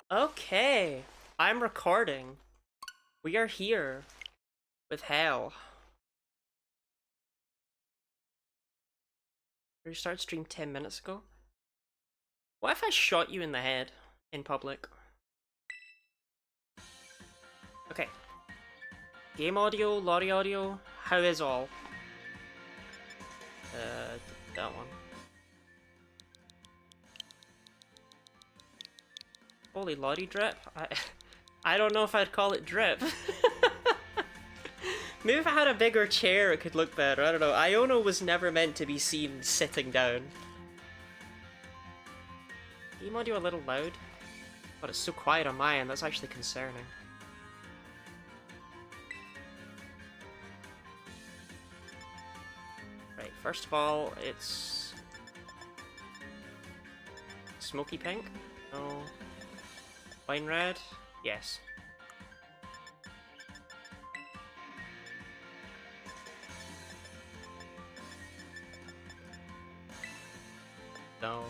Okay, I'm recording. We are here with Hal. We started stream 10 minutes ago. What if I shot you in the head in public? Okay. Game audio, lottie audio, how is all? That one. Holy lottie drip? I don't know if I'd call it drip. Maybe if I had a bigger chair it could look better, I don't know. Iono was never meant to be seen sitting down. Game audio a little loud, but it's so quiet on my end, that's actually concerning. Right, first of all, it's... Smoky pink? No. Wine red? Yes. No.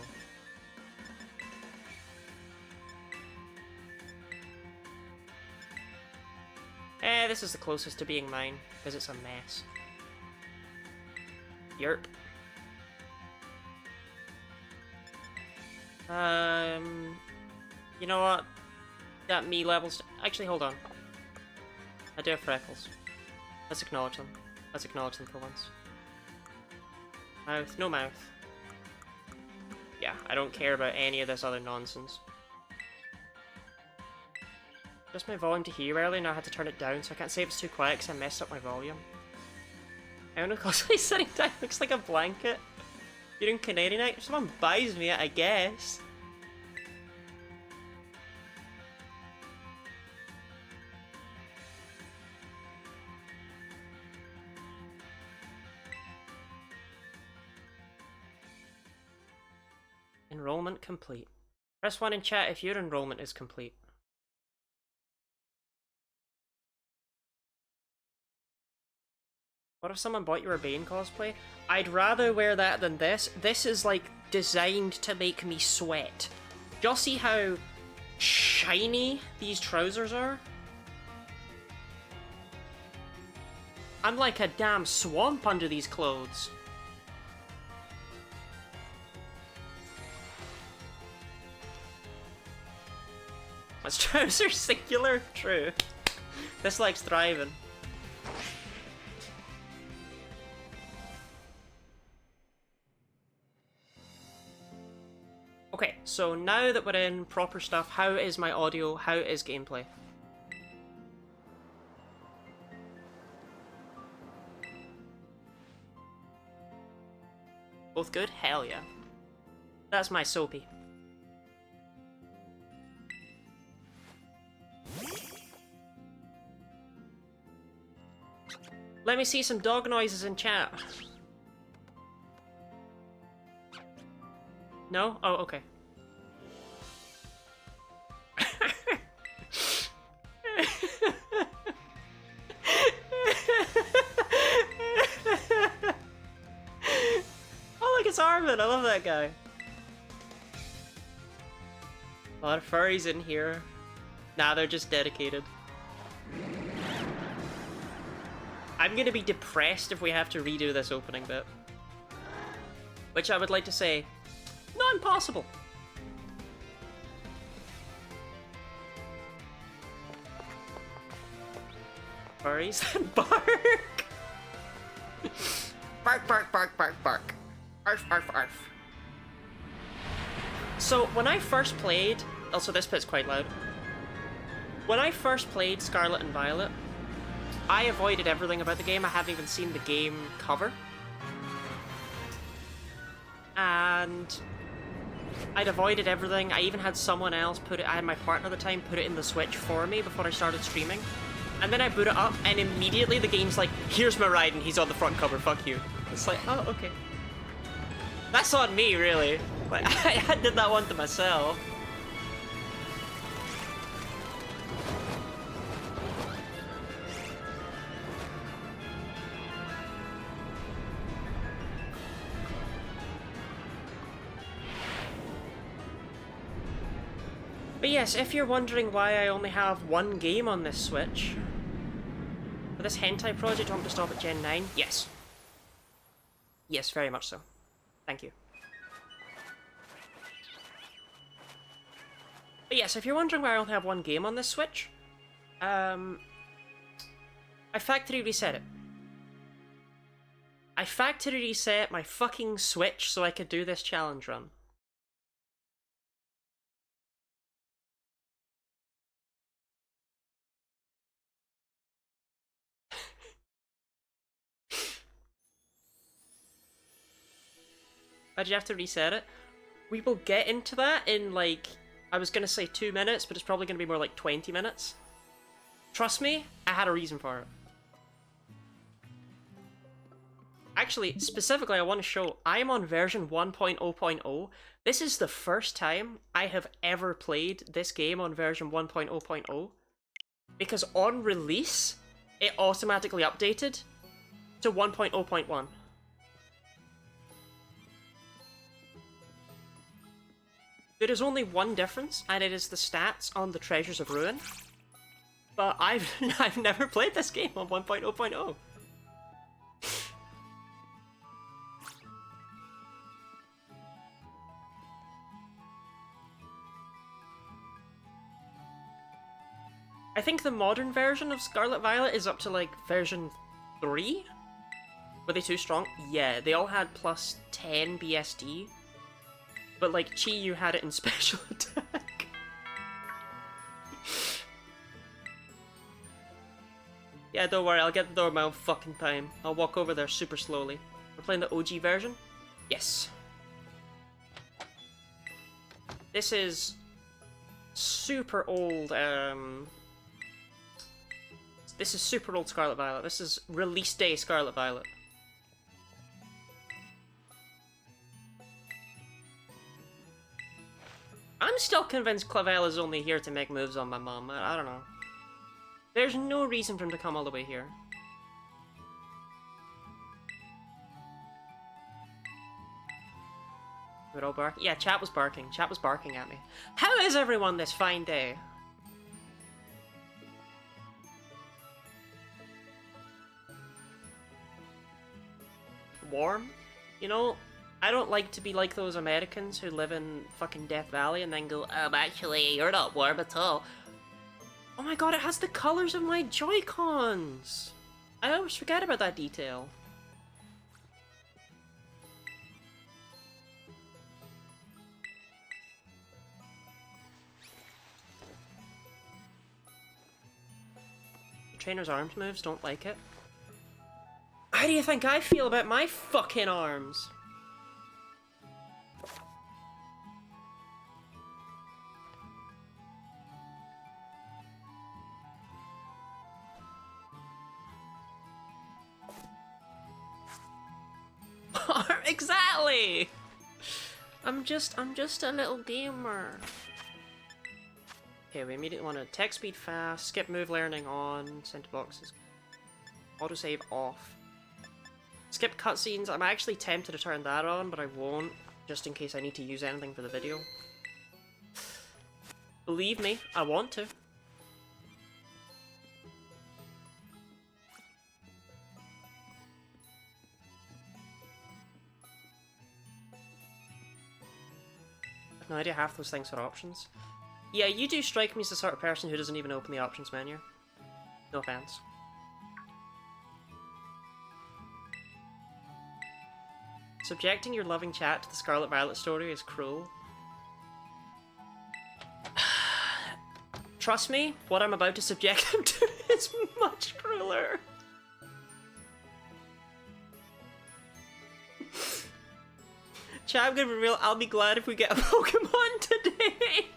This is the closest to being mine, because it's a mess. Yerp. You know what? That me levels... Actually, hold on. I do have freckles. Let's acknowledge them. Let's acknowledge them for once. Mouth. No mouth. Yeah, I don't care about any of this other nonsense. Just my volume to hear earlier, now I had to turn it down, so I can't say if it's too quiet because I messed up my volume. I don't know, constantly sitting down looks like a blanket. You're doing Canadian night? If someone buys me it, I guess. Enrollment complete. Press 1 in chat if your enrollment is complete. What if someone bought you a Bane cosplay? I'd rather wear that than this. This is like designed to make me sweat. Y'all see how shiny these trousers are? I'm like a damn swamp under these clothes. That's trousers singular? True. This leg's thriving. Okay, so now that we're in proper stuff, how is my audio? How is gameplay? Both good? Hell yeah. That's my soapy. Let me see some dog noises in chat. No? Oh, okay. Oh, look, it's Armin. I love that guy. A lot of furries in here. Nah, they're just dedicated. I'm gonna be depressed if we have to redo this opening bit. Which I would like to say, not impossible. Furries bark. Bark, bark, bark, bark, bark. Arf, arf, arf. So when I first played, also this bit's quite loud. When I first played Scarlet and Violet, I avoided everything about the game. I haven't even seen the game cover. And I'd avoided everything. I even had someone else put it, I had my partner at the time, put it in the Switch for me before I started streaming. And then I boot it up, and immediately the game's like, here's Miraiden, he's on the front cover, fuck you. It's like, oh, okay. That's on me, really. Like, I did that one to myself. But yes, if you're wondering why I only have one game on this Switch, for this hentai project, I want to stop at Gen 9? Yes. Yes, very much so. Thank you. But yes, if you're wondering why I only have one game on this Switch, I factory reset it. I factory reset my fucking Switch so I could do this challenge run. Why'd you have to reset it? We will get into that in, like, I was gonna say 2 minutes, but it's probably gonna be more like 20 minutes. Trust me, I had a reason for it. Actually, specifically, I want to show I am on version 1.0.0. This is the first time I have ever played this game on version 1.0.0. Because on release, it automatically updated to 1.0.1. There is only one difference, and it is the stats on the Treasures of Ruin. But I've never played this game on 1.0.0. I think the modern version of Scarlet Violet is up to like version 3? Were they too strong? Yeah, they all had plus 10 BSD. But like Chi-Yu had it in special attack. Yeah, don't worry, I'll get the door in my own fucking time. I'll walk over there super slowly. We're playing the OG version? Yes. This is super old, this is super old Scarlet Violet. This is release day Scarlet Violet. I'm still convinced Clavel is only here to make moves on my mom. I don't know. There's no reason for him to come all the way here. We're all barking? Yeah, chat was barking. Chat was barking at me. How is everyone this fine day? Warm? You know, I don't like to be like those Americans who live in fucking Death Valley and then go, actually, you're not warm at all. Oh my god, it has the colors of my Joy-Cons! I always forget about that detail. The trainer's arms moves, don't like it. How do you think I feel about my fucking arms? Exactly! I'm just a little gamer. Okay, we immediately want to tech speed fast, skip move learning on, center boxes, autosave off. Skip cutscenes, I'm actually tempted to turn that on, but I won't, just in case I need to use anything for the video. Believe me, I want to. I have no idea half those things are options. Yeah, you do strike me as the sort of person who doesn't even open the options menu. No offense. Subjecting your loving chat to the Scarlet Violet story is cruel. Trust me, what I'm about to subject them to is much crueler. Chat, I'm gonna be real, I'll be glad if we get a Pokemon today.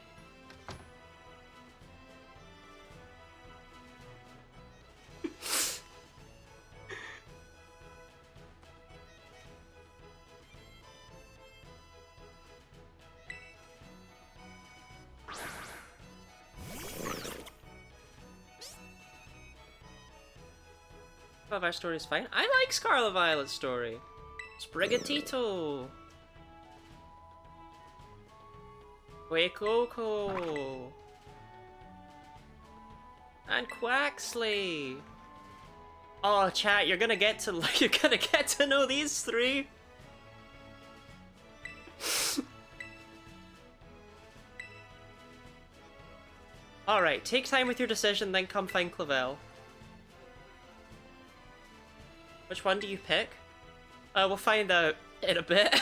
Our story is fine. I like Scarlet Violet's story. Sprigatito. Coco. And Quaxley. Oh, chat, you're gonna get to know these three. Alright, take time with your decision, then come find Clavel. Which one do you pick? We'll find out in a bit.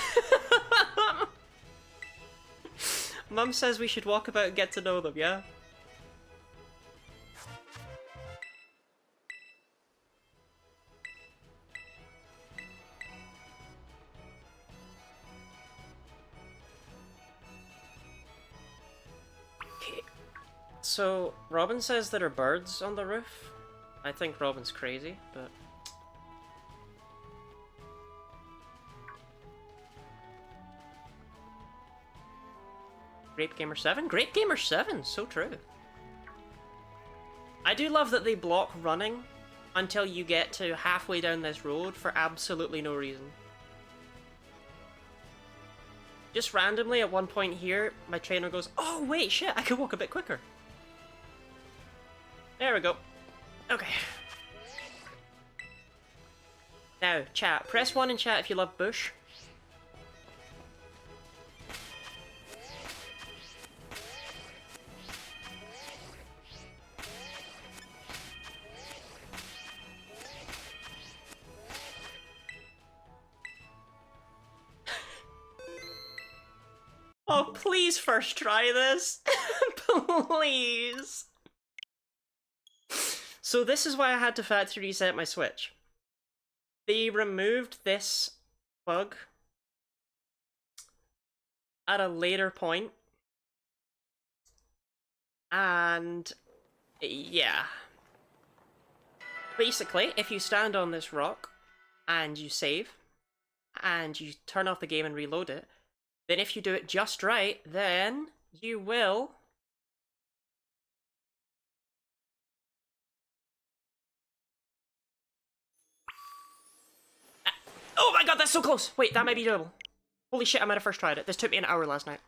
Mum says we should walk about and get to know them, yeah? Okay. So, Robin says there are birds on the roof. I think Robin's crazy, but... Grape Gamer 7? Grape Gamer 7! So true. I do love that they block running until you get to halfway down this road for absolutely no reason. Just randomly at one point here, my trainer goes, oh wait, shit, I can walk a bit quicker. There we go. Okay. Now, chat. Press 1 in chat if you love Bush. Oh, please first try this. Please. So this is why I had to factory reset my Switch. They removed this bug at a later point. And yeah. Basically, if you stand on this rock and you save and you turn off the game and reload it, then if you do it just right, then you will... Oh my god, that's so close! Wait, that might be doable. Holy shit, I might have first tried it. This took me an hour last night.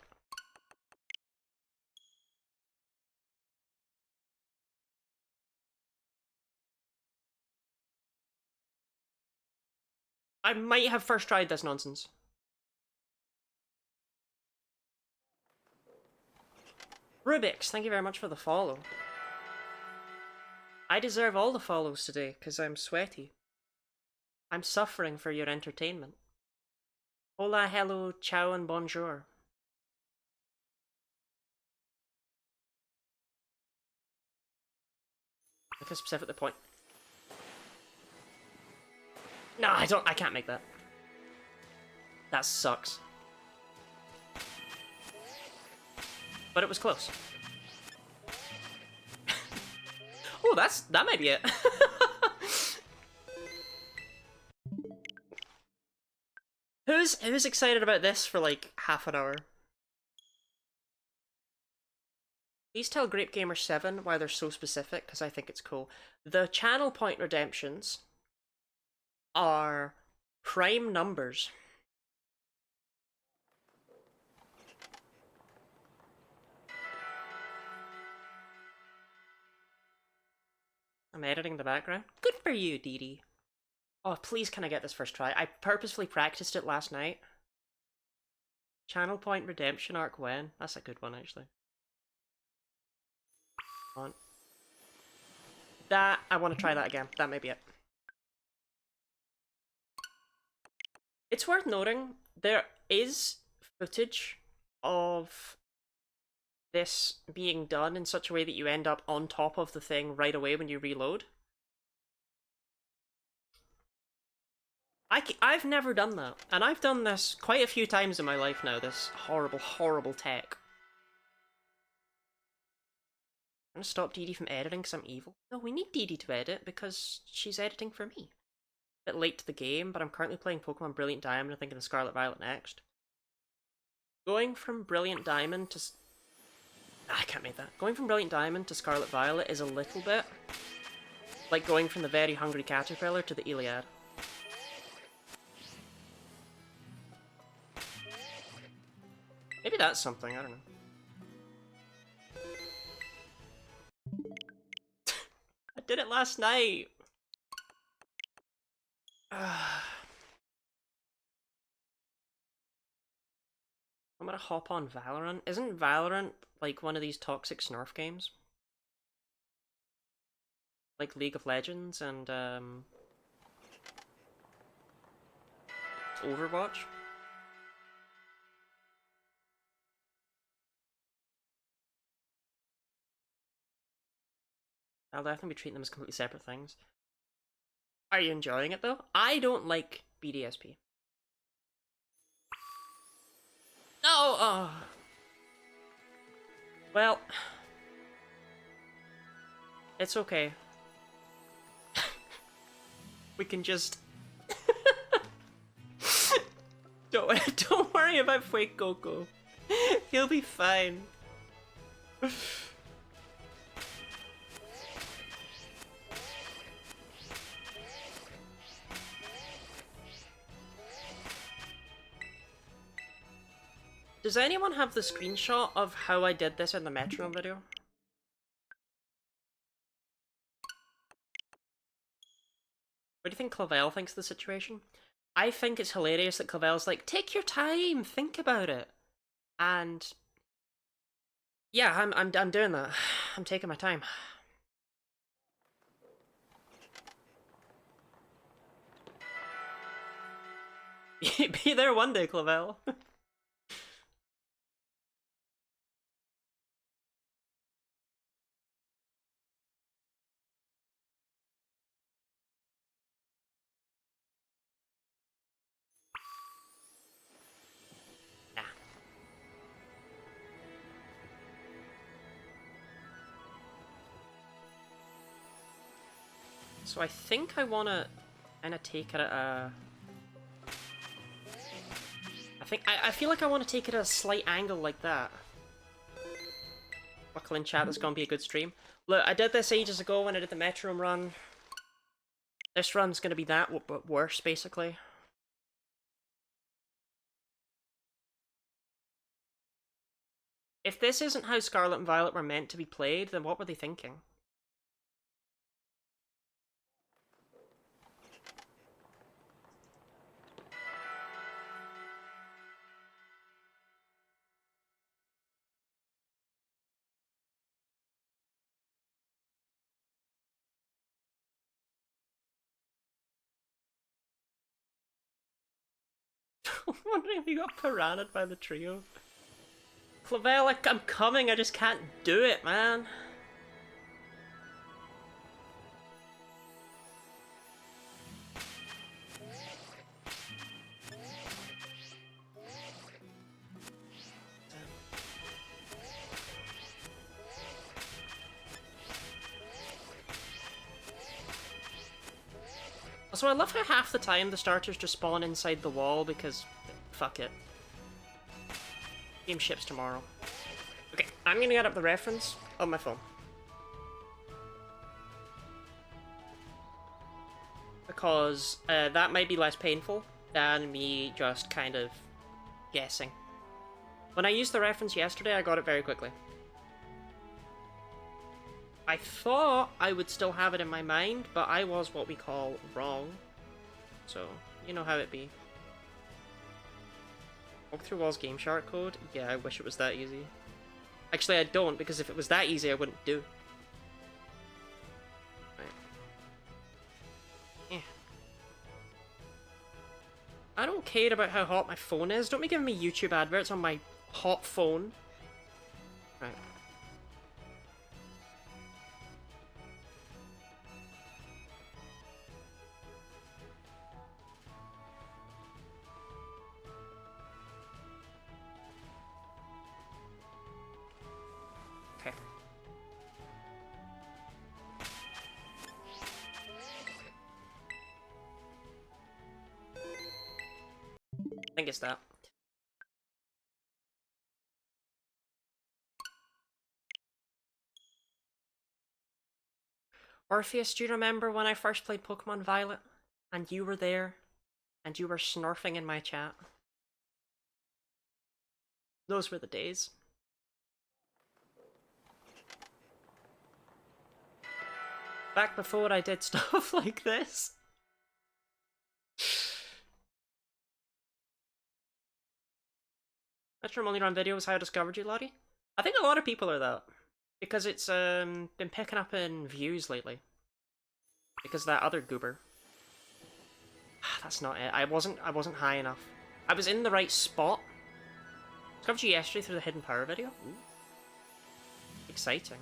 I might have first tried this nonsense. Rubik's, thank you very much for the follow. I deserve all the follows today, because I'm sweaty. I'm suffering for your entertainment. Hola, hello, ciao, and bonjour. Make a specific point. No, I can't make that. That sucks. But it was close. Oh, that might be it. Who's excited about this for like half an hour? Please tell Grape Gamer 7 why they're so specific, because I think it's cool. The channel point redemptions are prime numbers. I'm editing the background. Good for you, Dee Dee. Oh, please can I get this first try? I purposefully practiced it last night. Channel point redemption arc when? That's a good one, actually. On. That, I want to try that again. That may be it. It's worth noting, there is footage of this being done in such a way that you end up on top of the thing right away when you reload. I've never done that, and I've done this quite a few times in my life now, this horrible, horrible tech. I'm gonna stop Dee Dee from editing because I'm evil. No, we need Dee Dee to edit because she's editing for me. A bit late to the game, but I'm currently playing Pokemon Brilliant Diamond and thinking of Scarlet Violet next. Going from Brilliant Diamond to... I can't make that. Going from Brilliant Diamond to Scarlet Violet is a little bit like going from the Very Hungry Caterpillar to the Iliad. Maybe that's something, I don't know. did it last night. I'm gonna hop on Valorant. Isn't Valorant like one of these toxic Snarf games? Like League of Legends and Overwatch? I'll definitely be treating them as completely separate things. Are you enjoying it though? I don't like BDSP. No! Oh. Well, it's okay. We can just... don't worry about Fake Coco. He'll be fine. Does anyone have the screenshot of how I did this in the metronome video? What do you think Clavel thinks of the situation? I think it's hilarious that Clavel's like, take your time, think about it. And yeah, I'm doing that. I'm taking my time. Be there one day, Clavel. Yeah. So I think I wanna kind of take it at a... I feel like I want to take it at a slight angle like that. Buckle in chat, this is gonna be a good stream. Look, I did this ages ago when I did the metronome run. This run's gonna be that, but worse, basically. If this isn't how Scarlet and Violet were meant to be played, then what were they thinking? I'm wondering if you got piranha'd by the trio. Clavel, I'm coming, I just can't do it, man. Also, I love how half the time the starters just spawn inside the wall because... fuck it. Game ships tomorrow. Okay, I'm gonna get up the reference on my phone. Because that might be less painful than me just kind of guessing. When I used the reference yesterday, I got it very quickly. I thought I would still have it in my mind, but I was what we call wrong. So, you know how it be. Walk through walls game shark code? Yeah, I wish it was that easy. Actually, I don't, because if it was that easy, I wouldn't do. Right. Yeah. I don't care about how hot my phone is. Don't be giving me YouTube adverts on my hot phone. Right. Okay. I think it's that. Orpheus, do you remember when I first played Pokemon Violet? And you were there? And you were snarfing in my chat? Those were the days. Back before I did stuff like this. Metro Only Run video was how I discovered you, Lottie. I think a lot of people are that. Because it's been picking up in views lately. Because that other goober. That's not it. I wasn't high enough. I was in the right spot. Discovered you yesterday through the Hidden Power video. Ooh. Exciting.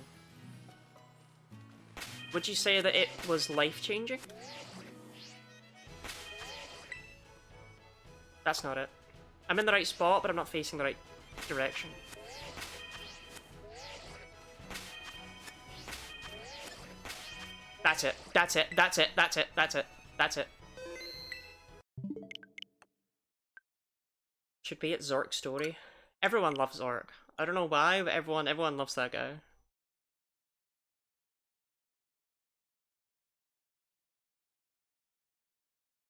Would you say that it was life-changing? That's not it. I'm in the right spot, but I'm not facing the right direction. That's it. That's it. That's it. That's it. That's it. That's it. Should be at Zork's story. Everyone loves Zork. I don't know why, but everyone loves that guy.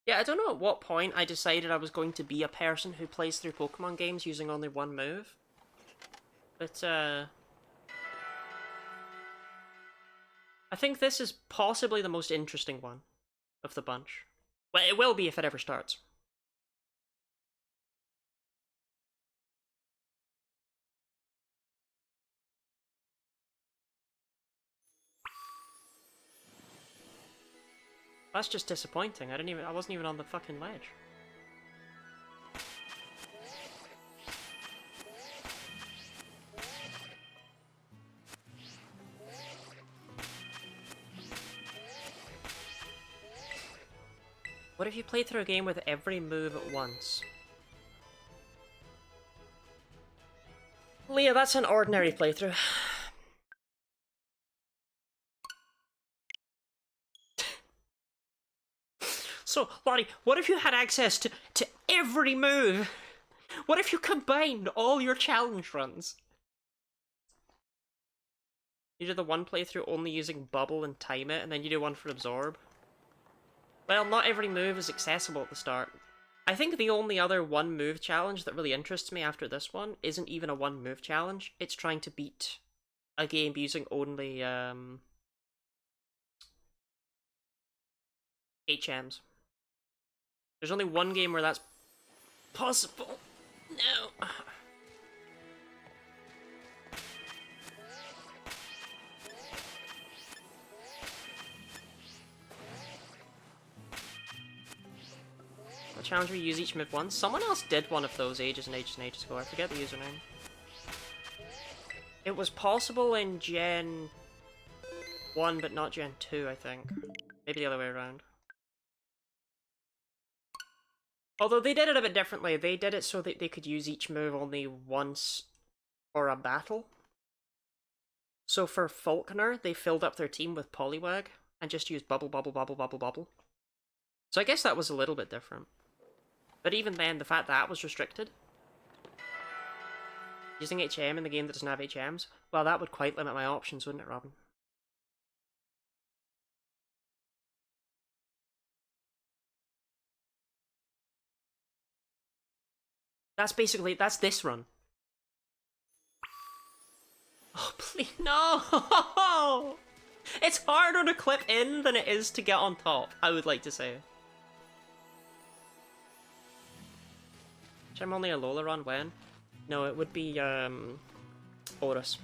Yeah, I don't know at what point I decided I was going to be a person who plays through Pokemon games using only one move. But, I think this is possibly the most interesting one of the bunch. Well, it will be if it ever starts. That's just disappointing. I wasn't even on the fucking ledge. What if you played through a game with every move at once? Leah, that's an ordinary playthrough. So, Lottie, what if you had access to every move? What if you combined all your challenge runs? You did the one playthrough only using Bubble and Time It, and then you do one for Absorb. Well, not every move is accessible at the start. I think the only other one move challenge that really interests me after this one isn't even a one move challenge. It's trying to beat a game using only HMs. There's only one game where that's possible. No. A challenge where you use each move once. Someone else did one of those ages and ages and ages ago. I forget the username. It was possible in Gen 1, but not Gen 2, I think. Maybe the other way around. Although they did it a bit differently. They did it so that they could use each move only once for a battle. So for Falconer, they filled up their team with Poliwag and just used Bubble, Bubble, Bubble, Bubble, Bubble. So I guess that was a little bit different. But even then, the fact that was restricted. Using HM in the game that doesn't have HMs, well, that would quite limit my options, wouldn't it, Robin? That's this run. Oh, please, no! It's harder to clip in than it is to get on top, I would like to say. I'm only a Lola run when? No, it would be, Horus.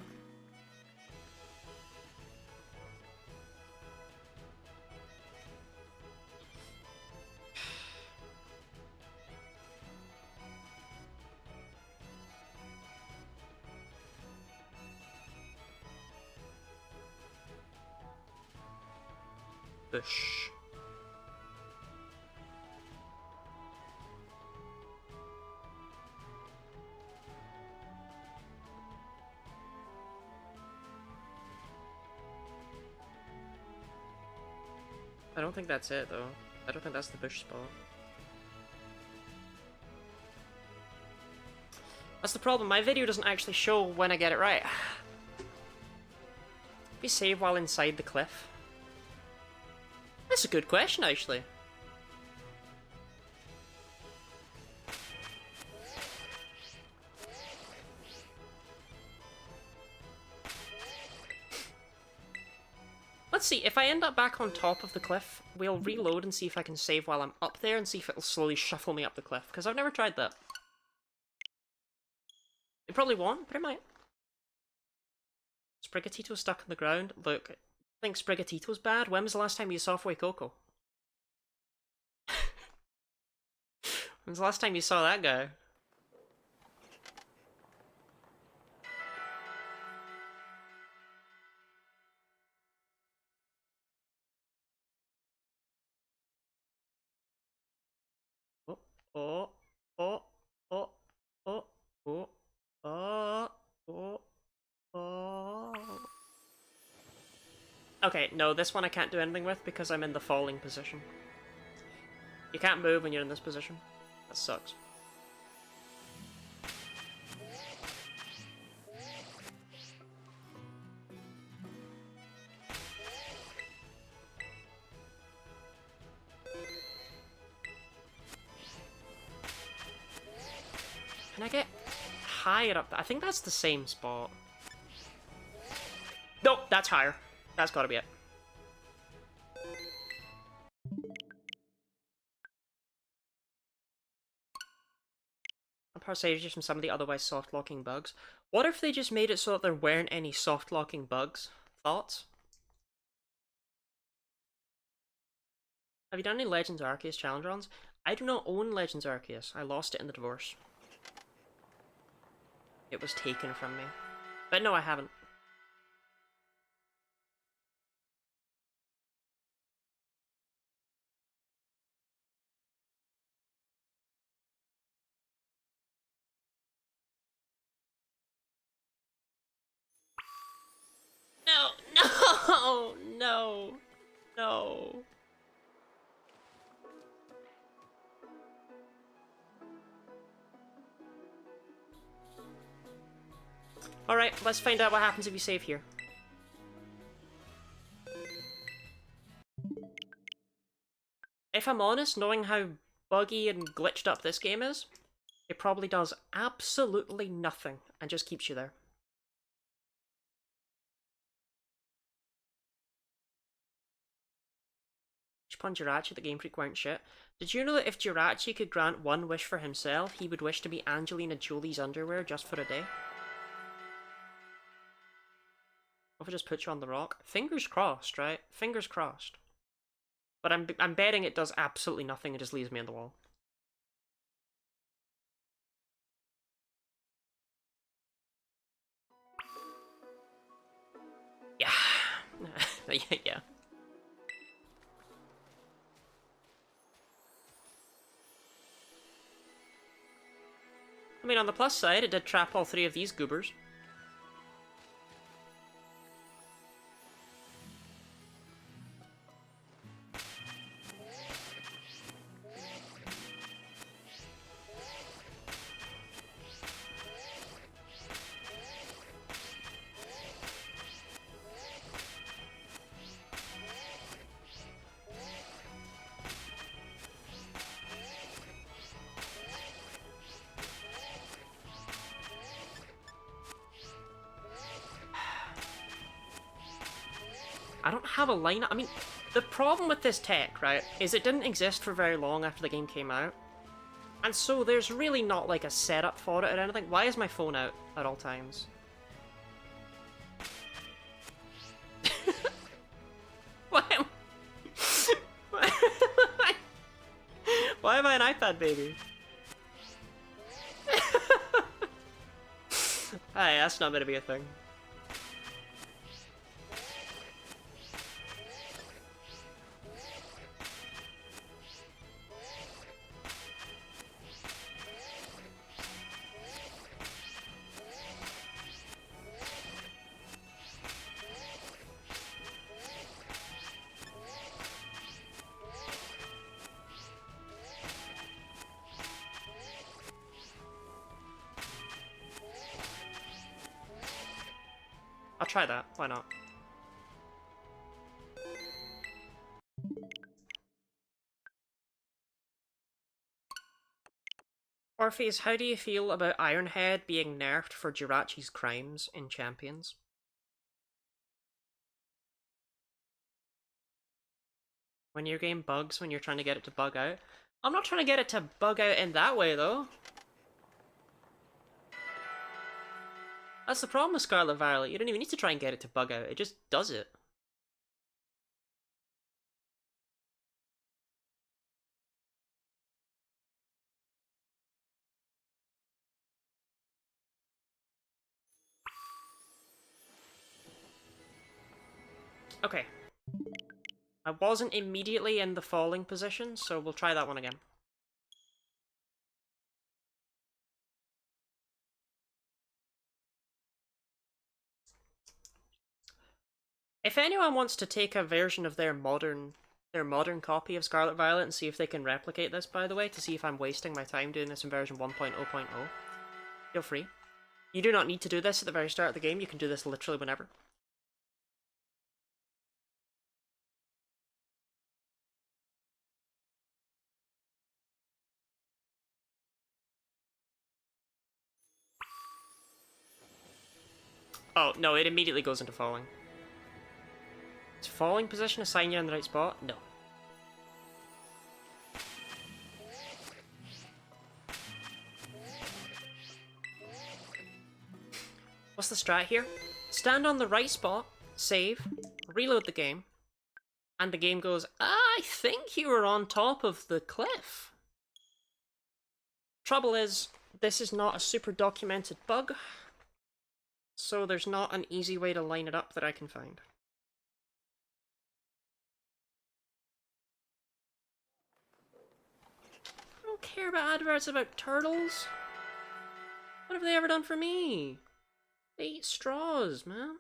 Bush. I don't think that's it, though. I don't think that's the bush spot. That's the problem, my video doesn't actually show when I get it right. If you save while inside the cliff? That's a good question, actually. Let's see, if I end up back on top of the cliff, we'll reload and see if I can save while I'm up there and see if it'll slowly shuffle me up the cliff, because I've never tried that. It probably won't, but it might. Sprigatito's stuck in the ground. Look, I think Sprigatito's bad. When was the last time you saw Fuecoco? When was the last time you saw that guy? Oh, oh, oh, oh, oh, oh, oh, oh, oh. Okay, no, this one I can't do anything with because I'm in the falling position. You can't move when you're in this position. That sucks. Can I get higher up? I think that's the same spot. Nope, that's higher. That's gotta be it. Passages from some of the otherwise soft-locking bugs. What if they just made it so that there weren't any soft-locking bugs? Thoughts? Have you done any Legends Arceus challenge runs? I do not own Legends Arceus. I lost it in the divorce. It was taken from me. But no, I haven't. No, no, no, no. Alright, let's find out what happens if you save here. If I'm honest, knowing how buggy and glitched up this game is, it probably does absolutely nothing and just keeps you there. Upon Jirachi, the Game Freak weren't shit. Did you know that if Jirachi could grant one wish for himself, he would wish to be Angelina Jolie's underwear just for a day? What if I just put you on the rock? Fingers crossed, right? Fingers crossed. But I'm betting it does absolutely nothing, it just leaves me on the wall. Yeah. Yeah. I mean, on the plus side, it did trap all three of these goobers. I don't have a lineup. I mean, the problem with this tech, right, is it didn't exist for very long after the game came out. And so there's really not like a setup for it or anything. Why is my phone out at all times? Why am... Why am I an iPad baby? Hey, that's not gonna be a thing. I'll try that, why not? Orpheus, how do you feel about Ironhead being nerfed for Jirachi's crimes in Champions? When your game bugs when you're trying to get it to bug out. I'm not trying to get it to bug out in that way, though. That's the problem with Scarlet Violet. You don't even need to try and get it to bug out. It just does it. Okay. I wasn't immediately in the falling position, so we'll try that one again. If anyone wants to take a version of their modern copy of Scarlet Violet and see if they can replicate this, by the way, to see if I'm wasting my time doing this in version 1.0.0, feel free. You do not need to do this at the very start of the game, you can do this literally whenever. Oh, no, it immediately goes into falling. Is falling position assign you in the right spot? No. What's the strat here? Stand on the right spot, save, reload the game, and the game goes, I think you were on top of the cliff. Trouble is, this is not a super documented bug, so there's not an easy way to line it up that I can find. I don't care about adverts about turtles. What have they ever done for me? They eat straws, man.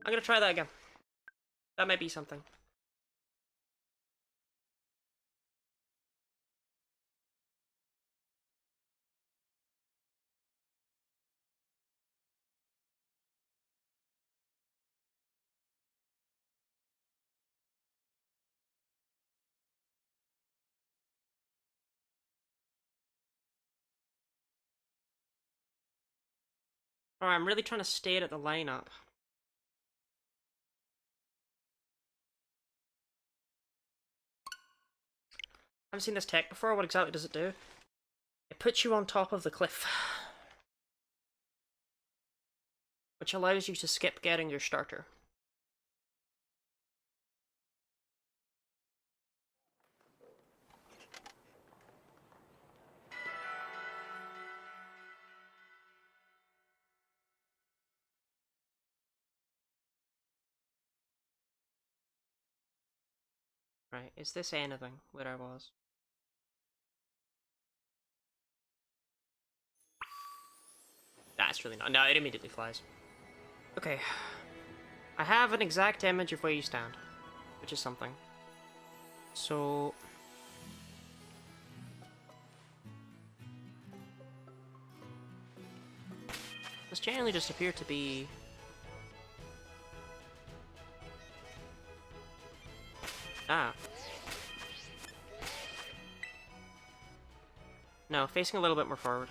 I'm gonna try that again. That might be something. Alright, I'm really trying to stay at the lineup. I haven't seen this tech before. What exactly does it do? It puts you on top of the cliff, which allows you to skip getting your starter. Right, is this anything where I was? That's really not. No, it immediately flies. Okay. I have an exact image of where you stand, which is something. So... this generally just appeared to be... ah. No, facing a little bit more forward.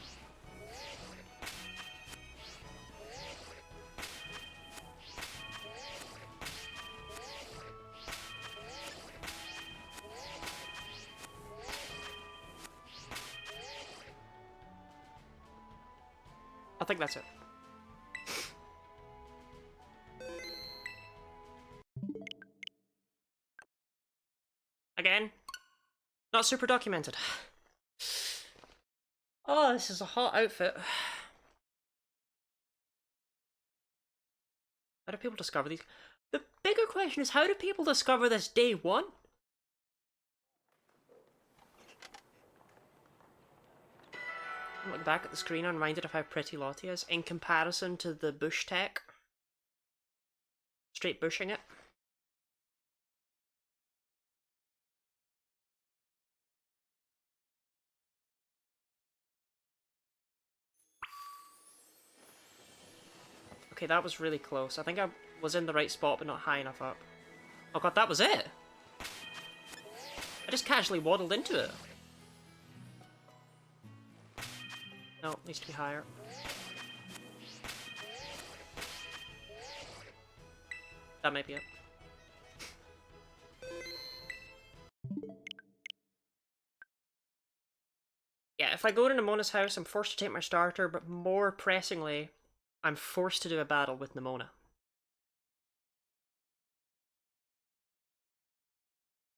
I think that's it. Again, not super documented. Oh, this is a hot outfit. How do people discover these? The bigger question is, how do people discover this day one? I look back at the screen, I'm reminded of how pretty Lottie is in comparison to the bush tech. Straight bushing it. Okay, that was really close. I think I was in the right spot, but not high enough up. Oh god, that was it! I just casually waddled into it. No, it needs to be higher. That might be it. Yeah, if I go to Nemona's house, I'm forced to take my starter, but more pressingly, I'm forced to do a battle with Nemona.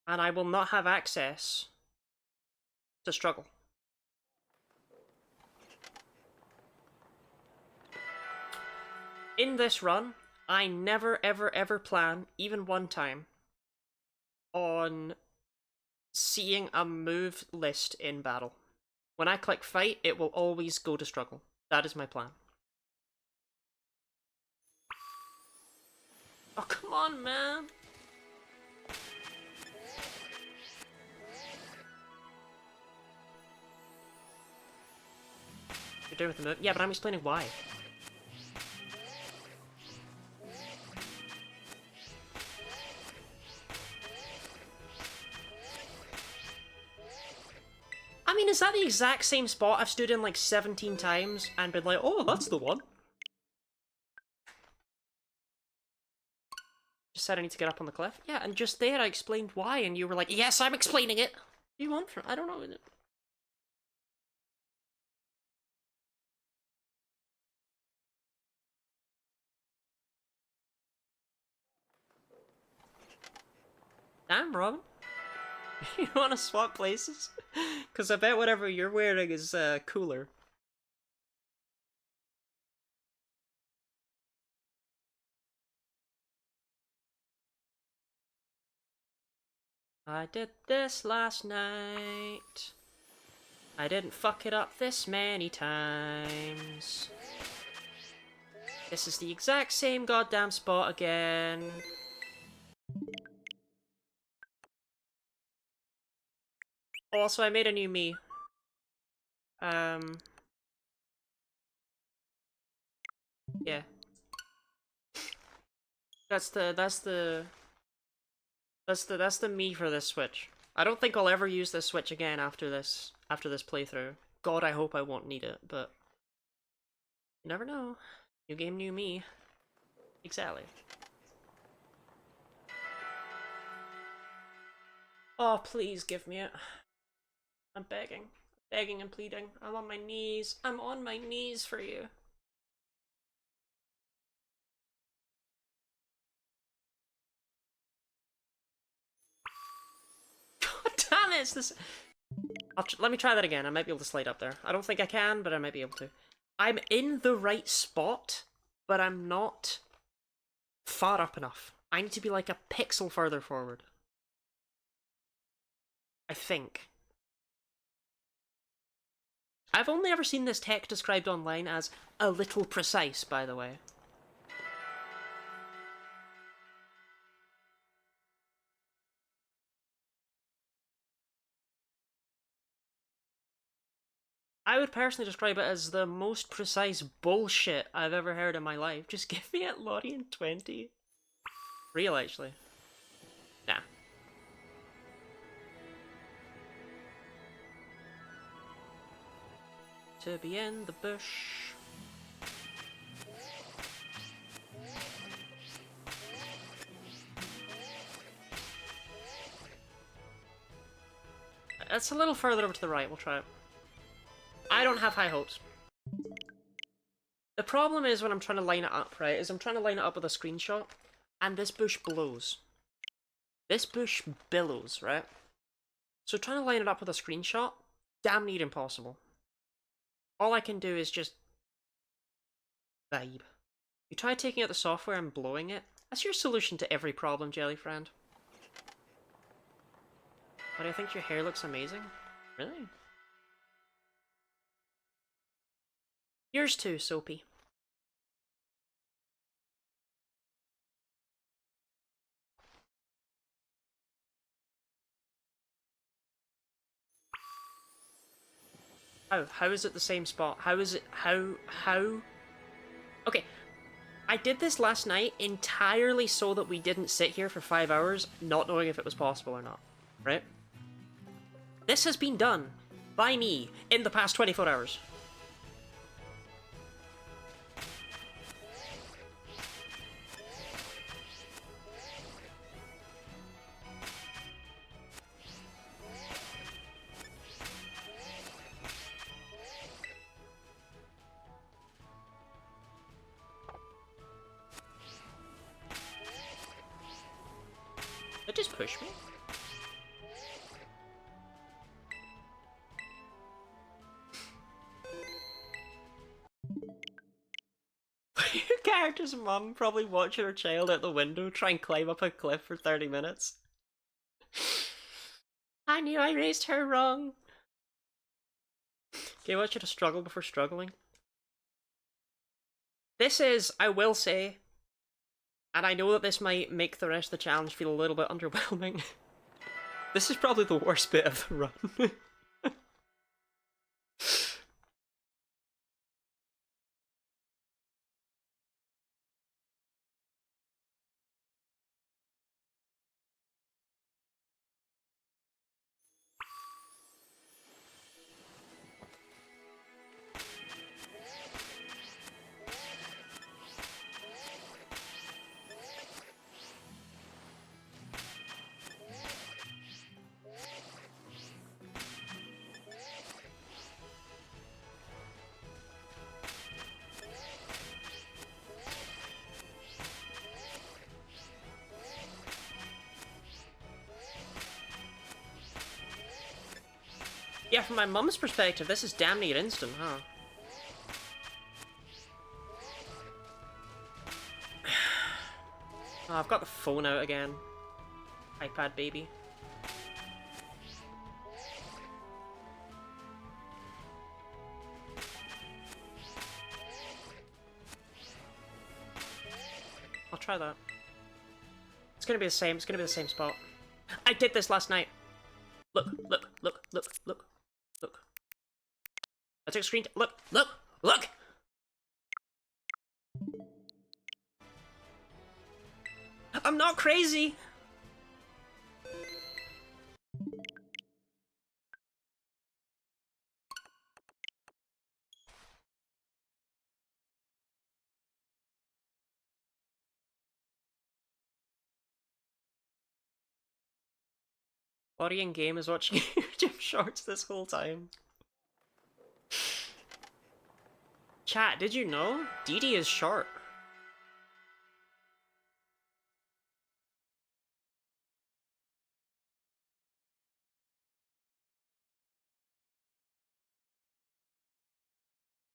And I will not have access to struggle. In this run, I never ever ever plan, even one time, on seeing a move list in battle. When I click fight, it will always go to struggle. That is my plan. Oh, come on, man! You're doing with the move? Yeah, but I'm explaining why. I mean, is that the exact same spot I've stood in like 17 times and been like, oh, that's the one? Just said I need to get up on the cliff. Yeah, and just there I explained why, and you were like, yes, I'm explaining it! What do you want from I don't know. Damn, Robin. You wanna swap places? Because I bet whatever you're wearing is cooler. I did this last night. I didn't fuck it up this many times. This is the exact same goddamn spot again. Also, I made a new me. Yeah. That's the me for this Switch. I don't think I'll ever use this Switch again after this playthrough. God, I hope I won't need it, but you never know. New game, new me. Exactly. Oh, please give me it. I'm begging. Begging and pleading. I'm on my knees. I'm on my knees for you. God damn it, it's this... let me try that again. I might be able to slide up there. I don't think I can, but I might be able to. I'm in the right spot, but I'm not far up enough. I need to be like a pixel further forward. I think. I've only ever seen this tech described online as a little precise, by the way. I would personally describe it as the most precise bullshit I've ever heard in my life. Just give me it Lottie 20. Real, actually. Nah. To be in the bush. It's a little further over to the right, we'll try it. I don't have high hopes. The problem is when I'm trying to line it up, right, is I'm trying to line it up with a screenshot, and this bush blows. This bush billows, right? So trying to line it up with a screenshot, damn near impossible. All I can do is just vibe. You try taking out the software and blowing it, that's your solution to every problem, Jelly Friend. But I think your hair looks amazing. Really? Yours too, Soapy. How is it the same spot? How is it, how? Okay, I did this last night entirely so that we didn't sit here for 5 hours not knowing if it was possible or not, right? This has been done by me in the past 24 hours. It just pushed me. Your character's mum probably watching her child out the window try and climb up a cliff for 30 minutes. I knew I raised her wrong. Okay, I want you to struggle before struggling. This is, I will say, and I know that this might make the rest of the challenge feel a little bit underwhelming. This is probably the worst bit of the run. Yeah, from my mum's perspective, this is damn near instant, huh? Oh, I've got the phone out again. iPad baby. I'll try that. It's gonna be the same, it's gonna be the same spot. I did this last night. Look, look, look, look, look, look. I took a screen. Look, look, look! I'm not crazy! Body in game is watching YouTube shorts this whole time. Chat, did you know? Dee Dee is short.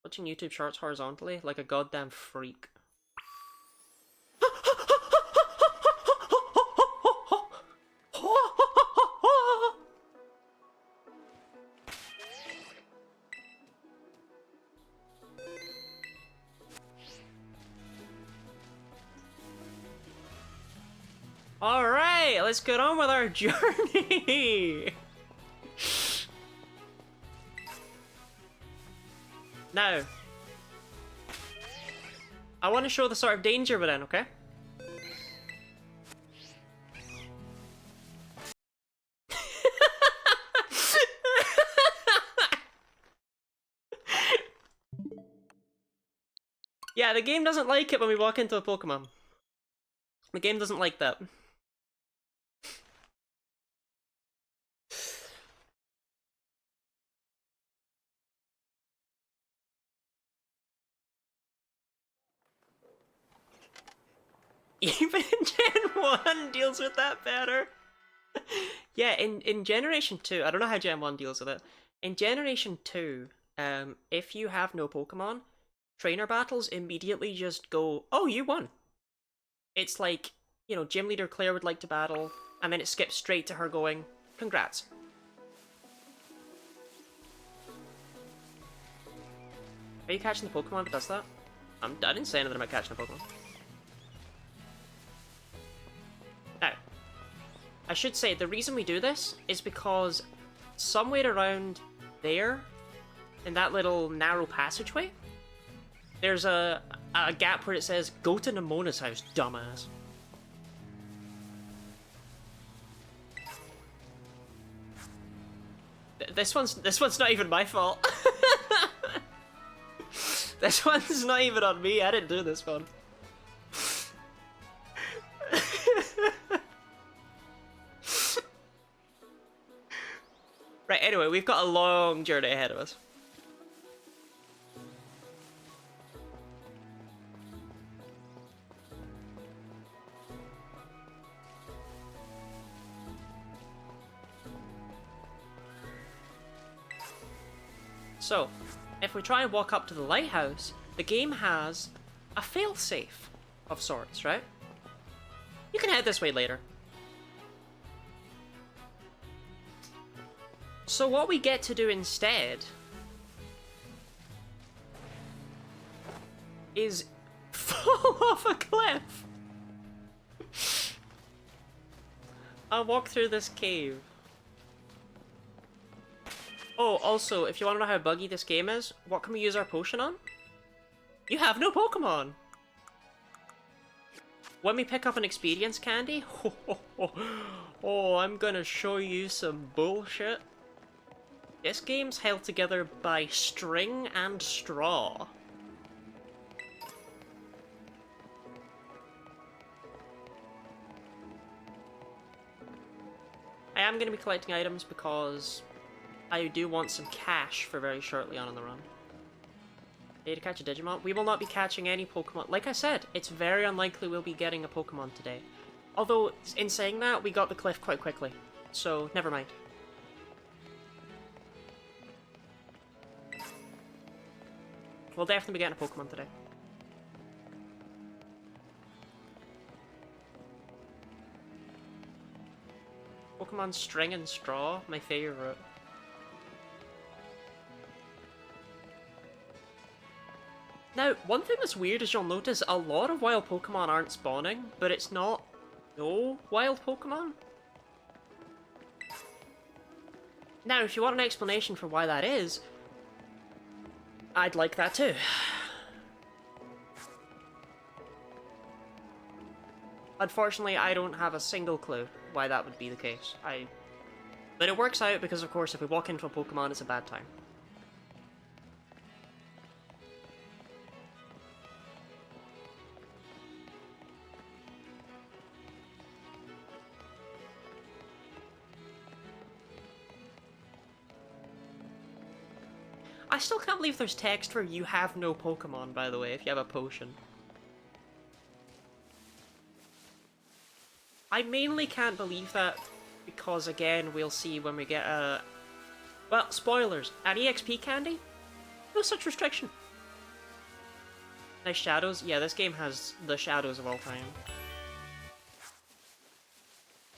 Watching YouTube shorts horizontally like a goddamn freak. Alright, let's get on with our journey! Now, I want to show the sort of danger we're in, okay? Yeah, the game doesn't like it when we walk into a Pokemon. The game doesn't like that. Even Gen 1 deals with that better. Yeah, in Generation 2, I don't know how Gen 1 deals with it. In Generation 2, if you have no Pokemon, trainer battles immediately just go, oh, you won. It's like, you know, Gym Leader Claire would like to battle, and then it skips straight to her going, congrats. Are you catching the Pokemon if it does that? I didn't say anything about catching the Pokemon. Now, I should say, the reason we do this is because somewhere around there, in that little narrow passageway, there's a gap where it says, go to Nemona's house, dumbass. This one's not even my fault. This one's not even on me. I didn't do this one. Right, anyway, we've got a long journey ahead of us. So, if we try and walk up to the lighthouse, the game has a failsafe of sorts, right? You can head this way later. So what we get to do instead is fall off a cliff and walk through this cave. Oh, also, if you want to know how buggy this game is, what can we use our potion on? You have no Pokemon! When we pick up an experience candy, oh, I'm gonna show you some bullshit. This game's held together by string and straw. I am gonna be collecting items because I do want some cash for very shortly on in the run. Day to catch a Digimon. We will not be catching any Pokemon. Like I said, it's very unlikely we'll be getting a Pokemon today. Although, in saying that, we got the cliff quite quickly. So, never mind. We'll definitely be getting a Pokemon today. Pokemon String and Straw, my favorite. Now, one thing that's weird is you'll notice a lot of wild Pokemon aren't spawning, but it's not no wild Pokemon. Now, if you want an explanation for why that is, I'd like that too. Unfortunately, I don't have a single clue why that would be the case. But it works out because, of course, if we walk into a Pokemon, it's a bad time. I still can't believe there's text for "you have no Pokemon," by the way, if you have a potion. I mainly can't believe that because, again, we'll see when we get a... Well, spoilers. An EXP candy? No such restriction. Nice shadows? Yeah, this game has the shadows of all time.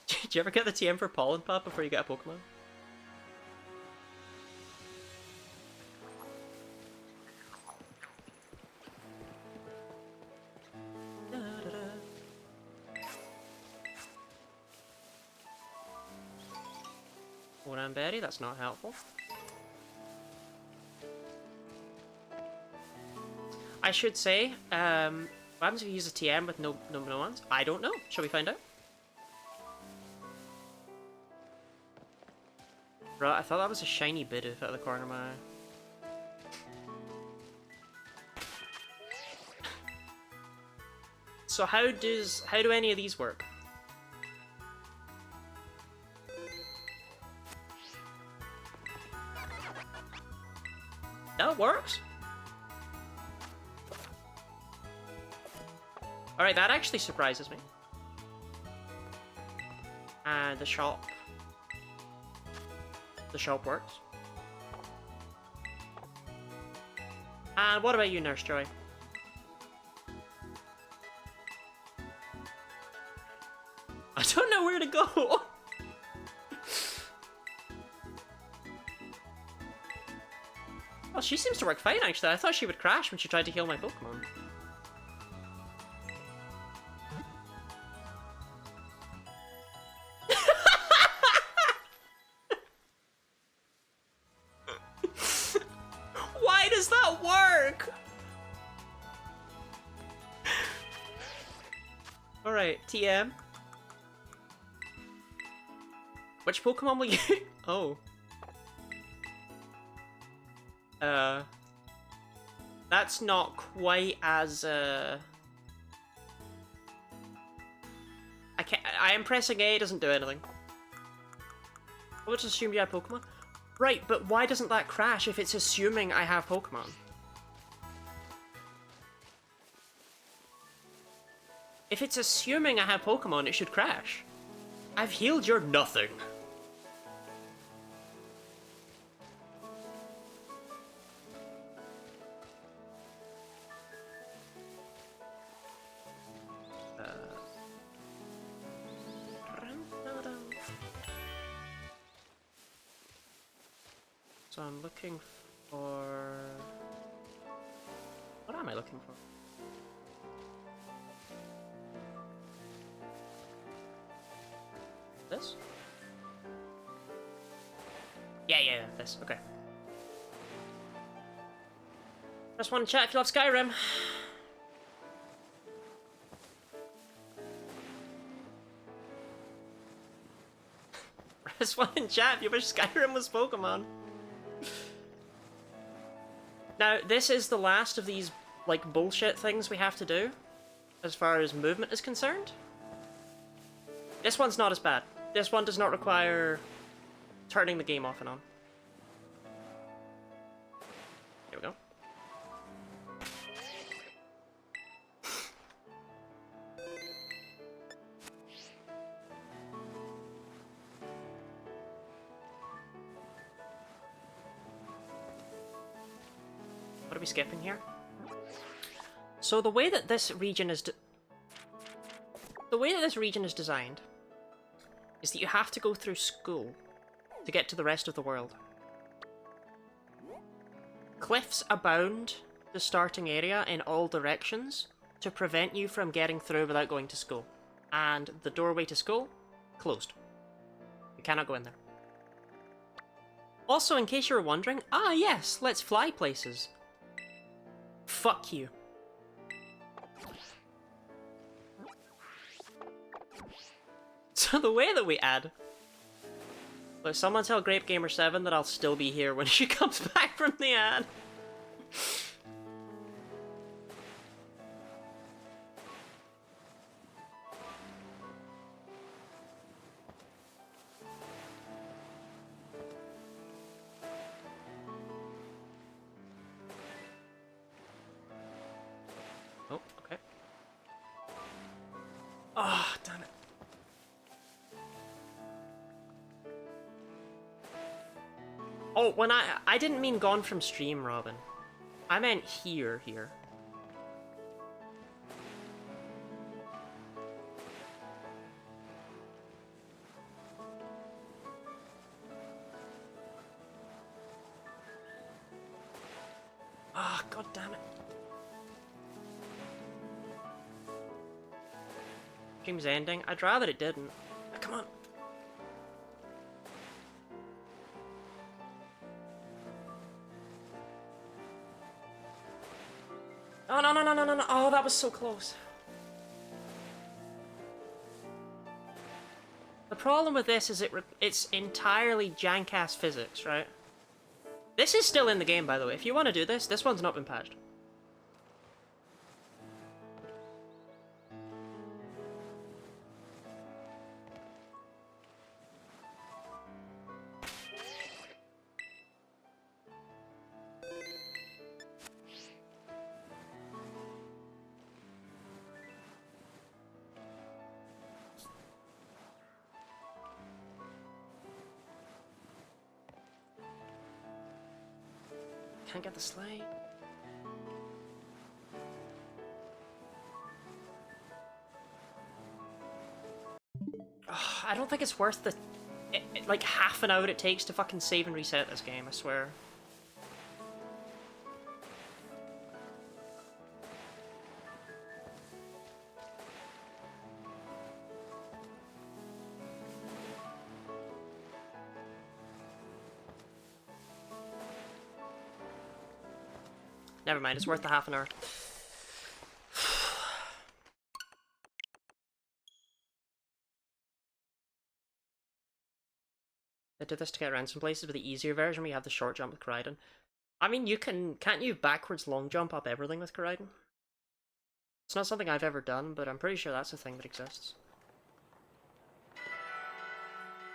Did you ever get the TM for Pollen Pop before you get a Pokemon? Berry, that's not helpful. I should say, what happens if you use a TM with no ones? I don't know. Shall we find out? Right, I thought that was a shiny Bidoof out of the corner of my eye. So how do any of these work? That works. Alright, that actually surprises me. And the shop. The shop works. And what about you, Nurse Joy? I don't know where to go. Well, she seems to work fine, actually. I thought she would crash when she tried to heal my Pokemon. Why does that work? Alright, TM. Which Pokemon will you... Oh. Uh, that's not quite as, I am pressing A, it doesn't do anything. I'll just assume you have Pokemon. Right, but why doesn't that crash if it's assuming I have Pokemon? If it's assuming I have Pokemon, it should crash. I've healed your nothing. So I'm looking for... What am I looking for? This? Yeah, this. Okay. Press 1 in chat if you love Skyrim. Press 1 in chat if you wish Skyrim was Pokemon. Now, this is the last of these, like, bullshit things we have to do, as far as movement is concerned. This one's not as bad. This one does not require turning the game off and on. Here we go. What are we skipping here? So the way that this region is designed is that you have to go through school to get to the rest of the world. Cliffs abound the starting area in all directions to prevent you from getting through without going to school. And the doorway to school, closed. You cannot go in there. Also, in case you were wondering, yes, let's fly places. Fuck you. So the way that we add... Look, someone tell Grape Gamer 7 that I'll still be here when she comes back from the ad. Oh, okay. Oh, damn it. Oh, when I didn't mean gone from stream, Robin. I meant here. Ah, god damn it. Stream's ending. I'd rather it didn't. Come on. Oh, no. Oh, that was so close. The problem with this is it's entirely jank-ass physics, right? This is still in the game, by the way. If you want to do this, this one's not been patched. Can't get the sleigh. I don't think it's worth the like half an hour it takes to fucking save and reset this game, I swear. Never mind, it's worth the half an hour. I did this to get around some places with the easier version where you have the short jump with Crydon. I mean, can't you backwards long jump up everything with Koraiden? It's not something I've ever done, but I'm pretty sure that's a thing that exists.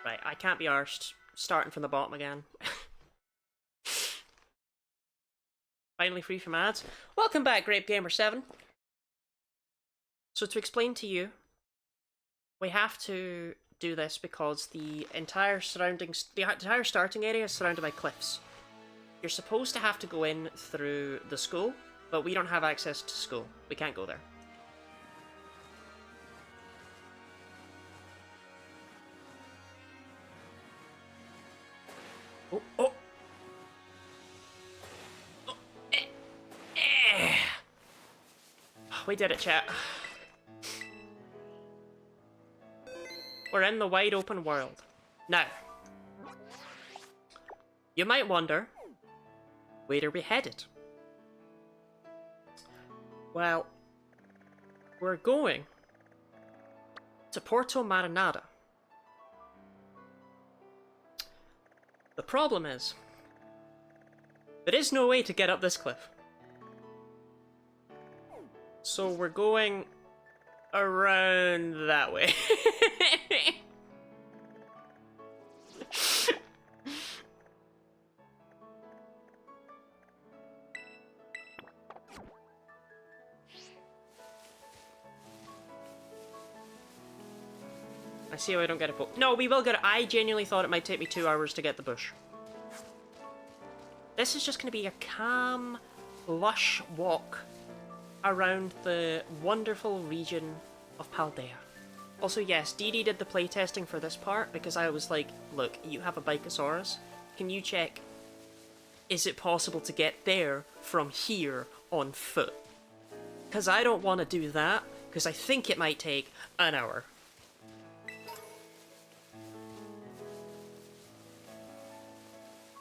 Right, I can't be arsed starting from the bottom again. Finally free from ads. Welcome back, Grape Gamer 7. So to explain to you, we have to do this because the entire starting area is surrounded by cliffs. You're supposed to have to go in through the school, but we don't have access to school. We can't go there. Oh, oh! Oh, We did it, chat. We're in the wide open world. Now, you might wonder, where are we headed? Well, we're going to Porto Marinada. The problem is, there is no way to get up this cliff. So we're going around that way. I see how I don't get a book. No, we will get it. I genuinely thought it might take me 2 hours to get the bush. This is just going to be a calm, lush walk around the wonderful region of Paldea. Also, yes, Dee Dee did the playtesting for this part because I was like, look, you have a Bikosaurus. Can you check, is it possible to get there from here on foot? Because I don't want to do that, because I think it might take an hour.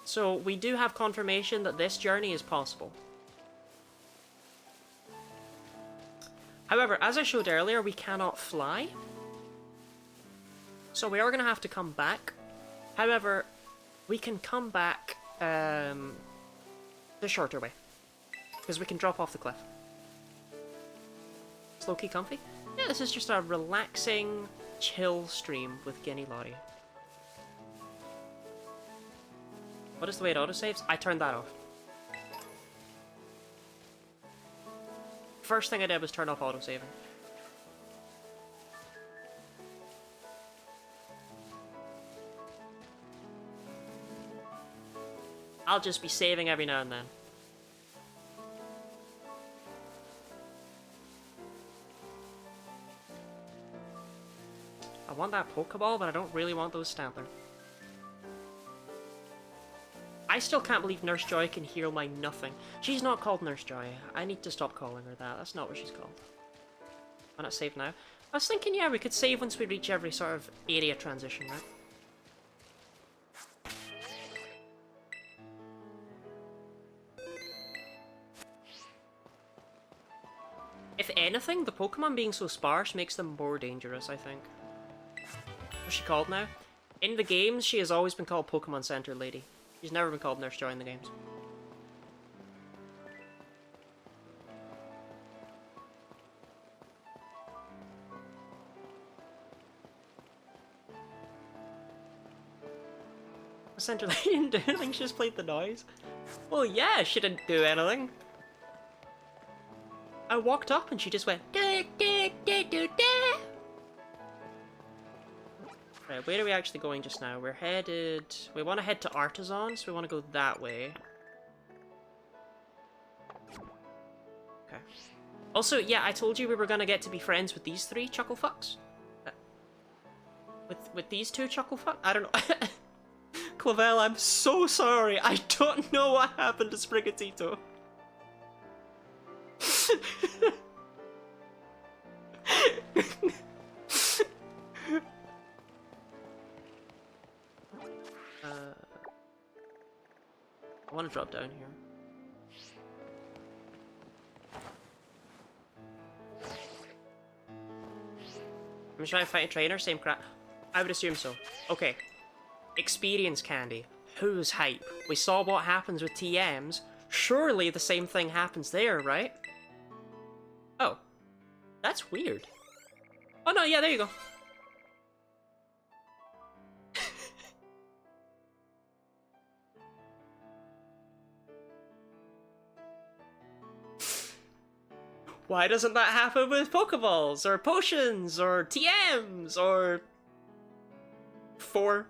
So we do have confirmation that this journey is possible. However, as I showed earlier, we cannot fly. So we are going to have to come back. However, we can come back the shorter way. Because we can drop off the cliff. Is low-key comfy? Yeah, this is just a relaxing, chill stream with Guinea Lottie. What is the way it autosaves? I turned that off. First thing I did was turn off autosaving. I'll just be saving every now and then. I want that Pokeball, but I don't really want those Stantler. I still can't believe Nurse Joy can heal my nothing. She's not called Nurse Joy. I need to stop calling her that. That's not what she's called. Why not save now? I was thinking, yeah, we could save once we reach every sort of area transition, right? If anything, the Pokemon being so sparse makes them more dangerous, I think. What's she called now? In the games, she has always been called Pokemon Center Lady. She's never been called Nurse Joy in the games. Center Lady didn't do anything, she just played the noise. Well, yeah, she didn't do anything. I walked up and she just went da, da, da, da, da. Right, where are we actually going just now? We're headed... We want to head to Artisan, so we want to go that way. Okay. Also, yeah, I told you we were going to get to be friends with these three Chucklefucks. With these two Chucklefucks? I don't know. Clavel, I'm so sorry. I don't know what happened to Sprigatito. I want to drop down here. I'm trying to fight a trainer, same crap. I would assume so. Okay. Experience candy. Who's hype? We saw what happens with TMs. Surely the same thing happens there, right? Oh. That's weird. Oh no, yeah, there you go. Why doesn't that happen with Pokeballs, or potions, or TMs, or... 4?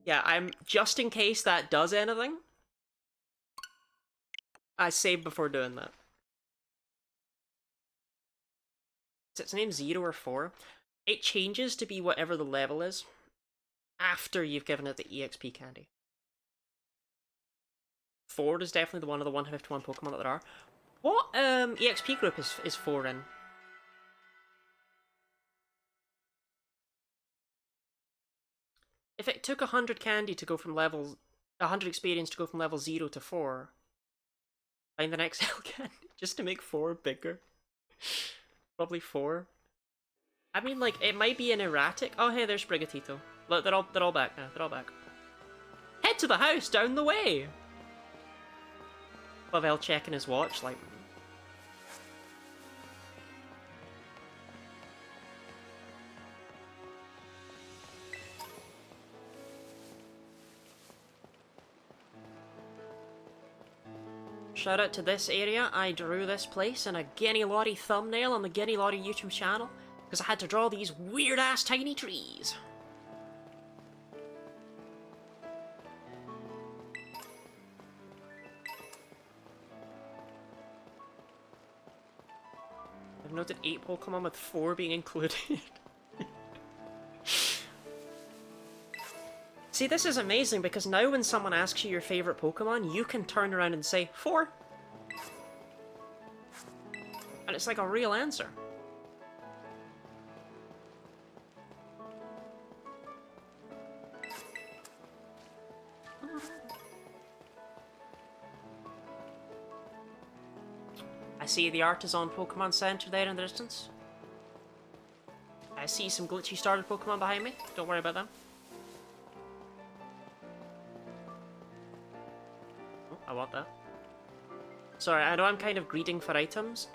Yeah, I'm... just in case that does anything, I saved before doing that. Is its name 0 or 4? It changes to be whatever the level is after you've given it the EXP candy. 4 is definitely the one of the 151 Pokemon that there are. What EXP group is 4 in? If it took 100 candy to go from level... 100 experience to go from level 0 to 4, find the next XL candy just to make 4 bigger. Probably 4. I mean, like, it might be an erratic... Oh, hey, there's Sprigatito. Look, they're all back now. They're all back. Head to the house down the way! Pavel checking his watch, like... Shout out to this area. I drew this place in a Guinea Lottie thumbnail on the Guinea Lottie YouTube channel, because I had to draw these weird-ass tiny trees. I've noted 8 Pokemon with 4 being included. See, this is amazing because now when someone asks you your favorite Pokemon, you can turn around and say 4. And it's like a real answer. I see the Artisan Pokemon Center there in the distance. I see some glitchy started Pokemon behind me. Don't worry about them. Oh, I want that. Sorry, I know I'm kind of greeding for items.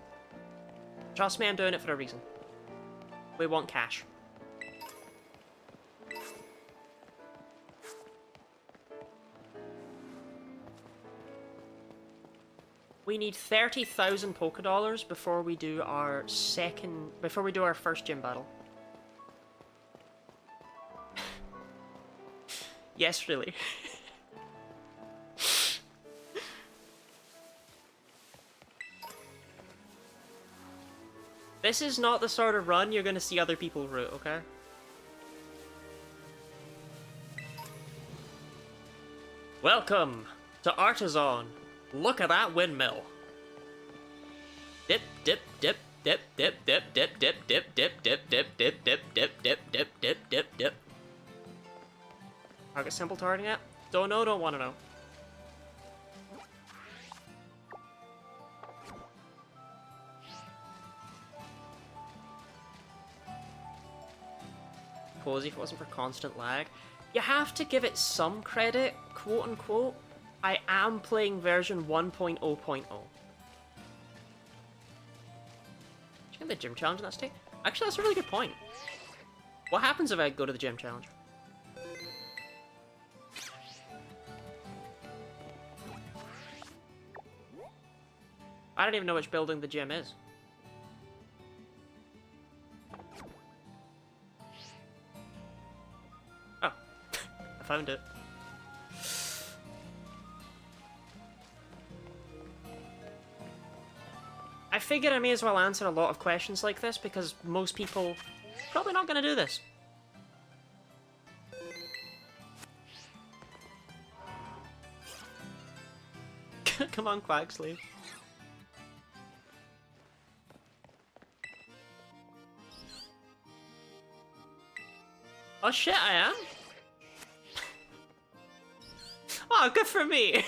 Trust me, I'm doing it for a reason. We want cash. We need 30,000 Pokédollars before we do our first gym battle. Yes, really. This is not the sort of run you're gonna see other people route, okay? Welcome to Artisan. Look at that windmill. Dip, dip, dip, dip, dip, dip, dip, dip, dip, dip, dip, dip, dip, dip, dip, dip, dip, dip, dip, dip. Target simple targeting it? Don't know, don't want to know. Cozy if it wasn't for constant lag. You have to give it some credit, quote unquote. I am playing version 1.0.0. Did you get the gym challenge in that state? Actually, that's a really good point. What happens if I go to the gym challenge? I don't even know which building the gym is. Oh, I found it. I figured I may as well answer a lot of questions like this because most people probably not gonna do this. Come on, Quagsleeve. Oh shit, I am? Oh, good for me!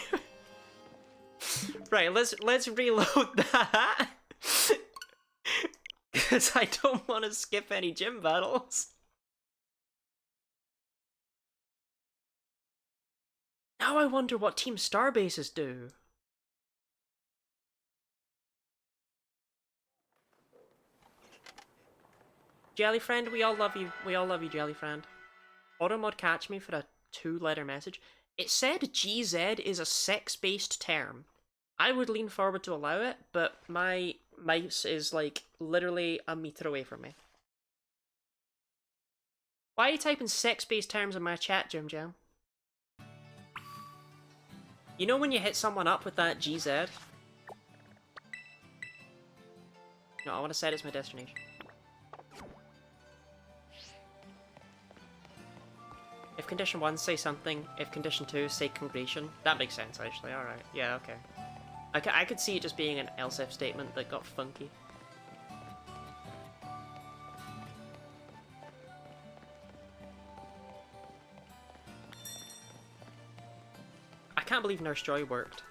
Right, let's reload that. Because I don't want to skip any gym battles. No, Now I wonder what Team Starbases do. Jelly friend, we all love you. We all love you, Jelly friend. Automod catch me for a 2-letter message. It said GZ is a sex-based term. I would lean forward to allow it, but my mouse is like literally a meter away from me. Why are you typing sex-based terms in my chat, Jim Jam? You know when you hit someone up with that GZ? No, I want to set it as my destination. If condition 1 say something, if condition 2 say congregation. That makes sense, actually. Alright. Yeah, okay. I could see it just being an else if statement that got funky. I can't believe Nurse Joy worked.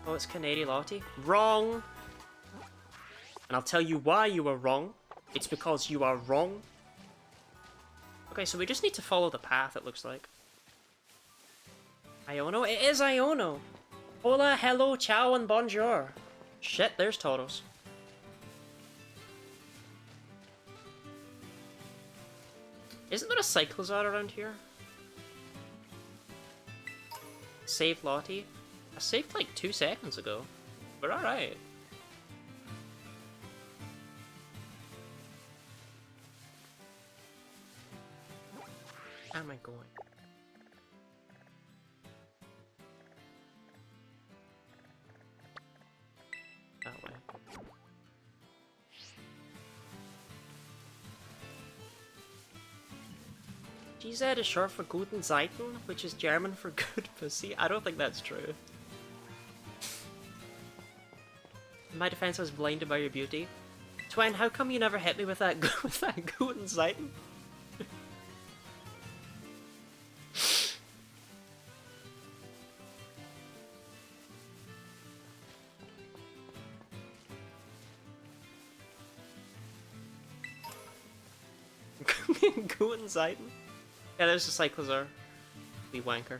Oh, it's Canary Lottie. Wrong! And I'll tell you why you were wrong. It's because you are wrong. Okay, so we just need to follow the path, it looks like. Iono? It is Iono! Hola, hello, ciao, and bonjour. Shit, there's Tauros. Isn't there a Cyclozar around here? Save Lottie. I saved like 2 seconds ago. We're alright. Where am I going? That way. GZ is short for Guten Zeiten, which is German for good pussy. I don't think that's true. In my defense, I was blinded by your beauty. Twain, how come you never hit me with that Guten Zeiten? Guten Zeiten? Yeah, there's a Cyclozar. Wee wanker.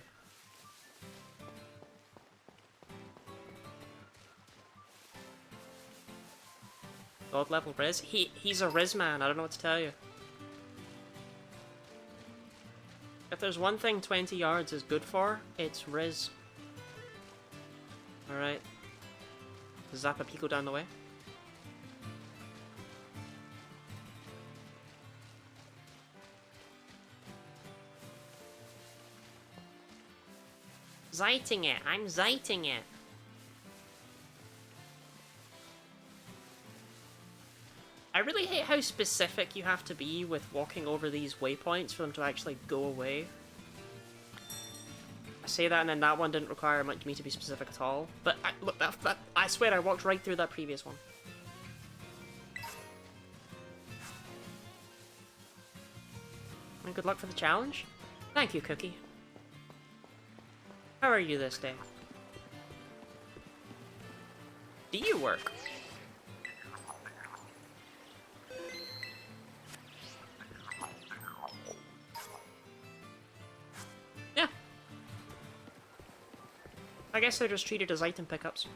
God level Riz? He's a Riz man, I don't know what to tell you. If there's one thing 20 yards is good for, it's Riz. Alright. Zappa Pico down the way. Ziting it! I'm ziting it! I really hate how specific you have to be with walking over these waypoints for them to actually go away. I say that and then that one didn't require me to be specific at all. But look, I swear I walked right through that previous one. And good luck for the challenge. Thank you, Cookie. How are you this day? Do you work? Yeah. I guess they're just treated as item pickups.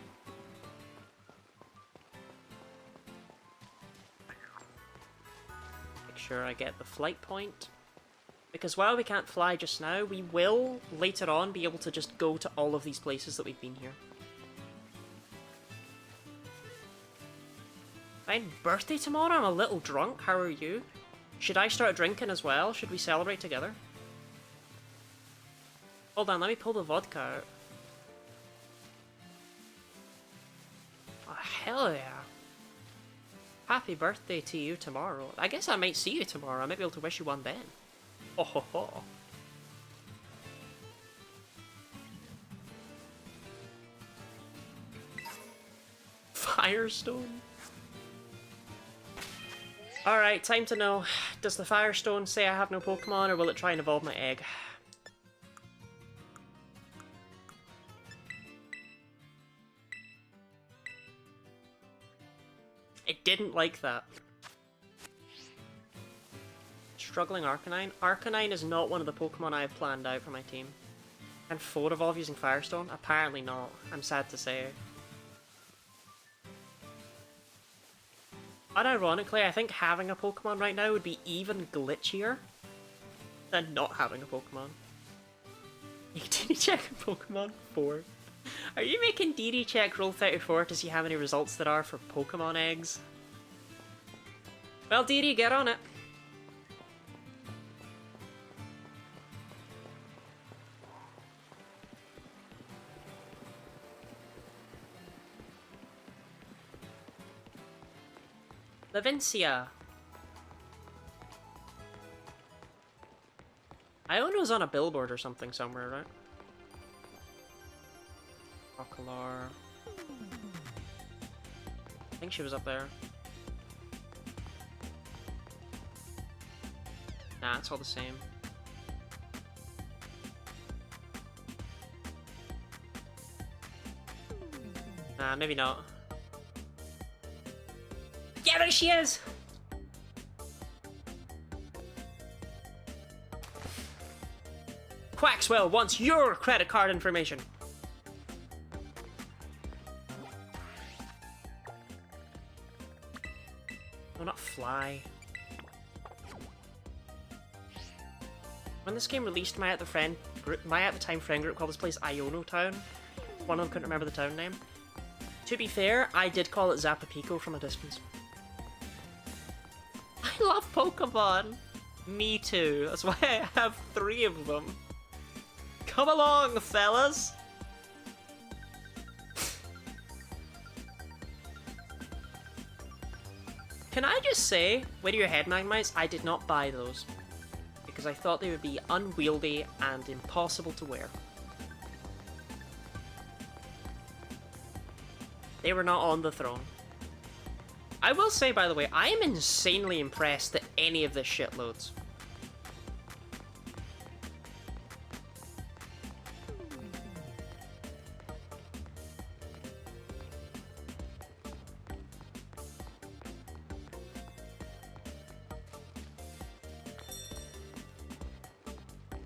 Make sure I get the flight point. Because while we can't fly just now, we will, later on, be able to just go to all of these places that we've been here. Fine, birthday tomorrow? I'm a little drunk. How are you? Should I start drinking as well? Should we celebrate together? Hold on, let me pull the vodka out. Oh, hell yeah. Happy birthday to you tomorrow. I guess I might see you tomorrow. I might be able to wish you one then. Oh ho ho. Firestone? Alright, time to know. Does the Firestone say I have no Pokemon, or will it try and evolve my egg? It didn't like that. Struggling Arcanine? Arcanine is not one of the Pokemon I have planned out for my team. Can 4 evolve using Firestone? Apparently not. I'm sad to say. Unironically, I think having a Pokemon right now would be even glitchier than not having a Pokemon. You can check a Pokemon 4. Are you making DD check roll 34 to see how many results there are for Pokemon eggs? Well, DD, get on it. Levincia. Iono's on a billboard or something somewhere, right? Rocklar. I think she was up there. Nah, it's all the same. Nah, maybe not. Yeah, there she is! Quaxwell wants your credit card information. Oh, not fly. When this game released, my at the time friend group called this place Iono Town. One of them couldn't remember the town name. To be fair, I did call it Zapapico from a distance. I love Pokemon! Me too. That's why I have 3 of them. Come along, fellas! Can I just say, with your head magmites, I did not buy those. Because I thought they would be unwieldy and impossible to wear. They were not on the throne. I will say, by the way, I am insanely impressed that any of this shit loads.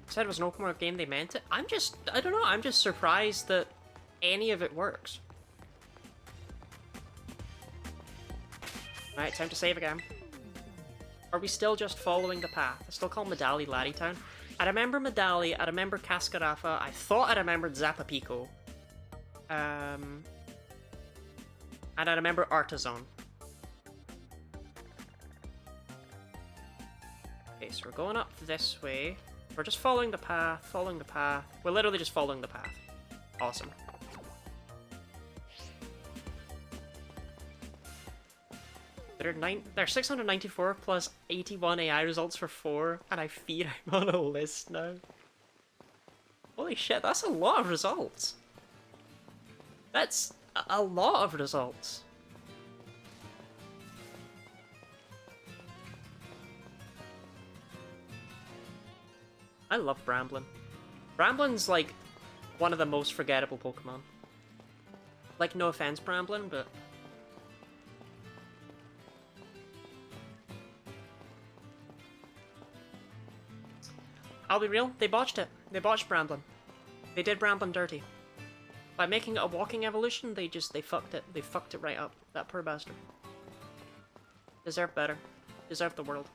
Said it was an open world game, they meant it. I don't know, I'm just surprised that any of it works. Right, time to save again. Are we still just following the path? I still call Medali Laddie Town. I remember Medali, I remember Cascarafa, I thought I remembered Zapapico. And I remember Artisan. Okay, so we're going up this way. We're just following the path, following the path. We're literally just following the path. Awesome. There are 694 plus 81 AI results for 4, and I fear I'm on a list now. Holy shit, that's a lot of results. That's a lot of results. I love Bramblin. Bramblin's like one of the most forgettable Pokemon. Like, no offense, Bramblin, but I'll be real, they botched it. They botched Bramblin. They did Bramblin dirty. By making it a walking evolution, they fucked it. They fucked it right up. That poor bastard. Deserved better. Deserved the world.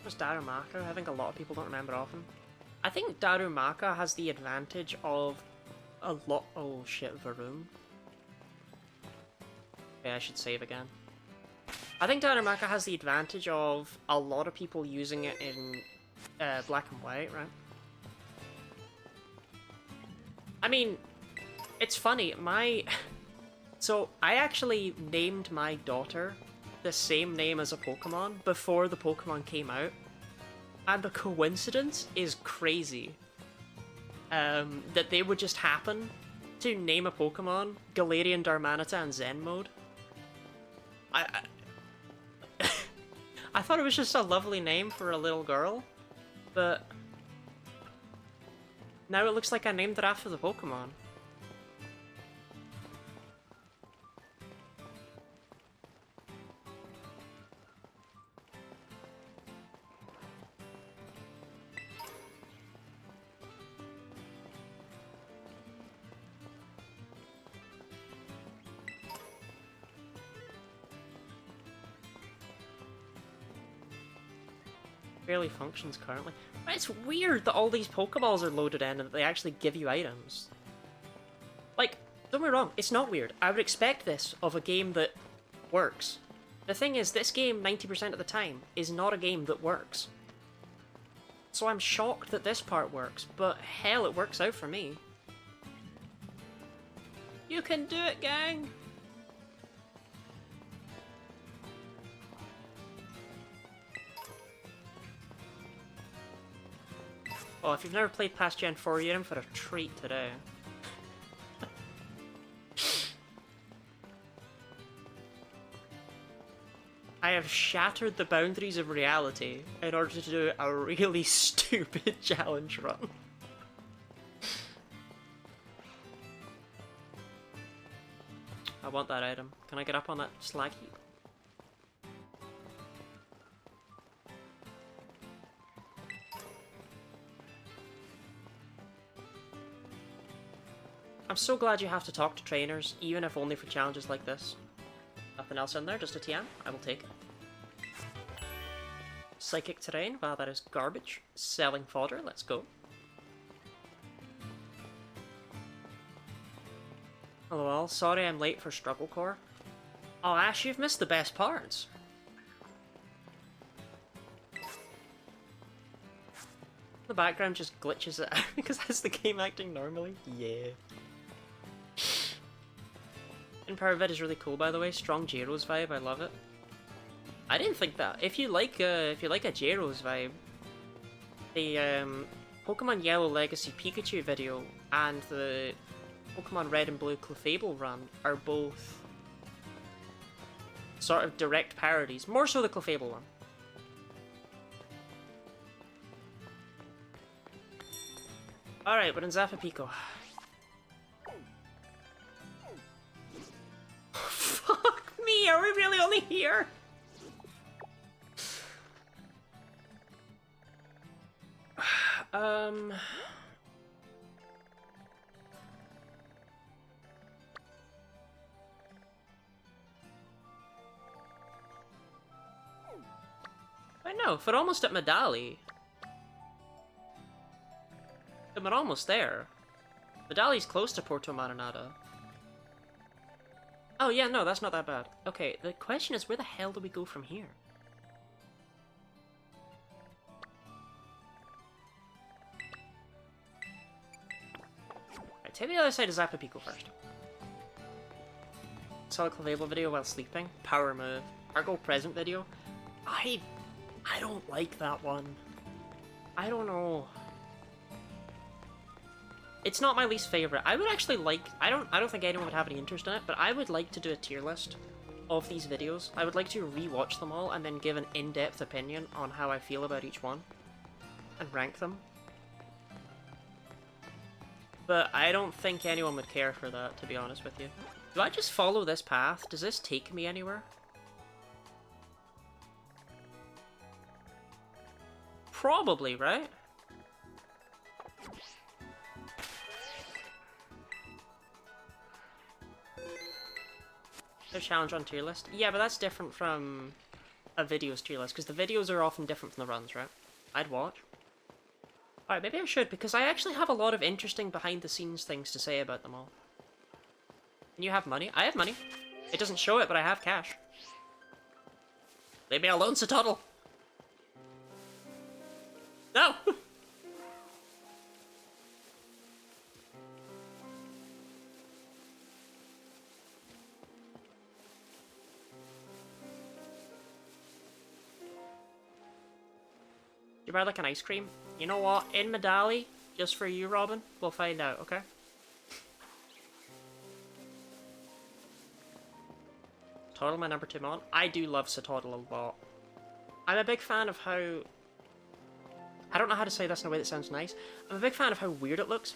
Was Darumaka? I think a lot of people don't remember often. I think Darumaka has the advantage of a lot. Oh shit, Varoom. Yeah, I should save again. I think Darumaka has the advantage of a lot of people using it in black and white, right? I mean, it's funny. So I actually named my daughter the same name as a Pokemon before the Pokemon came out, and the coincidence is crazy. That they would just happen to name a Pokemon Galarian, Darmanitan, and Zen mode. I thought it was just a lovely name for a little girl, but Now it looks like I named it after the Pokemon. Barely functions currently. But it's weird that all these Pokeballs are loaded in and that they actually give you items. Like, don't get me wrong, it's not weird. I would expect this of a game that works. The thing is, this game, 90% of the time, is not a game that works. So I'm shocked that this part works, but hell, it works out for me. You can do it, gang! Oh, if you've never played past Gen 4, you're in for a treat today. I have shattered the boundaries of reality in order to do a really stupid challenge run. I want that item. Can I get up on that slag heap? I'm so glad you have to talk to trainers, even if only for challenges like this. Nothing else in there, just a TM. I will take it. Psychic terrain, wow, that is garbage. Selling fodder, let's go. Hello all, sorry I'm late for Struggle Core. Oh Ash, you've missed the best parts. The background just glitches it out because that's the game acting normally. Yeah. Empower Vid is really cool, by the way. Strong Gyro's vibe, I love it. I didn't think that. If you like a Gyro's vibe, the Pokemon Yellow Legacy Pikachu video and the Pokemon Red and Blue Clefable run are both sort of direct parodies. More so the Clefable one. Alright, but in Zafapico. Fuck me, are we really only here? I know, if we're almost at Medali. Then we're almost there. Medali's close to Porto Marinada. Oh yeah, no, that's not that bad. Okay, the question is, where the hell do we go from here? Right, take the other side of Zapapico first. Saw the Clefable video while sleeping. Power move. Argo present video. I don't like that one. I don't know. It's not my least favorite. I would actually like... I don't think anyone would have any interest in it, but I would like to do a tier list of these videos. I would like to rewatch them all and then give an in-depth opinion on how I feel about each one. And rank them. But I don't think anyone would care for that, to be honest with you. Do I just follow this path? Does this take me anywhere? Probably, right? A challenge on tier list? Yeah, but that's different from a video's tier list, because the videos are often different from the runs, right? I'd watch. Alright, maybe I should, because I actually have a lot of interesting behind-the-scenes things to say about them all. And you have money? I have money. It doesn't show it, but I have cash. Leave me alone, Satotl! No! You buy like an ice cream? You know what? In Medali, just for you, Robin, we'll find out, okay? Satotl, my number 2 mon. I do love Satotl a lot. I'm a big fan of how I don't know how to say this in a way that sounds nice. I'm a big fan of how weird it looks.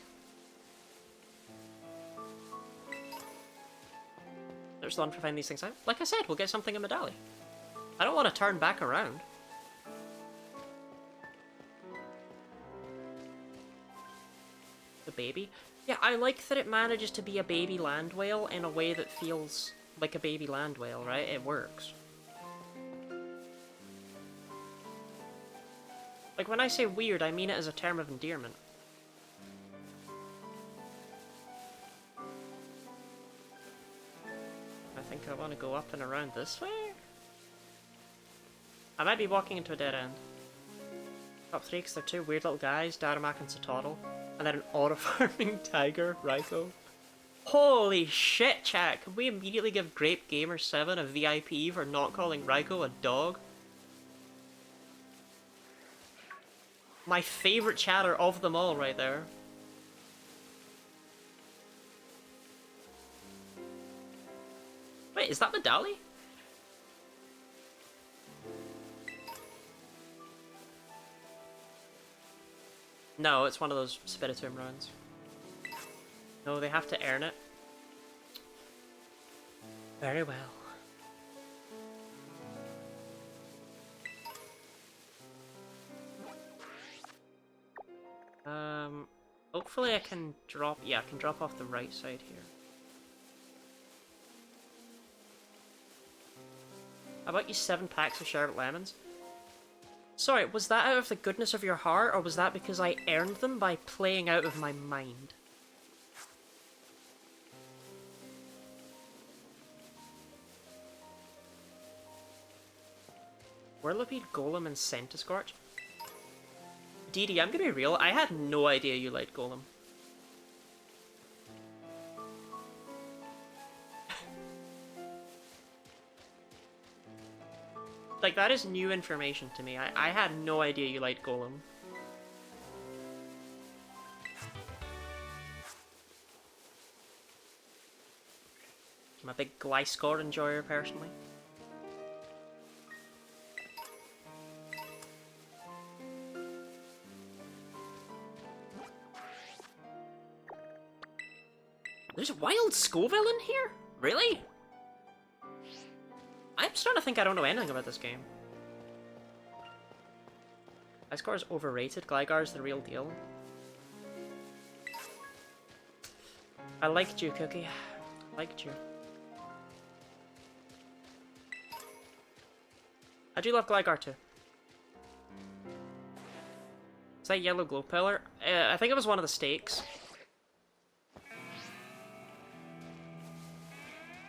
There's the one for finding these things out. Like I said, we'll get something in Medali. I don't want to turn back around. The baby? Yeah, I like that it manages to be a baby land whale in a way that feels like a baby land whale, right? It works. Like, when I say weird, I mean it as a term of endearment. I think I want to go up and around this way? I might be walking into a dead end. Top 3 because they're two weird little guys, Daramak and Satotl. And then an auto-farming tiger, Raikou. Holy shit, chat! Can we immediately give Grape Gamer 7 a VIP for not calling Raikou a dog? My favourite chatter of them all right there. Wait, is that Medali? No, it's one of those Spiritomb runs. No, they have to earn it. Very well. Hopefully I can drop... Yeah, I can drop off the right side here. How about you 7 packs of sherbet lemons? Sorry, was that out of the goodness of your heart, or was that because I earned them by playing out of my mind? Whirlipede, Golem, and Centiskorch? DD, I'm gonna be real, I had no idea you liked Golem. Like, that is new information to me. I had no idea you liked Golem. I'm a big Gliscor enjoyer, personally. There's a wild Scoville in here? Really? I'm starting to think I don't know anything about this game. Gliscor is overrated. Gligar is the real deal. I liked you, Cookie. I liked you. I do love Gligar too. Is that yellow glow pillar? I think it was one of the stakes.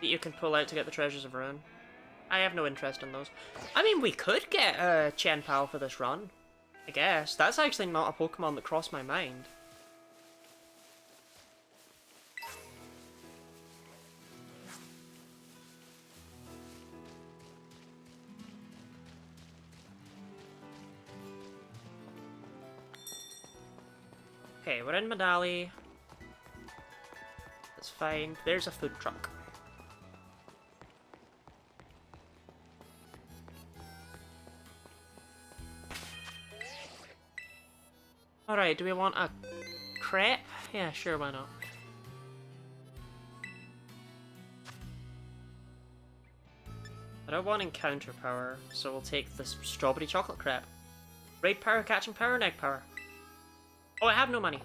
That you can pull out to get the Treasures of Ruin. I have no interest in those. I mean, we could get a Chenpal for this run. I guess. That's actually not a Pokemon that crossed my mind. Okay, we're in Medali. That's fine. There's a food truck. Alright, do we want a crepe? Yeah, sure, why not? I don't want encounter power, so we'll take this strawberry chocolate crepe. Raid power, catching power, and egg power. Oh, I have no money.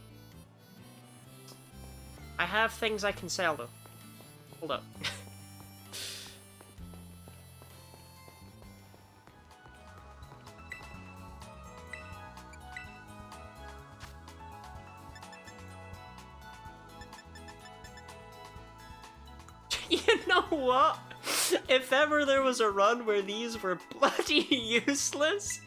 I have things I can sell, though. Hold up. You know what? If ever there was a run where these were bloody useless...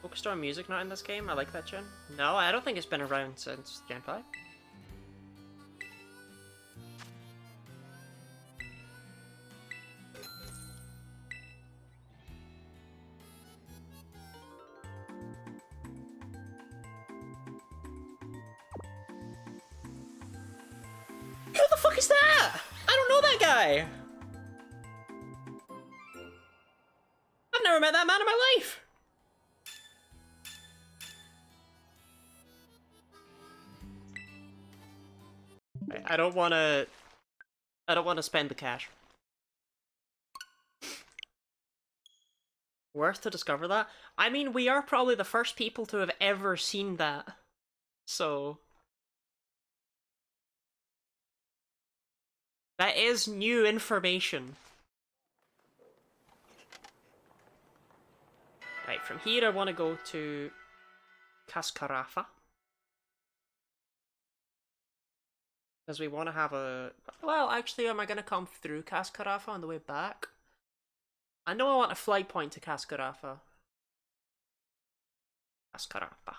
Bookstore music not in this game? I like that tune. No, I don't think it's been around since Gen 5. Who the fuck is that? I don't know that guy. I've never met that man in my life. I don't want to spend the cash. Worth to discover that? I mean, we are probably the first people to have ever seen that. So that is new information. Right, from here I want to go to Cascarafa. Because we want to have a... Well, actually, am I going to come through Cascarafa on the way back? I know I want a flight point to Cascarafa. Cascarafa.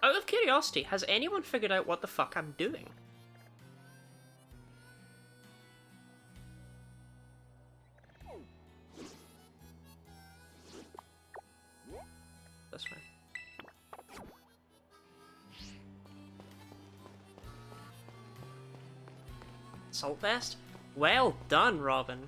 Out of curiosity, has anyone figured out what the fuck I'm doing? This way. Salt vest? Well done, Robin.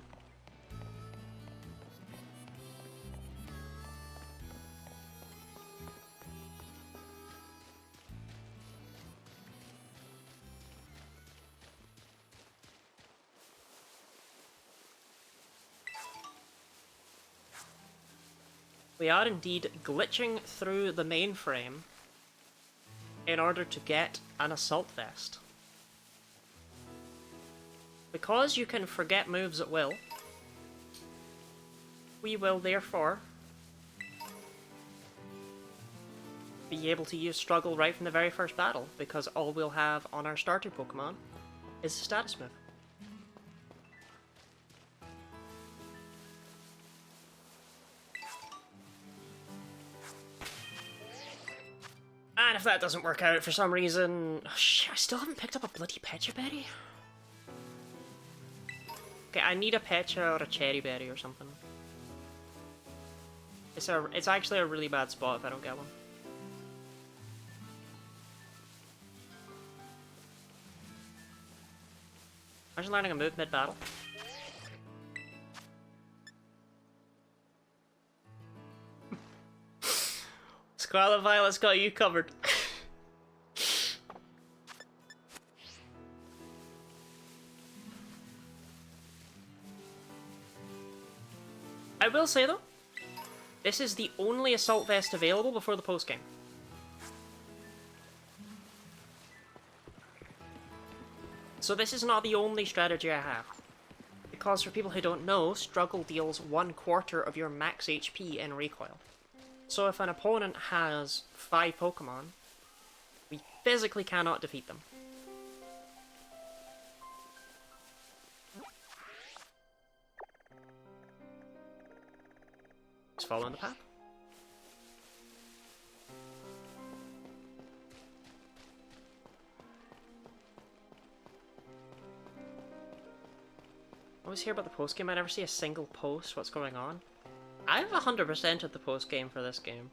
We are indeed glitching through the mainframe in order to get an assault vest. Because you can forget moves at will, we will therefore be able to use Struggle right from the very first battle, because all we'll have on our starter Pokemon is a status move. And if that doesn't work out for some reason... Oh, shit, I still haven't picked up a bloody Pecha Berry. Okay, I need a Pecha or a Cherry Berry or something. It's actually a really bad spot if I don't get one. Imagine learning a move mid-battle. Scarlet Violet's got you covered. I will say though, this is the only Assault Vest available before the post-game. So this is not the only strategy I have. Because for people who don't know, Struggle deals 1/4 of your max HP in recoil. So if an opponent has 5 Pokemon, we physically cannot defeat them. Just following the path. I always hear about the post-game, I never see a single post, what's going on. I've 100% of the post-game for this game.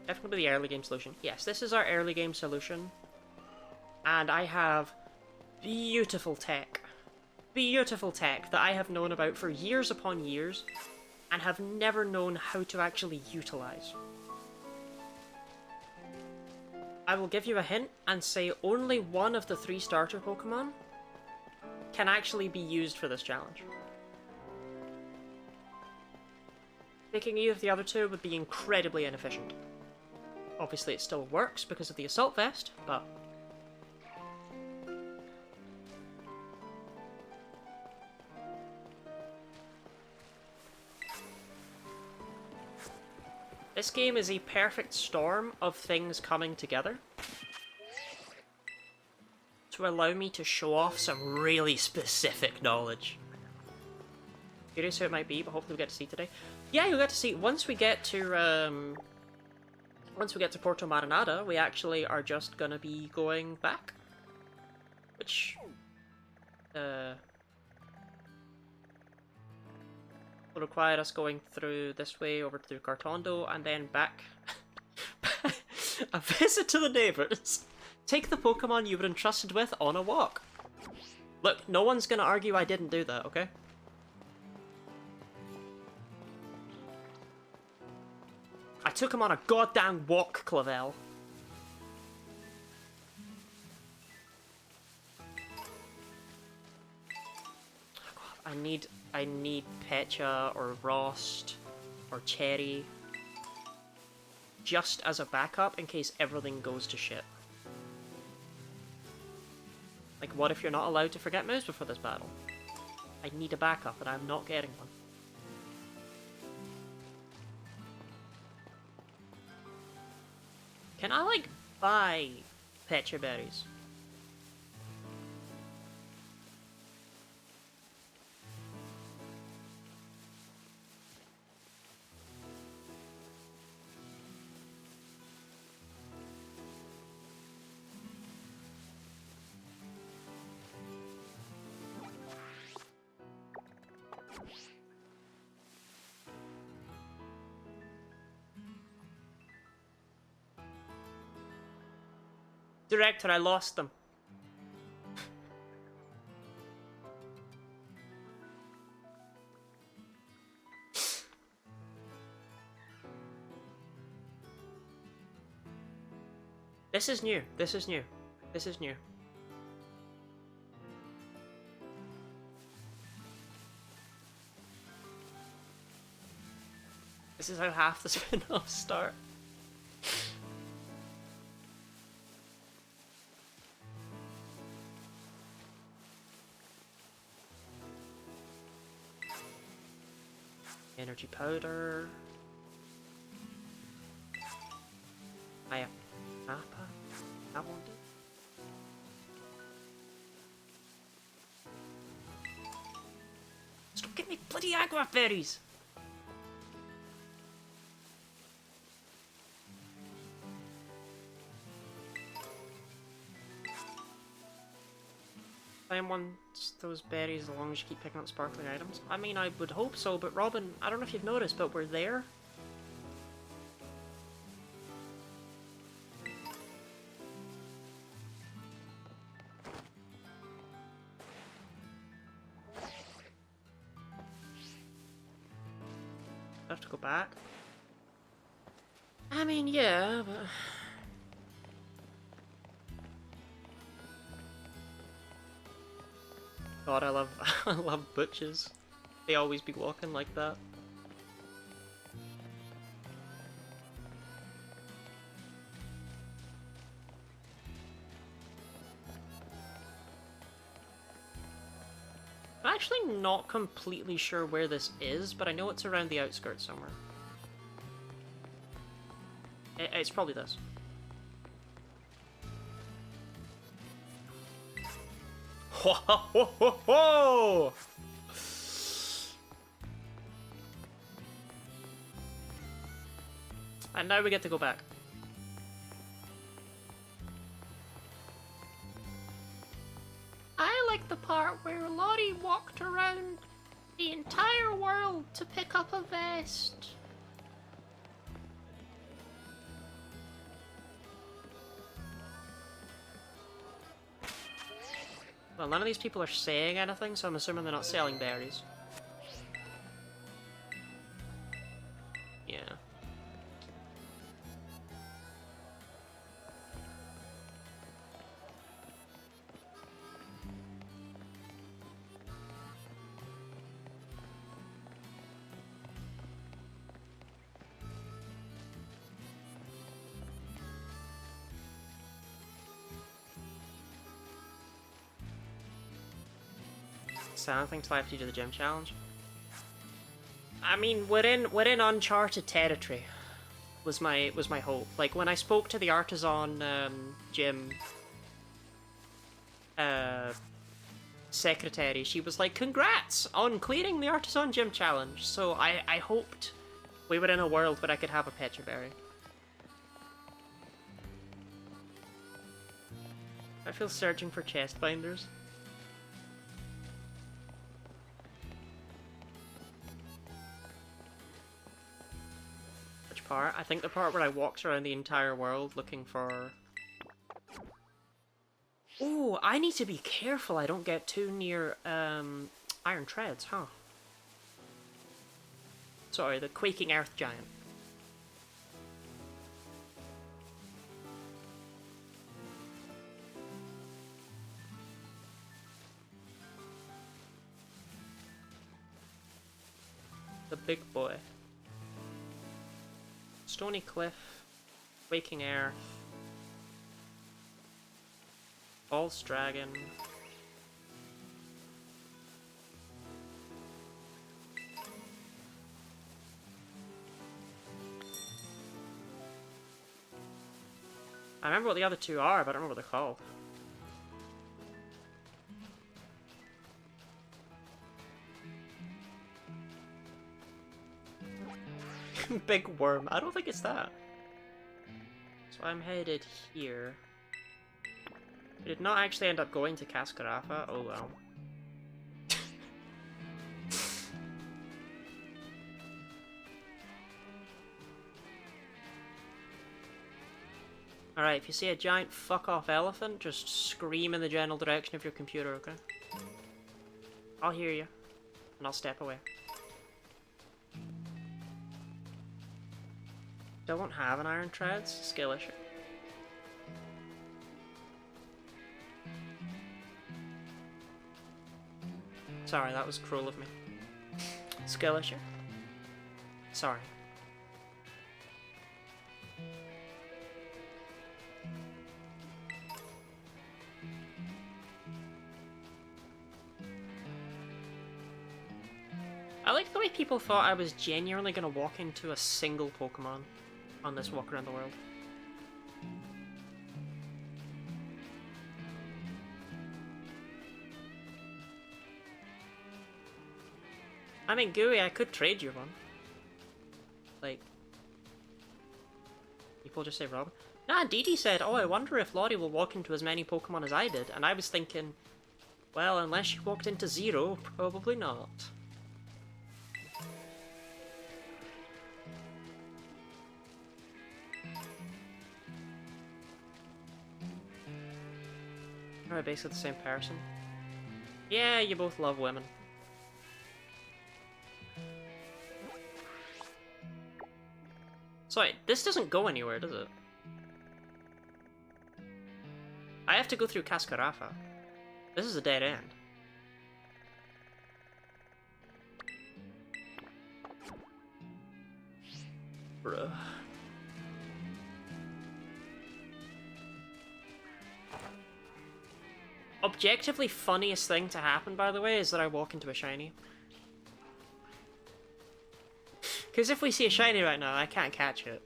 Definitely the early game solution. Yes, this is our early game solution. And I have beautiful tech. Beautiful tech that I have known about for years upon years and have never known how to actually utilize. I will give you a hint and say only one of the 3 starter Pokemon can actually be used for this challenge. Picking either of the other 2 would be incredibly inefficient. Obviously it still works because of the Assault Vest, but... This game is a perfect storm of things coming together to allow me to show off some really specific knowledge. Curious who it might be, but hopefully we get to see today. Yeah, you'll get to see once we get to Porto Marinada, we actually are just gonna be going back. Which require us going through this way, over through Cartondo, and then back. A visit to the neighbours. Take the Pokemon you were entrusted with on a walk. Look, no one's gonna argue I didn't do that, okay? I took him on a goddamn walk, Clavel. I need Pecha or Rost or Cherry just as a backup in case everything goes to shit. Like, what if you're not allowed to forget moves before this battle? I need a backup and I'm not getting one. Can I, like, buy Pecha berries? Director, I lost them. This is new. This is new. This is new. This is how half the spin-offs start. Energy powder. I have Appa. I want it. Stop getting me bloody agua berries! Time wants those berries as long as you keep picking up sparkling items. I mean, I would hope so, but Robin, I don't know if you've noticed, but we're there. I have to go back. I mean, yeah, but... God, I love I love butchers. They always be walking like that. I'm actually not completely sure where this is, but I know it's around the outskirts somewhere. It's probably this. Ho ho ho ho ho! And now we get to go back. I like the part where Lottie walked around the entire world to pick up a vest. Well, none of these people are saying anything, so I'm assuming they're not selling berries. Yeah. Say anything till after you do the gym challenge. I mean, we're in uncharted territory. Was my hope. Like when I spoke to the artisan gym secretary, she was like, "Congrats on clearing the artisan gym challenge." So I hoped we were in a world where I could have a Pecha berry. I feel searching for chest binders. part. I think the part where I walked around the entire world looking for... Ooh, I need to be careful I don't get too near, Iron Treads, huh? Sorry, the Quaking Earth Giant. The big boy. Stony Cliff, Quaking Earth, False Dragon. I remember what the other two are, but I don't remember what they're called. Big worm. I don't think it's that. So I'm headed here. I did not actually end up going to Cascarafa. Oh well. Alright, if you see a giant fuck-off elephant, just scream in the general direction of your computer, okay? I'll hear you, and I'll step away. Don't have an Iron Treads? Skill issue. Sorry, that was cruel of me. Skill issue. Sorry. I like the way people thought I was genuinely gonna walk into a single Pokemon on this walk around the world. I mean, Gooey, I could trade you one. Like, people just say Rob. Nah, Dee said, oh, I wonder if Lottie will walk into as many Pokemon as I did. And I was thinking, well, unless she walked into 0, probably not. We're basically the same person. Yeah, you both love women. Sorry, this doesn't go anywhere, does it? I have to go through Cascarafa. This is a dead end. Bruh. Objectively funniest thing to happen, by the way, is that I walk into a shiny. Because if we see a shiny right now, I can't catch it.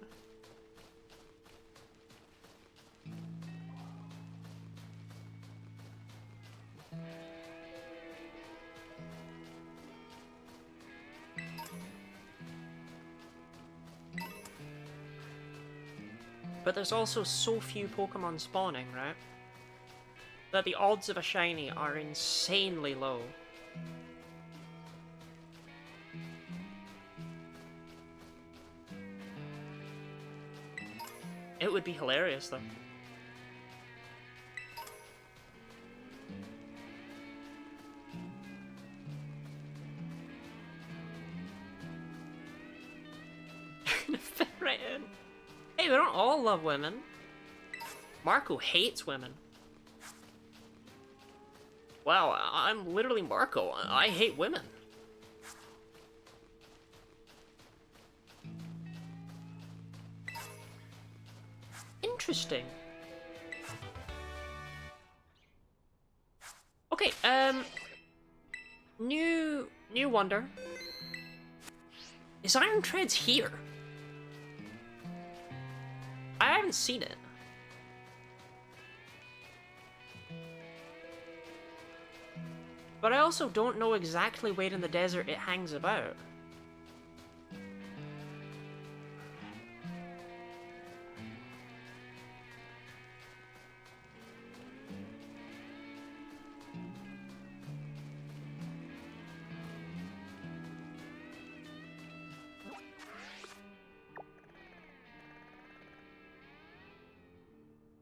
But there's also so few Pokemon spawning, right? That the odds of a shiny are insanely low. It would be hilarious, though. Fit right in. Hey, we don't all love women. Marco hates women. Wow, I'm literally Marco. I hate women. Interesting. Okay, new wonder. Is Iron Treads here? I haven't seen it. But I also don't know exactly where in the desert it hangs about.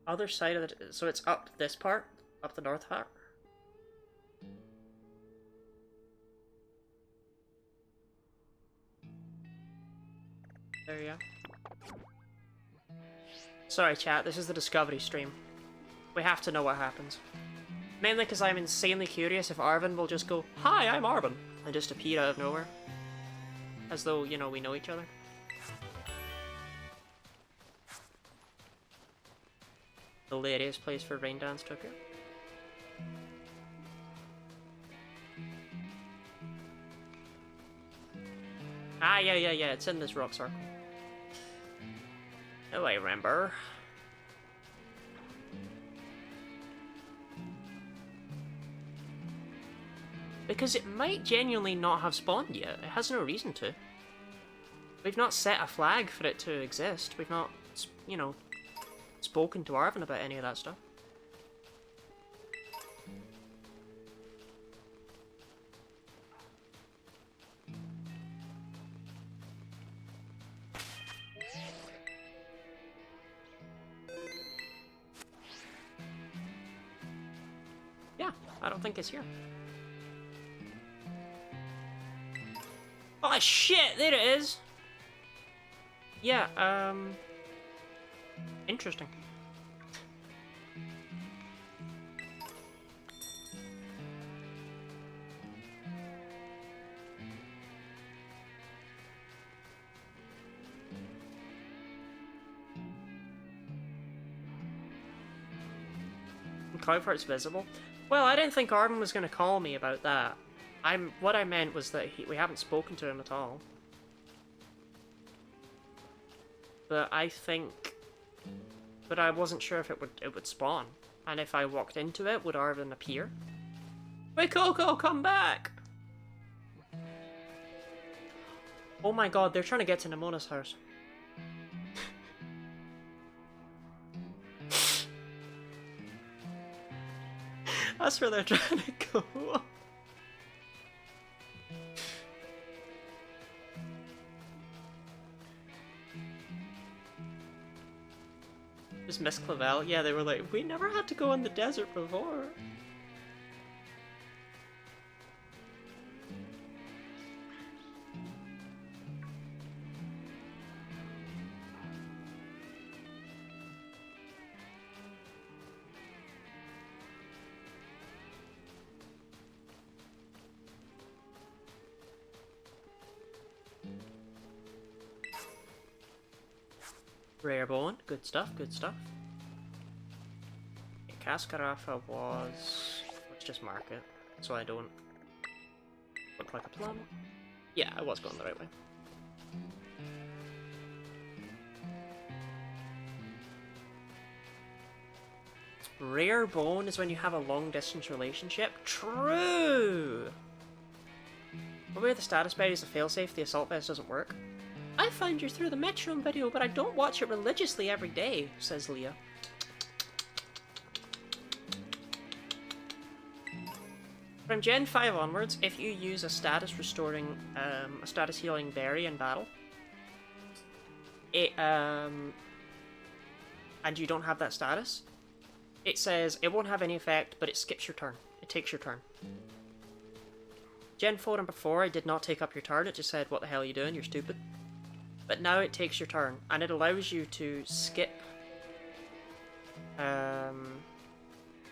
Other side of the... So it's up this part? Up the north part? There you go. Sorry chat, this is the Discovery stream. We have to know what happens. Mainly because I'm insanely curious if Arvin will just go, "Hi, I'm Arvin," and just appear out of nowhere. As though, you know, we know each other. Hilarious place for Rain Dance took it. Ah, yeah, it's in this rock circle. Oh, I remember. Because it might genuinely not have spawned yet. It has no reason to. We've not set a flag for it to exist. We've not, you know, spoken to Arvin about any of that stuff. Yeah, I don't think it's here. Oh shit, there it is! Yeah, interesting. Cloudfart's visible? Well, I didn't think Arvin was going to call me about that. What I meant was that we haven't spoken to him at all. But I think... But I wasn't sure if it would spawn. And if I walked into it, would Arvin appear? Wait, Coco, come back! Oh my god, they're trying to get to Nemona's house. That's where they're trying to go. Just Miss Clavel? Yeah, they were like, we never had to go in the desert before. Rare bone, good stuff, good stuff. Okay, Cascarafa was... Let's just mark it, so I don't look like a plum. Yeah, I was going the right way. Rare bone is when you have a long distance relationship. True! What about the status berry is a failsafe, the assault vest doesn't work? I found you through the Metronome video, but I don't watch it religiously every day, says Leah. From Gen 5 onwards, if you use a status restoring, a status healing berry in battle, it, and you don't have that status, it says it won't have any effect, but it skips your turn. It takes your turn. Gen 4 and before, it did not take up your turn, it just said, what the hell are you doing, you're stupid. But now it takes your turn, and it allows you to skip... Yeah,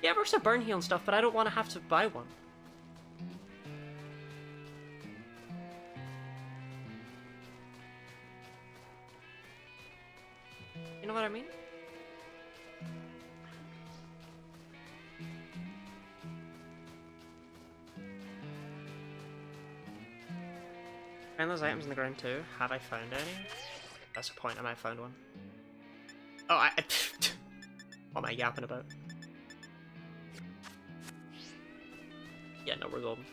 it works with burn heal and stuff, but I don't want to have to buy one. You know what I mean? Find those items in the ground too. Have I found any? That's the point, I might have found one. Oh, what am I yapping about? Yeah, no, we're golden.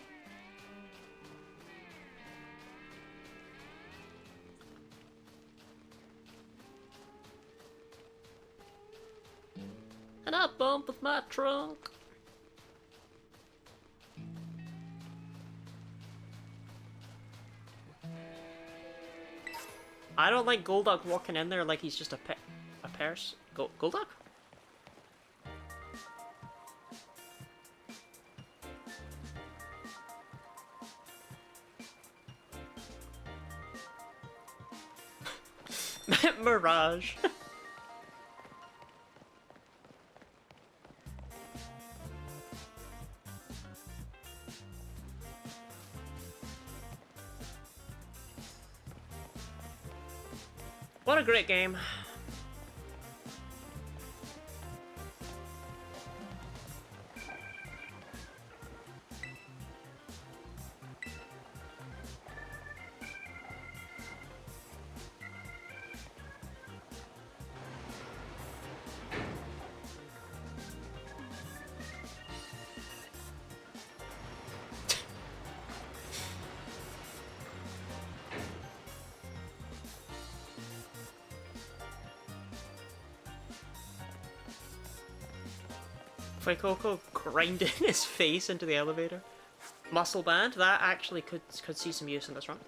And I bump with my trunk. I don't like Golduck walking in there like he's just a purse. Golduck? Mirage. What a great game. Coco grinding his face into the elevator. Muscle band, that actually could see some use in this run.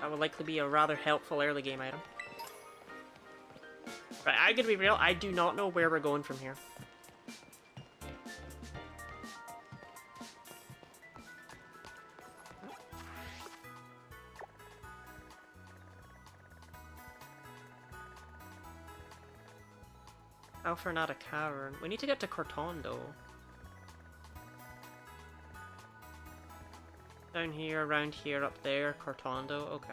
That would likely be a rather helpful early game item. Right, I gotta be real, I do not know where we're going from here. Alfrenata Cavern. We need to get to Cortondo. Down here, around here, up there, Cortondo. Okay.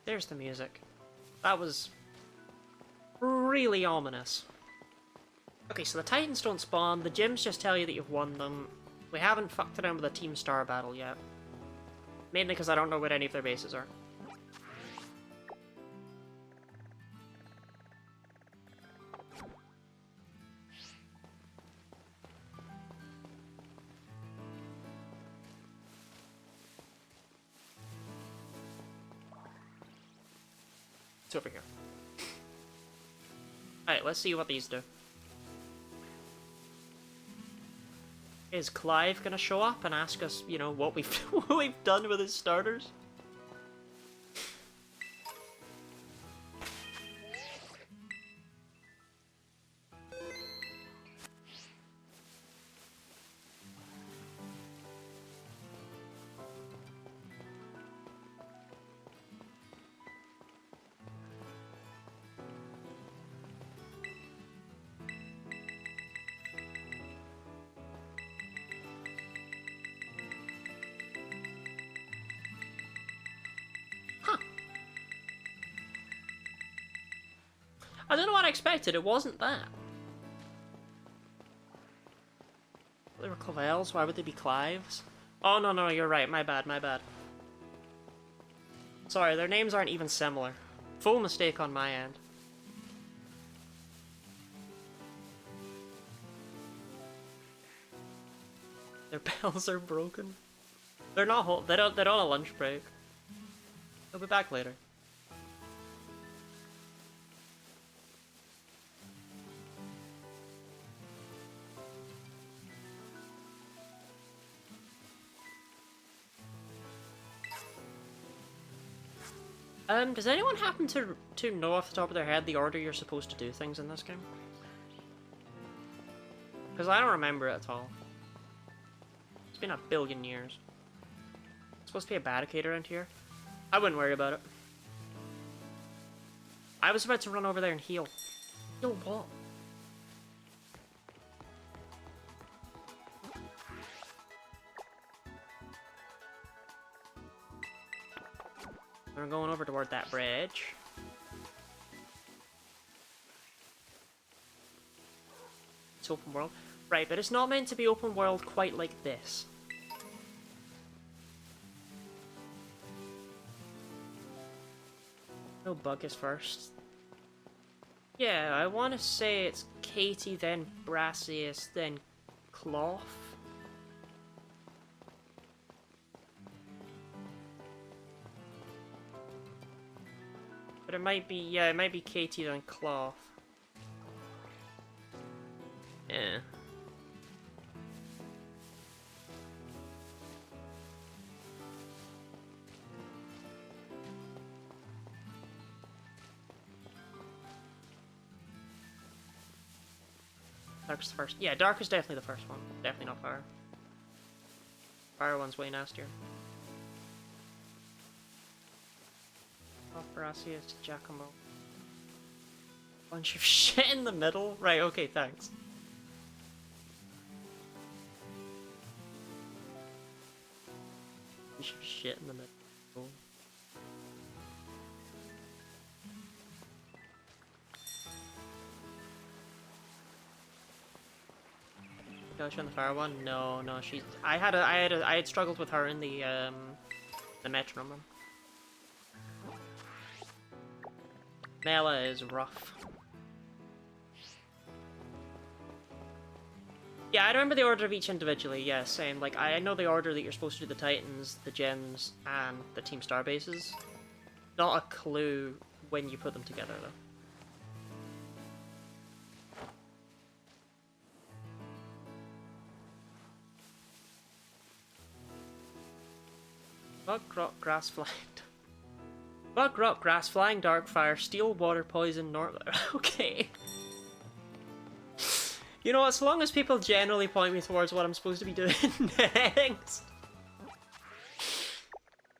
There's the music. That was really ominous. Okay, so the Titans don't spawn, the gyms just tell you that you've won them. We haven't fucked around with a Team Star battle yet. Mainly because I don't know what any of their bases are. It's over here. Alright, let's see what these do. Is Clive gonna show up and ask us, you know, what we've what we've done with his starters? I don't know what I expected, it wasn't that. They were Clavels, why would they be Clives? Oh no, no, you're right, my bad, my bad. Sorry, their names aren't even similar. Full mistake on my end. Their bells are broken. They're not they're on a lunch break. They'll be back later. Does anyone happen to know off the top of their head the order you're supposed to do things in this game? Because I don't remember it at all. It's been a billion years. It's supposed to be a barricade around here. I wouldn't worry about it. I was about to run over there and heal. Heal what? We're going over toward that bridge. It's open world. Right, but it's not meant to be open world quite like this. No, Bug is first. Yeah, I want to say it's Katie, then Brassius, then Cloth. But it might be, yeah, it might be Katie, then Cloth. Yeah. Dark's the first. Yeah, Dark is definitely the first one. Definitely not Fire. Fire one's way nastier. Operacius to Giacomo. Bunch of shit in the middle? Right, okay, thanks. Bunch of shit in the middle. No, she on the fire one? No, no, she's. I had struggled with her in the metronome one. Mela is rough. Yeah, I remember the order of each individually, yeah, same. Like, I know the order that you're supposed to do the Titans, the Gems, and the Team Star bases. Not a clue when you put them together, though. Bug, rock, grass, flying. Bug, rock, grass, flying, dark, fire, steel, water, poison, normal. Okay. You know, as long as people generally point me towards what I'm supposed to be doing next.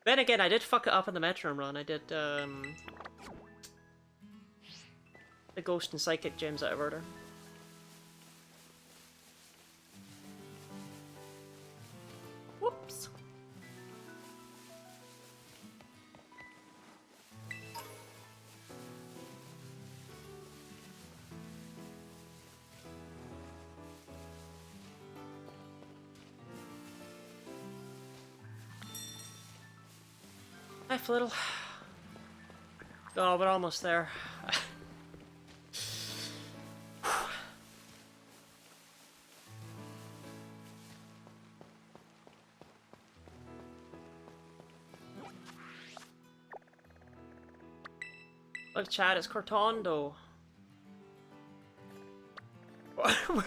Then again, I did fuck it up in the metronome run. I did, the Ghost and Psychic gems out of order. Whoops. Hi, Flittle. Oh, we're almost there. Look, Chad, it's Cortondo.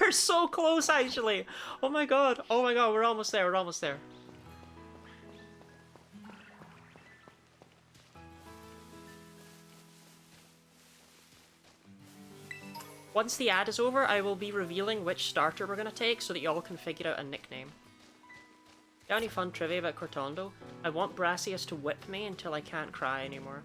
We're so close, actually. Oh my god, we're almost there, we're almost there. Once the ad is over, I will be revealing which starter we're going to take so that y'all can figure out a nickname. Got any fun trivia about Cortondo? I want Brassius to whip me until I can't cry anymore.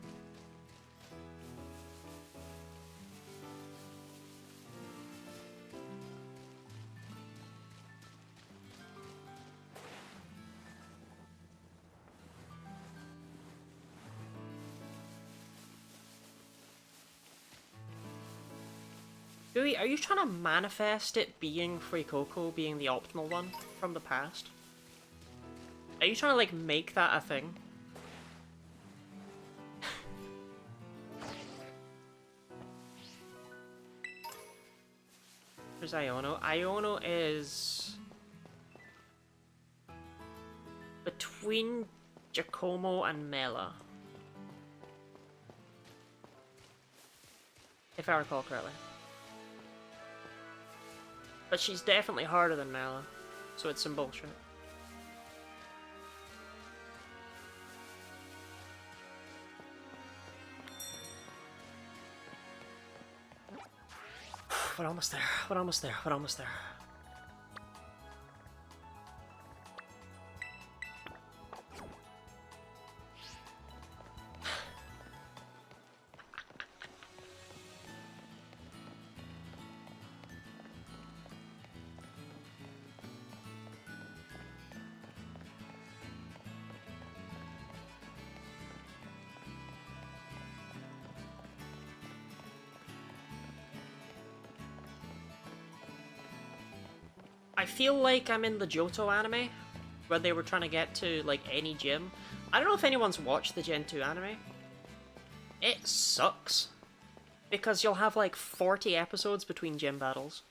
Gooey, are you trying to manifest it being Free Cocoa being the optimal one from the past? Are you trying to, like, make that a thing? Where's Iono? Iono is between Giacomo and Mela, if I recall correctly. But she's definitely harder than Mela, so it's some bullshit. We're almost there, we're almost there, we're almost there. I feel like I'm in the Johto anime, where they were trying to get to, like, any gym. I don't know if anyone's watched the Gen 2 anime. It sucks. Because you'll have, like, 40 episodes between gym battles.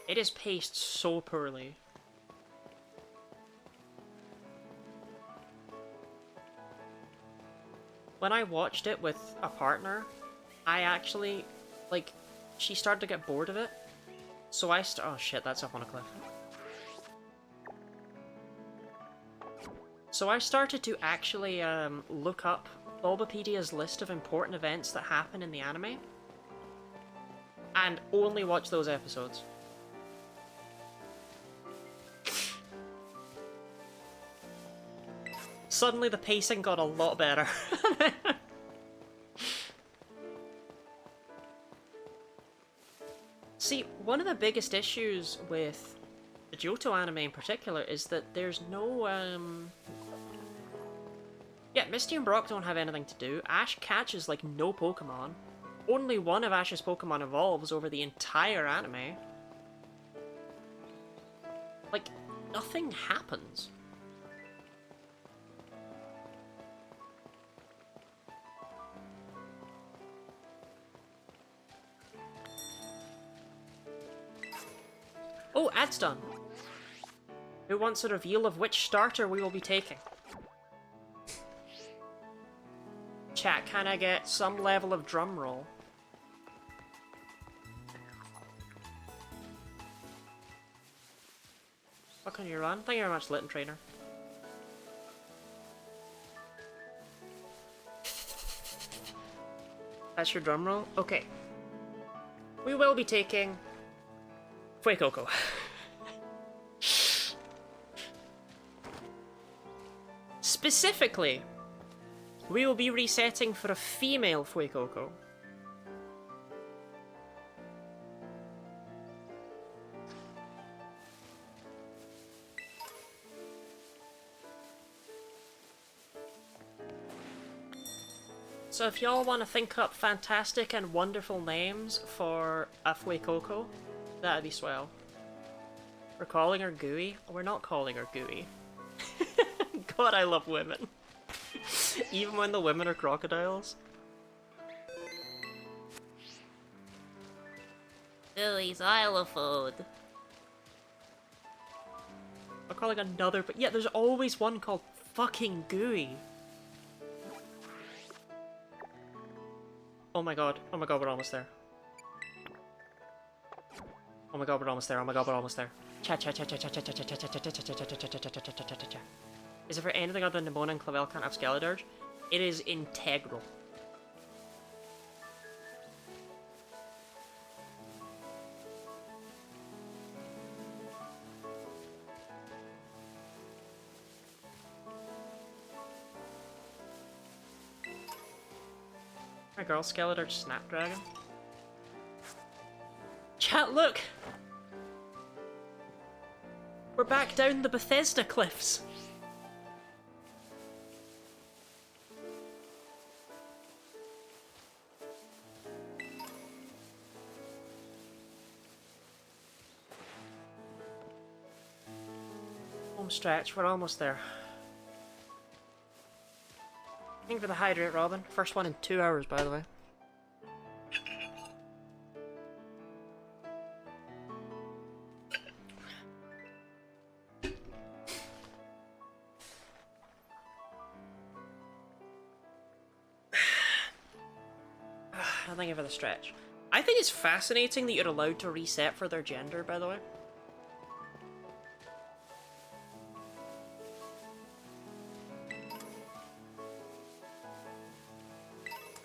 It is paced so poorly. When I watched it with a partner, I actually, like, she started to get bored of it. So oh shit, that's up on a cliff. So I started to actually look up Bulbapedia's list of important events that happen in the anime, and only watch those episodes. Suddenly the pacing got a lot better. See, one of the biggest issues with the Johto anime in particular is that there's no, yeah, Misty and Brock don't have anything to do. Ash catches, like, no Pokemon. Only one of Ash's Pokemon evolves over the entire anime. Like, nothing happens. Oh, ad's done. Who wants a reveal of which starter we will be taking? Chat, can I get some level of drum roll? What can you run? Thank you very much, Litten Trainer. That's your drum roll? Okay. We will be taking Fuecoco. Specifically, we will be resetting for a female Fuecoco. So if y'all want to think up fantastic and wonderful names for a Fuecoco, that'd be swell. We're calling her Gooey? We're not calling her Gooey. God, I love women. Even when the women are crocodiles. Gooey xylophone. I'm calling another, but yeah, there's always one called fucking Gooey. Oh my god, we're almost there. Oh my god, we're almost there, oh my god, we're almost there. Cha cha cha cha cha cha cha cha cha cha cha cha cha cha cha cha cha cha cha. Is it for anything other than Nimona and Clavel can't have Skeledirge? It is integral. My girl, Skeledirge Snapdragon. Chat, look! We're back down the Bethesda cliffs. Home stretch, we're almost there. Thank you for the hydrate, Robin. First one in 2 hours, by the way. Thank you for the stretch. I think it's fascinating that you're allowed to reset for their gender, by the way.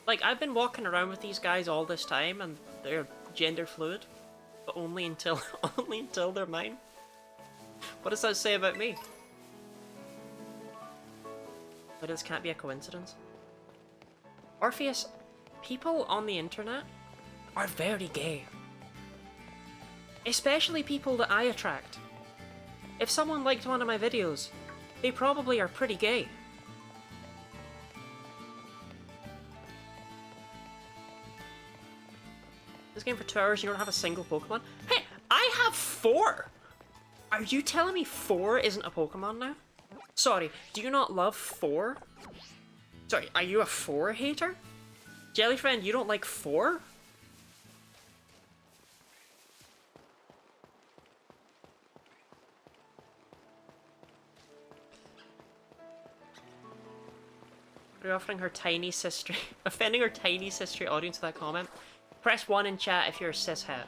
Like, I've been walking around with these guys all this time, and they're gender fluid, but only until only until they're mine. What does that say about me? But this can't be a coincidence. Orpheus, people on the internet are very gay. Especially people that I attract. If someone liked one of my videos, they probably are pretty gay. This game for 2 hours, you don't have a single Pokemon? Hey, I have 4! Are you telling me 4 isn't a Pokemon now? Sorry, do you not love 4? Sorry, are you a 4 hater? Jellyfriend, you don't like 4? Are you offering her tiny sister, offending her tiny sister audience with that comment? Press 1 in chat if you're a cishet.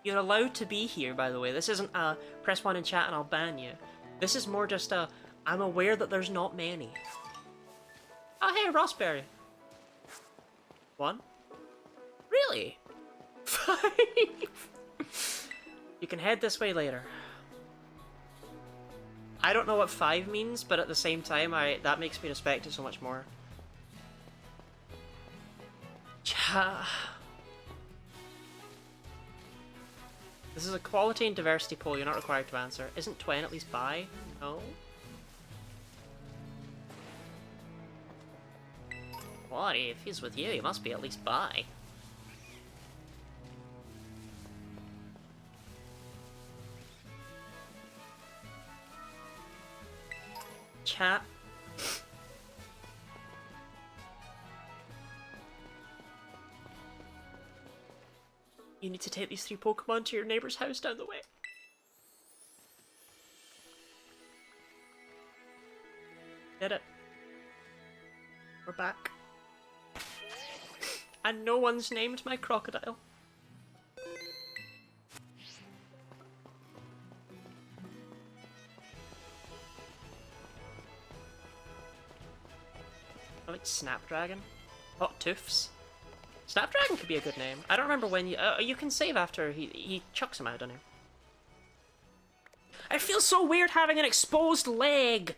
You're allowed to be here, by the way. This isn't a press 1 in chat and I'll ban you. This is more just a, I'm aware that there's not many. Oh, hey, Rossberry. 1? Really? 5? You can head this way later. I don't know what 5 means, but at the same time, that makes me respect it so much more. This is a quality and diversity poll, you're not required to answer. Isn't Twen at least bi? No? What? If he's with you, he must be at least bi. Chat. You need to take these 3 Pokemon to your neighbor's house down the way. Did it. We're back. And no one's named my crocodile. I like Snapdragon. Oh, Toofs. Snapdragon could be a good name. I don't remember when you can save after he chucks him out, doesn't he? I feel so weird having an exposed leg.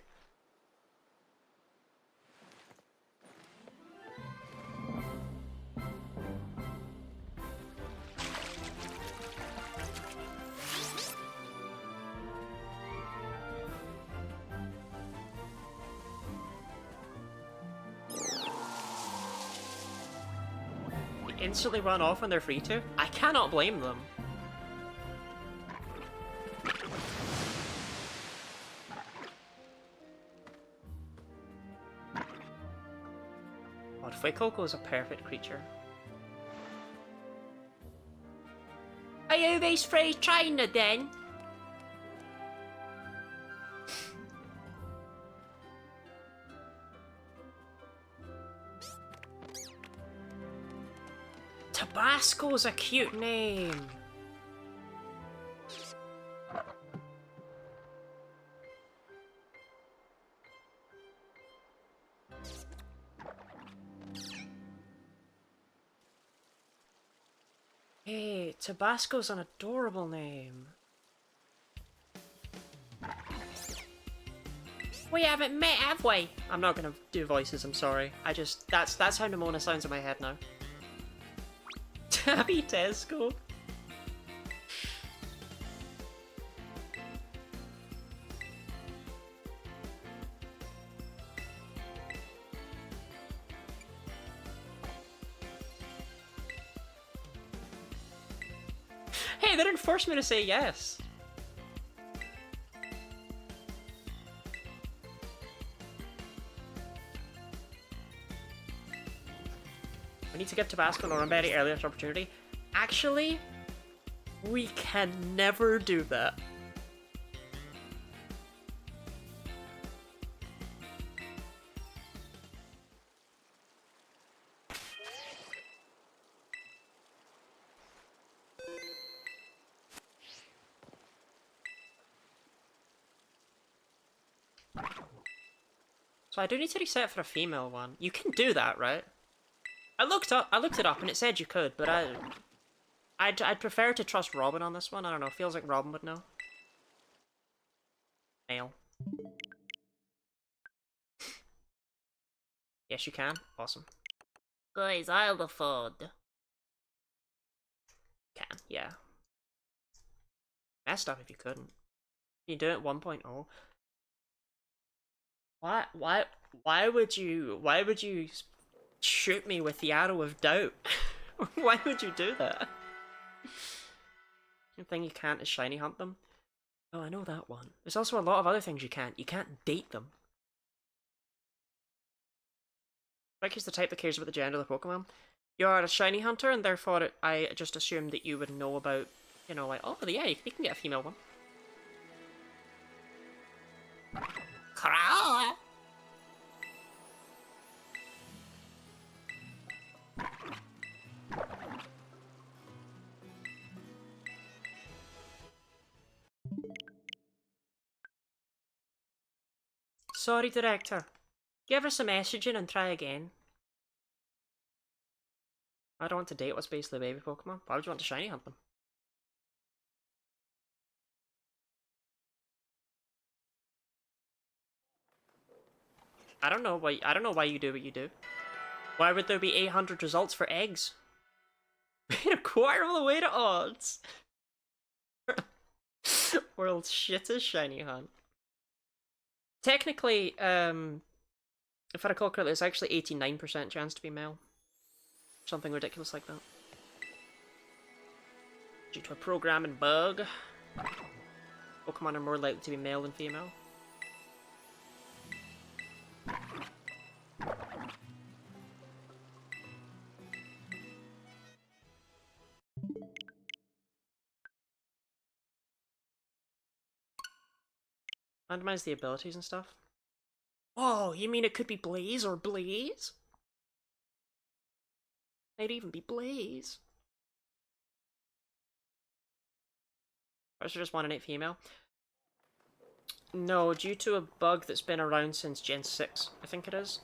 Instantly run off when they're free to? I cannot blame them. God, Fuecoco is a perfect creature. Are you these free China then? Tabasco's a cute name. Hey, Tabasco's an adorable name. We haven't met, have we? I'm not gonna do voices, I'm sorry. That's how Nimona sounds in my head now. Tabby Tesco. Hey, they didn't force me to say yes. We need to get Tabasco and Oranberry earliest opportunity. Actually, we can never do that. So I do need to reset for a female one. You can do that, right? I looked it up and it said you could, but I'd prefer to trust Robin on this one. I don't know, feels like Robin would know. Male. Yes, you can. Awesome. Guys, I'll afford. Can, yeah. Messed up if you couldn't. You do it 1.0. Why would you shoot me with the arrow of doubt? Why would you do that? The thing you can't is shiny hunt them. Oh, I know that one. There's also a lot of other things you can't. You can't date them. Like, is the type that cares about the gender of the Pokemon. You're a shiny hunter, and therefore I just assumed that you would know about, you know, like, oh yeah, you can get a female one. Crow. Sorry, director. Give us a messaging and try again. I don't want to date what's basically baby Pokemon. Why would you want to shiny hunt them? I don't know why you do what you do. Why would there be 800 results for eggs? Made a quarter of the way to odds. World's shittest shiny hunt. Technically, if I recall correctly, it's actually 89% chance to be male. Something ridiculous like that. Due to a programming bug, Pokemon are more likely to be male than female. Randomize the abilities and stuff. Oh, you mean it could be Blaze or Blaze? Might even be Blaze. Or is there just 1 innate female? No, due to a bug that's been around since Gen 6, I think it is.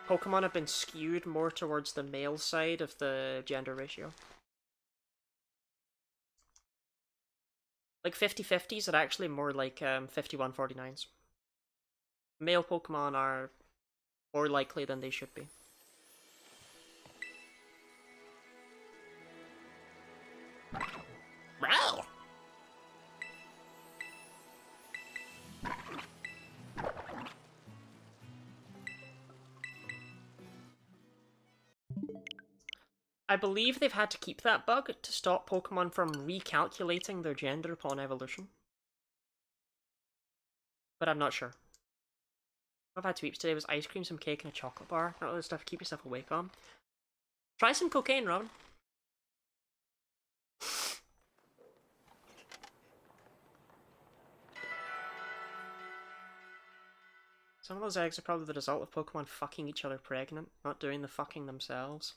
Pokemon have been skewed more towards the male side of the gender ratio. Like 50-50s are actually more like 51-49s. Male Pokemon are more likely than they should be. Wow! I believe they've had to keep that bug to stop Pokemon from recalculating their gender upon evolution. But I'm not sure. What I've had to eat today was ice cream, some cake, and a chocolate bar. Not all this stuff to keep yourself awake on. Try some cocaine, Robin. Some of those eggs are probably the result of Pokemon fucking each other pregnant, not doing the fucking themselves.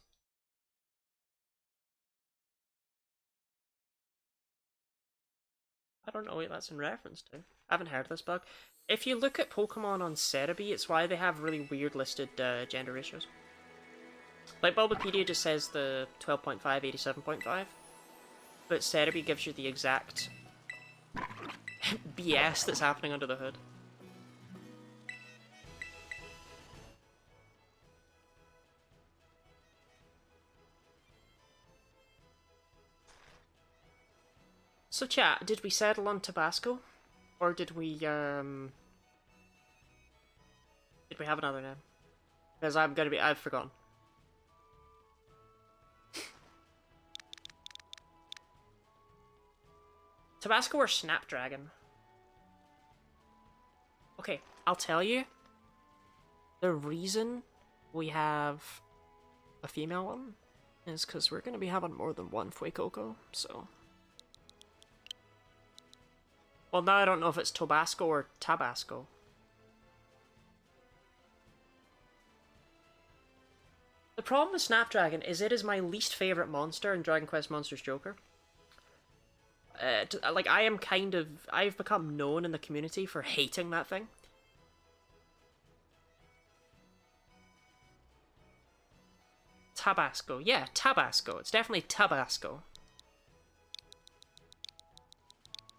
I don't know what that's in reference to. I haven't heard of this bug. If you look at Pokemon on Cerebi, it's why they have really weird listed gender ratios. Like, Bulbapedia just says the 12.5, 87.5. But Cerebi gives you the exact BS that's happening under the hood. So chat, did we settle on Tabasco? Or did we have another name? Because I've forgotten. Tabasco or Snapdragon? Okay, I'll tell you. The reason we have a female one is because we're going to be having more than one Fuecoco, so... Well, now I don't know if it's Tobasco or Tabasco. The problem with Snapdragon is it is my least favourite monster in Dragon Quest Monsters Joker. Like, I've become known in the community for hating that thing. Tabasco. Yeah, Tabasco. It's definitely Tabasco.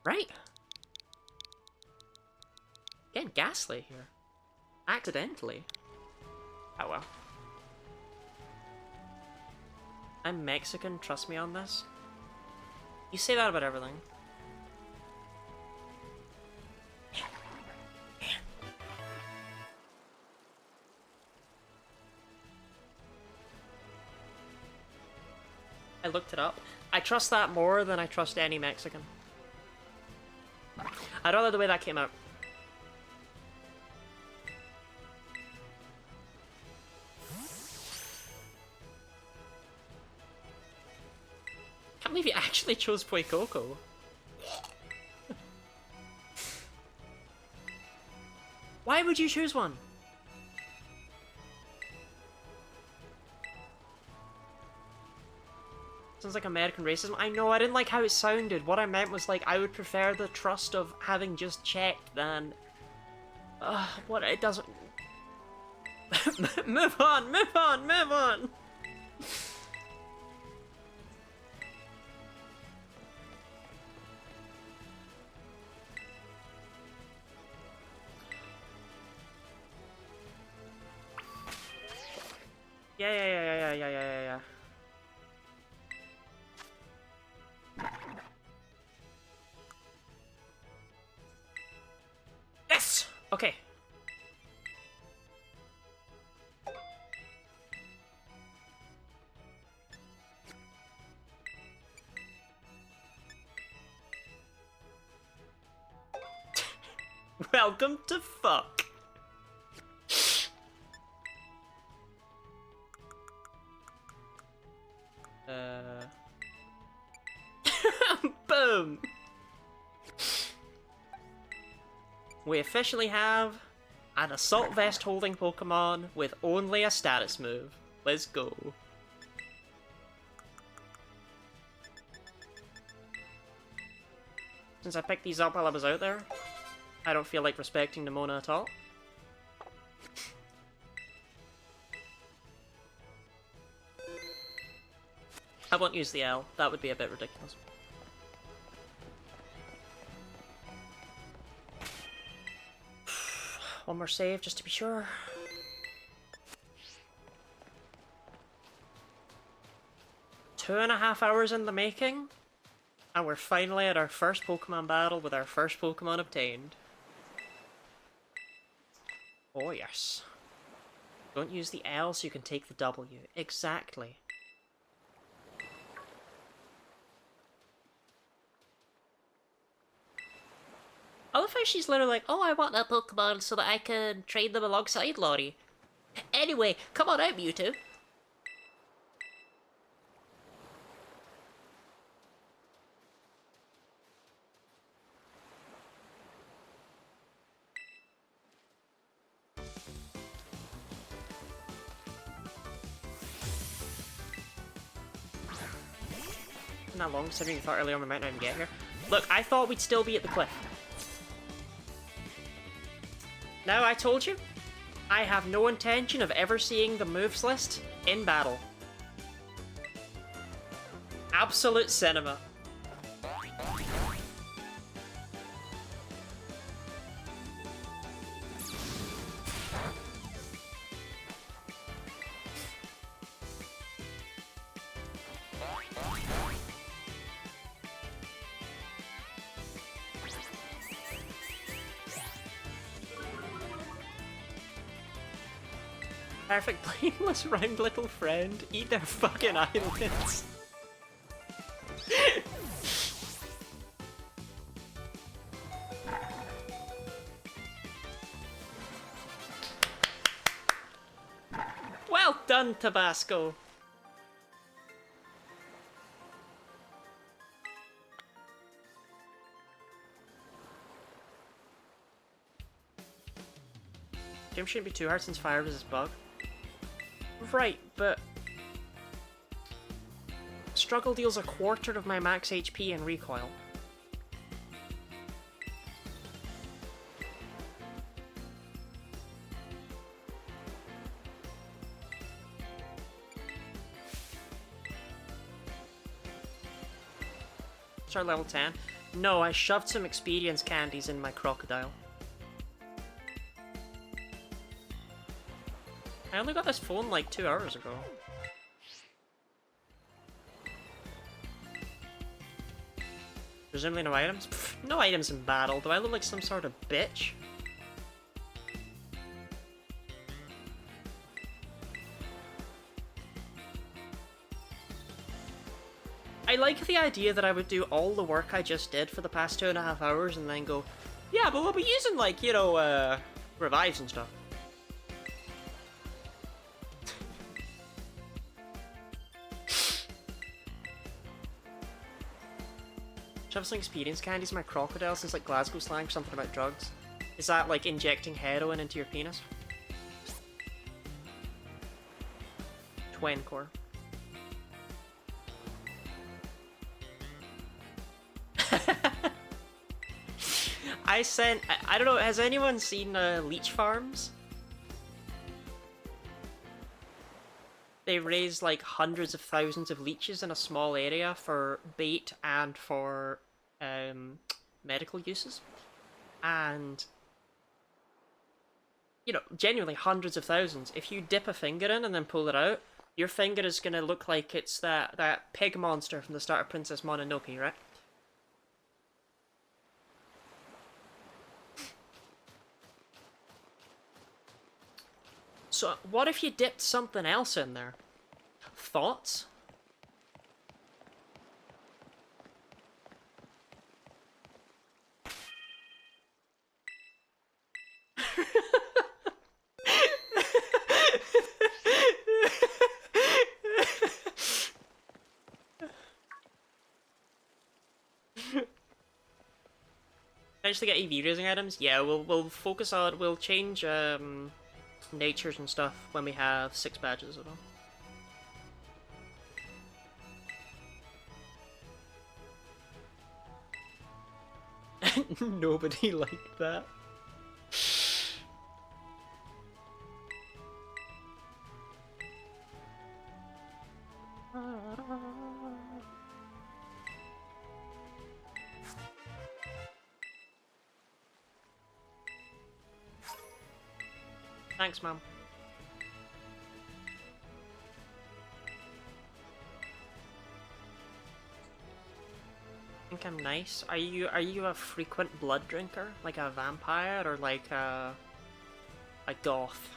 Right? Getting gaslit here. Accidentally. Oh well. I'm Mexican, trust me on this. You say that about everything. I looked it up. I trust that more than I trust any Mexican. I don't know the way that came out. I can't believe you actually chose Fuecoco. Why would you choose one? Sounds like American racism. I know, I didn't like how it sounded. What I meant was, like, I would prefer the trust of having just checked than What, it doesn't... Move on, move on, move on! Yeah. Yes! Okay. Welcome to fuck. Boom! We officially have an Assault Vest holding Pokemon with only a status move. Let's go. Since I picked these up while I was out there, I don't feel like respecting Nimona at all. I won't use the L, that would be a bit ridiculous. One more save, just to be sure. Two and a half hours in the making, and we're finally at our first Pokemon battle with our first Pokemon obtained. Oh yes. Don't use the L so you can take the W. Exactly. I love how she's literally like, oh, I want that Pokemon so that I can train them alongside Lottie. Anyway, come on out, Mewtwo. Isn't that long considering you thought earlier on we might not even get here? Look, I thought we'd still be at the cliff. Now, I told you, I have no intention of ever seeing the moves list in battle. Absolute cinema. Perfect blameless round little friend. Eat their fucking eyelids. Well done, Tabasco. Game shouldn't be too hard since fire resist bug. Right, but struggle deals a quarter of my max HP and recoil. Start level 10. No, I shoved some experience candies in my crocodile. I only got this phone like 2 hours ago. Presumably no items? Pfft, no items in battle. Do I look like some sort of bitch? I like the idea that I would do all the work I just did for the past 2.5 hours and then go, yeah, but we'll be using like, you know, revives and stuff. Shove some experience candies in my crocodile since like Glasgow slang for something about drugs. Is that like injecting heroin into your penis? Twencore. I don't know, has anyone seen leech farms? They raise like hundreds of thousands of leeches in a small area for bait and for medical uses. And, you know, genuinely hundreds of thousands. If you dip a finger in and then pull it out, your finger is going to look like it's that pig monster from the start of Princess Mononoke, right? So, what if you dipped something else in there? Thoughts? Eventually get EV raising items? Yeah, we'll focus on, we'll change natures and stuff when we have 6 badges of them. Nobody liked that. Thanks, Mom. I think I'm nice. Are you a frequent blood drinker? Like a vampire or like a goth?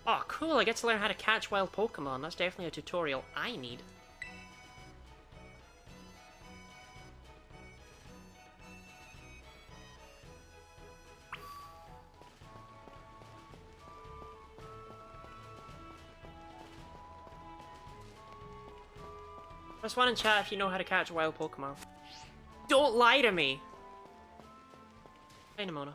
Oh, cool, I get to learn how to catch wild Pokemon. That's definitely a tutorial I need. Press 1 in chat if you know how to catch wild Pokemon. Don't lie to me! Hey, Nimona.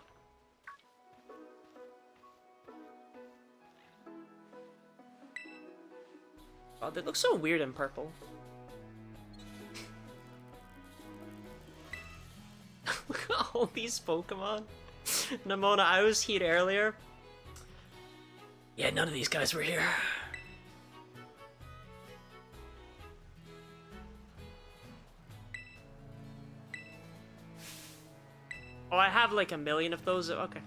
Oh, they look so weird in purple. Look at all these Pokemon. Nimona, I was here earlier. Yeah, none of these guys were here. Oh, I have like a million of those. Okay.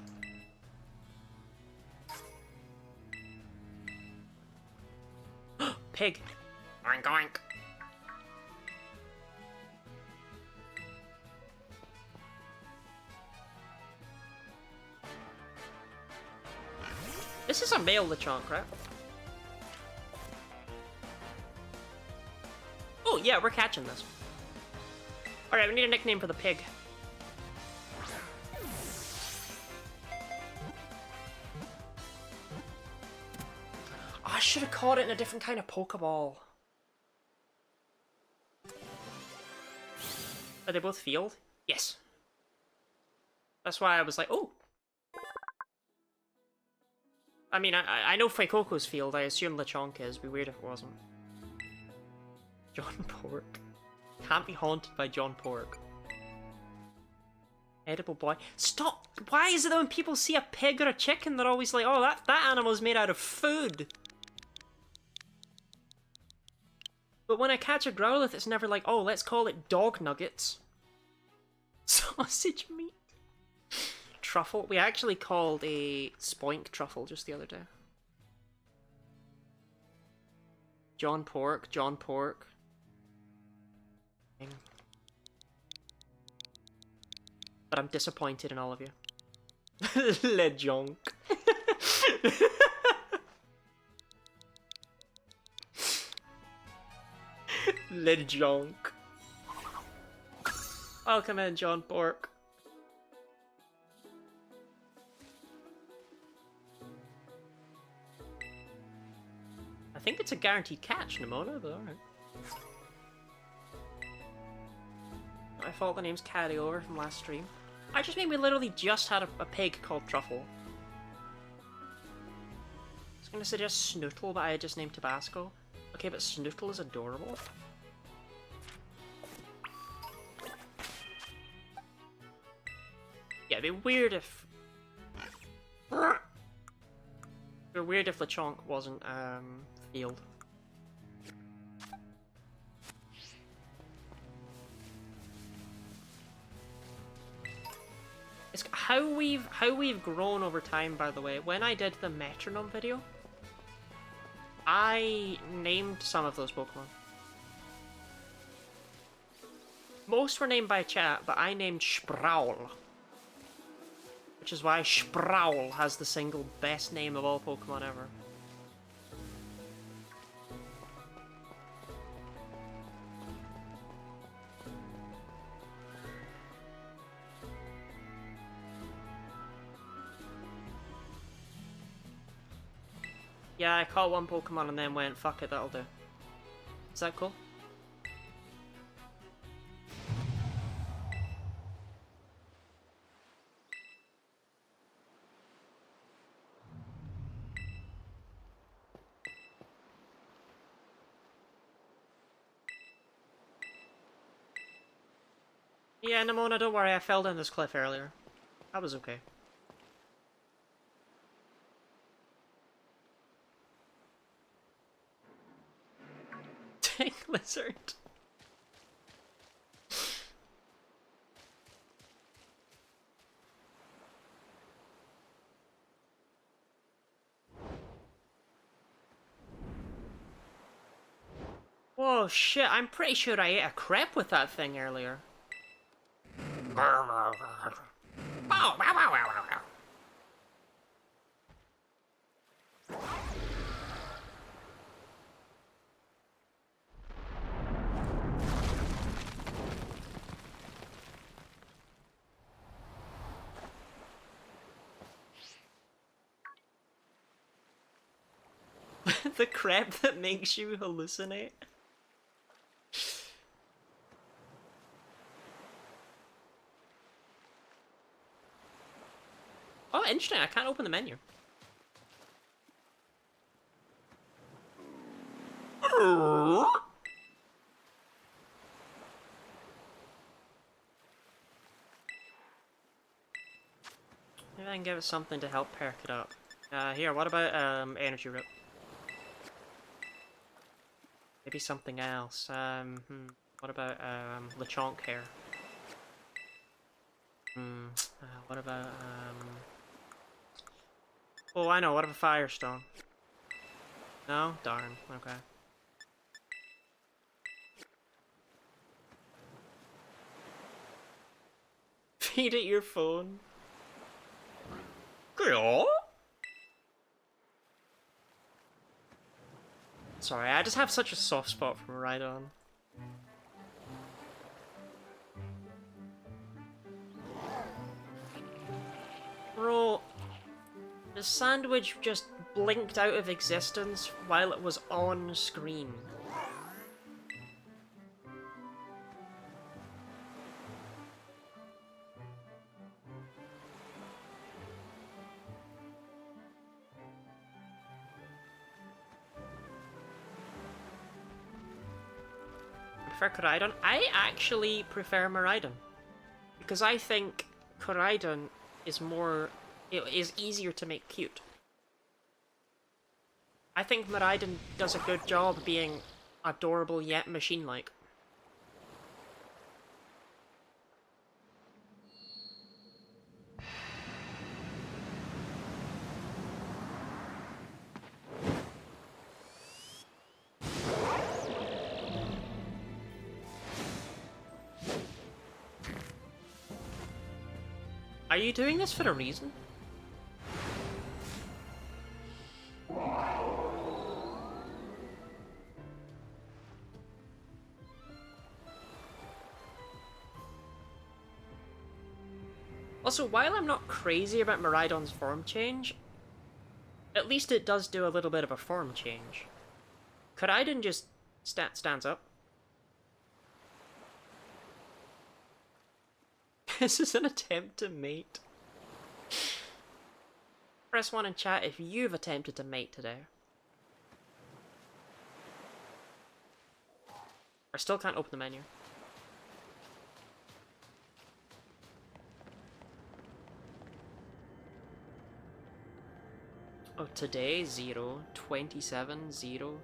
Pig. Oink oink. This is a male Lechonk, right? Oh, yeah, we're catching this. Alright, we need a nickname for the pig. Oh, I should have caught it in a different kind of Pokeball. Are they both field? Yes. That's why I was like, oh. I mean, I know Fuecoco's field. I assume Lechonk is. It'd be weird if it wasn't. John Pork. Can't be haunted by John Pork. Edible boy. Stop! Why is it that when people see a pig or a chicken, they're always like, oh, that animal's made out of food? But when I catch a Growlithe, it's never like, oh, let's call it dog nuggets. Sausage meat. Truffle. We actually called a Spoink truffle just the other day. John Pork, John Pork. But I'm disappointed in all of you. Lejonk. Lejonk. Welcome in, John Pork. I think it's a guaranteed catch, Nimona, but alright. I thought the name's carry over from last stream. I just mean we literally just had a pig called Truffle. I was gonna suggest Snootle, but I had just named Tabasco. Okay, but Snootle is adorable. Yeah, it'd be weird if... It'd be weird if Lechonk wasn't, field. It's how we've grown over time, by the way. When I did the metronome video, I named some of those Pokemon. Most were named by chat, but I named Sproul. Which is why Sproul has the single best name of all Pokemon ever. Yeah, I caught one Pokemon and then went, fuck it, that'll do. Is that cool? Yeah, Nimona, don't worry, I fell down this cliff earlier. That was okay. Tank lizard. Whoa, shit, I'm pretty sure I ate a crepe with that thing earlier. The crepe that makes you hallucinate. Oh, interesting, I can't open the menu. Maybe I can give it something to help perk it up. Here, what about, energy root? Maybe something else. What about, Lechonk hair? What about, Oh, I know, what about Firestone? No? Darn, okay. Feed it your phone. Sorry, I just have such a soft spot for Rhydon. Bro, the sandwich just blinked out of existence while it was on screen. I prefer Koraidon. I actually prefer Miraidon. Because I think Koraidon is more... it is easier to make cute. I think Miraidon does a good job being adorable yet machine-like. Are you doing this for a reason? Also, while I'm not crazy about Miraidon's form change, at least it does do a little bit of a form change. Koraidon just stands up. This is an attempt to mate. Press 1 in chat if you've attempted to mate today. I still can't open the menu. Oh, today, 0. 27, 0.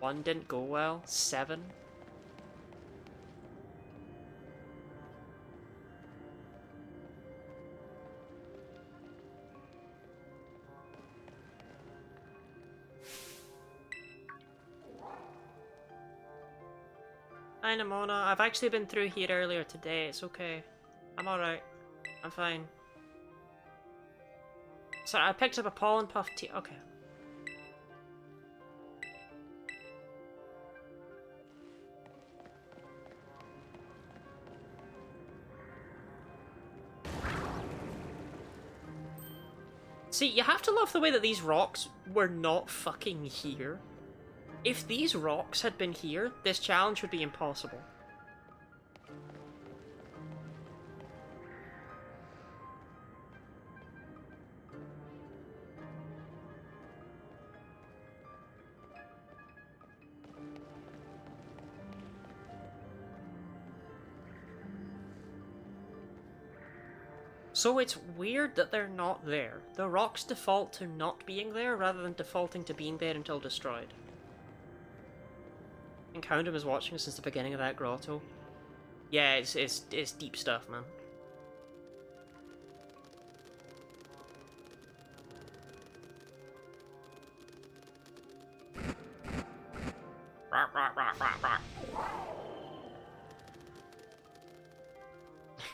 1 didn't go well. 7. Hi, Namona. I've actually been through here earlier today. It's okay. I'm alright. I'm fine. Sorry, I picked up a pollen puff tea. Okay. See, you have to love the way that these rocks were not fucking here. If these rocks had been here, this challenge would be impossible. So it's weird that they're not there. The rocks default to not being there rather than defaulting to being there until destroyed. And Countdown is watching since the beginning of that grotto. Yeah, it's deep stuff, man.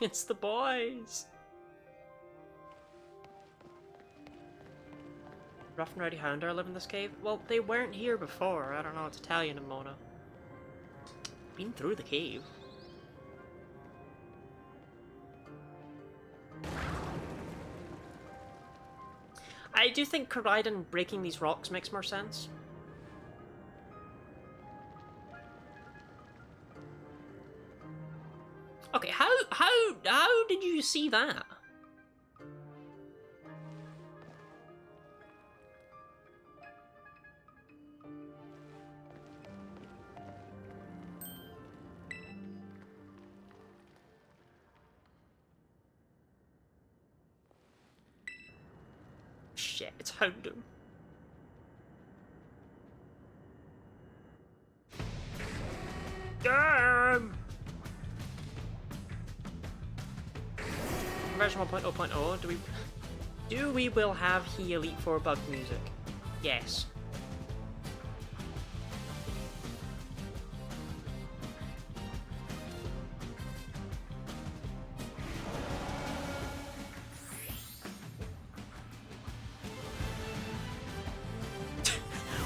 It's the boys! Rough and Rowdy Houndar live in this cave? Well, they weren't here before. I don't know what to tell you, Nimona. Been through the cave. I do think Koraidon breaking these rocks makes more sense. Okay, how did you see that? Shit, it's Houndoom. Damn! Version 1.0.0, do we will have he Elite 4 bug music? Yes.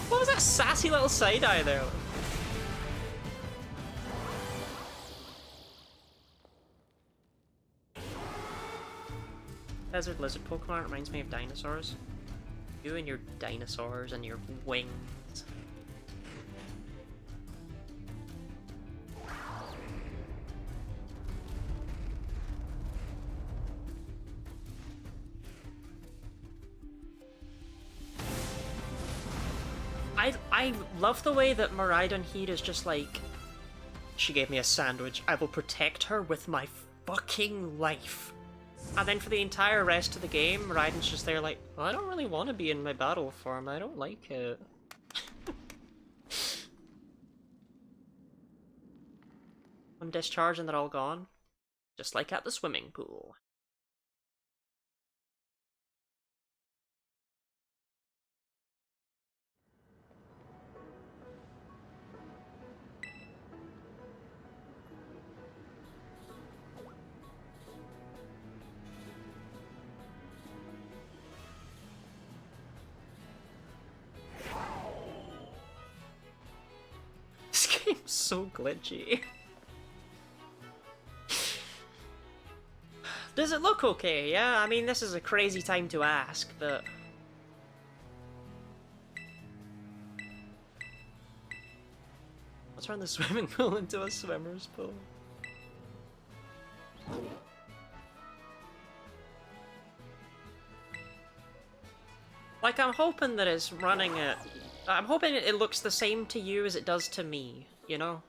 What was that sassy little side-eye there? Desert lizard Pokemon reminds me of dinosaurs. You and your dinosaurs and your wings. I love the way that Miraidon here is just like, she gave me a sandwich, I will protect her with my fucking life. And then for the entire rest of the game, Miraidon's just there like, well, I don't really want to be in my battle form, I don't like it. I'm discharged and they're all gone. Just like at the swimming pool. This game's so glitchy. Does it look okay? Yeah, I mean, this is a crazy time to ask, but... Let's turn the swimming pool into a swimmer's pool. Like, I'm hoping that it's running at... I'm hoping it looks the same to you as it does to me, you know?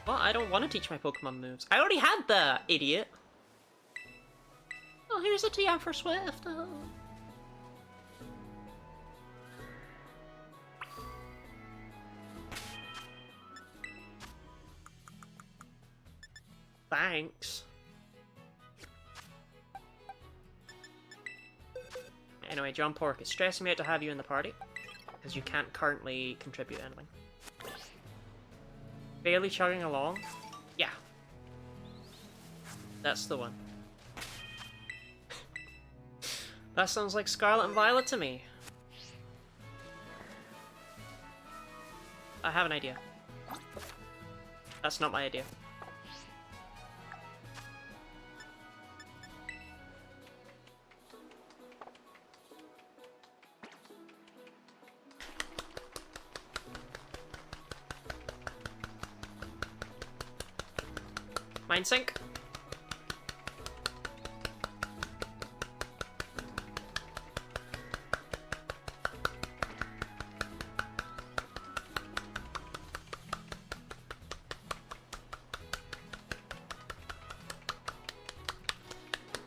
Well, I don't want to teach my Pokemon moves. I already had the idiot. Oh, here's a TM for Swift. Oh. Thanks. Anyway, John Pork, it's stressing me out to have you in the party, because you can't currently contribute anything. Barely chugging along? Yeah. That's the one. That sounds like Scarlet and Violet to me. I have an idea. That's not my idea. Mind sync.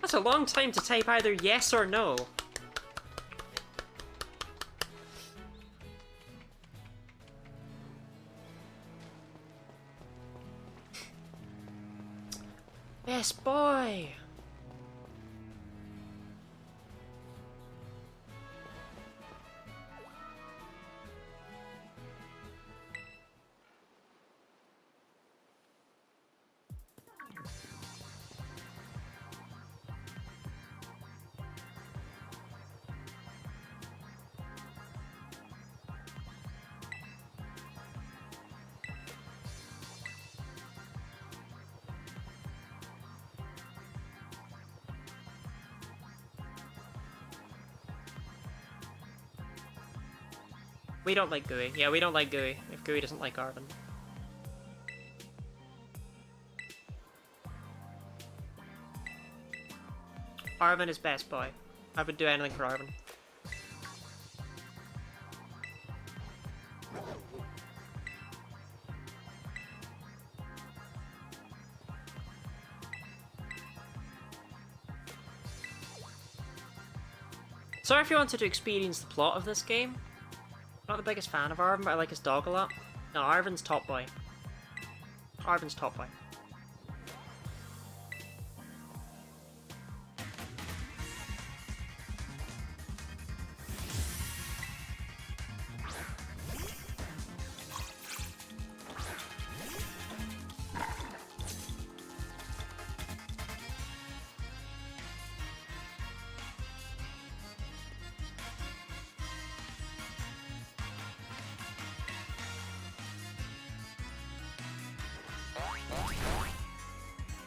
That's a long time to type either yes or no. Best boy! We don't like Gooey. Yeah, we don't like Gooey. If Gooey doesn't like Arvin. Arvin is best boy. I would do anything for Arvin. Sorry if you wanted to experience the plot of this game. Not the biggest fan of Arvin, but I like his dog a lot. No, Arvin's top boy. Arvin's top boy.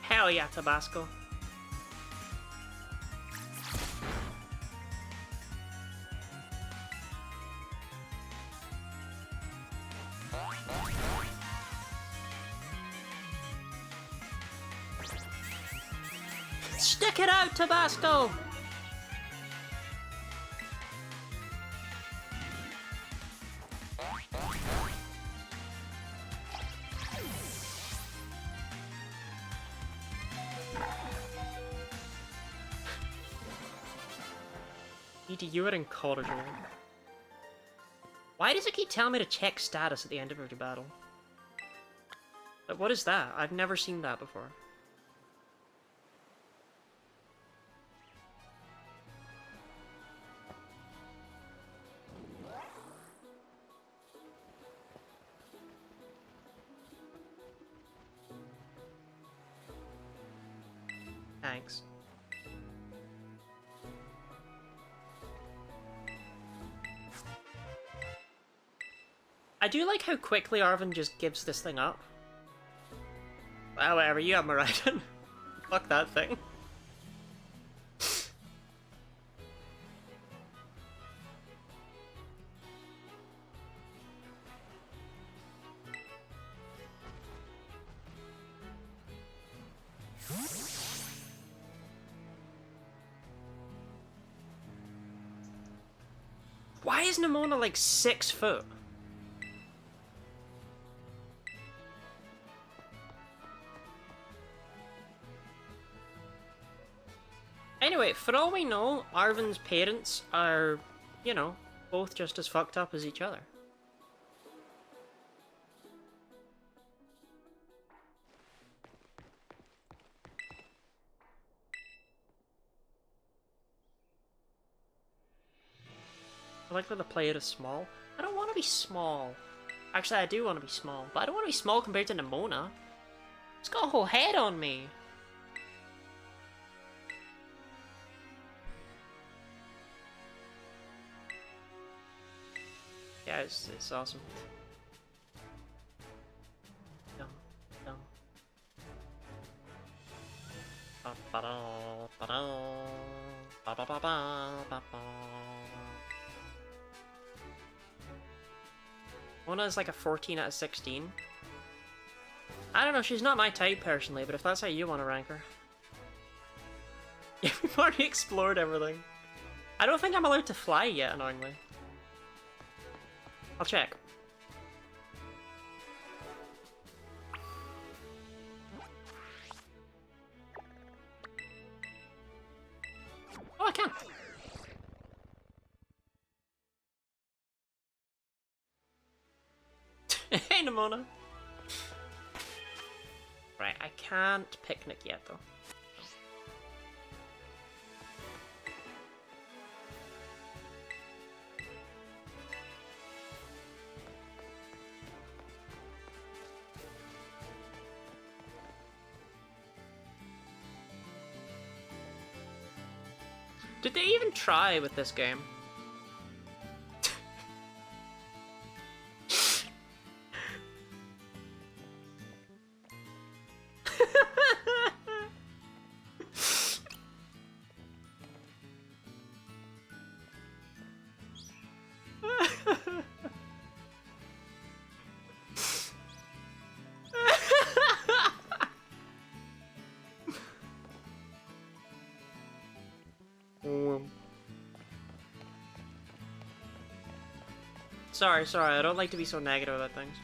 Hell yeah, Tabasco. Stick it out, Tabasco! You are in college, right? Why does it keep telling me to check status at the end of every battle? Like, what is that? I've never seen that before. Thanks. I do like how quickly Arvin just gives this thing up. Well, whatever, you have Maridon. Fuck that thing. Why is Nimona like 6 foot? Anyway, for all we know, Arvin's parents are, you know, both just as fucked up as each other. I like that the player is small. I don't want to be small. Actually, I do want to be small, but I don't want to be small compared to Nimona. It's got a whole head on me. Yeah, it's awesome. Dum, dum. Ba-ba-da, ba-da, ba-ba-ba-ba, ba-ba. Mona is like a 14 out of 16. I don't know, she's not my type personally, but if that's how you want to rank her. Yeah, we've already explored everything. I don't think I'm allowed to fly yet, annoyingly. I'll check. Oh, I can! Hey, Nimona! Right, I can't picnic yet, though. Did they even try with this game? Sorry, I don't like to be so negative about things.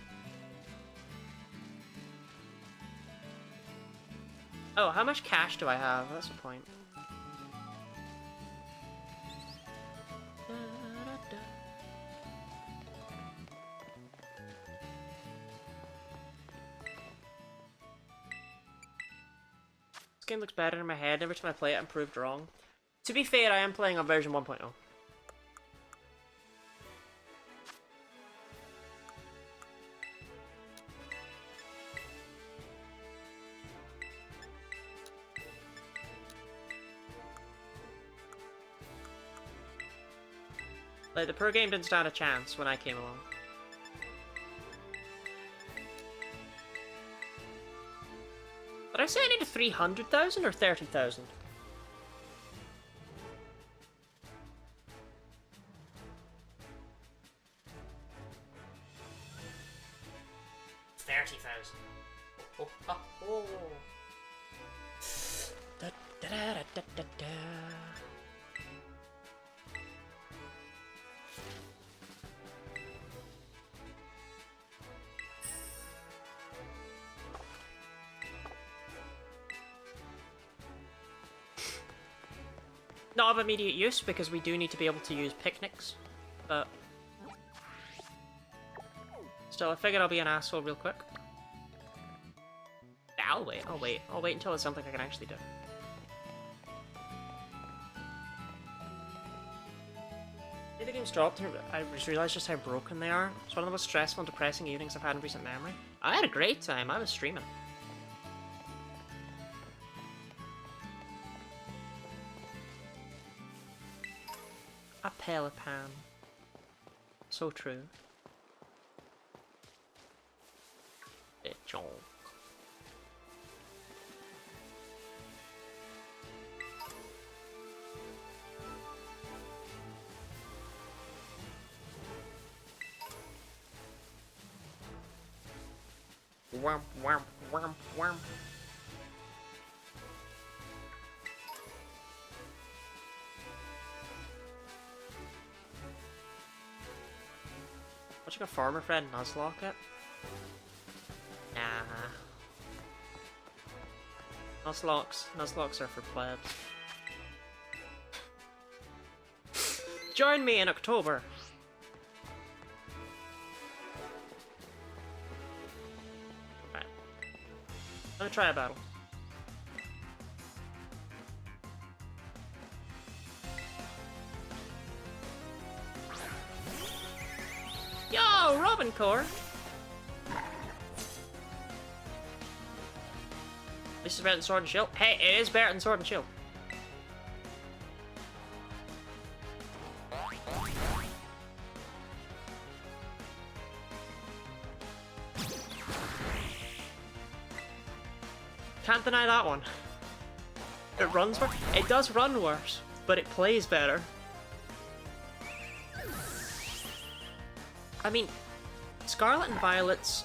Oh, how much cash do I have? That's the point. This game looks better in my head. Every time I play it, I'm proved wrong. To be fair, I am playing on version 1.0. Like, the pro game didn't stand a chance when I came along. Did I say I needed 300,000 or 30,000? Oh, oh, oh. Da, da, da, da, da, da. Not of immediate use, because we do need to be able to use picnics, but still, I figured I'll be an asshole real quick. I'll wait until it's something I can actually do. The game's dropped, I just realised just how broken they are. It's one of the most stressful and depressing evenings I've had in recent memory. I had a great time, I was streaming. A Pelican. So true. Bitch. Wham, wham, wham, wham. Watching a farmer friend Nuzlocke it? Nah. Nuzlocks are for plebs. Join me in October. Alright. Let me try a battle. Yo, Robin Core! This is better than Sword and Shield. Hey, it is better than Sword and Shield. Can't deny that one. It runs worse. It does run worse, but it plays better. I mean, Scarlet and Violet's...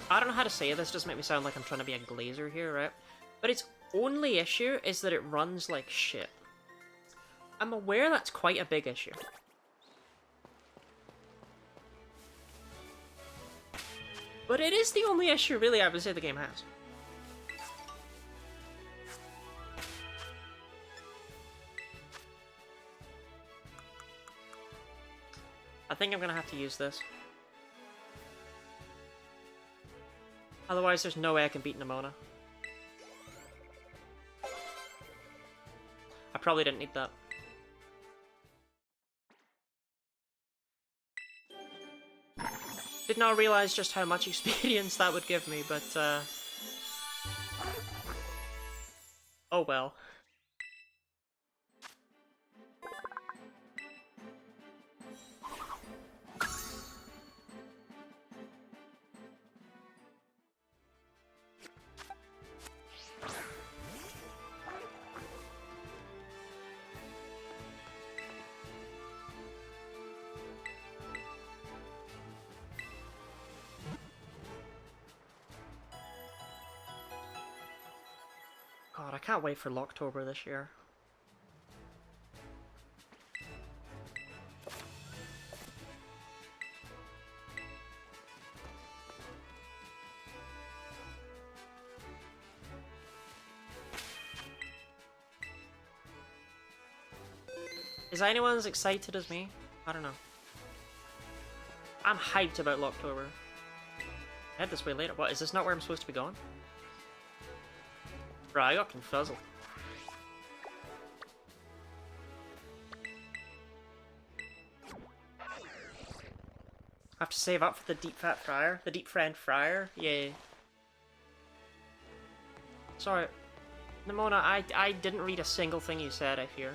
I don't know how to say this, doesn't make me sound like I'm trying to be a glazer here, right? But its only issue is that it runs like shit. I'm aware that's quite a big issue. But it is the only issue, really, I would say the game has. I think I'm gonna have to use this. Otherwise, there's no way I can beat Nimona. I probably didn't need that. Did not realize just how much experience that would give me, but oh well. God, I can't wait for Locktober this year. Is anyone as excited as me? I don't know. I'm hyped about Locktober. Head this way later. What, is this not where I'm supposed to be going? Right, I got confuzzled. I have to save up for the deep fat fryer? The deep friend fryer? Yay. Sorry. Nimona, I didn't read a single thing you said, I fear.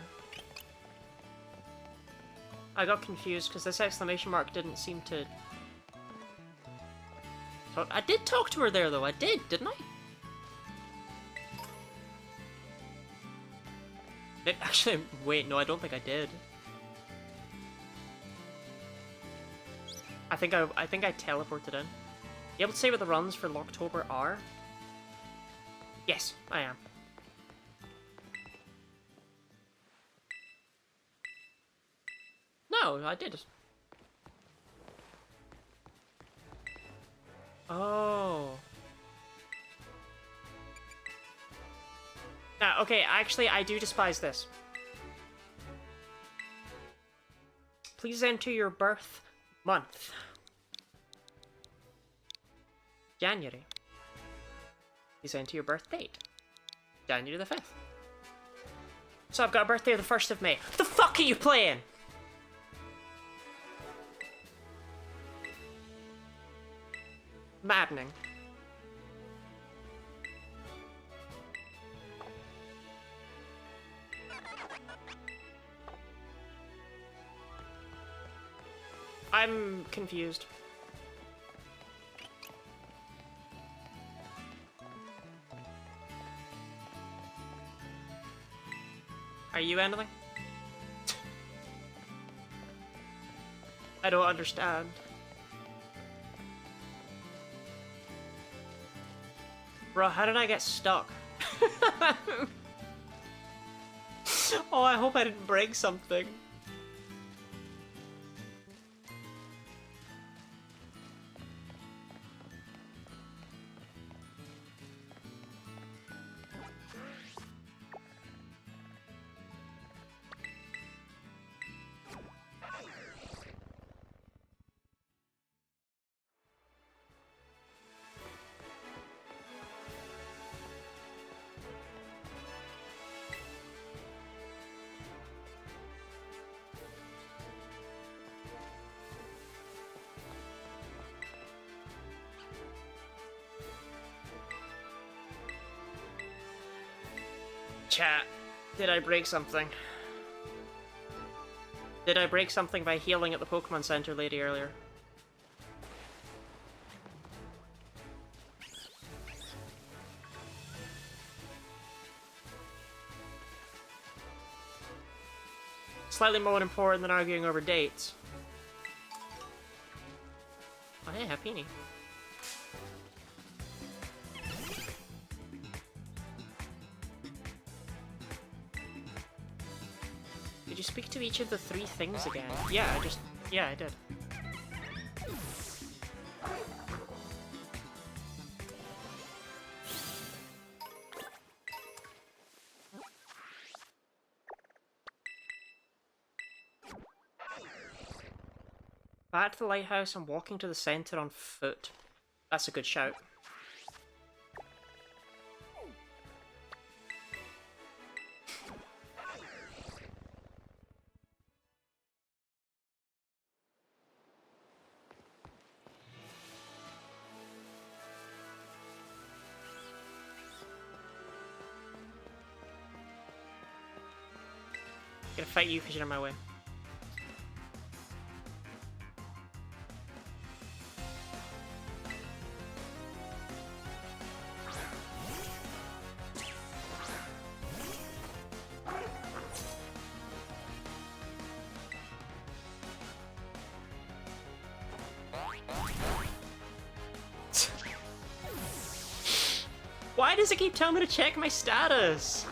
I got confused because this exclamation mark didn't seem to... I did talk to her there though, I did, didn't I? Actually, wait, no, I don't think I did. I think I teleported in. You able to say what the runs for Locktober are? Yes, I am. No, I did. Oh. Now, okay, actually, I do despise this. Please enter your birth month. January. Please enter your birth date. January the 5th. So I've got a birthday the 1st of May. The fuck are you playing? Maddening. I'm confused. Are you anything? I don't understand. Bro, how did I get stuck? Oh, I hope I didn't break something. Chat. Did I break something? Did I break something by healing at the Pokemon Center lady earlier? Slightly more important than arguing over dates. Oh hey, Happini. Did you speak to each of the 3 things again? Yeah, I did. Back to the lighthouse and walking to the center on foot. That's a good shout. I'm gonna fight you because you're in my way. Why does it keep telling me to check my status?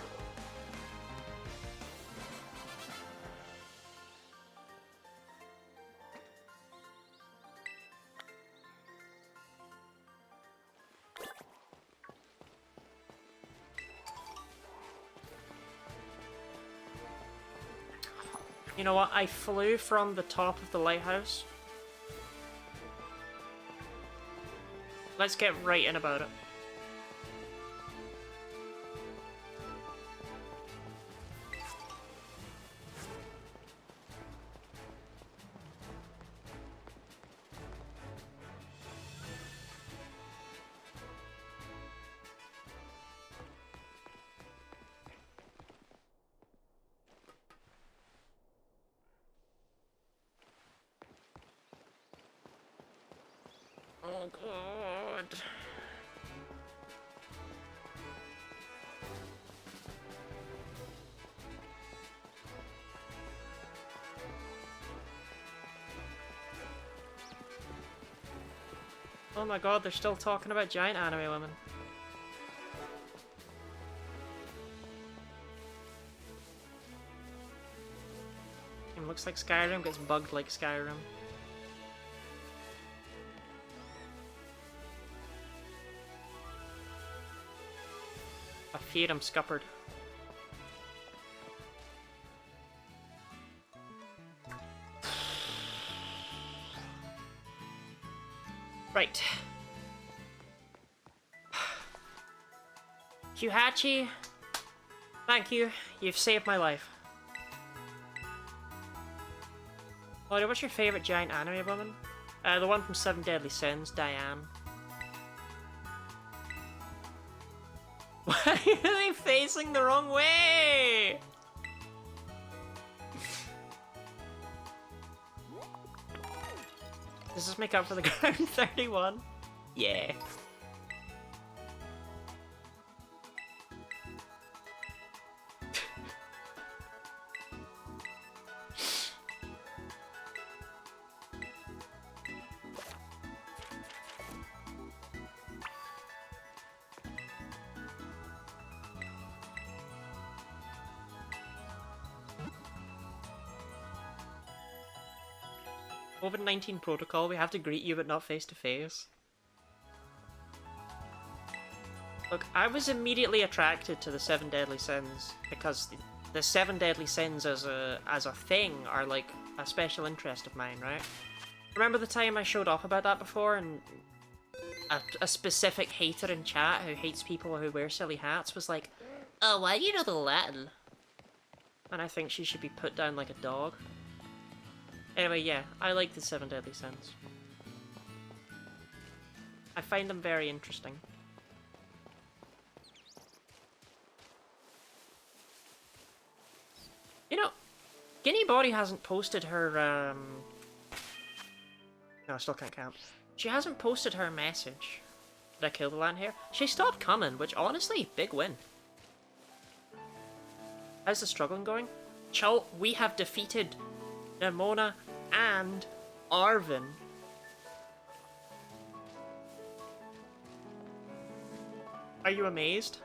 You know what? I flew from the top of the lighthouse. Let's get right in about it. Oh god. Oh my god, they're still talking about giant anime women. It looks like Skyrim gets bugged like Skyrim. I fear I'm scuppered. Right. Hyuhachi, thank you. You've saved my life. Claudia, what's your favorite giant anime woman? The one from Seven Deadly Sins, Diane. Why are they facing the wrong way? Does this make up for the ground 31? Yeah. COVID-19 protocol, we have to greet you but not face to face. Look, I was immediately attracted to the Seven Deadly Sins because the Seven Deadly Sins as a thing are like a special interest of mine, right? Remember the time I showed off about that before and a specific hater in chat who hates people who wear silly hats was like, oh, why do you know the Latin? And I think she should be put down like a dog. Anyway, yeah, I like the Seven Deadly Sins. I find them very interesting. Guinea Body hasn't posted her, No, I still can't count. She hasn't posted her message. Did I kill the land here? She stopped coming, which honestly, big win. How's the struggling going? Chult, we have defeated Nimona and Arvin. Are you amazed?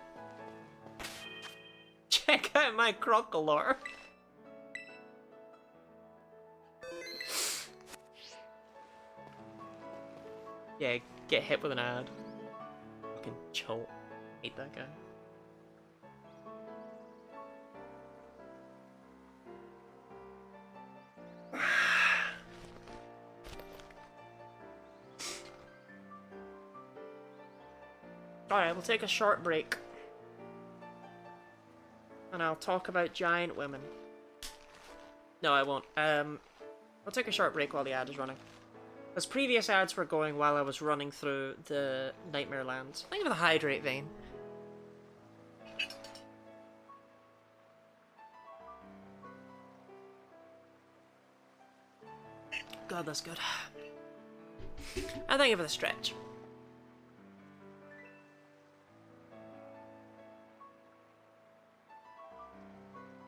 Check out my Crocolore. Yeah, get hit with an ad. Fucking Chult. Hate that guy. Alright, we'll take a short break. And I'll talk about giant women. No, I won't. I'll take a short break while the ad is running. Because previous ads were going while I was running through the Nightmare Lands. Think of the Hydrate Vein. God, that's good. And thank you for the stretch.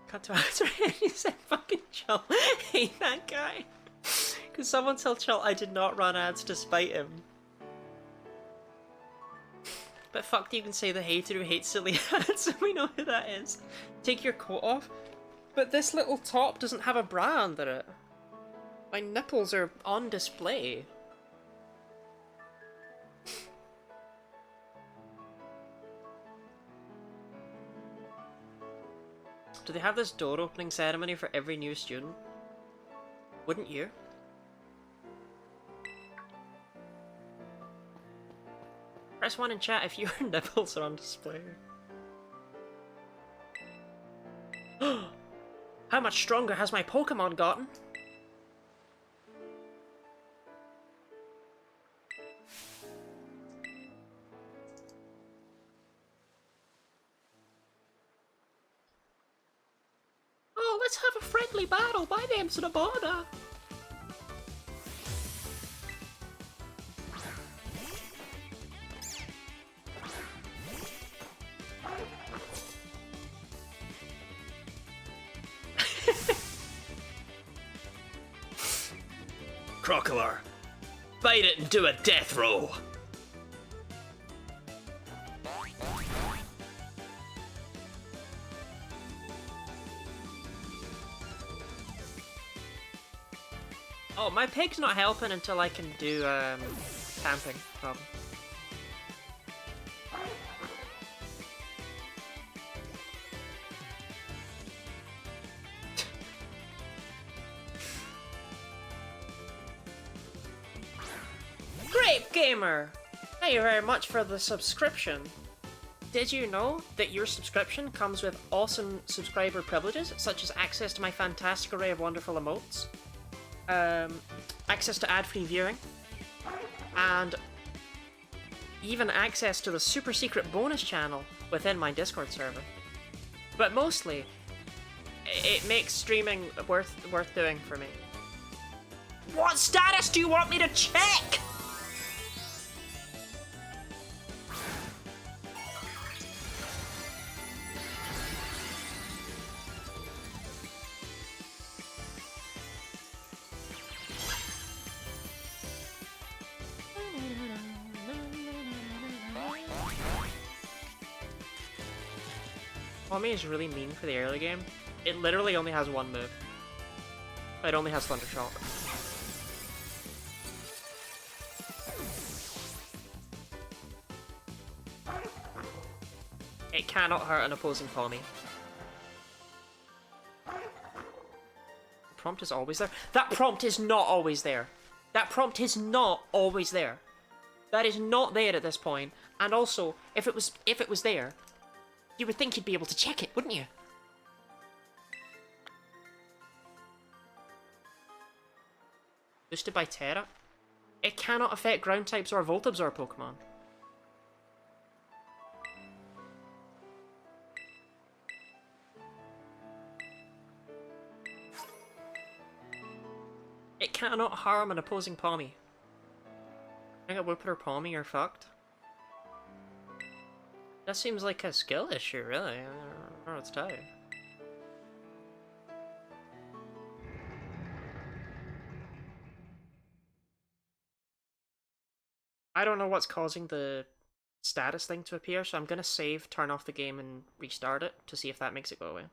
Cut to answer and you said fucking Chult. Hate that guy. Because someone tell Chult I did not run ads to spite him. But fuck, you can say the hater who hates silly ads, and we know who that is. Take your coat off. But this little top doesn't have a bra under it. My nipples are on display. Do they have this door opening ceremony for every new student? Wouldn't you? Press 1 in chat if your nipples are on display. How much stronger has my Pokémon gotten? Oh, let's have a friendly battle. My name's Rabona. Crocolore, bite it and do a death roll. Oh, my pig's not helping until I can do camping. Problem. Grape Gamer! Thank you very much for the subscription. Did you know that your subscription comes with awesome subscriber privileges, such as access to my fantastic array of wonderful emotes, access to ad-free viewing, and even access to the super secret bonus channel within my Discord server. But mostly, it makes streaming worth doing for me. What status do you want me to check? Tommy is really mean for the early game. It literally only has one move. It only has Thunder Shock. It cannot hurt an opposing Tommy. The prompt is always there. That prompt is not always there. That prompt is not always there. That is not there at this point. And also, if it was there, you would think you'd be able to check it, wouldn't you? Boosted by Terra? It cannot affect ground types or Volt Absorb Pokemon. cannot harm an opposing Pommy. I think a Wooper or Pommy are fucked. That seems like a skill issue, really. I don't know what to tell you. I don't know what's causing the status thing to appear, so I'm gonna save, turn off the game, and restart it to see if that makes it go away.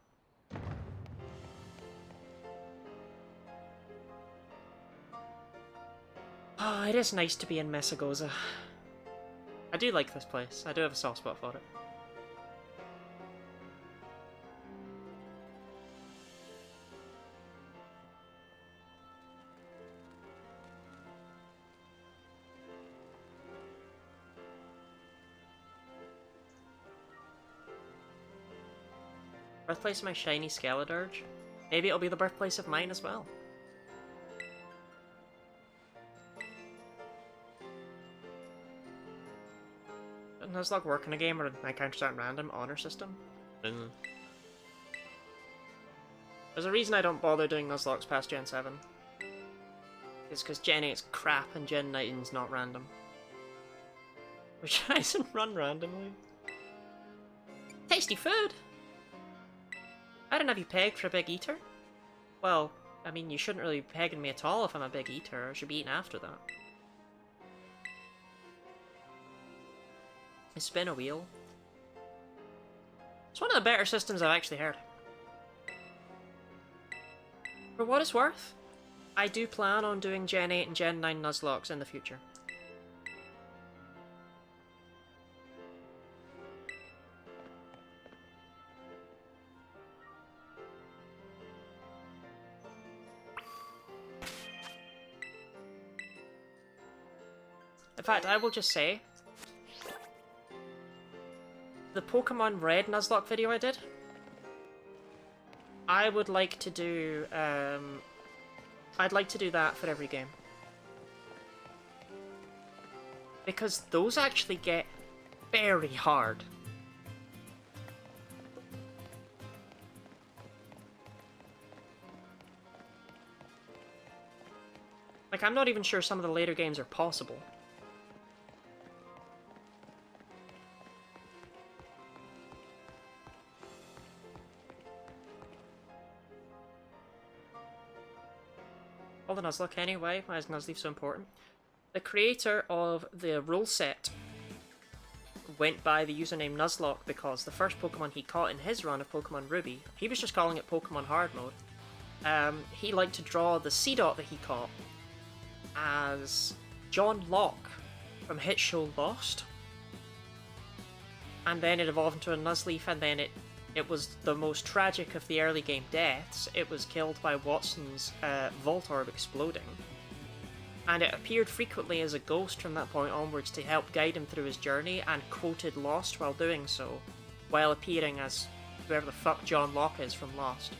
Oh, it is nice to be in Messagoza. I do like this place. I do have a soft spot for it. Birthplace of my shiny Skeledirge. Maybe it'll be the birthplace of mine as well. Doesn't Nuzlocke work in a game where my encounters aren't random? Honor system? There's a reason I don't bother doing Nuzlocks past Gen 7. It's because Gen 8's crap and Gen 9's not random. Which doesn't run randomly. Tasty food! I didn't have you pegged for a big eater. Well, I mean, you shouldn't really be pegging me at all if I'm a big eater. I should be eating after that. I spin a wheel. It's one of the better systems I've actually heard. For what it's worth, I do plan on doing Gen 8 and Gen 9 Nuzlocks in the future. In fact, I will just say, the Pokemon Red Nuzlocke video I did, I would like to do, I'd like to do that for every game. Because those actually get very hard. Like, I'm not even sure some of the later games are possible. All the Nuzlocke anyway. Why is Nuzleaf so important? The creator of the rule set went by the username Nuzlocke because the first Pokemon he caught in his run of Pokemon Ruby, he was just calling it Pokemon Hard Mode. He liked to draw the Seedot that he caught as John Locke from hit show Lost. And then it evolved into a Nuzleaf, and then it was the most tragic of the early game deaths. It was killed by Watson's Voltorb exploding. And it appeared frequently as a ghost from that point onwards to help guide him through his journey, and quoted Lost while doing so, while appearing as whoever the fuck John Locke is from Lost.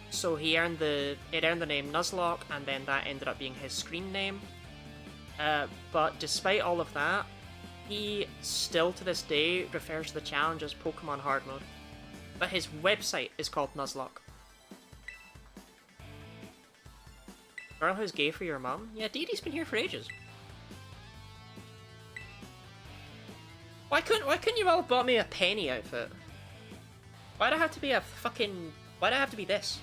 So it earned the name Nuzlocke, and then that ended up being his screen name. But despite all of that, he still to this day refers to the challenge as Pokemon Hard Mode. But his website is called Nuzlocke. Girl who's gay for your mum? Yeah, Dee Dee's been here for ages. Why couldn't you all have bought me a penny outfit? Why'd I have to be a fucking... Why'd I have to be this?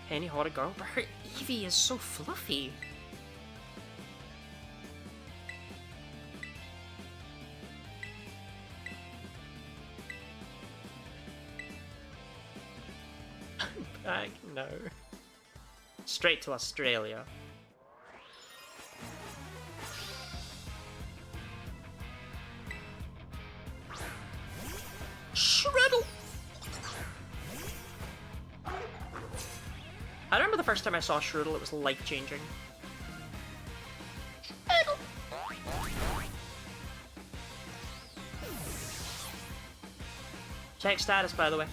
Penny hot a girl, but her Eevee is so fluffy. I'm back? No. Straight to Australia. Shreddle! I remember the first time I saw Shreddle, it was life-changing. Check status, by the way.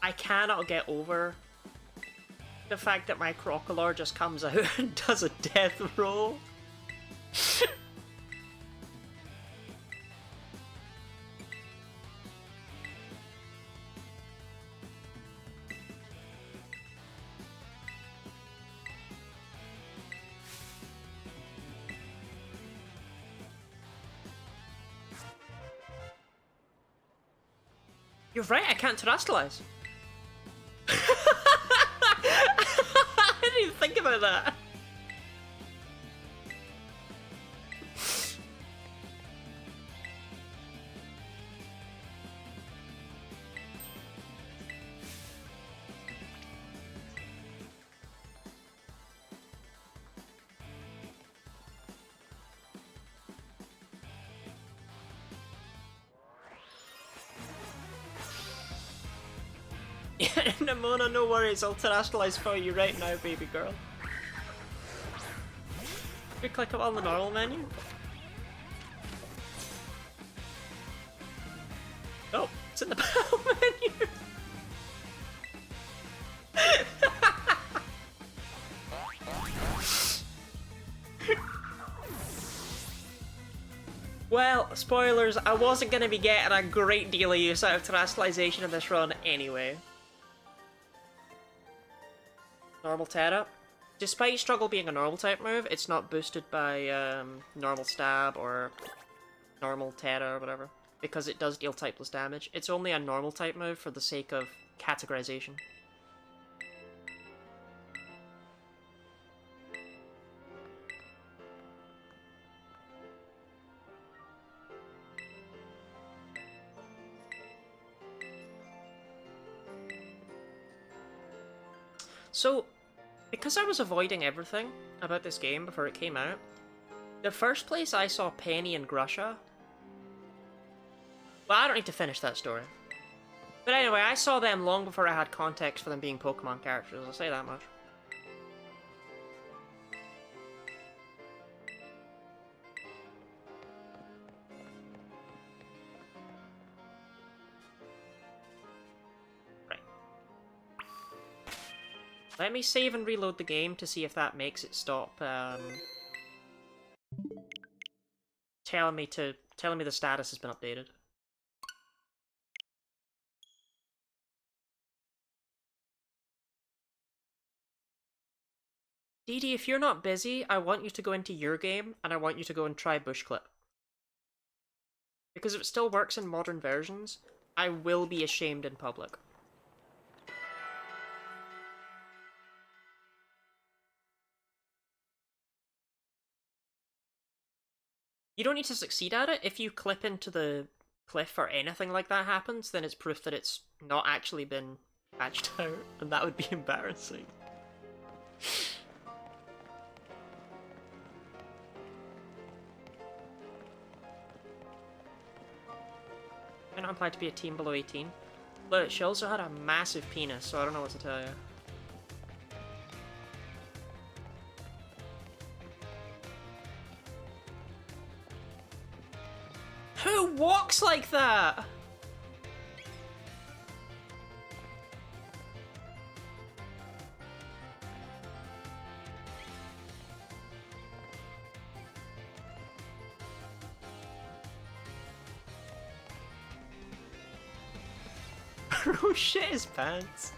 I cannot get over the fact that my Crocolore just comes out and does a death roll. You're right, I can't terrestrialize. I didn't even think about that. Nimona, no worries, I'll terrestrialize for you right now, baby girl. You click it on the normal menu. Oh, it's in the battle menu. Well, spoilers, I wasn't going to be getting a great deal of use out of terrestrialization in this run anyway. Normal Terra. Despite Struggle being a normal type move, it's not boosted by normal Stab or normal Terra or whatever, because it does deal typeless damage. It's only a normal type move for the sake of categorization. So, because I was avoiding everything about this game before it came out, the first place I saw Penny and Grusha... Well, I don't need to finish that story. But anyway, I saw them long before I had context for them being Pokemon characters, I'll say that much. Let me save and reload the game to see if that makes it stop telling me the status has been updated. Dee Dee, if you're not busy, I want you to go into your game and I want you to go and try Bush Clip. Because if it still works in modern versions, I will be ashamed in public. You don't need to succeed at it. If you clip into the cliff or anything like that happens, then it's proof that it's not actually been patched out, and that would be embarrassing. I'm not implied to be a teen below 18. Look, she also had a massive penis, so I don't know what to tell you. Who walks like that? Bro, shit his pants.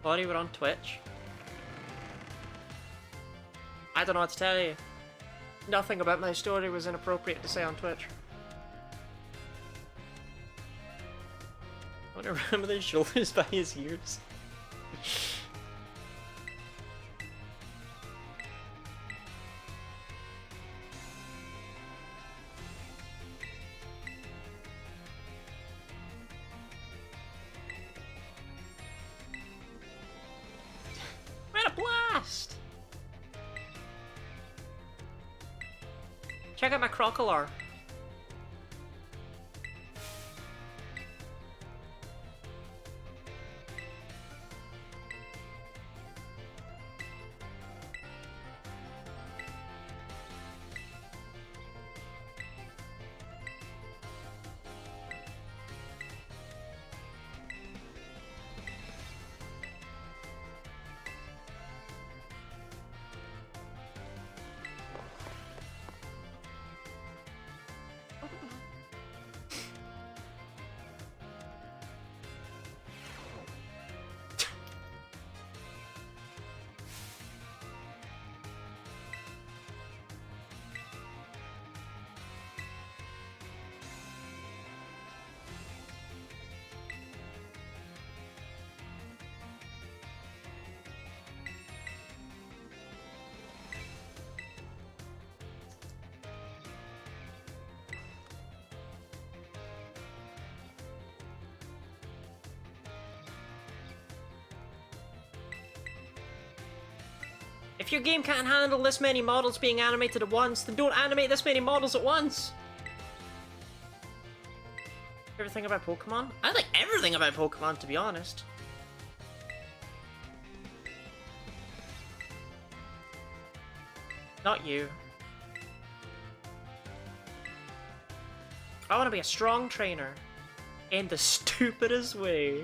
Body, we're on Twitch. I don't know what to tell you. Nothing about my story was inappropriate to say on Twitch. I want to remember his shoulders by his ears. What a blast! Check out my Crocolore. If your game can't handle this many models being animated at once, then don't animate this many models at once! Everything about Pokemon? I like everything about Pokemon, to be honest. Not you. I want to be a strong trainer. In the stupidest way.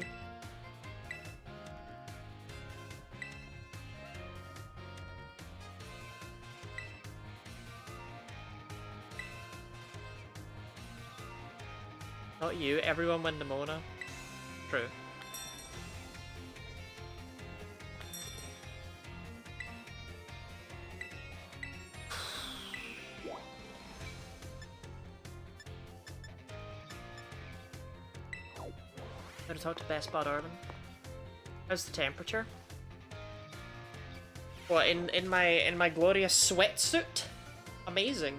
Not you, everyone win Nimona. True. Gotta talk to Best Bud Urban. How's the temperature? What, in my glorious sweatsuit? Amazing.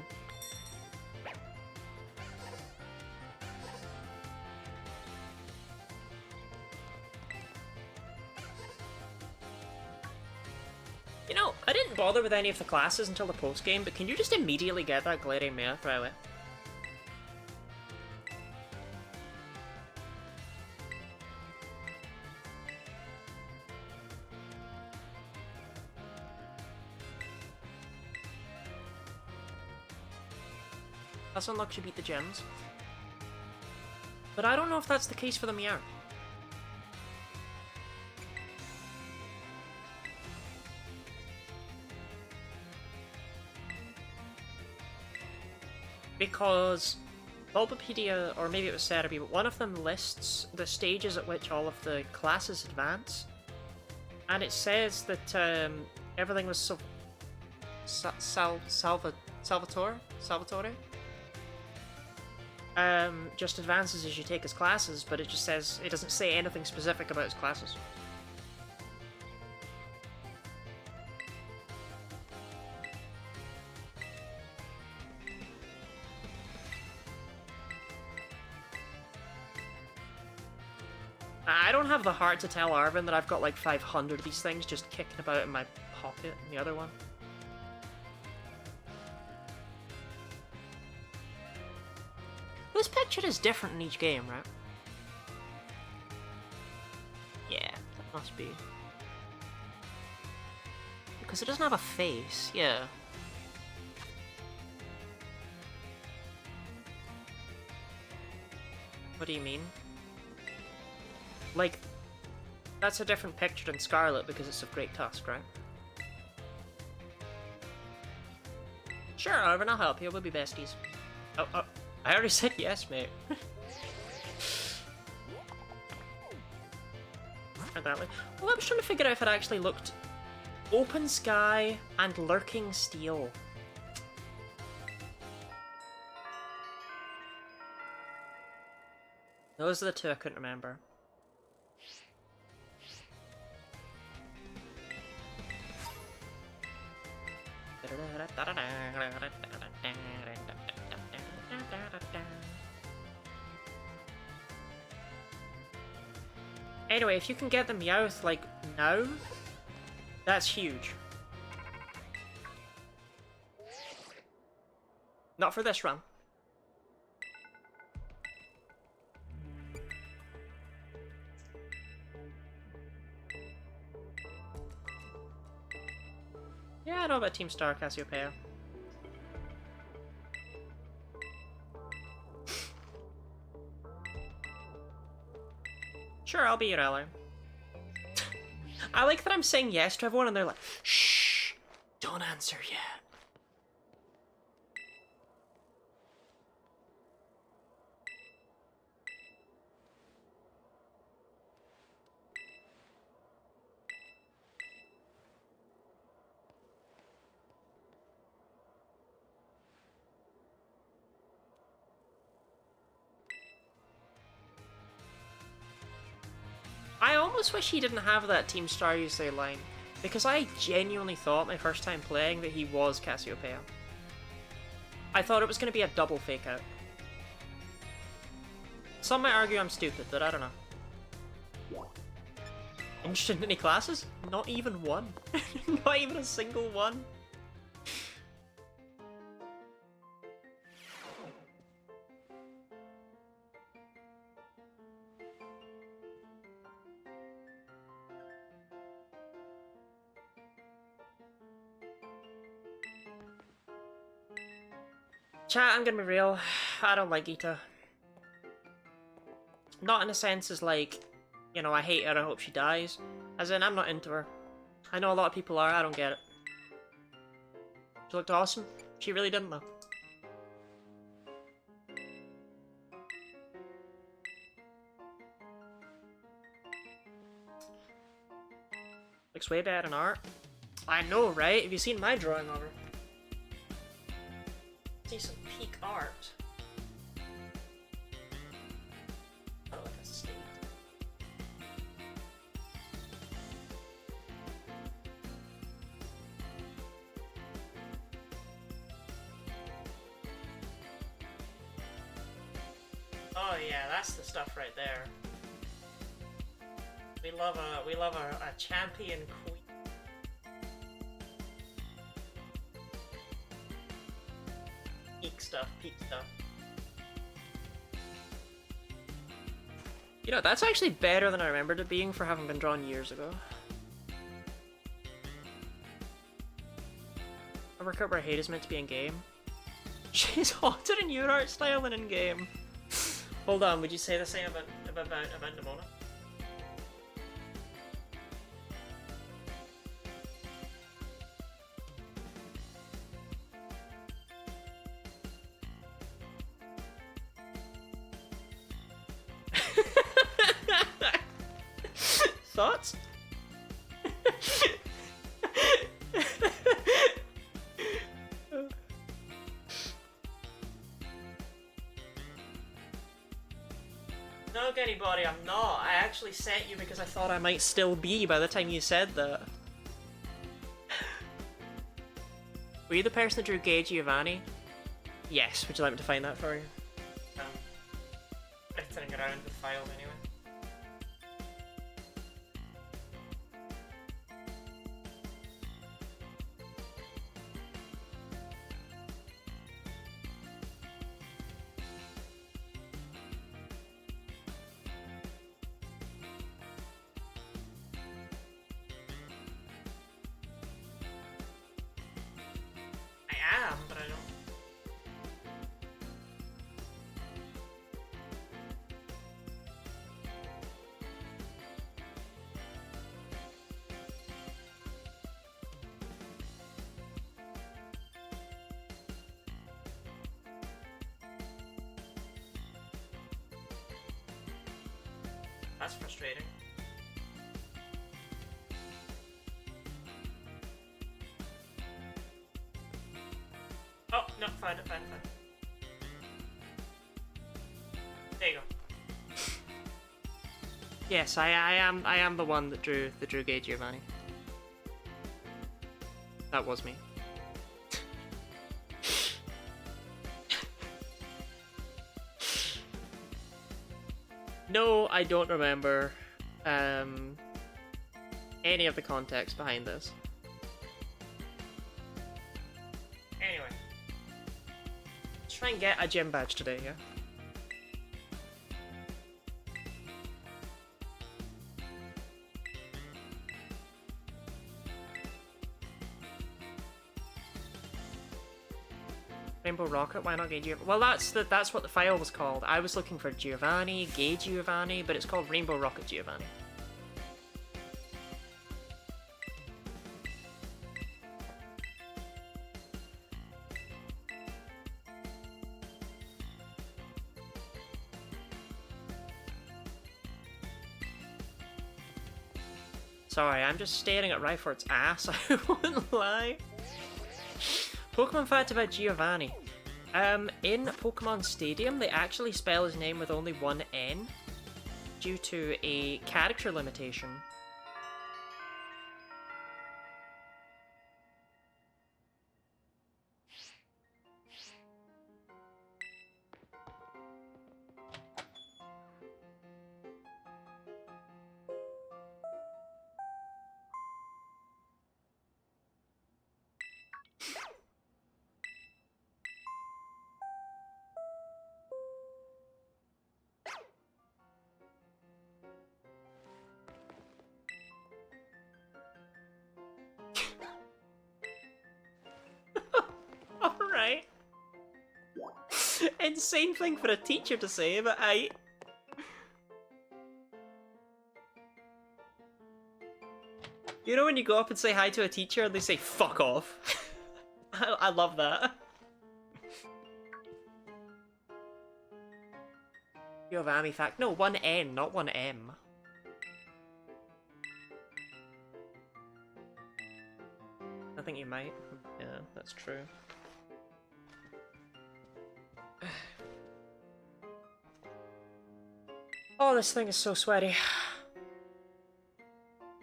You know, I didn't bother with any of the classes until the post-game, but can you just immediately get that Glaring Mare right away? That's unlocked you beat the gems. But I don't know if that's the case for the Meow. Because Bulbapedia, or maybe it was Cerebi, but one of them lists the stages at which all of the classes advance. And it says that everything was Salvatore? Just advances as you take his classes, but it just says, it doesn't say anything specific about his classes. I don't have the heart to tell Arvin that I've got like 500 of these things just kicking about in my pocket in the other one. This picture is different in each game, right? Yeah, that must be. Because it doesn't have a face, yeah. What do you mean? Like, that's a different picture than Scarlet because it's of Great Tusk, right? Sure, Arvin, I'll help you. We'll be besties. Oh, I already said yes, mate. That way. Well, I was trying to figure out if it actually looked Open Sky and Lurking Steel. Those are the two I couldn't remember. Anyway, if you can get the Meowth, like, now, that's huge. Not for this run. Yeah, I know about Team Star Cassiopeia. Sure, I'll be your ally. I like that I'm saying yes to everyone and they're like, shh, don't answer yet. I almost wish he didn't have that Team Star USA line, because I genuinely thought my first time playing that he was Cassiopeia. I thought it was going to be a double fake out. Some might argue I'm stupid, but I don't know. Interested in any classes? Not even one. Not even a single one. Chat, I'm gonna be real. I don't like Gita. Not in a sense as like, you know, I hate her, I hope she dies. As in, I'm not into her. I know a lot of people are, I don't get it. She looked awesome. She really didn't though. Looks way better in art. I know, right? Have you seen my drawing of her? See some peak art. Oh, like a state. Oh yeah, that's the stuff right there. We love a champion queen. Peak stuff, peak stuff. You know, that's actually better than I remembered it being for having been drawn years ago. A workout where hate is meant to be in game. She's hotter in your art style than in game. Hold on, would you say the same about Nimona? Thoughts? No, anybody, I'm not. I actually sent you because I thought I might still be by the time you said that. Were you the person that drew Gay Giovanni? Yes, would you like me to find that for you? Editing around the file anyway. But I don't. That's frustrating. Oh, no, find it. There you go. Yes, I am the one that drew Gay Giovanni. That was me. No, I don't remember any of the context behind this. Anyway. Let's try and get a gym badge today, yeah? Rainbow Rocket, why not Gay Giovanni? Well, that's what the file was called. I was looking for Giovanni, Gay Giovanni, but it's called Rainbow Rocket Giovanni. Sorry, I'm just staring at Ryford's ass, I wouldn't lie. Pokemon fact about Giovanni. In Pokemon Stadium, they actually spell his name with only one N due to a character limitation. Insane thing for a teacher to say, but I... You know when you go up and say hi to a teacher and they say, fuck off? I love that. You have Ami fact. No, one N, not one M. I think you might. Yeah, that's true. Oh, this thing is so sweaty.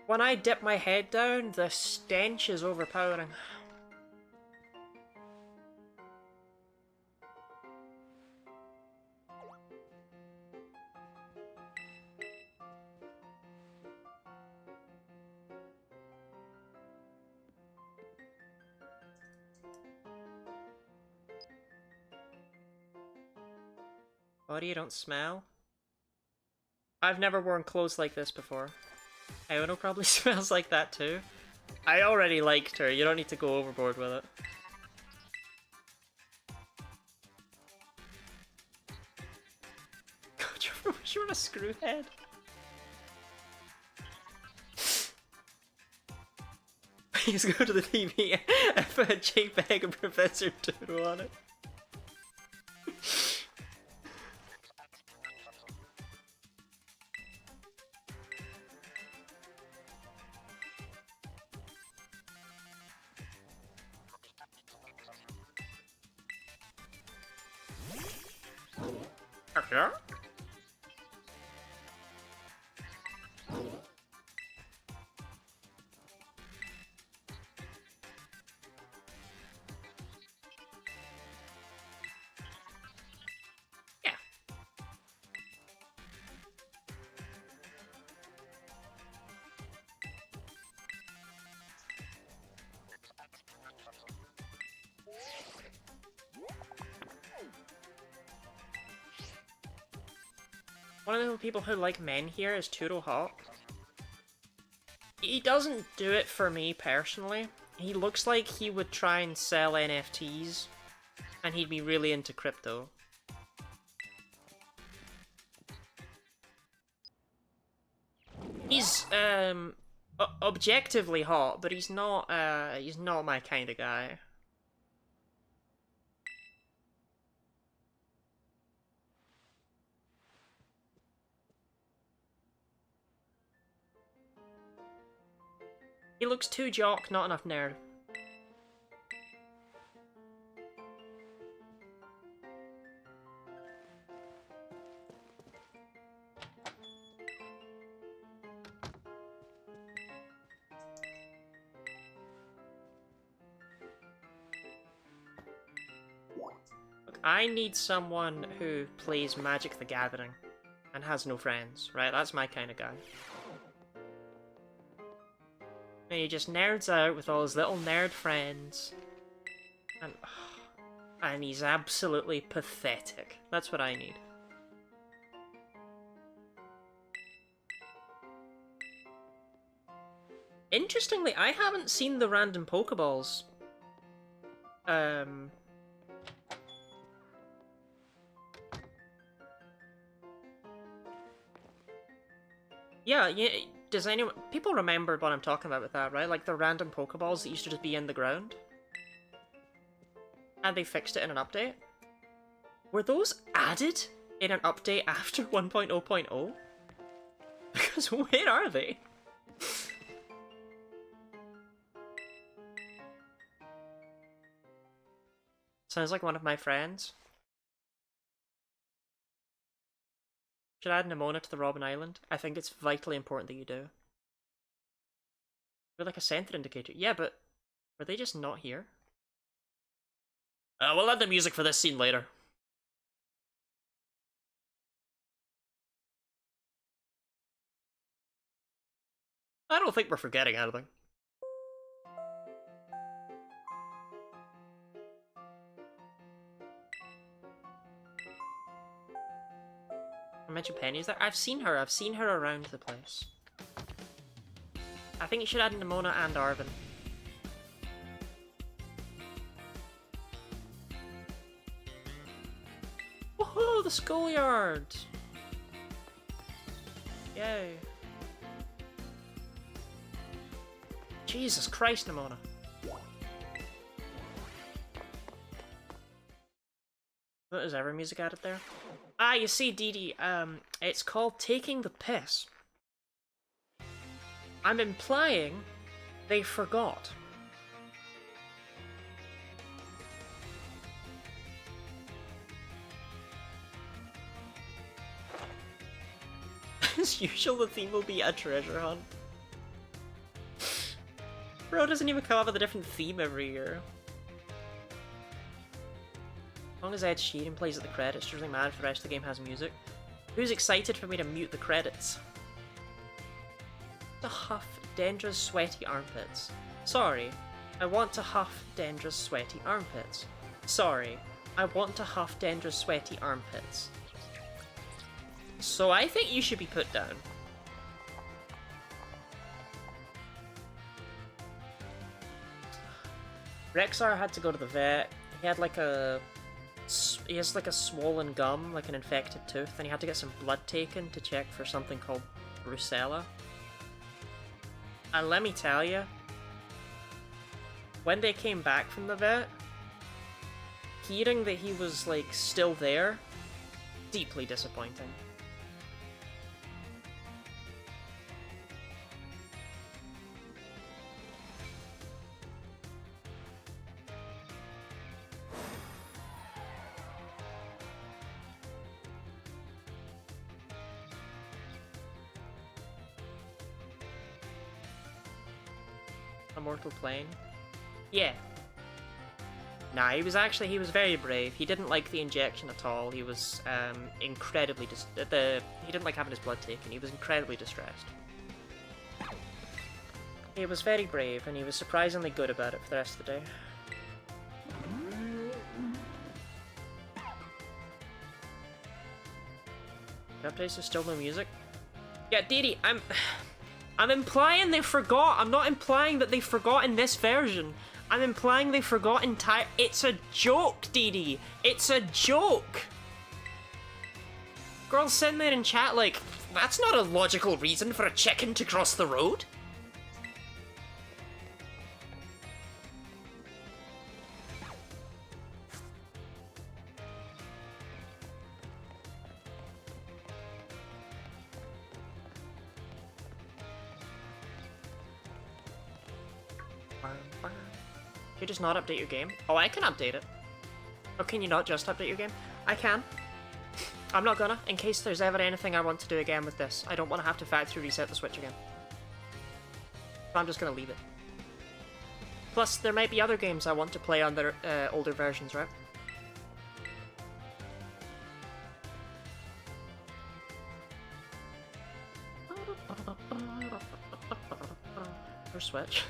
When I dip my head down, the stench is overpowering. Body, you don't smell? I've never worn clothes like this before. Iono probably smells like that too. I already liked her, you don't need to go overboard with it. God, you're a screw head. Please go to the TV and put a JPEG of Professor Doodle on it. Okay. Yeah. One of the people who like men here is Turo Hawk. He doesn't do it for me personally. He looks like he would try and sell NFTs, and he'd be really into crypto. He's objectively hot, but he's not my kind of guy. He looks too jock, not enough nerd. Look, I need someone who plays Magic the Gathering and has no friends, right? That's my kind of guy. And he just nerds out with all his little nerd friends. And he's absolutely pathetic. That's what I need. Interestingly, I haven't seen the random Pokeballs. Yeah, does anyone... People remember what I'm talking about with that, right? Like the random Pokeballs that used to just be in the ground. And they fixed it in an update. Were those added in an update after 1.0.0? Because where are they? Sounds like one of my friends. Should add Nimona to the Robin Island? I think it's vitally important that you do. We're like a center indicator. Yeah, but were they just not here? We'll add the music for this scene later. I don't think we're forgetting anything. I mentioned Penny's there. I've seen her around the place. I think you should add Nimona and Arvin. the schoolyard! Yay. Jesus Christ, Nimona. What is ever music added there? Ah, you see, Dee Dee, it's called Taking the Piss. I'm implying they forgot. As usual, the theme will be a treasure hunt. Bro doesn't even come up with a different theme every year. As long as Ed Sheeran plays at the credits, doesn't matter if the rest of the game has music. Who's excited for me to mute the credits? To huff Dendra's sweaty armpits. Sorry, I want to huff Dendra's sweaty armpits. Sorry, I want to huff Dendra's sweaty armpits. So I think you should be put down. Rexar had to go to the vet. He had like a... He has like a swollen gum, like an infected tooth, and he had to get some blood taken to check for something called brucella. And let me tell you, when they came back from the vet, hearing that he was like still there, deeply disappointing. Immortal Plane? Yeah. Nah, he was very brave. He didn't like the injection at all. He was incredibly he didn't like having his blood taken. He was incredibly distressed. He was very brave, and he was surprisingly good about it for the rest of the day. The updates are still no music? Yeah, Dee Dee, I'm implying they forgot. I'm not implying that they forgot in this version. I'm implying they forgot entire. It's a joke, Dee Dee. It's a joke. Girls sitting there in chat like, that's not a logical reason for a chicken to cross the road. Can you just not update your game? Oh, I can update it. Or can you not just update your game? I can. I'm not gonna, in case there's ever anything I want to do again with this. I don't want to have to factory reset the Switch again. So I'm just gonna leave it. Plus, there might be other games I want to play on their older versions, right? Or Switch.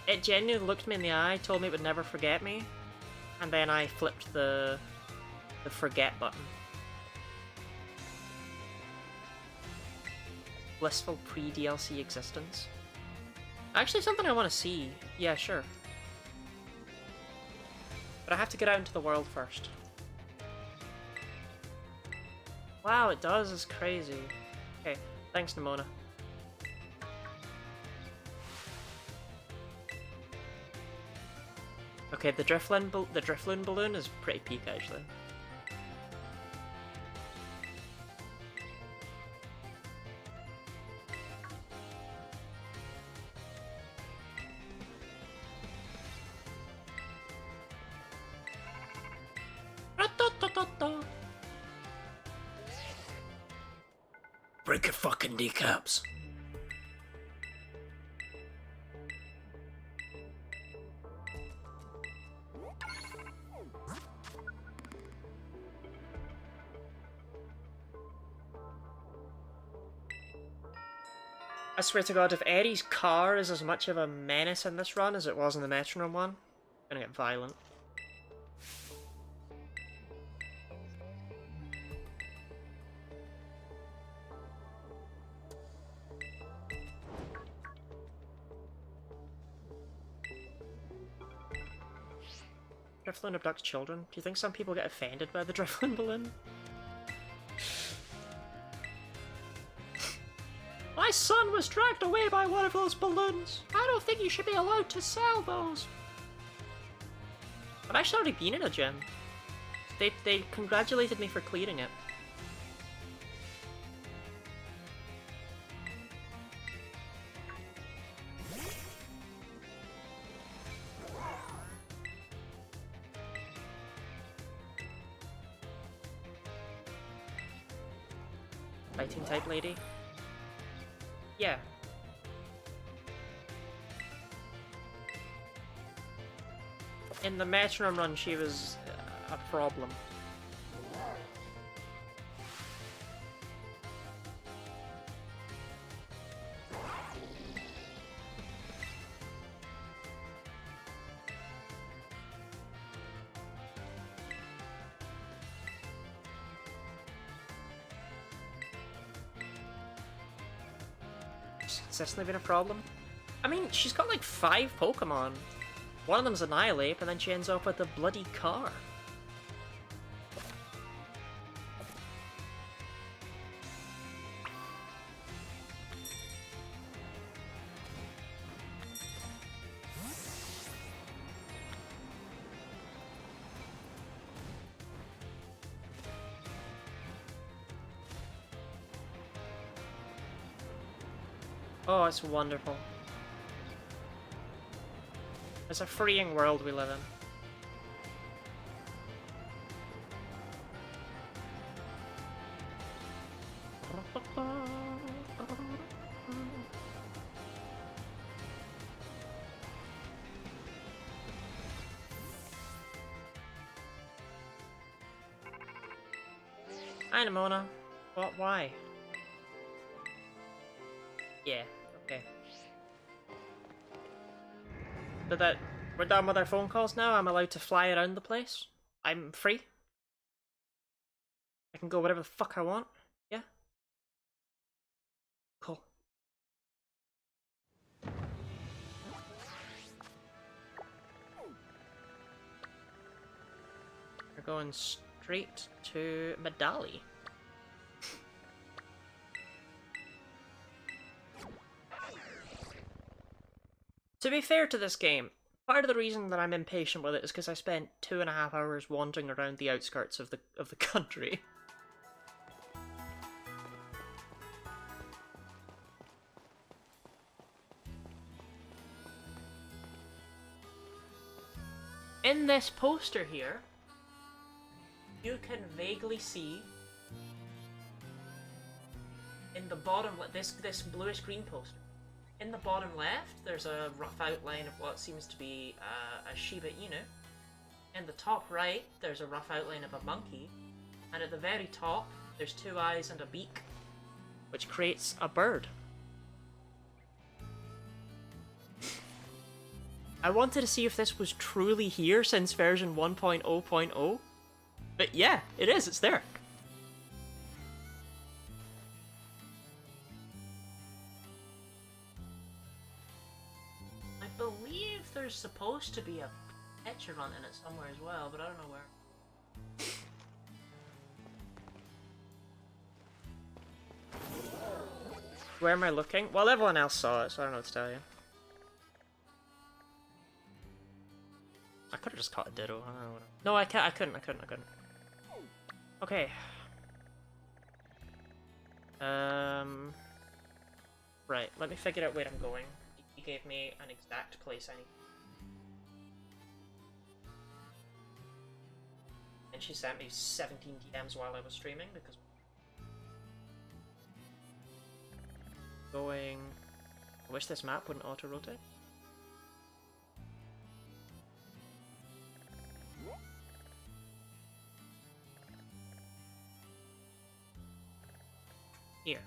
It genuinely looked me in the eye, told me it would never forget me, and then I flipped the forget button. Blissful pre-DLC existence. Actually, something I want to see. Yeah, sure. But I have to get out into the world first. Wow, it does. It's crazy. Okay, thanks, Nimona. Okay, the Drifloon balloon is pretty peak, actually. Break your fucking kneecaps. I swear to God, if Eddie's car is as much of a menace in this run as it was in the Metronome one, I'm gonna get violent. Drifloon abducts children. Do you think some people get offended by the Drifloon balloon? My son was dragged away by one of those balloons. I don't think you should be allowed to sell those. I've actually already been in a gym. They congratulated me for clearing it. Fighting type lady? Yeah. In the Metronome run, she was a problem. She's consistently been a problem. I mean, she's got like 5 Pokemon. One of them's Annihilate, and then she ends up with a bloody car. Oh, it's wonderful. It's a freeing world we live in. Hi, Nimona. What? Why? Yeah, okay. So that we're done with our phone calls now, I'm allowed to fly around the place. I'm free. I can go whatever the fuck I want. Yeah? Cool. We're going straight to Medali. To be fair to this game, part of the reason that I'm impatient with it is because I spent 2.5 hours wandering around the outskirts of the country. In this poster here, you can vaguely see in the bottom, this bluish green poster. In the bottom left, there's a rough outline of what seems to be a Shiba Inu. In the top right, there's a rough outline of a monkey. And at the very top, there's 2 eyes and a beak, which creates a bird. I wanted to see if this was truly here since version 1.0.0. But yeah, it is, it's there. I believe there's supposed to be a picture run in it somewhere as well, but I don't know where. Where am I looking? Well, everyone else saw it, so I don't know what to tell you. I could have just caught a Ditto. I don't know. No, I can't. I couldn't. Okay. Right. Let me figure out where I'm going. He gave me an exact place I need. And she sent me 17 DMs while I was streaming because going. I wish this map wouldn't auto-rotate. Here.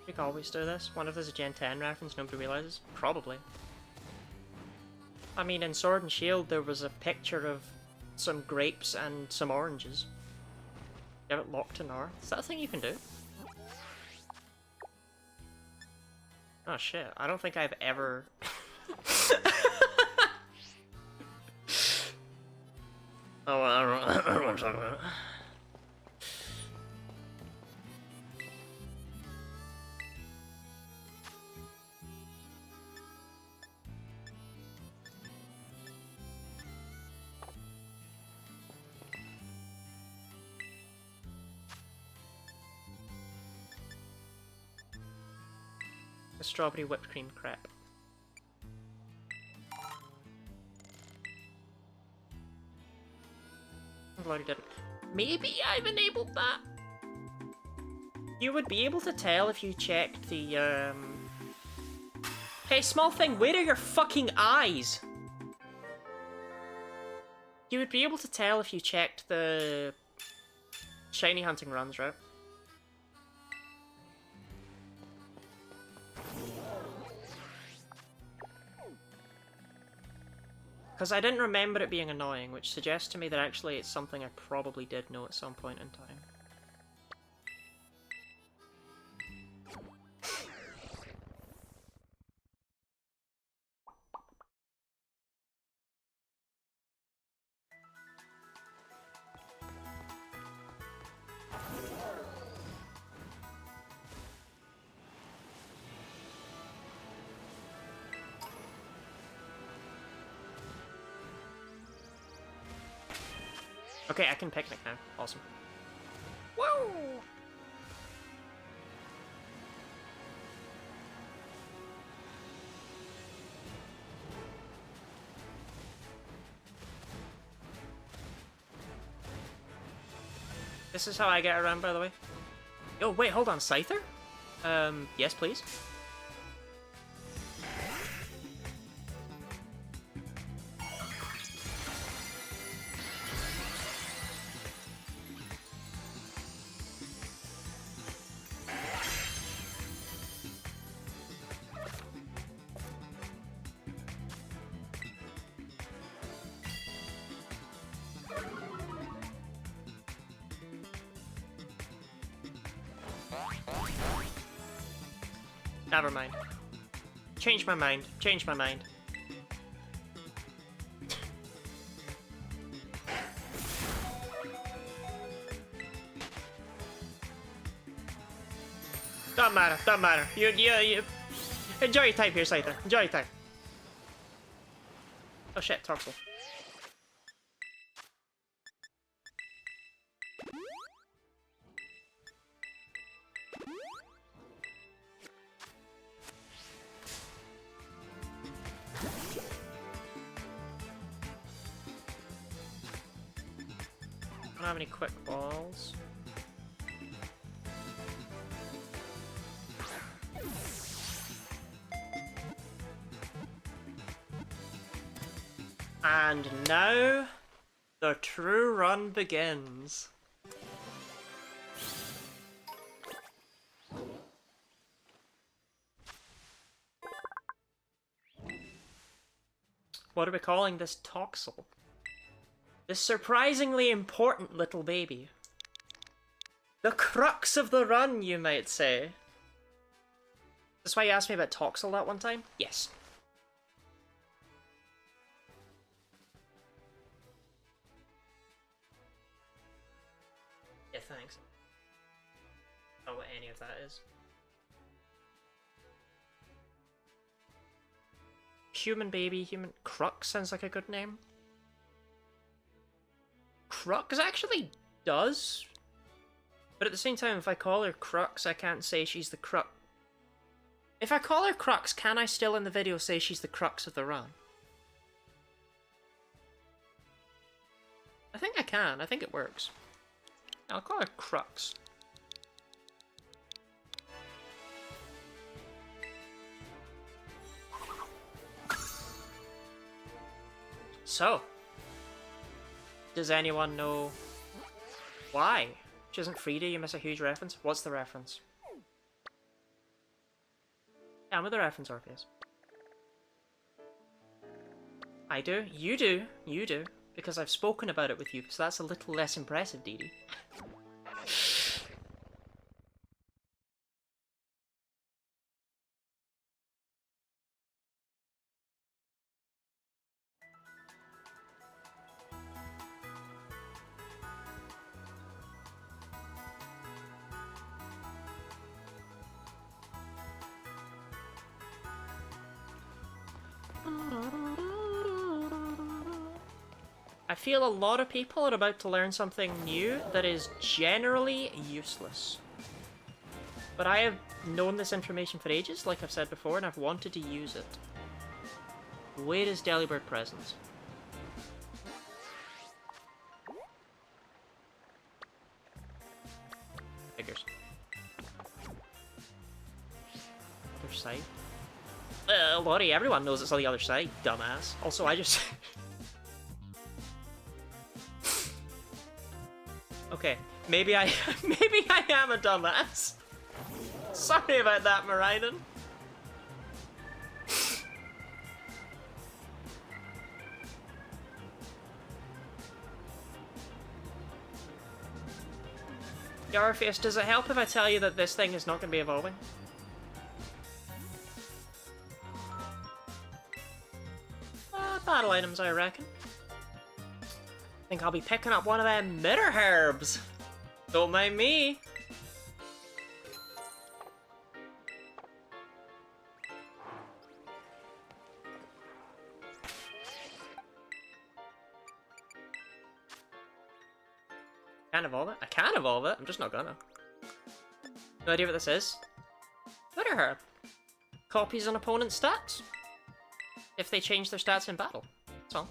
We can always do this. Wonder if there's a Gen 10 reference nobody realizes? Probably. I mean, in Sword and Shield there was a picture of some grapes and some oranges. You have it locked to north? Is that a thing you can do? Oh shit, I don't think I've ever... Oh, I don't want to talk about it. A strawberry whipped cream crepe. I'm glad you didn't. Maybe I've enabled that? You would be able to tell if you checked the, Hey, small thing, where are your fucking eyes? You would be able to tell if you checked the shiny hunting runs, right? Because I didn't remember it being annoying, which suggests to me that actually it's something I probably did know at some point in time. Okay, I can picnic now. Awesome. Whoa! This is how I get around, by the way. Oh, wait, hold on. Scyther? Yes, please. Never mind. Change my mind. Change my mind. Don't matter. Don't matter. You enjoy your time here, Scyther. Enjoy your time. Oh shit, Toxel. I don't have any quick balls. And now, the true run begins. What are we calling this Toxel? This surprisingly important little baby. The crux of the run, you might say. That's why you asked me about Toxel that one time? Yes. Yeah, thanks. I don't know what any of that is. Human baby, human... Crux sounds like a good name. Crux actually does. But at the same time, if I call her Crux, I can't say she's the crux. If I call her Crux, can I still in the video say she's the crux of the run? I think I can. I think it works. I'll call her Crux. So, does anyone know why? She isn't Frida, you miss a huge reference. What's the reference? Tell me the reference, Orpheus. I do, you do, because I've spoken about it with you, so that's a little less impressive, Dee Dee. I feel a lot of people are about to learn something new that is generally useless. But I have known this information for ages, like I've said before, and I've wanted to use it. Where is Delibird presence? Figures. Other side. Lottie, everyone knows it's on the other side, dumbass. Also, I just... Okay, maybe I am a dumbass. Sorry about that, Mariden. Yarface, does it help if I tell you that this thing is not going to be evolving? Battle items, I reckon. I think I'll be picking up one of them Mitter Herbs. Don't mind me. Can't evolve it? I can evolve it, I'm just not gonna. No idea what this is. Mitter Herb. Copies an opponent's stats. If they change their stats in battle. That's all.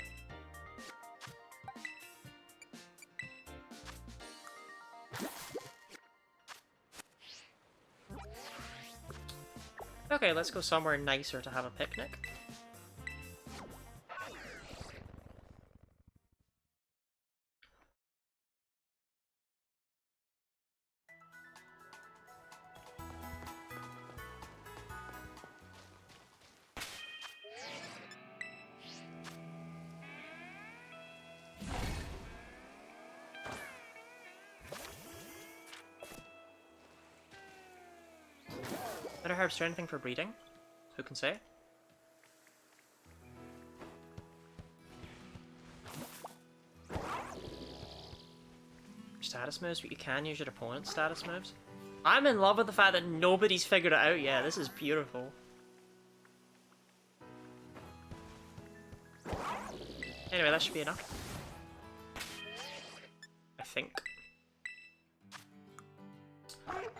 Okay, let's go somewhere nicer to have a picnic. Better herbs do anything for breeding? Who can say? Status moves, but you can use your opponent's status moves. I'm in love with the fact that nobody's figured it out yet. This is beautiful. Anyway, that should be enough. I think.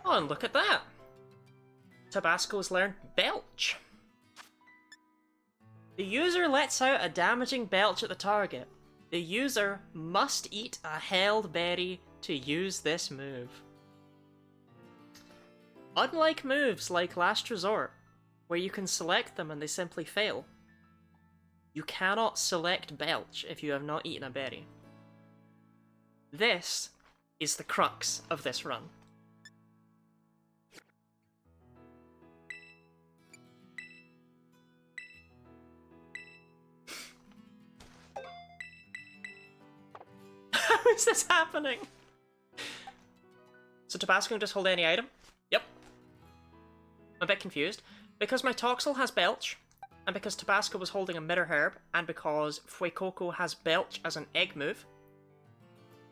Oh, and look at that! Tabasco's learned Belch. The user lets out a damaging belch at the target. The user must eat a held berry to use this move. Unlike moves like Last Resort, where you can select them and they simply fail, you cannot select Belch if you have not eaten a berry. This is the crux of this run. How is this happening? So Tabasco can just hold any item? Yep. I'm a bit confused. Because my Toxel has Belch, and because Tabasco was holding a Mitter Herb, and because Fuecoco has Belch as an egg move,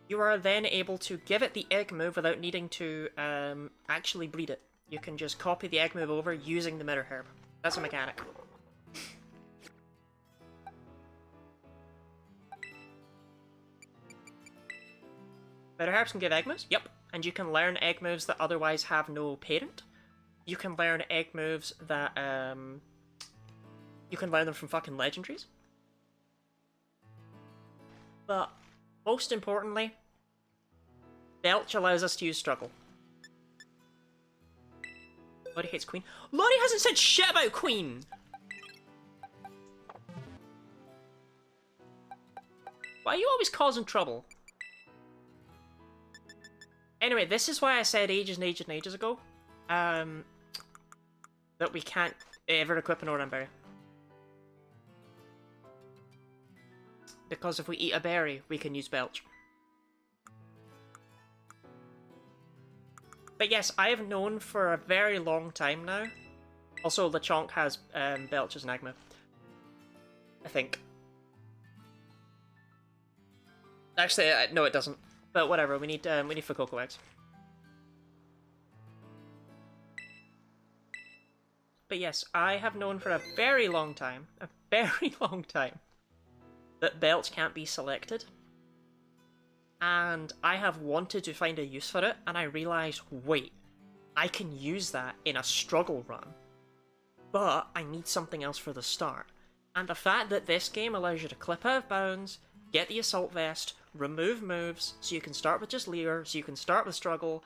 you are then able to give it the egg move without needing to actually breed it. You can just copy the egg move over using the Mitter Herb. That's a mechanic. Mitter Herbs can give egg moves? Yep. And you can learn egg moves that otherwise have no parent. You can learn egg moves that, you can learn them from fucking legendaries. But, most importantly, Belch allows us to use Struggle. Lottie hates Queen. Lottie hasn't said shit about Queen! Why are you always causing trouble? Anyway, this is why I said ages and ages and ages ago, that we can't ever equip an Oran Berry. Because if we eat a berry, we can use Belch. But yes, I have known for a very long time now. Also, Lechonk has Belch as an egg move. I think. Actually, no it doesn't. But whatever, we need Fuecoco eggs. But yes, I have known for a very long time, that but Belch can't be selected. And I have wanted to find a use for it, and I realised, wait, I can use that in a struggle run, but I need something else for the start. And the fact that this game allows you to clip out of bounds, get the assault vest, remove moves, so you can start with just Leer, so you can start with struggle,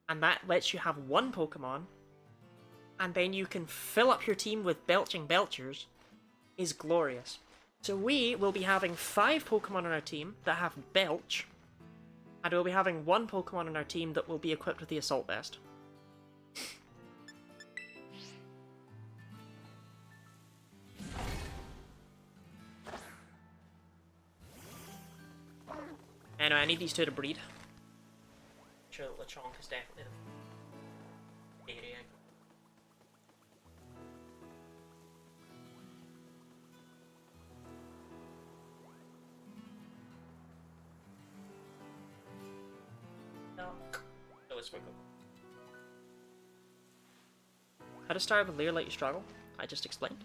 and that lets you have one Pokemon, and then you can fill up your team with belching Belchers, is glorious. So we will be having 5 Pokemon on our team that have Belch, and we'll be having 1 Pokemon on our team that will be equipped with the Assault Vest. Anyway, I need these 2 to breed. I'm sure that Lechonk is definitely the area. No, it's wiggle. How to start with Leer Let You Struggle? I just explained.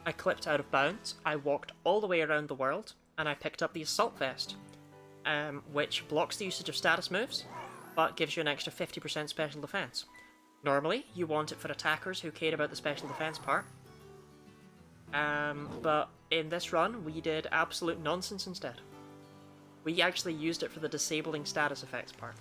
I clipped out of bounds, I walked all the way around the world, and I picked up the Assault Vest, which blocks the usage of status moves, but gives you an extra 50% special defense. Normally, you want it for attackers who care about the special defense part, but in this run, we did absolute nonsense instead. We actually used it for the disabling status effects part.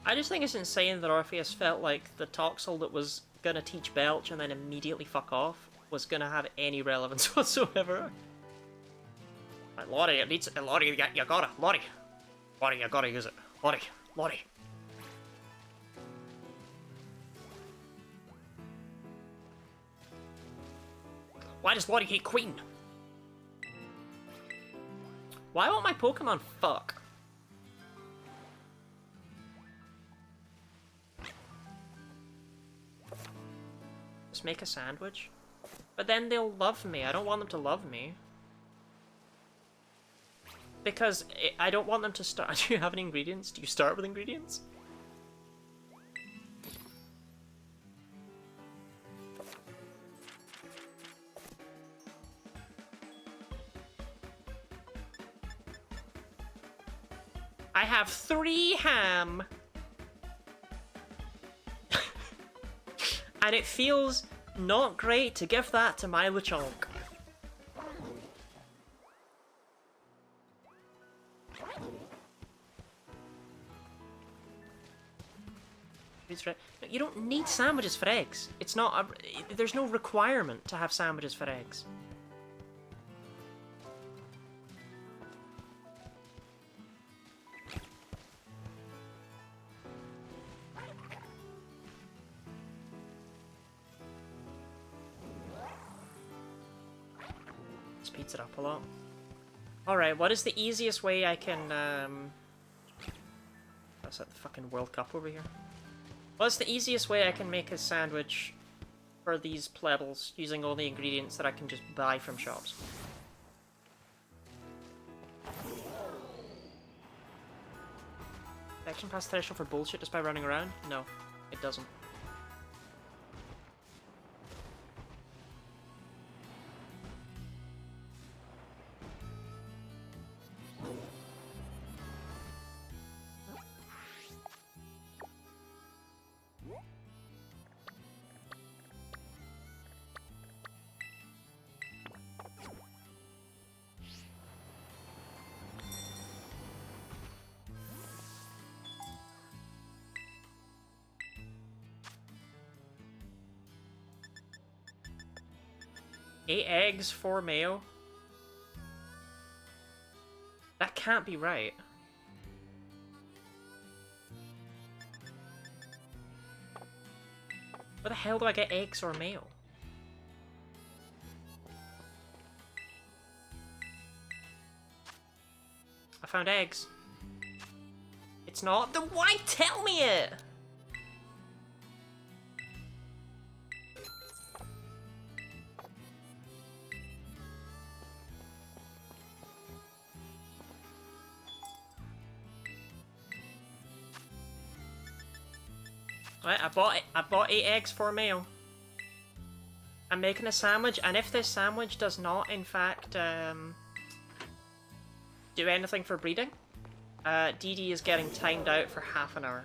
I just think it's insane that Orpheus felt like the Toxel that was gonna teach Belch and then immediately fuck off was gonna have any relevance whatsoever. Like, Lottie, it needs Lottie, you gotta, Lottie, you gotta use it, Lottie. Why does Lottie hate Queen? Why won't my Pokemon fuck? Just make a sandwich? But then they'll love me. I don't want them to love me. Because I don't want them to start. Do you have any ingredients? Do you start with ingredients? I have 3 ham! And it feels not great to give that to my Lechonk. You don't need sandwiches for eggs. It's not a, there's no requirement to have sandwiches for eggs. Speeds it up a lot. Alright, what is the easiest way I can, that's like the fucking World Cup over here. What's the easiest way I can make a sandwich for these plebbles using all the ingredients that I can just buy from shops? Action pass threshold for bullshit just by running around? No, it doesn't. Eight eggs, 4 mayo? That can't be right. Where the hell do I get eggs or mayo? I found eggs. It's not. Then why tell me it? Right, I bought 8 eggs for a meal. I'm making a sandwich, and if this sandwich does not, in fact, do anything for breeding, Dee Dee is getting timed out for half an hour.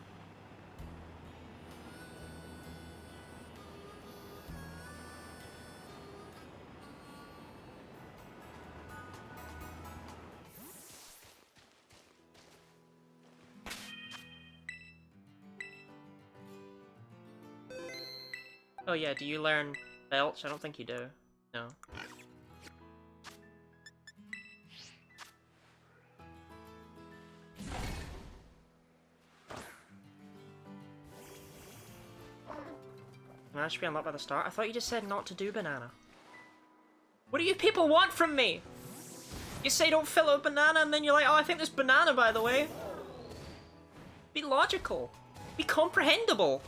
Oh yeah, do you learn belch? I don't think you do. No. That should be unlocked by the start. I thought you just said not to do banana. What do you people want from me? You say don't fill out banana and then you're like, oh, I think there's banana, by the way. Be logical. Be comprehensible.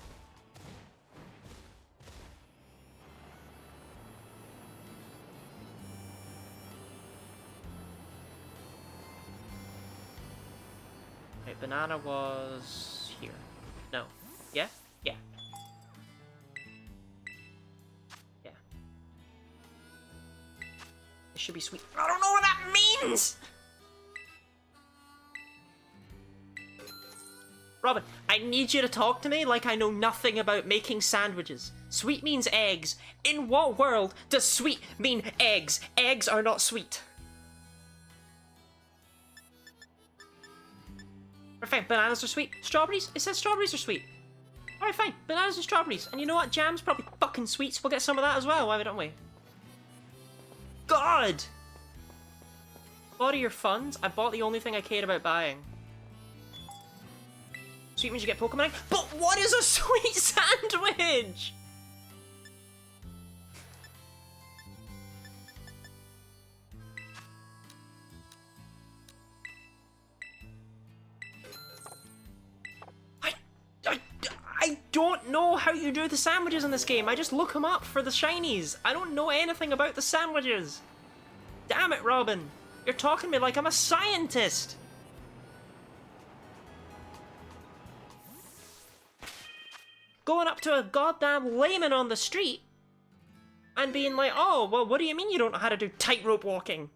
Right, banana was here. No. Yeah? Yeah. Yeah. It should be sweet. I don't know what that means! Robin, I need you to talk to me like I know nothing about making sandwiches. Sweet means eggs. In what world does sweet mean eggs? Eggs are not sweet. Fine, bananas are sweet. Strawberries? It says strawberries are sweet. Alright, fine. Bananas and strawberries. And you know what? Jam's probably fucking sweet, so we'll get some of that as well. Why don't we? God! What are your funds? I bought the only thing I cared about buying. Sweet means you get Pokemon egg? But what is a sweet sandwich? I don't know how you do the sandwiches in this game. I just look them up for the shinies. I don't know anything about the sandwiches. Damn it, Robin. You're talking to me like I'm a scientist. Going up to a goddamn layman on the street and being like, oh, well, what do you mean you don't know how to do tightrope walking?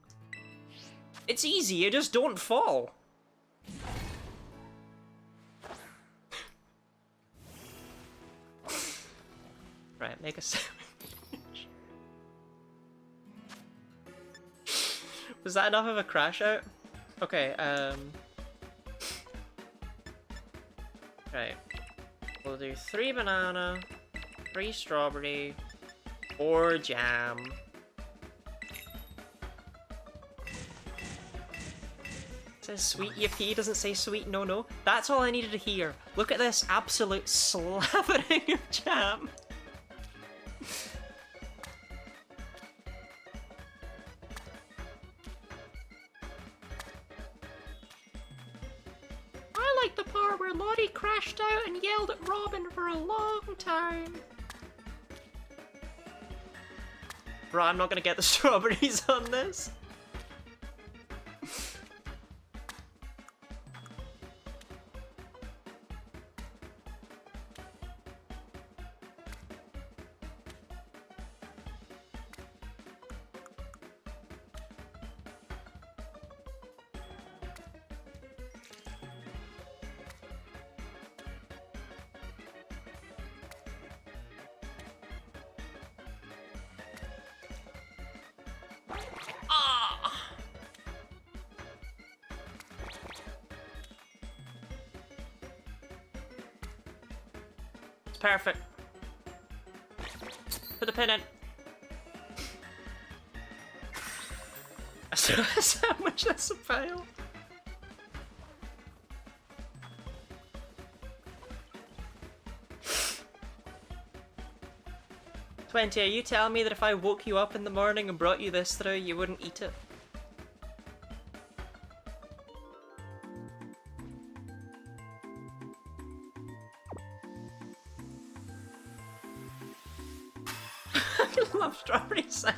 It's easy, you just don't fall. Right, make a sandwich. Was that enough of a crash out? Okay, right. We'll do 3 banana, 3 strawberry, 4 jam. It says sweet yippee, doesn't say sweet no no. That's all I needed to hear. Look at this absolute slathering of jam. I like the part where Lottie crashed out and yelled at Robin for a long time. Bro, I'm not gonna get the strawberries on this. Perfect. Put the pin in. A sandwich, that's a fail. Twenty, are you telling me that if I woke you up in the morning and brought you this through, you wouldn't eat it? I love strawberry sand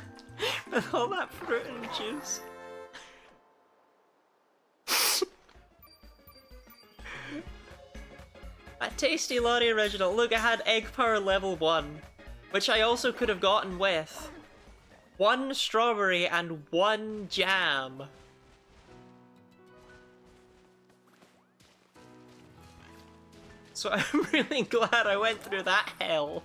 with all that fruit and juice. A tasty Lottie original. Look, I had egg power level 1, which I also could have gotten with 1 strawberry and 1 jam. So I'm really glad I went through that hell.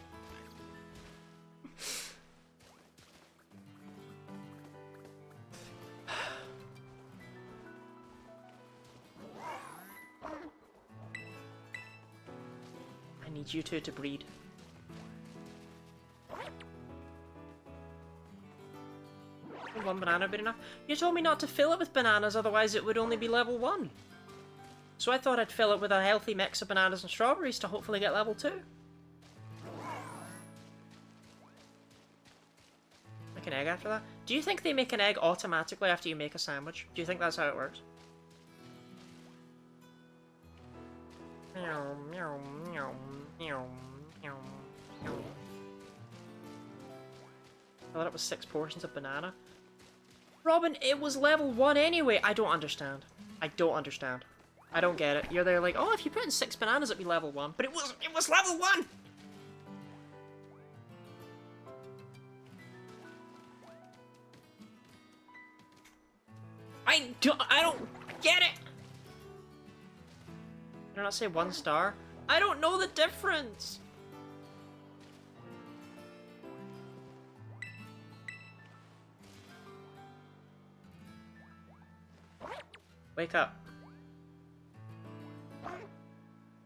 I need you two to breed. Would 1 banana be enough? You told me not to fill it with bananas, otherwise it would only be level 1. So I thought I'd fill it with a healthy mix of bananas and strawberries to hopefully get level 2. Make an egg after that? Do you think they make an egg automatically after you make a sandwich? Do you think that's how it works? Meow, meow, meow, meow, meow, meow. I thought it was 6 portions of banana. Robin, it was level 1 anyway! I don't understand. I don't understand. I don't get it. You're there like, oh, if you put in 6 bananas it'd be level 1. But it was level 1! I don't get it! Did I not say 1 star? I don't know the difference! Wake up.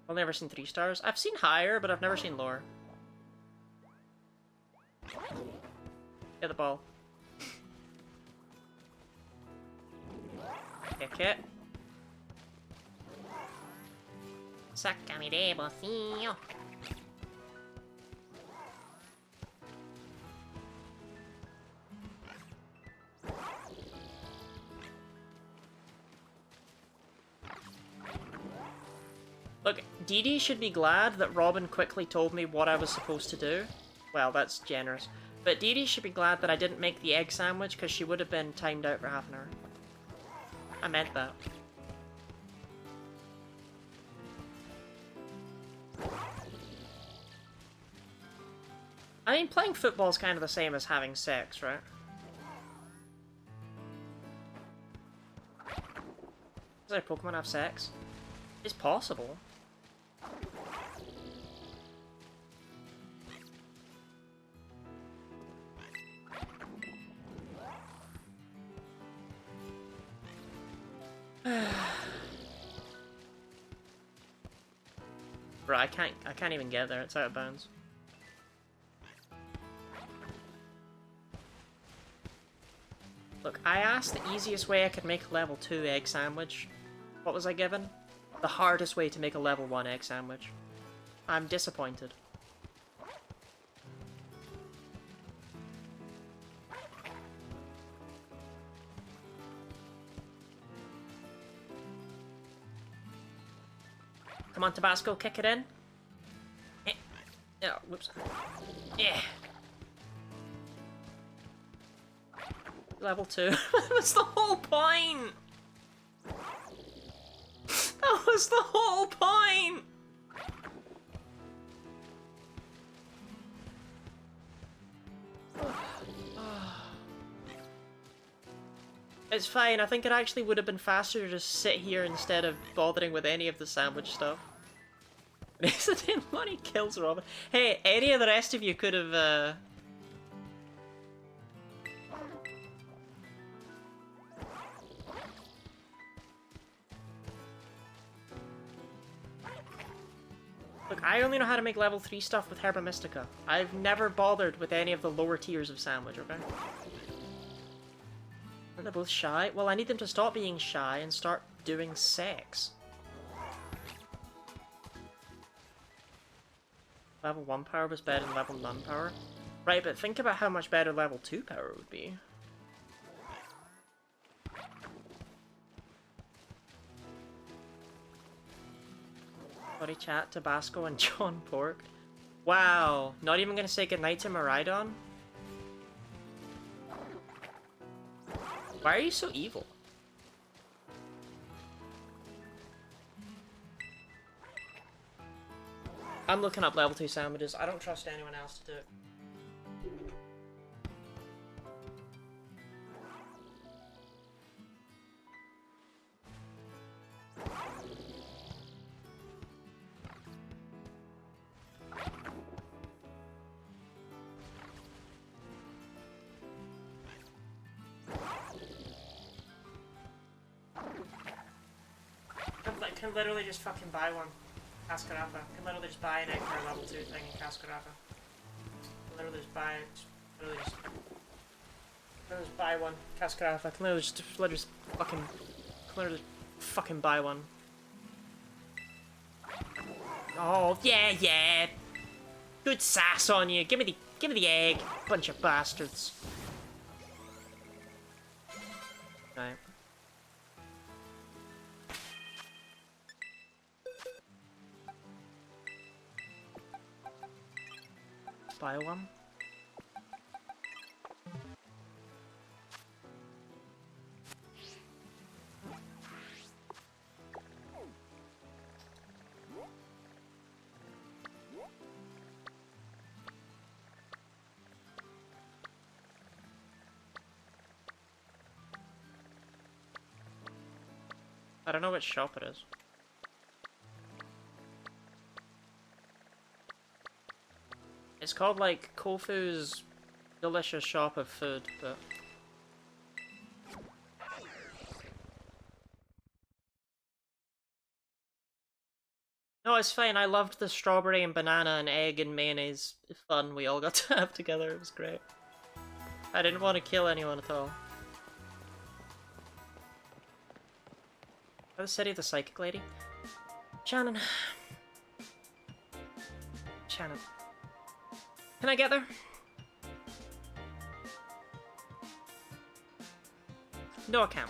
I've never seen 3 stars. I've seen higher, but I've never seen lower. Get the ball. Kick it. Sácame de bolsillo. Look, Dee Dee should be glad that Robin quickly told me what I was supposed to do. Well, that's generous. But Dee Dee should be glad that I didn't make the egg sandwich, because she would have been timed out for half an hour. I meant that. I mean, playing football's kind of the same as having sex, right? Does our Pokemon have sex? It's possible. Bro, I can't even get there. It's out of bounds. Look, I asked the easiest way I could make a level 2 egg sandwich. What was I given? The hardest way to make a level 1 egg sandwich. I'm disappointed. Come on, Tabasco, kick it in. Eh. Oh, whoops. Yeah. Level 2. That was the whole point! That was the whole point! It's fine, I think it actually would have been faster to just sit here instead of bothering with any of the sandwich stuff. Resident money kills Robin. Hey, any of the rest of you could have, Look, I only know how to make level 3 stuff with Herba Mystica. I've never bothered with any of the lower tiers of sandwich, okay? Aren't they both shy? Well, I need them to stop being shy and start doing sex. Level 1 power was better than level none power. Right, but think about how much better level 2 power would be. Buddy chat, Tabasco and John Pork. Wow, not even gonna say goodnight to Maridon? Why are you so evil? I'm looking up level 2 sandwiches. I don't trust anyone else to do it. I can literally just fucking buy one. Cascarapa. I can literally just buy an egg for a level 2 thing in Cascarapa. Literally just buy it. Literally just buy one. Cascarapa. I can literally just fucking buy one. Oh yeah, yeah. Good sass on you. Give me the egg, bunch of bastards. Right. Buy one. I don't know which shop it is. It's called like Kofu's delicious shop of food, but no, it's fine. I loved the strawberry and banana and egg and mayonnaise fun we all got to have together. It was great. I didn't want to kill anyone at all. The city of the psychic lady? Shannon. Shannon. Can I get there? No, I can't.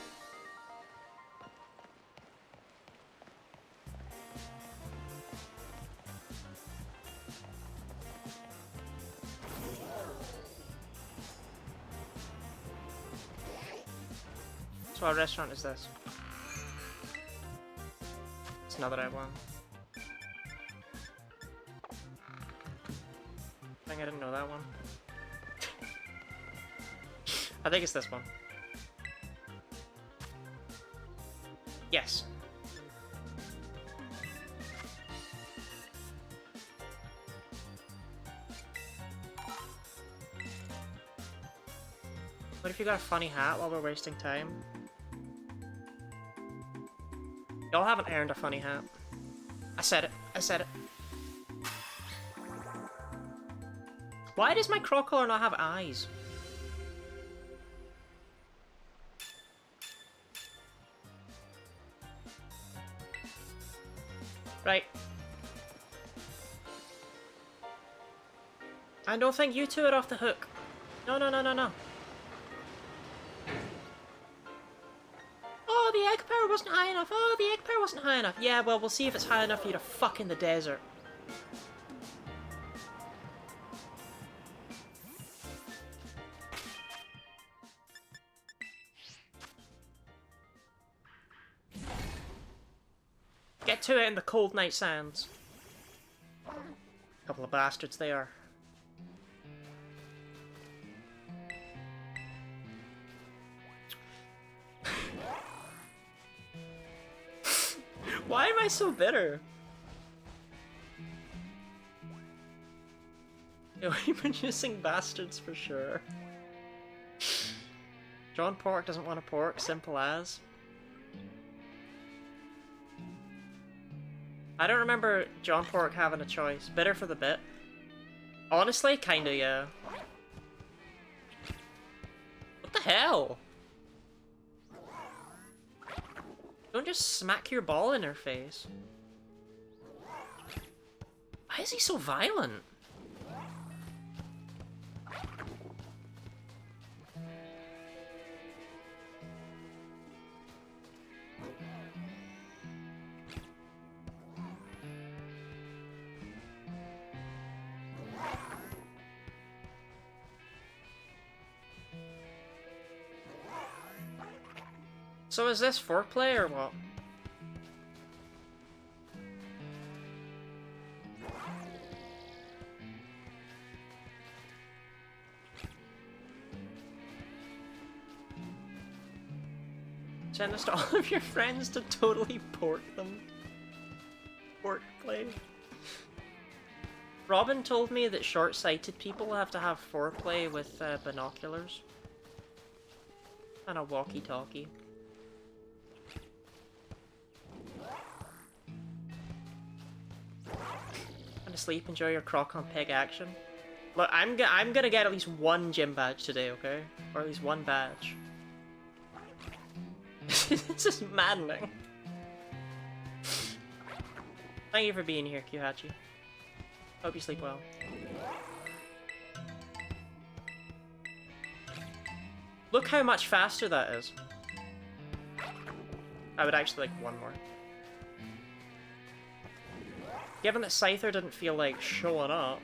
So what restaurant is this? It's another I one. I think I didn't know that one. I think it's this one. Yes. What if you got a funny hat while we're wasting time? Y'all haven't earned a funny hat. I said it. I said it. Why does my crocodile not have eyes? Right. I don't think you two are off the hook. No, no, no, no, no. Oh, the egg power wasn't high enough. Oh, the egg power wasn't high enough. Yeah, well, we'll see if it's high enough for you to fuck in the desert. Get to it in the cold night sands. Couple of bastards they are. Why am I so bitter? We've been using bastards for sure. John Pork doesn't want a pork, simple as. I don't remember John Pork having a choice. Bitter for the bit. Honestly, kinda, yeah. What the hell? Don't just smack your ball in her face. Why is he so violent? So is this foreplay or what? Send this to all of your friends to totally pork them. Pork play. Robin told me that short-sighted people have to have foreplay with binoculars. And a walkie-talkie. And to sleep, enjoy your croc on peg action. Look, I'm gonna get at least one gym badge today, okay? Or at least one badge. This is maddening. Thank you for being here, Kyuhachi. Hope you sleep well. Look how much faster that is. I would actually like one more. Given that Scyther didn't feel like showing up.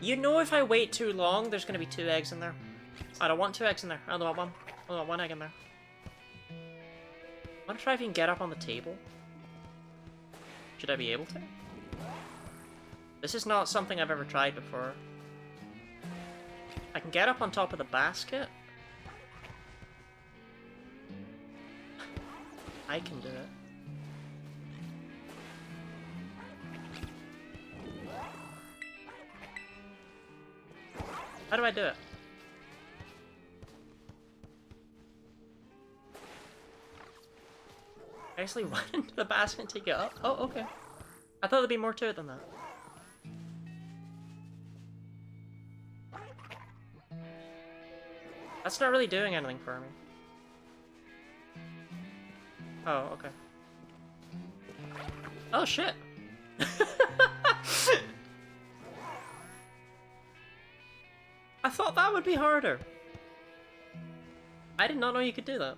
You know if I wait too long, there's gonna be 2 eggs in there. I don't want 2 eggs in there. I don't want one. I want 1 egg in there. I wanna try if you can get up on the table. Should I be able to? This is not something I've ever tried before. I can get up on top of the basket. I can do it. How do I do it? I actually run into the basket and take it up? Oh, okay. I thought there'd be more to it than that. That's not really doing anything for me. Oh, okay. Oh, shit! I thought that would be harder. I did not know you could do that.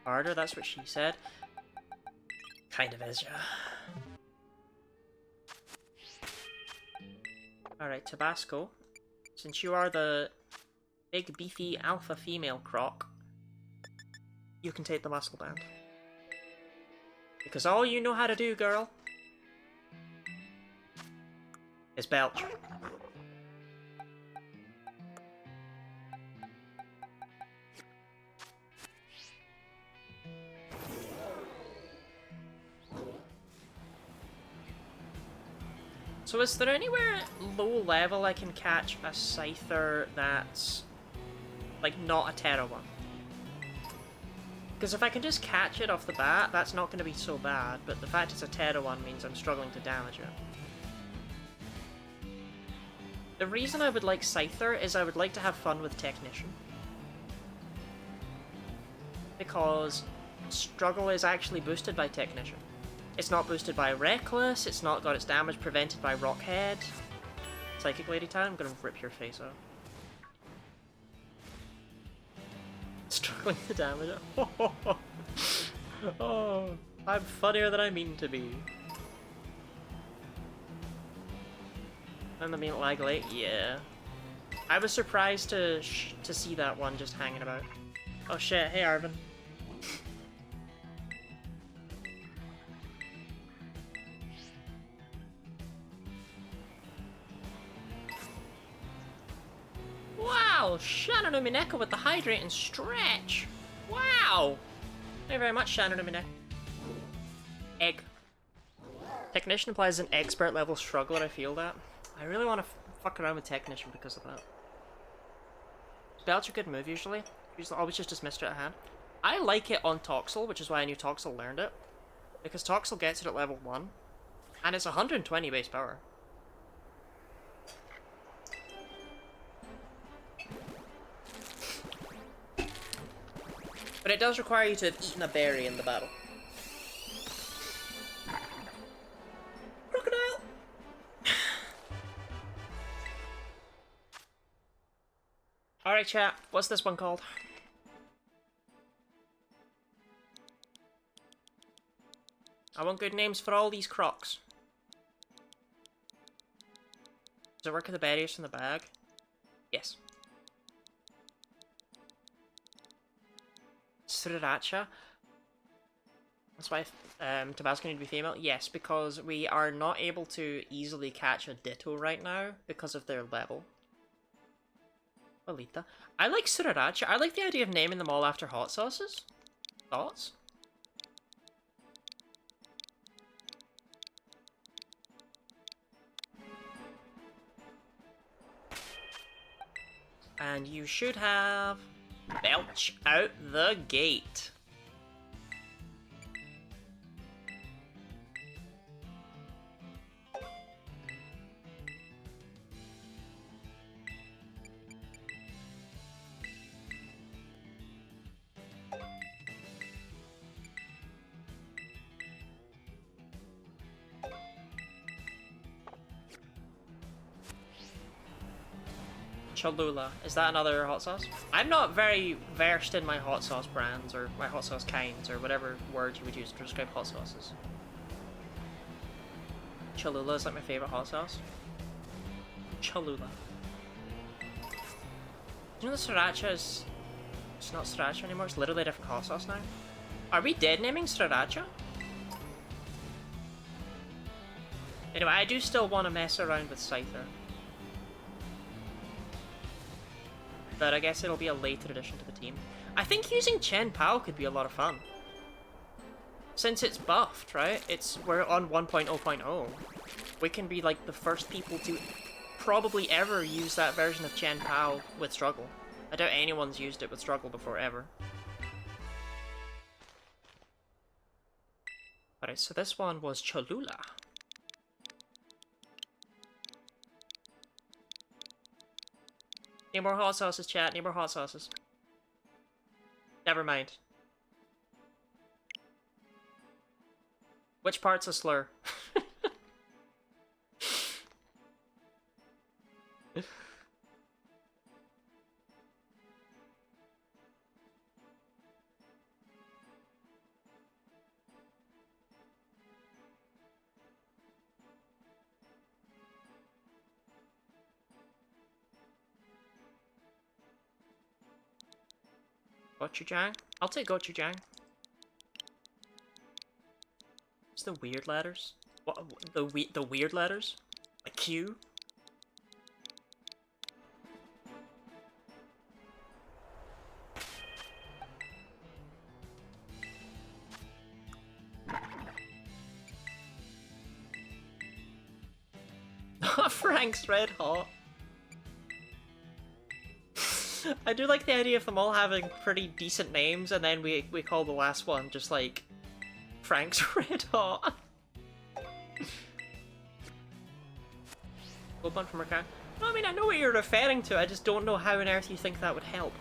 Harder, that's what she said. Kind of is, yeah. Alright, Tabasco. Since you are the big, beefy, alpha female croc, you can take the muscle band. Because all you know how to do, girl, is belch. So is there anywhere low level I can catch a Scyther that's, like, not a Terra one? Because if I can just catch it off the bat, that's not going to be so bad, but the fact it's a Terra one means I'm struggling to damage it. The reason I would like Scyther is I would like to have fun with Technician. Because struggle is actually boosted by Technician. It's not boosted by Reckless, it's not got its damage prevented by Rockhead. Psychic Lady Time, I'm gonna rip your face out. Struggling to damage it. Oh, I'm funnier than I mean to be. And the mean lag late, yeah. I was surprised to see that one just hanging about. Oh shit, hey Arvin. Wow, Shannon Umineko with the hydrate and stretch. Wow. Thank you very much, Shannon Umineko. Egg. Technician applies an expert level struggler, I feel that. I really want to fuck around with Technician because of that. Belt's a good move usually. Usually always just dismissed it at hand. I like it on Toxel, which is why I knew Toxel learned it. Because Toxel gets it at level 1. And it's 120 base power. But it does require you to have eaten a berry in the battle. Crocodile! Alright chat, what's this one called? I want good names for all these crocs. Does it work with the berries from the bag? Yes. Sriracha. That's why Tabasco need to be female? Yes, because we are not able to easily catch a Ditto right now because of their level. Alita. I like Sriracha. I like the idea of naming them all after hot sauces. Thoughts? And you should have Belch out the gate. Cholula. Is that another hot sauce? I'm not very versed in my hot sauce brands or my hot sauce kinds or whatever word you would use to describe hot sauces. Cholula is like my favorite hot sauce. Cholula. Do you know the Sriracha is... It's not Sriracha anymore, it's literally a different hot sauce now. Are we dead naming Sriracha? Anyway, I do still want to mess around with Scyther. But I guess it'll be a later addition to the team. I think using Chen Pao could be a lot of fun. Since it's buffed, right? We're on 1.0.0. We can be like the first people to probably ever use that version of Chen Pao with Struggle. I doubt anyone's used it with Struggle before ever. Alright, so this one was Cholula. Need more hot sauces, chat. Need more hot sauces. Never mind. Which part's a slur? Gochujang? I'll take gochujang. It's the weird letters. What? The weird letters? Like Q? Frank's Red Hot. I do like the idea of them all having pretty decent names, and then we call the last one just like Frank's Red Hot. Gold bun from Rakan. No, I mean, I know what you're referring to, I just don't know how on earth you think that would help.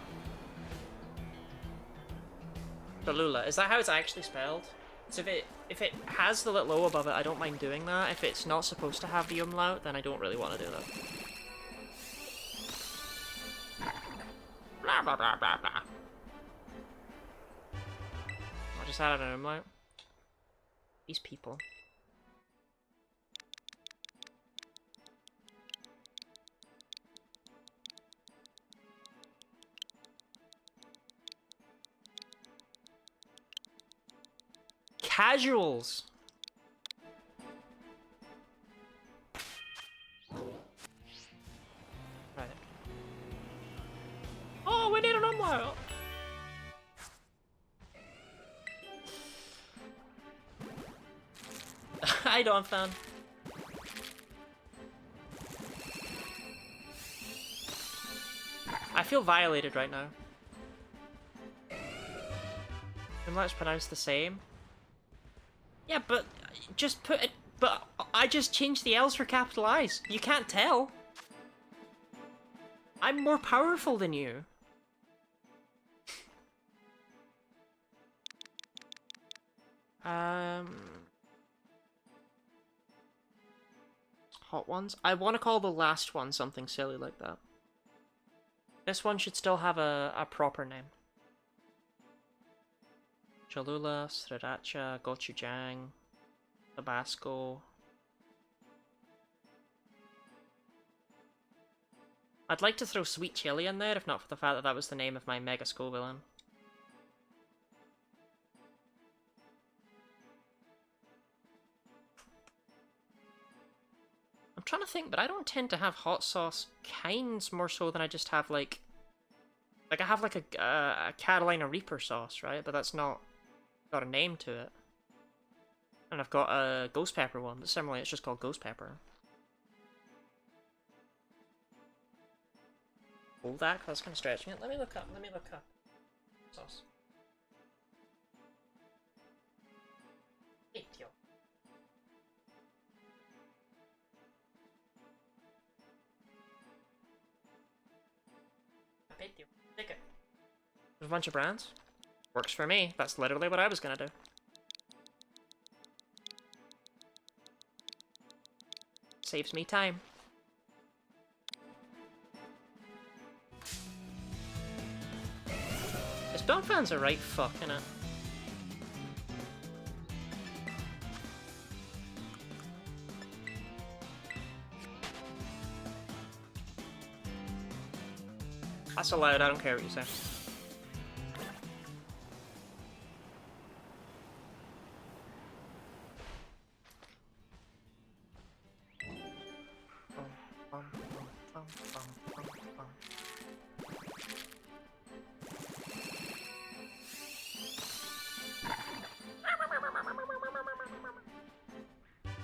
Cholula. Is that how it's actually spelled? So if it has the little O above it, I don't mind doing that. If it's not supposed to have the umlaut, then I don't really want to do that. Blah, blah, blah, blah, blah. I just added an umlaut. These people. Casuals! Right. Oh, we need an umlaut! Hi, Dawn fan. I feel violated right now. And let's pronounce the same. Yeah, but just put it. But I just changed the L's for capital I's. You can't tell. I'm more powerful than you. Hot ones? I want to call the last one something silly like that. This one should still have a proper name. Cholula, Sriracha, Gochujang, Tabasco. I'd like to throw Sweet Chili in there, if not for the fact that that was the name of my Mega Skull villain. I'm trying to think, but I don't tend to have hot sauce kinds more so than I just have like I have like a Carolina Reaper sauce, right? But that's not got a name to it. And I've got a ghost pepper one, but similarly it's just called ghost pepper. Hold that, that's kind of stretching it. Let me look up sauce. Yo. Take it. There's a bunch of brands. Works for me. That's literally what I was gonna do. Saves me time. This Bone fan's a right fuck, innit? That's allowed, I don't care what you say.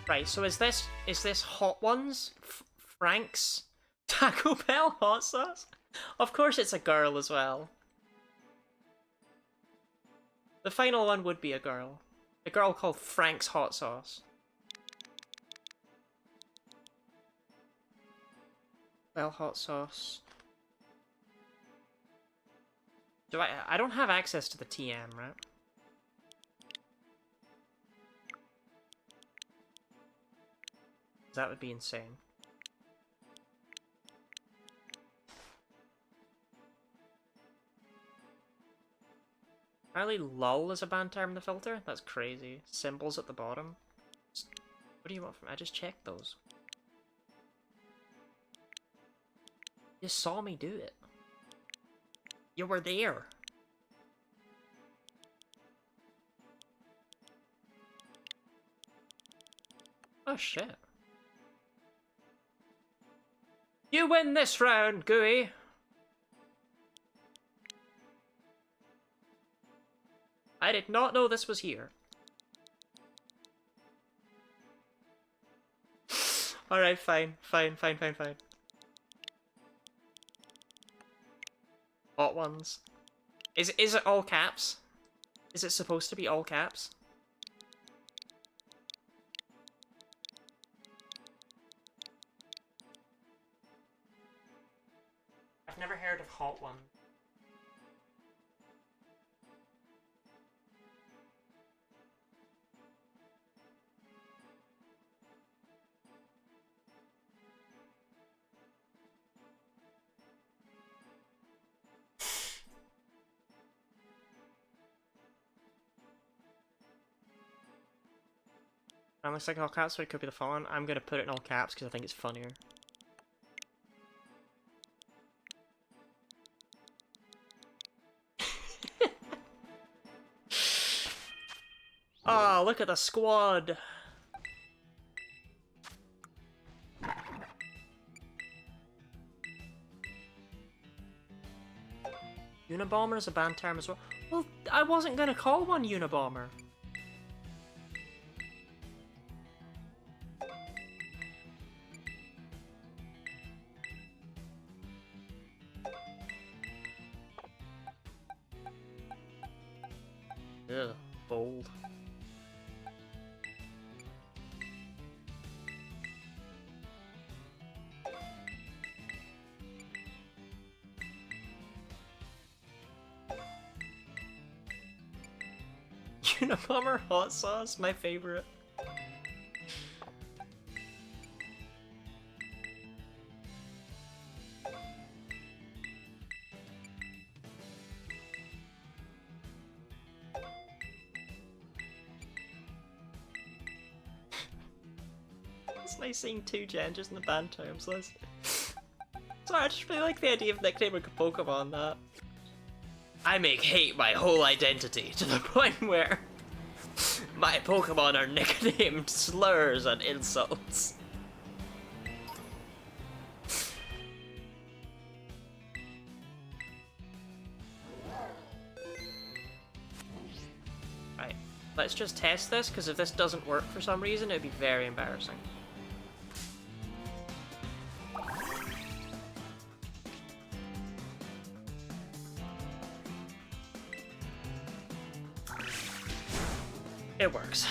Right, so is this Hot Ones? Frank's Taco Bell hot sauce? Of course it's a girl as well. The final one would be a girl. A girl called Frank's hot sauce. Bell hot sauce. Do I don't have access to the TM, right? That would be insane. Apparently lull is a banned term in the filter? That's crazy. Symbols at the bottom. What do you want from me? I just checked those. You saw me do it. You were there. Oh shit. You win this round, Gooey! I did not know this was here. Alright, fine. Hot ones. Is it all caps? Is it supposed to be all caps? I've never heard of hot one. It looks like all caps, so it could be the font. I'm gonna put it in all caps because I think it's funnier. Oh, look at the squad! Unabomber is a banned term as well. Well, I wasn't gonna call one Unabomber. Ugh, bold. Unabomber hot sauce, my favorite. It's nice seeing two genders in the band terms list. Sorry, I just really like the idea of nicknaming a Pokemon that. I make hate my whole identity to the point where my Pokemon are nicknamed slurs and insults. Right, let's just test this, because if this doesn't work for some reason, it'd be very embarrassing. It works.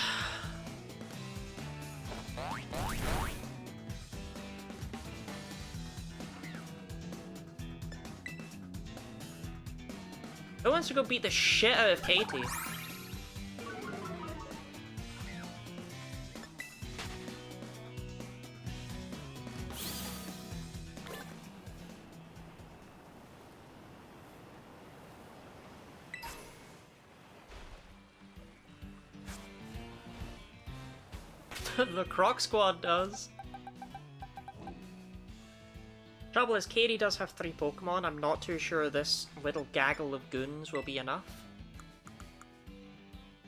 Who wants to go beat the shit out of Katie? The Croc Squad does. Trouble is, Katie does have 3 Pokemon. I'm not too sure this little gaggle of goons will be enough.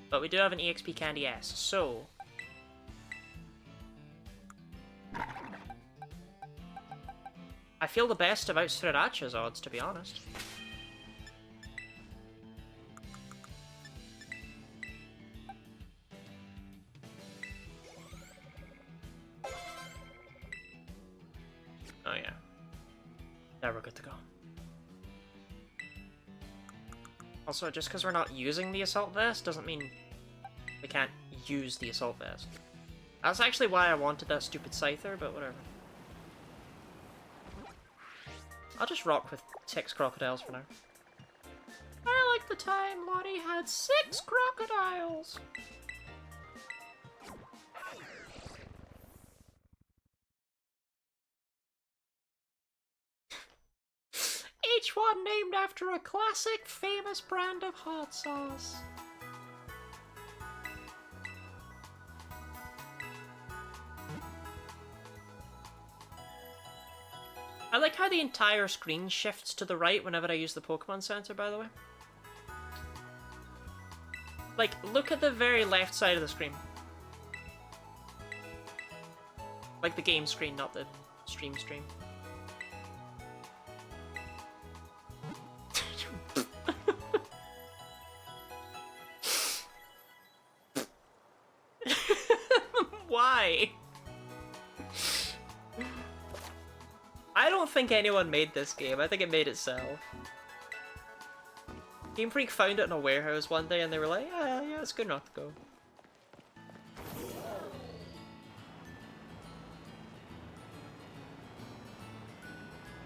But we do have an EXP Candy S, so... I feel the best about Sriracha's odds, to be honest. Oh yeah. Now we're good to go. Also, just because we're not using the Assault Vest doesn't mean we can't use the Assault Vest. That's actually why I wanted that stupid Scyther, but whatever. I'll just rock with 6 crocodiles for now. I like the time Lottie had 6 crocodiles! Each one named after a classic, famous brand of hot sauce. I like how the entire screen shifts to the right whenever I use the Pokemon Center, by the way. Like, look at the very left side of the screen. Like the game screen, not the stream. Why? I don't think anyone made this game. I think it made itself. Game Freak found it in a warehouse one day and they were like, yeah, it's good enough to go.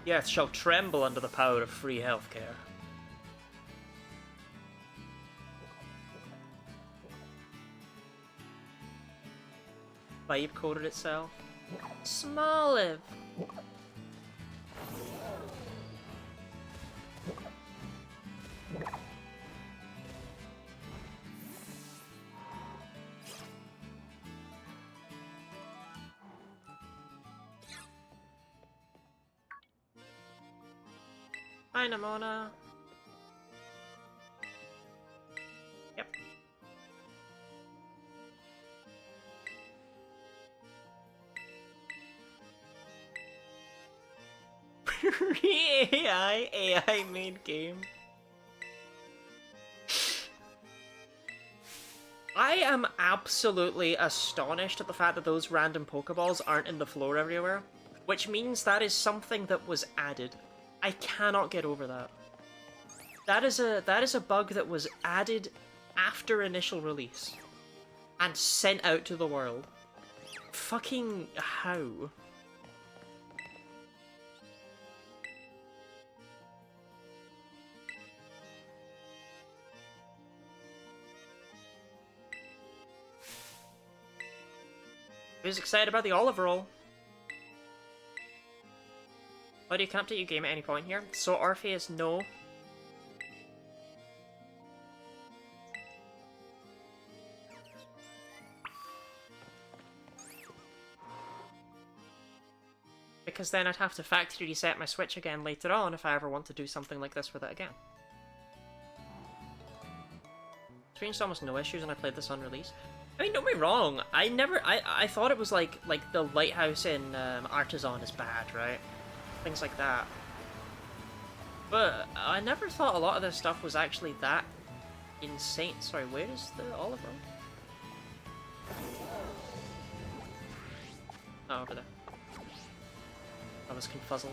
The earth shall tremble under the power of free healthcare. Vibe coded itself. Smoliv! Hi, Namona. Yep. AI made game. I am absolutely astonished at the fact that those random Pokeballs aren't in the floor everywhere, which means that is something that was added. I cannot get over that. That is a bug that was added after initial release and sent out to the world. Fucking how? Who's excited about the olive roll? Why do you can update your game at any point here? So Orpheus, no. Because then I'd have to factory reset my Switch again later on if I ever want to do something like this with it again. Experienced almost no issues when I played this on release. I mean, don't get me wrong, I thought it was like the lighthouse in Artisan is bad, right? Things like that. But I never thought a lot of this stuff was actually that insane. Sorry, where is the olive roll? Oh, over there. I was confuzzled.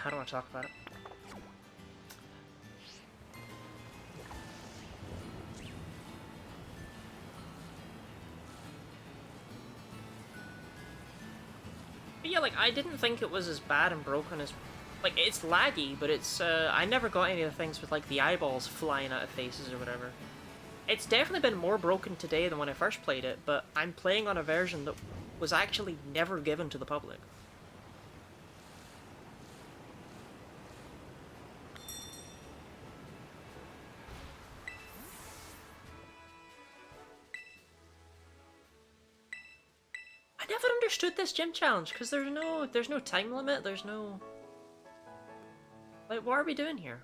I don't want to talk about it. But yeah, like, I didn't think it was as bad and broken as... Like, it's laggy, but it's, I never got any of the things with, like, the eyeballs flying out of faces or whatever. It's definitely been more broken today than when I first played it, but I'm playing on a version that was actually never given to the public. I never understood this gym challenge, because there's no time limit, there's no... Like, what are we doing here?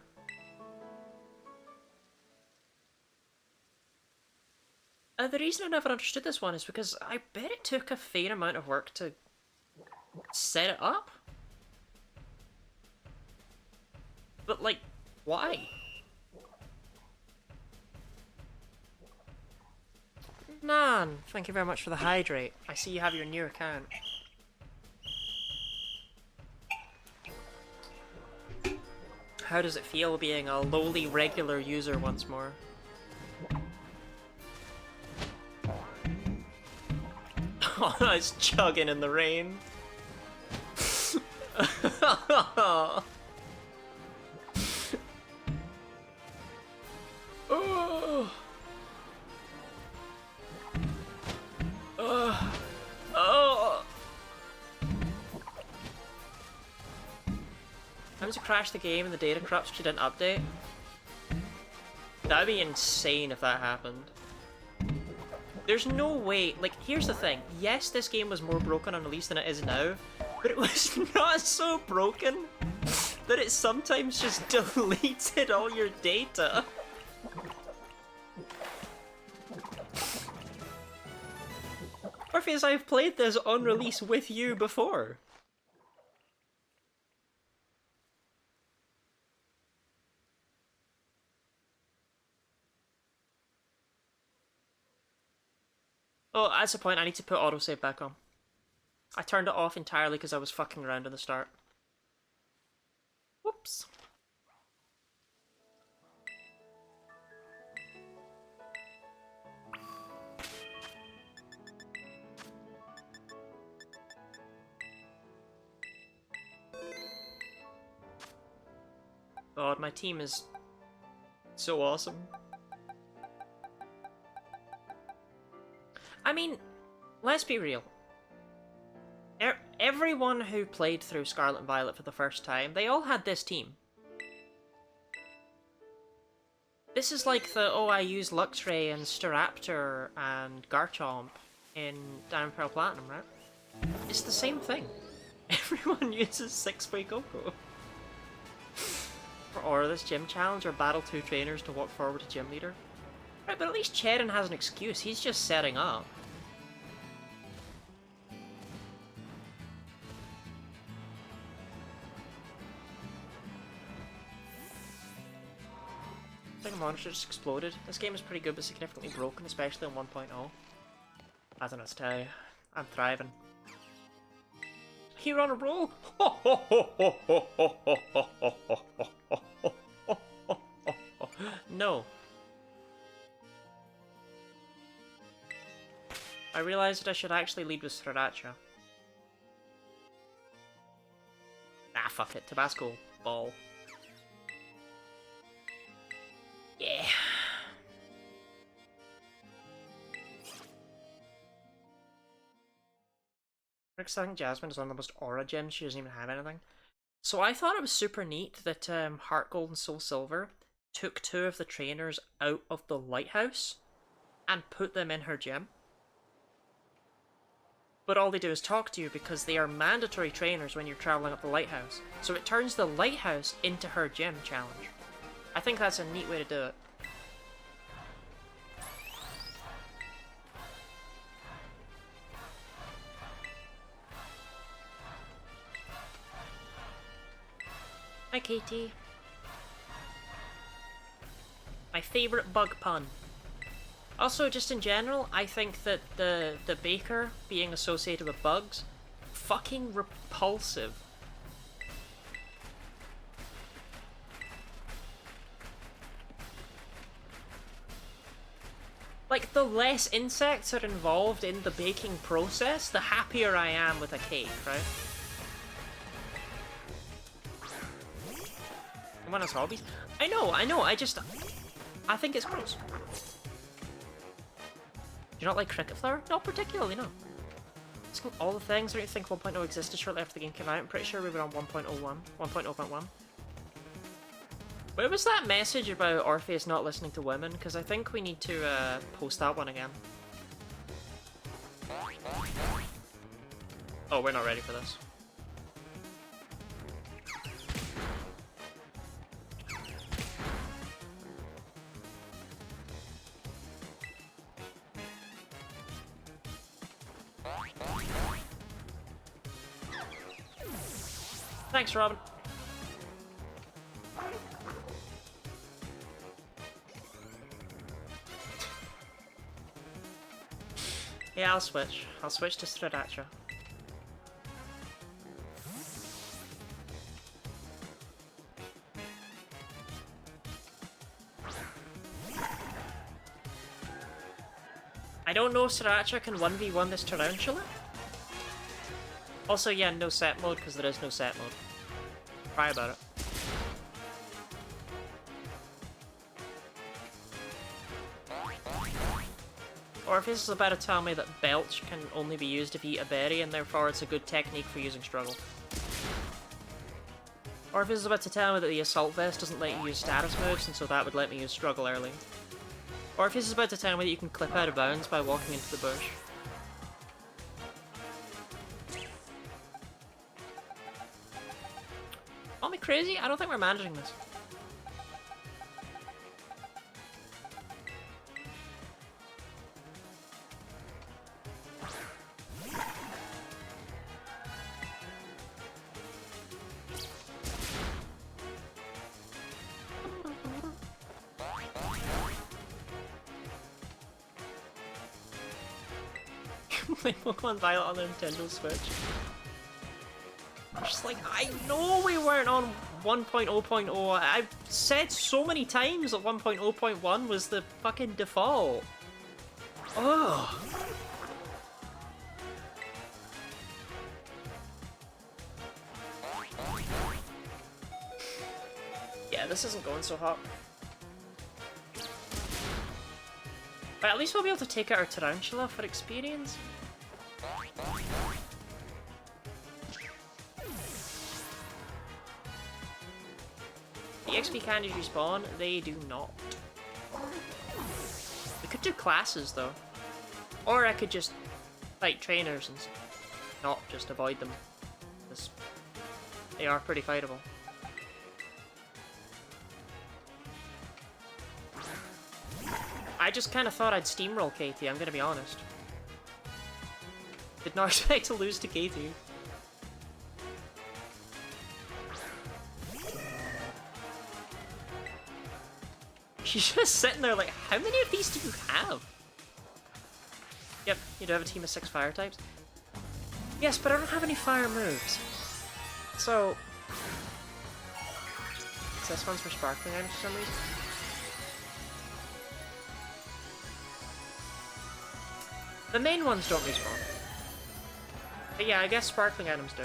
The reason I never understood this one is because I bet it took a fair amount of work to set it up. But, like, why? Nan, thank you very much for the hydrate. I see you have your new account. How does it feel being a lowly regular user once more? Oh, it's chugging in the rain. Oh. Oh. Time to crash the game and the data corrupts because you didn't update. That'd be insane if that happened. There's no way, like, here's the thing. Yes, this game was more broken on release than it is now, but it was not so broken that it sometimes just deleted all your data. Orpheus, I've played this on release with you before. Oh, that's the point. I need to put autosave back on. I turned it off entirely because I was fucking around at the start. Whoops. God, my team is so awesome. I mean, let's be real. Everyone who played through Scarlet and Violet for the first time, they all had this team. This is like the, oh, I use Luxray and Staraptor and Garchomp in Diamond Pearl Platinum, right? It's the same thing. Everyone uses 6-way Coco. Or this gym challenge, or battle 2 trainers to walk forward to gym leader. Right, but at least Cherin has an excuse. He's just setting up. I think a monster just exploded. This game is pretty good but significantly broken, especially on 1.0. I don't know what to tell you. I'm thriving. You're on a roll. No. I realized that I should actually lead with Sriracha. Ah, fuck it. Tabasco ball. Yeah. Because I think Jasmine is one of the most aura gems. She doesn't even have anything. So I thought it was super neat that Heart Gold and Soul Silver took 2 of the trainers out of the lighthouse and put them in her gym. But all they do is talk to you because they are mandatory trainers when you're traveling up the lighthouse. So it turns the lighthouse into her gym challenge. I think that's a neat way to do it. Hi, Katie. My favorite bug pun. Also, just in general, I think that the baker being associated with bugs, fucking repulsive. Like, the less insects are involved in the baking process, the happier I am with a cake, right? One has hobbies. I know, I think it's gross. Do you not like cricket flower? Not particularly, no. All the things, I don't think 1.0 existed shortly after the game came out. I'm pretty sure we were on 1.01, 1.0.1. Where was that message about Orpheus not listening to women? Because I think we need to post that one again. Oh, we're not ready for this. Thanks, Robin. Yeah, I'll switch. I'll switch to Sriracha. I don't know if Sriracha can 1v1 this tarantula. Also, yeah, no set mode, because there is no set mode. Cry about it. Orpheus is about to tell me that Belch can only be used if you eat a berry, and therefore it's a good technique for using Struggle. Orpheus is about to tell me that the Assault Vest doesn't let you use status moves, and so that would let me use Struggle early. Orpheus is about to tell me that you can clip out of bounds by walking into the bush. Call me crazy? I don't think we're managing this. Play Pokemon Violet on the Nintendo Switch. I'm just like, I know we weren't on 1.0.0. I've said so many times that 1.0.1 was the fucking default. Ugh. Yeah, this isn't going so hot. But at least we'll be able to take out our Tarantula for experience. The XP candies respawn, they do not. We could do classes though. Or I could just fight trainers and not just avoid them. Because they are pretty fightable. I just kind of thought I'd steamroll Katie, I'm gonna be honest. Did not expect to lose to Katie. She's just sitting there like, how many of these do you have? Yep, you do have a team of 6 fire types. Yes, but I don't have any fire moves. So... this one's for sparkling items for some reason. The main ones don't respawn. But yeah, I guess sparkling items do.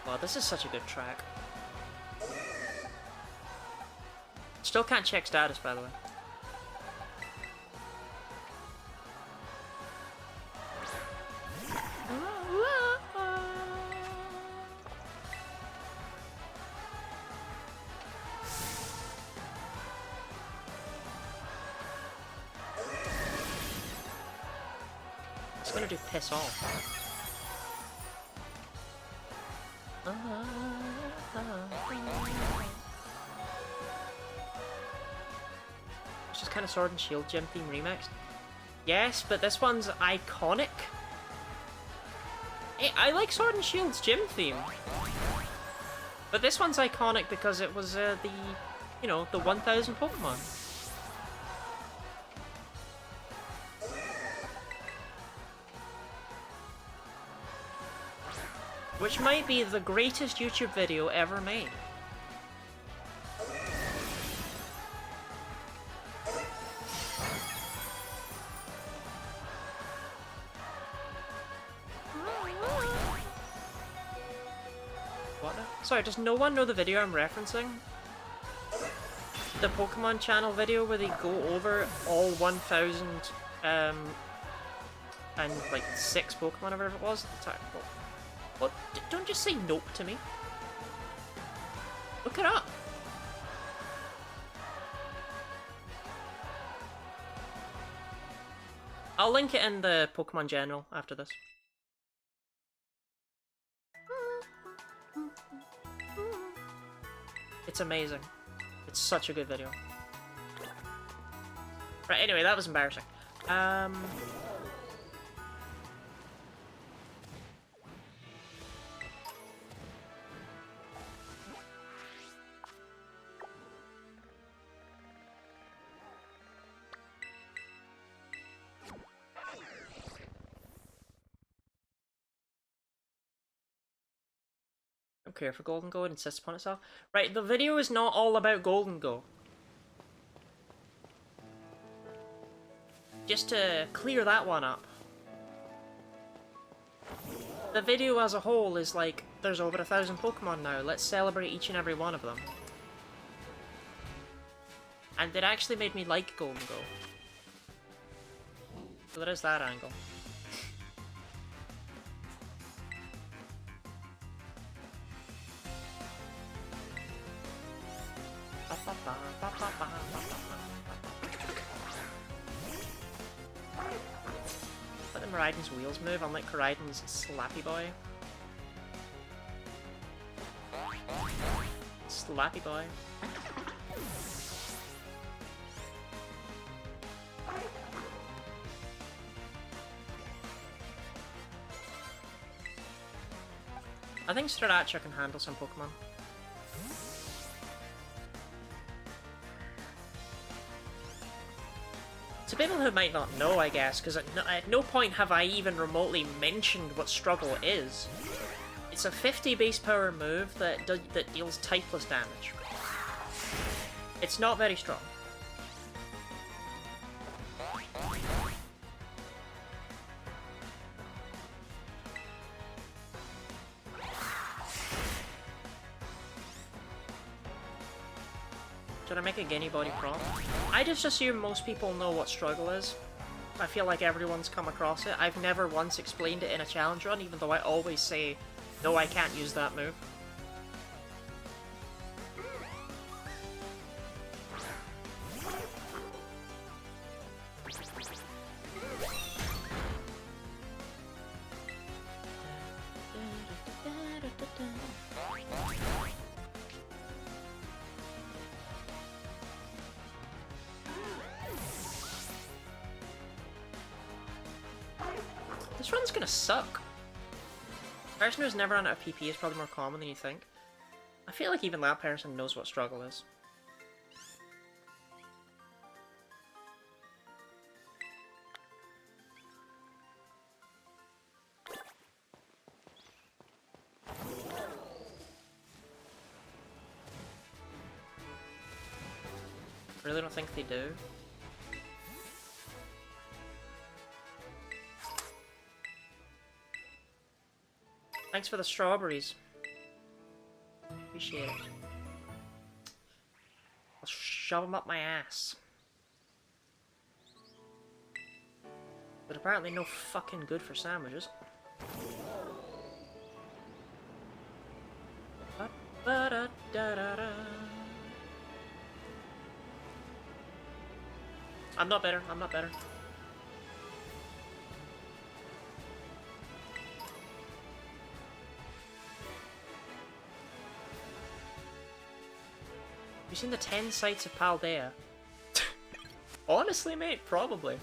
Wow, this is such a good track. Still can't check status, by the way. It's gonna do piss off. It's just kind of Sword and Shield gym theme remixed. Yes, but this one's iconic. Hey, I like Sword and Shield's gym theme. But this one's iconic because it was the 1000 Pokemon. Which might be the greatest YouTube video ever made. What now? Sorry, does no one know the video I'm referencing? The Pokemon channel video where they go over all 1000 and like 6 Pokemon or whatever it was at the time. What? Don't just say nope to me. Look it up. I'll link it in the Pokemon General after this. It's amazing. It's such a good video. Right, anyway, that was embarrassing. Care for Golden Go, it insists upon itself. Right, the video is not all about Golden Go. Just to clear that one up. The video as a whole is like, there's over 1000 Pokemon now, let's celebrate each and every one of them. And it actually made me like Golden Go. So there is that angle. Let them Raiden's wheels move, unlike Raiden's Slappy Boy. Slappy Boy. I think Stradacia can handle some Pokemon. To people who might not know, I guess, because at no point have I even remotely mentioned what Struggle is. It's a 50 base power move that deals typeless damage. It's not very strong. Did I make a Guinea body prop? I just assume most people know what Struggle is. I feel like everyone's come across it. I've never once explained it in a challenge run, even though I always say, no, I can't use that move. This run's gonna suck. Person who's never run out of PP is probably more common than you think. I feel like even that person knows what struggle is. I really don't think they do. Thanks for the strawberries. Appreciate it. I'll shove them up my ass. But apparently no fucking good for sandwiches. I'm not better, I'm not better. Have you seen the 10 sites of Paldea? Honestly, mate, probably.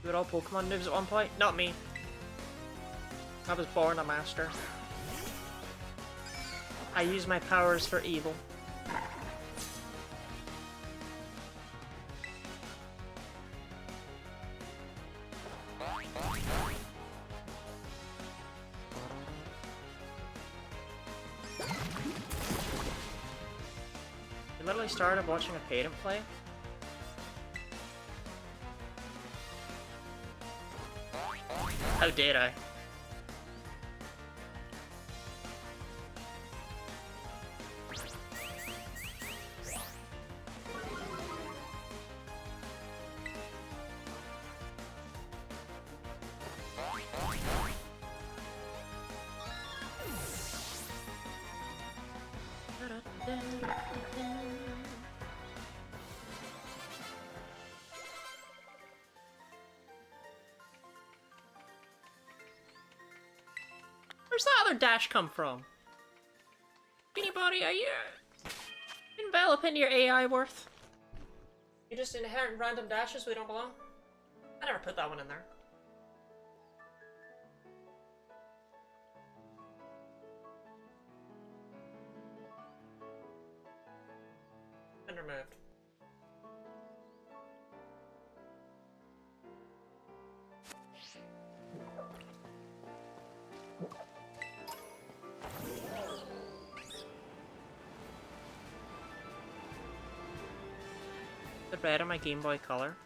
We were all Pokemon noobs at one point? Not me. I was born a master. I use my powers for evil. I literally started watching a parent play. How dare I? Where's that other dash come from? Anybody, are you enveloping your AI worth? You just inherit random dashes we don't belong? I never put that one in there. And removed. The red on my Game Boy Color.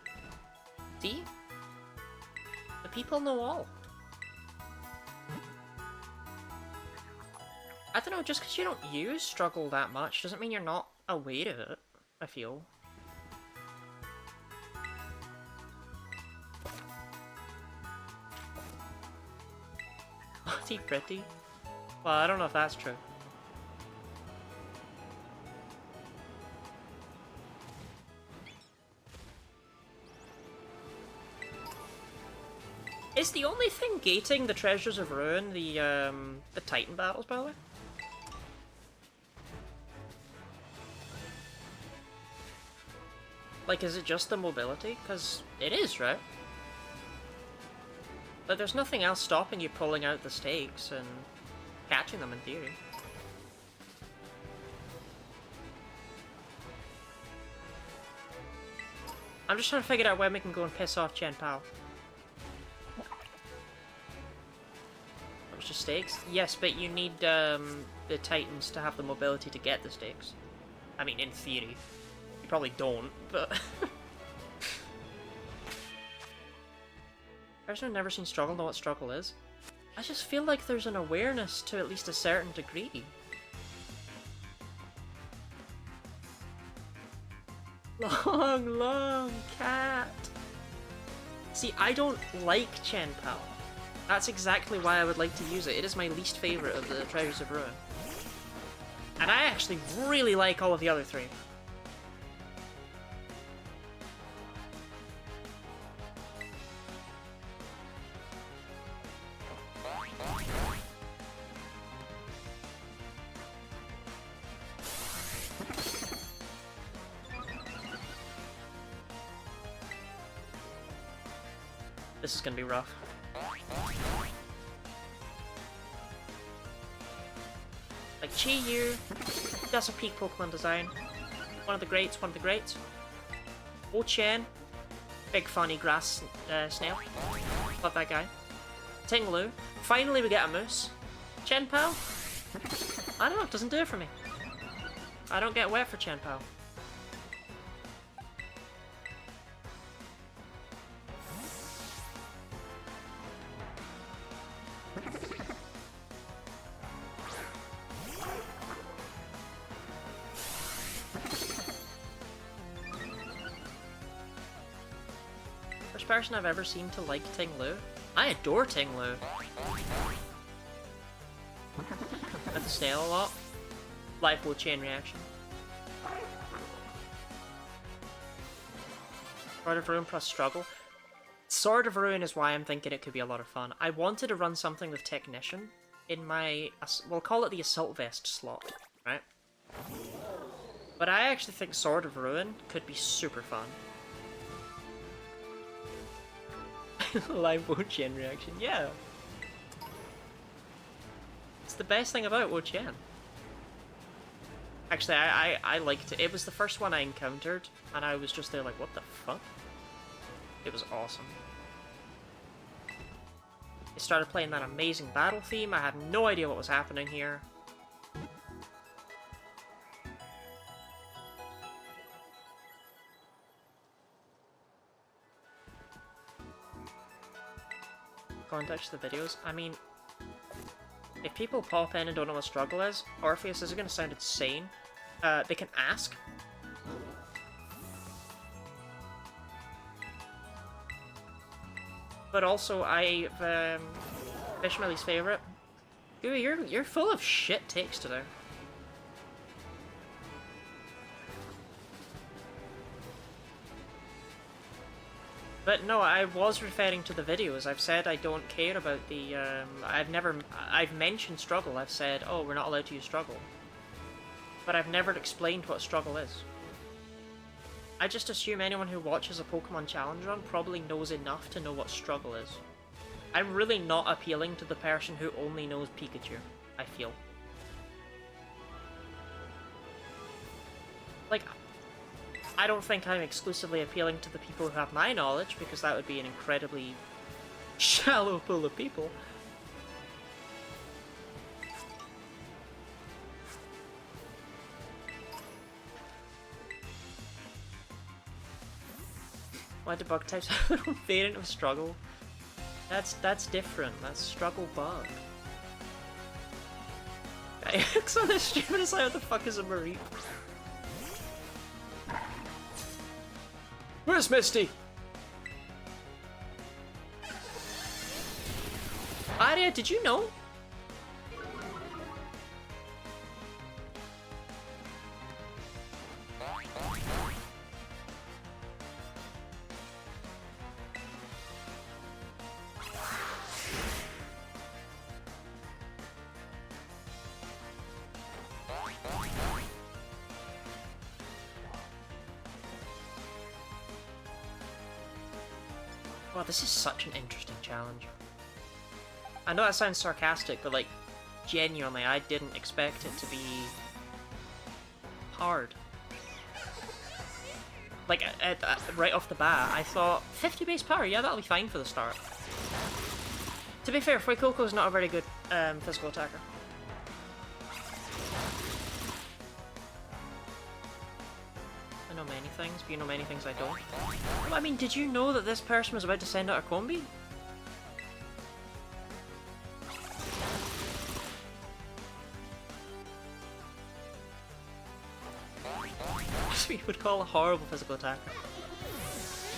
See? The people know all. I don't know, just because you don't use struggle that much doesn't mean you're not aware of it, I feel. Is he pretty? Well, I don't know if that's true. Is the only thing gating the Treasures of Ruin the Titan battles, by the way? Like, is it just the mobility? Because it is, right? But there's nothing else stopping you pulling out the stakes and catching them in theory. I'm just trying to figure out when we can go and piss off Chen Pao. Just stakes? Yes, but you need the Titans to have the mobility to get the stakes. I mean, in theory. You probably don't, but... Person who's never seen struggle know what struggle is. I just feel like there's an awareness to at least a certain degree. Long, long cat! See, I don't like Chen Pao. That's exactly why I would like to use it. It is my least favourite of the Treasures of Ruin. And I actually really like all of the other three. This is gonna be rough. Like Chi-Yu, that's a peak Pokemon design. One of the greats, one of the greats. Wo-Chien, big funny grass snail. Love that guy. Ting-Lu, finally we get a moose. Chen-Pao, I don't know, it doesn't do it for me. I don't get wet for Chen-Pao. First person I've ever seen to like Ting-Lu. I adore Ting-Lu. At the snail a lot. Live chain reaction. Sword of Ruin plus struggle. Sword of Ruin is why I'm thinking it could be a lot of fun. I wanted to run something with Technician in my, we'll call it the Assault Vest slot, right? But I actually think Sword of Ruin could be super fun. Live Wo-Chien reaction, yeah. It's the best thing about Wo-Chien. Actually, I liked it. It was the first one I encountered, and I was just there like, what the fuck? It was awesome. It started playing that amazing battle theme. I had no idea what was happening here. Context of the videos. I mean, if people pop in and don't know what struggle is, Orpheus, this is going to sound insane. They can ask. But also, I've Fishmelly's favorite. Gooey, you're full of shit takes today. But no, I was referring to the videos. I've said I don't care about the, I've mentioned struggle. I've said, oh, we're not allowed to use struggle. But I've never explained what struggle is. I just assume anyone who watches a Pokemon Challenge run probably knows enough to know what struggle is. I'm really not appealing to the person who only knows Pikachu, I feel. Like, I don't think I'm exclusively appealing to the people who have my knowledge, because that would be an incredibly shallow pool of people. Why do bug types have their own variant of struggle? That's different. That's struggle bug. X on the stream is like, what the fuck is a Mareep? Where's Misty? Arya, did you know? Wow, this is such an interesting challenge. I know that sounds sarcastic, but like, genuinely, I didn't expect it to be hard. Like, right off the bat, I thought, 50 base power, yeah, that'll be fine for the start. To be fair, Fuecoco's not a very good physical attacker. I know many things, but you know many things I don't. Well, I mean, did you know that this person was about to send out a combi? What we would call a horrible physical attack.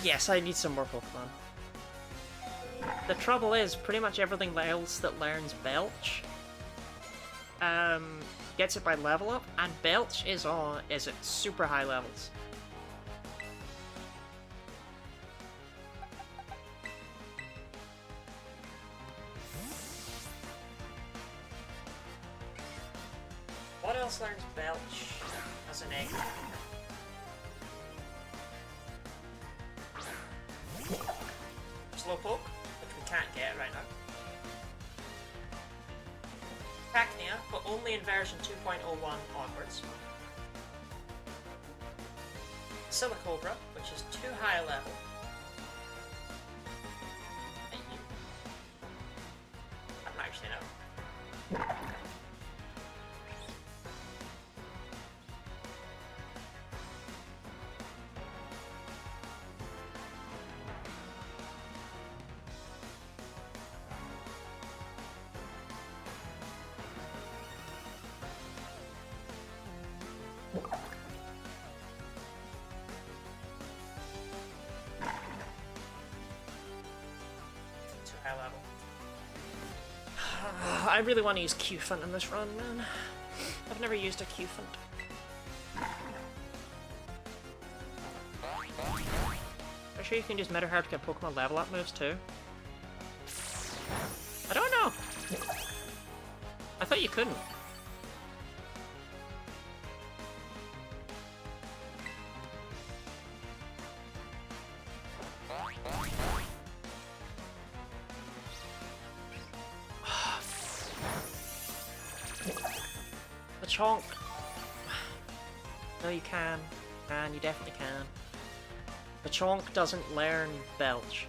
Yes, I need some more Pokemon. The trouble is, pretty much everything else that learns Belch gets it by level up, and Belch is at super high levels. What else learns Belch as an egg? Slowpoke? but only in version 2.01 onwards. Silicobra, which is too high a level. And you. I don't actually know. Level. I really want to use Q-Fint in this run, man. I've never used a Q-Fint. I'm sure you can use Meta Herb to get Pokemon level up moves too. I don't know. I thought you couldn't. Chonk. No, you can. You definitely can. The Chonk doesn't learn Belch.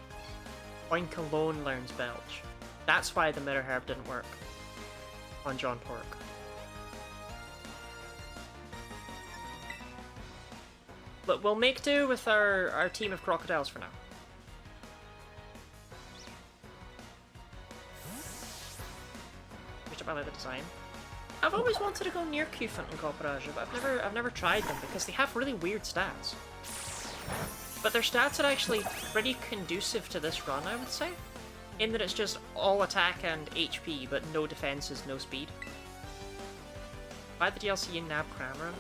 Oink alone learns Belch. That's why the Mirror Herb didn't work on John Pork. But we'll make do with our team of crocodiles for now. Just about the design. I've always wanted to go near Q-Fint and Copperaja, but I've never tried them because they have really weird stats. But their stats are actually pretty conducive to this run, I would say. In that it's just all attack and HP, but no defenses, no speed. Buy the DLC in Nab Cramorant.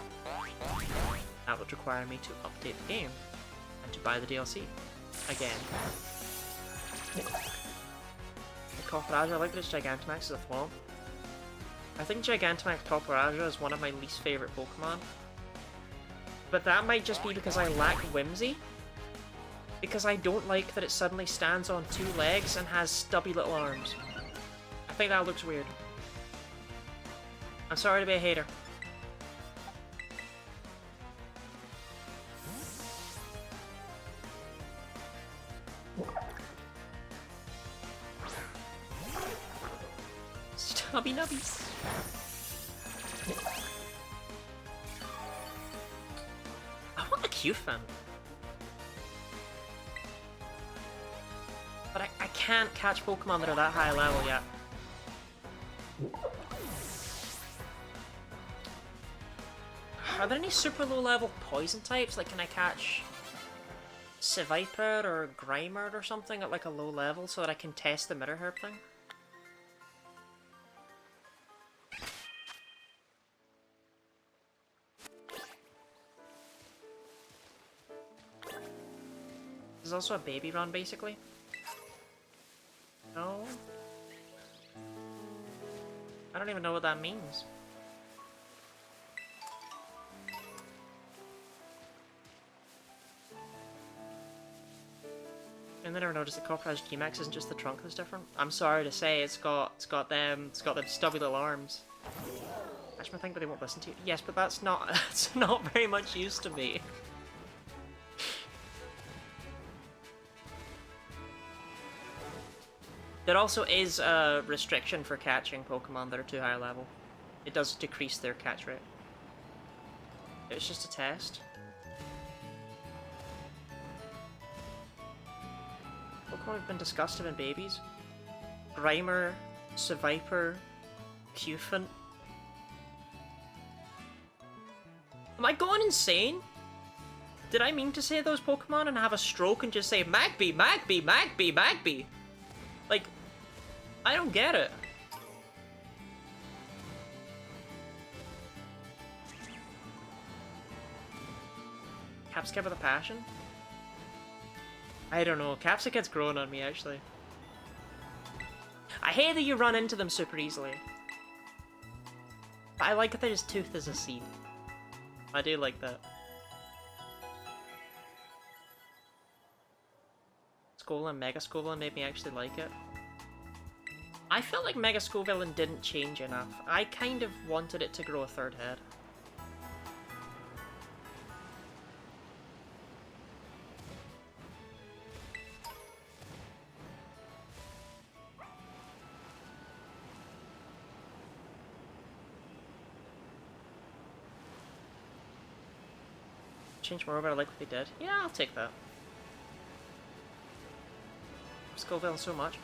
That would require me to update the game and to buy the DLC again. The Copperaja, I like that it's Gigantamax as a Thwomp. I think Gigantamax Copperaja is one of my least favourite Pokemon. But that might just be because I lack whimsy. Because I don't like that it suddenly stands on 2 legs and has stubby little arms. I think that looks weird. I'm sorry to be a hater. Stubby nubbies. I want the Q-Fint. But I can't catch Pokemon that are that high level yet. Are there any super low level poison types? Like, can I catch Seviper or Grimer or something at like a low level so that I can test the Mirror Herb thing? There's also a baby run, basically. No? I don't even know what that means. And then I noticed that Copperaja G-Max isn't just the trunk that's different. I'm sorry to say, it's got them stubby little arms. That's my thing, but they won't listen to you. Yes, but that's not very much use to me. There also is a restriction for catching Pokemon that are too high level. It does decrease their catch rate. It's just a test. Pokemon have been disgusted in babies. Grimer, Seviper, Q-Fint. Am I going insane? Did I mean to say those Pokemon and have a stroke and just say Magby, Magby, Magby, Magby? Like, I don't get it. Capsicum with a passion? I don't know. Capsicum's growing on me, actually. I hate that you run into them super easily. But I like that his tooth is a seed. I do like that. Scolan, Mega Scolan made me actually like it. I felt like Mega Scovillain didn't change enough. I kind of wanted it to grow a third head. Change more, but I like what they did. Yeah, I'll take that. Scovillain so much.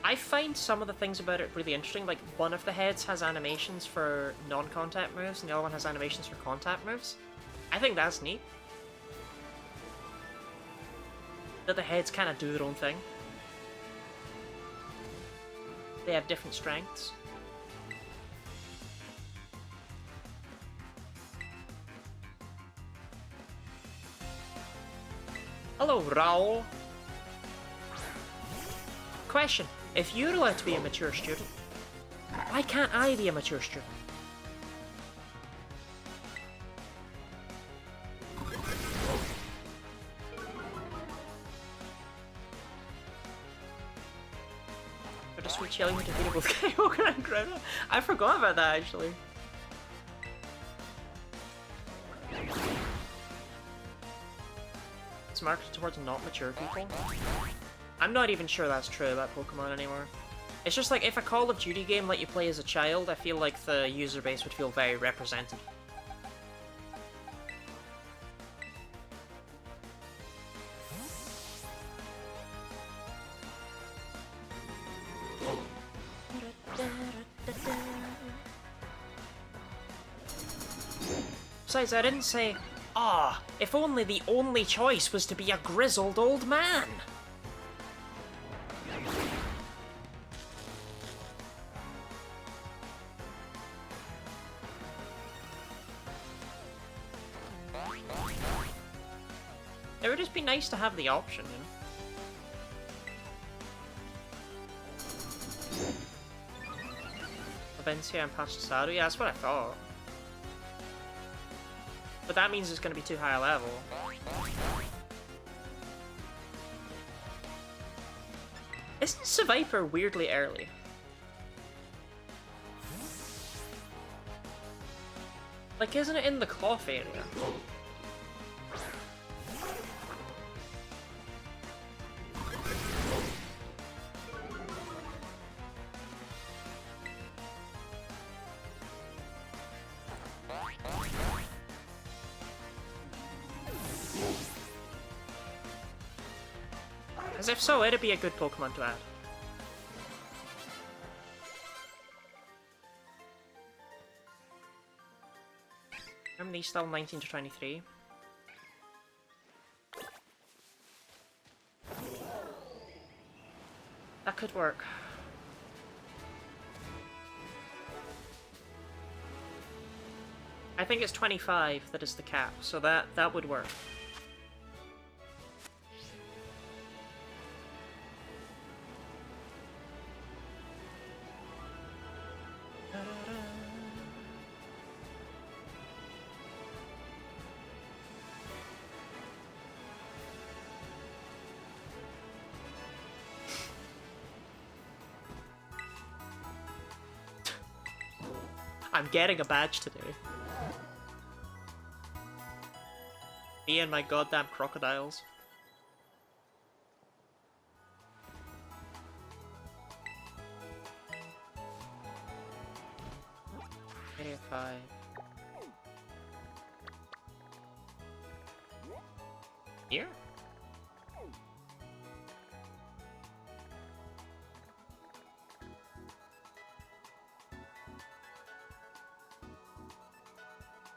I find some of the things about it really interesting. Like, one of the heads has animations for non-contact moves, and the other one has animations for contact moves. I think that's neat. That the heads kind of do their own thing. They have different strengths. Hello, Raoul. Question. If you're allowed to be a mature student, why can't I be a mature student? Or just sweet chilling with the both Skywalker and Greta? I forgot about that, actually. It's marketed towards not mature people. I'm not even sure that's true about Pokemon anymore. It's just like, if a Call of Duty game let you play as a child, I feel like the user base would feel very represented. Besides, I didn't say, ah, if only the only choice was to be a grizzled old man. It would just be nice to have the option, you know? Avencia and Pachysado? Yeah, that's what I thought. But that means it's going to be too high a level. Isn't Seviper weirdly early? Like, isn't it in the cloth area? As if so, it'd be a good Pokemon to add. Remember these still 19 to 23? That could work. I think it's 25 that is the cap, so that would work. I'm getting a badge today. Me and my goddamn crocodiles. Area 5. Here?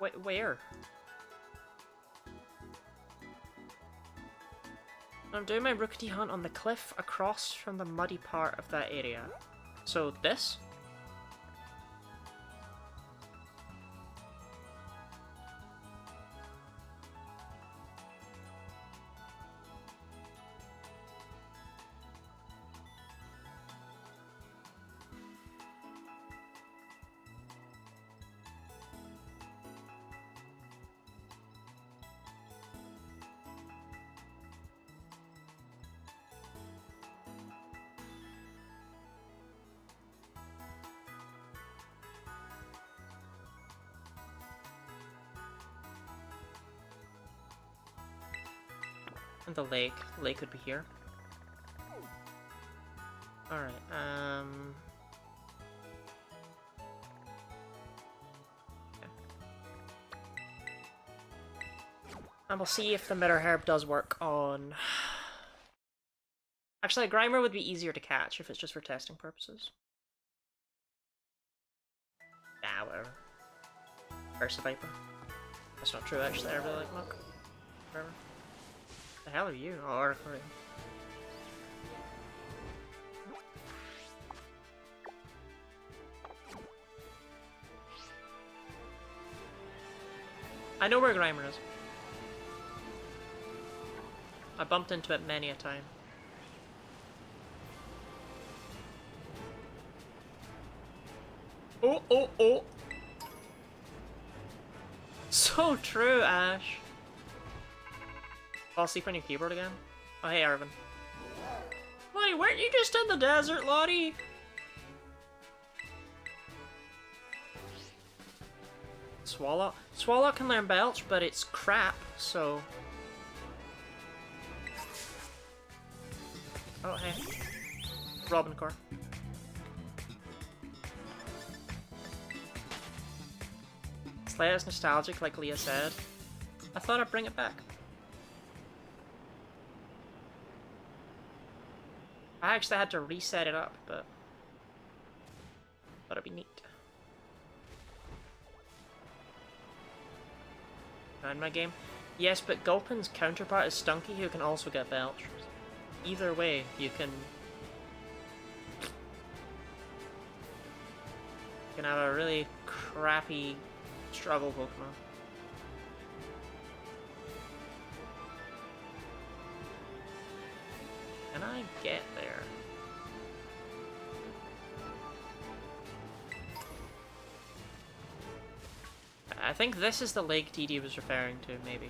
Wait, where? I'm doing my Rookity hunt on the cliff across from the muddy part of that area. So this? And the lake. The lake would be here. Alright, okay. And we'll see if the Mirror Herb does work on... Actually, a Grimer would be easier to catch if it's just for testing purposes. Ah, whatever. Versa Viper. That's not true, actually. I really like Muck. Whatever. The hell are you? Oh, Artichory. I know where Grimer is. I bumped into it many a time. Oh, oh, oh! So true, Ash. Fall asleep on your keyboard again? Oh, hey, Arvin. Lottie, weren't you just in the desert, Lottie? Swallow? Swallow can learn Belch, but it's crap, so... Oh, hey. Robin Core. Slay is nostalgic, like Leah said. I thought I'd bring it back. I actually had to reset it up, but... thought it'd be neat. In my game? Yes, but Gulpin's counterpart is Stunky, who can also get Belch. Either way, you can have a really crappy struggle Pokemon. Can I get there? I think this is the lake TD was referring to, maybe.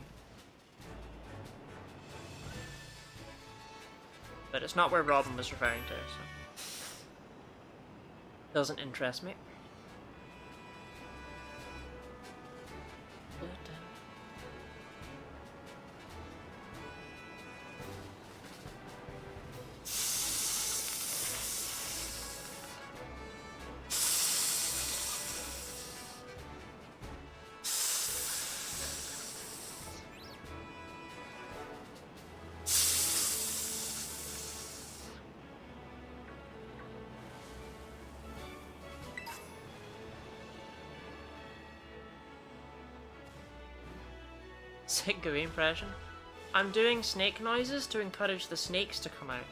But it's not where Robin was referring to, so... doesn't interest me. Sick gooey impression. I'm doing snake noises to encourage the snakes to come out.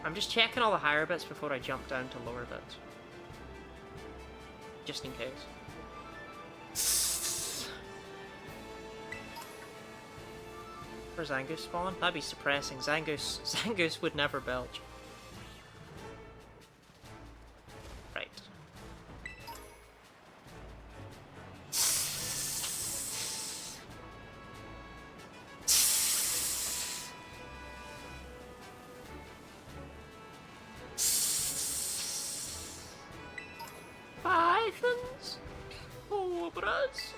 I'm just checking all the higher bits before I jump down to lower bits. Just in case. For Zangoose spawn? That'd be suppressing. Zangoose would never belch. Right. Pythons? Cobras?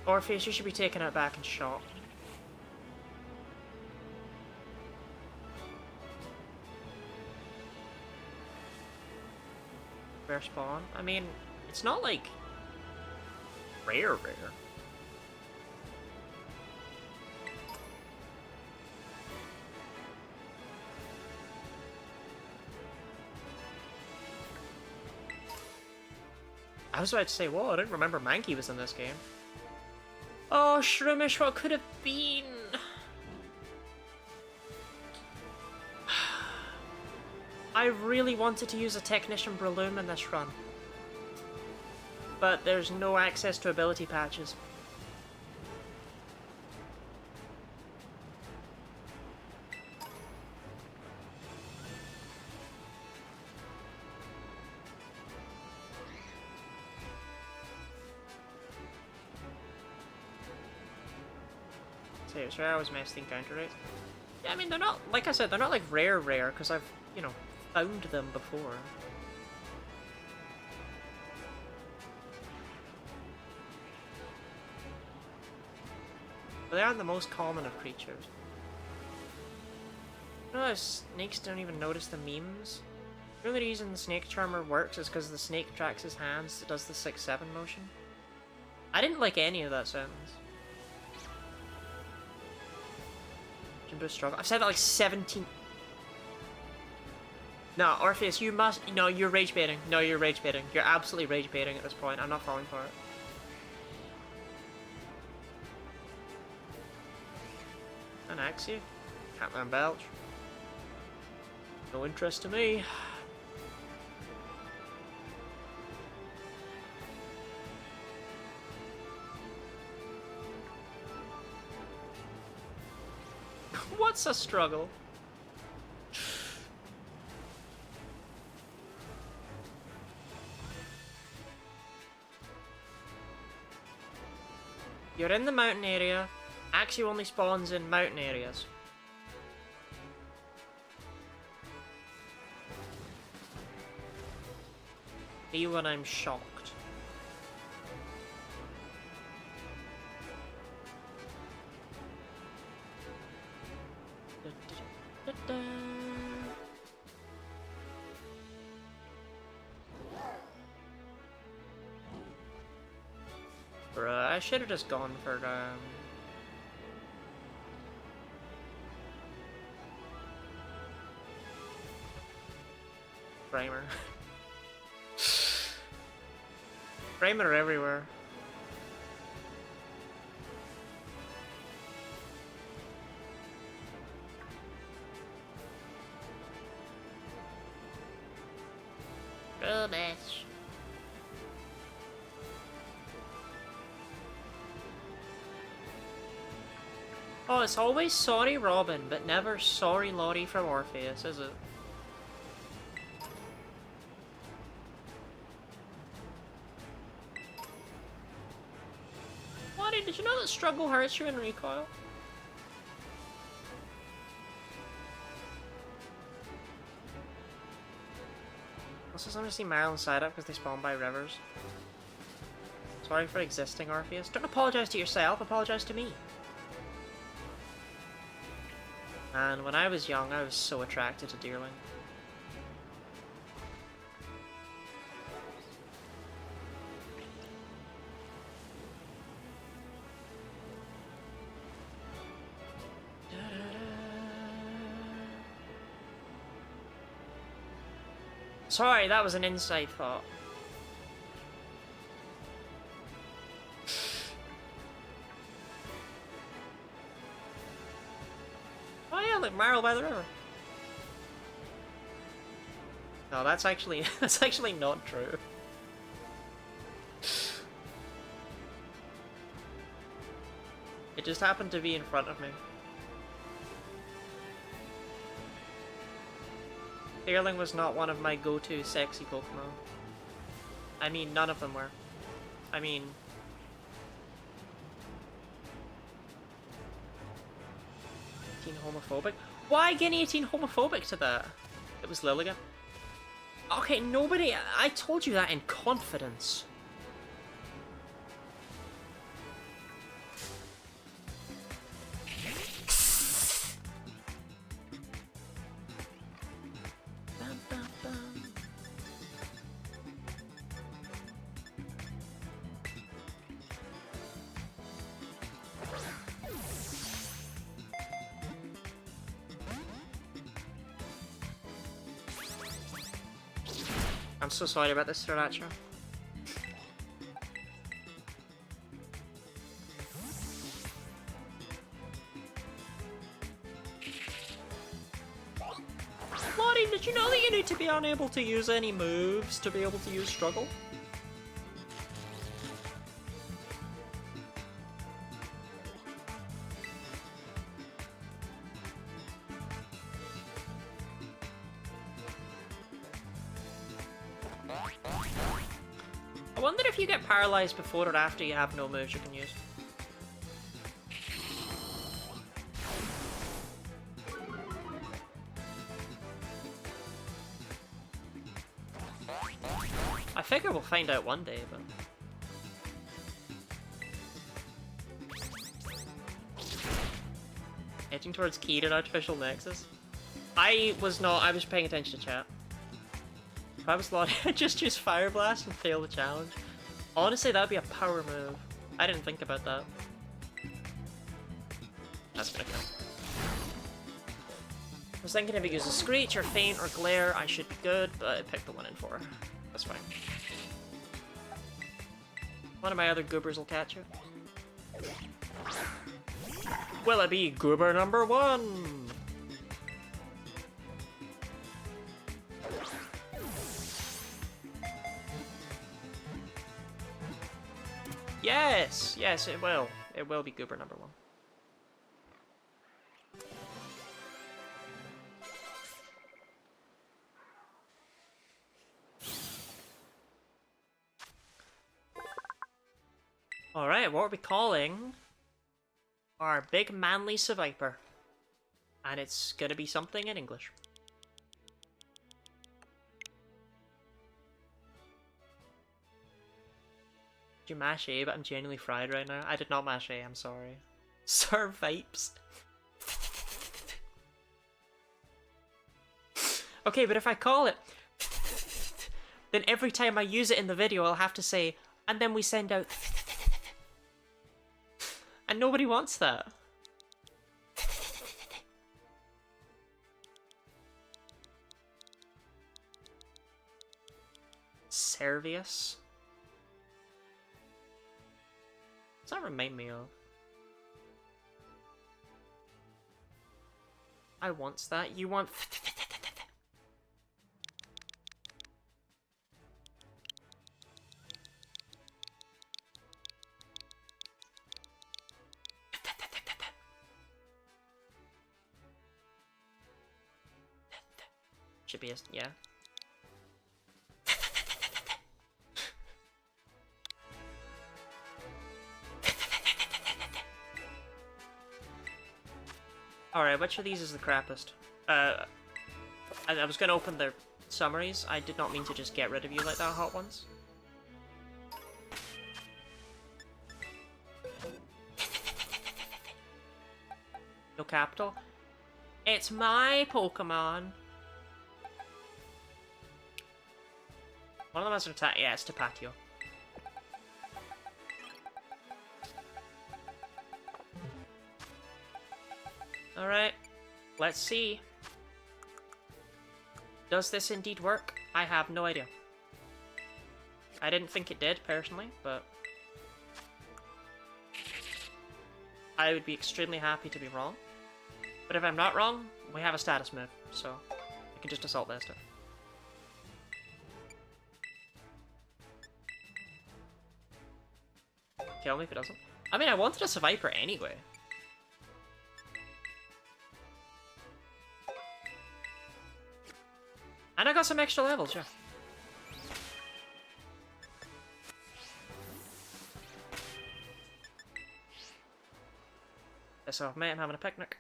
Orpheus, you should be taken out back and shot. Rare spawn? I mean, it's not like rare. I was about to say, whoa, I didn't remember Mankey was in this game. Oh, Shroomish, what could have been? I really wanted to use a Technician Breloom in this run. But there's no access to ability patches. Orpheus, right? I always mess the encounter rates. Yeah, I mean, they're not, like I said, they're not like rare, because I've, you know, found them before. But they aren't the most common of creatures. You know how snakes don't even notice the memes? The only reason the snake charmer works is because the snake tracks his hands, it does the 6-7 motion. I didn't like any of that sentence. Jimbo struggle. I've said that like 17. No, Orpheus, you must. No, you're rage baiting. No, you're rage baiting. You're absolutely rage baiting at this point. I'm not falling for it. An Axie? Catman Belch. No interest to me. What's a struggle? You're in the mountain area. Axie only spawns in mountain areas. Me when I'm shocked. Bruh, I should have just gone for Primer. Primer everywhere. Rubbish. Oh, it's always sorry Robin, but never sorry Lottie from Orpheus, is it? Lottie, did you know that struggle hurts you in recoil? Also, sometimes see Marilyn side up because they spawn by rivers. Sorry for existing, Orpheus. Don't apologize to yourself, apologize to me. And when I was young, I was so attracted to Deerling. Sorry, that was an inside thought. Oh yeah, look, Marl by the river. No, that's actually not true. It just happened to be in front of me. Deerling was not one of my go-to sexy Pokemon. I mean, none of them were. I mean... 18 homophobic? Why get 18 homophobic to that? It was Lilligant. Okay, nobody... I told you that in confidence. I'm so sorry about this, Sriracha. Lottie, did you know that you need to be unable to use any moves to be able to use Struggle? I wonder if you get paralyzed before or after you have no moves you can use. figure we'll find out one day, but... Edging towards keyed and artificial nexus. I was paying attention to chat. If I was Lottie, I'd just use Fire Blast and fail the challenge. Honestly, that'd be a power move. I didn't think about that. That's gonna count. I was thinking if it uses Screech or Faint or Glare, I should be good, but I picked the 1 in 4. That's fine. One of my other goobers will catch it. Will it be goober number 1? Yes! Yes, it will. It will be goober number 1. Alright, what are we calling our big manly Seviper? And it's gonna be something in English. Did you mash A, but I'm genuinely fried right now? I did not mash A, I'm sorry. Sir Vipes. Okay, but if I call it then every time I use it in the video I'll have to say, and then we send out and nobody wants that. Servius? What's that remind me of? I wants that. You want... Should be a... yeah. Alright, which of these is the crappiest? I was gonna open the summaries. I did not mean to just get rid of you like that, Hot Ones. No capital. It's my Pokemon. One of them has an attack. Yeah, it's Tapatio. Alright, let's see. Does this indeed work? I have no idea. I didn't think it did, personally, but... I would be extremely happy to be wrong. But if I'm not wrong, we have a status move, so I can just assault vest it. Kill me if it doesn't. I mean, I wanted a Seviper anyway. And I got some extra levels, yeah. Piss off, mate, I'm having a picnic.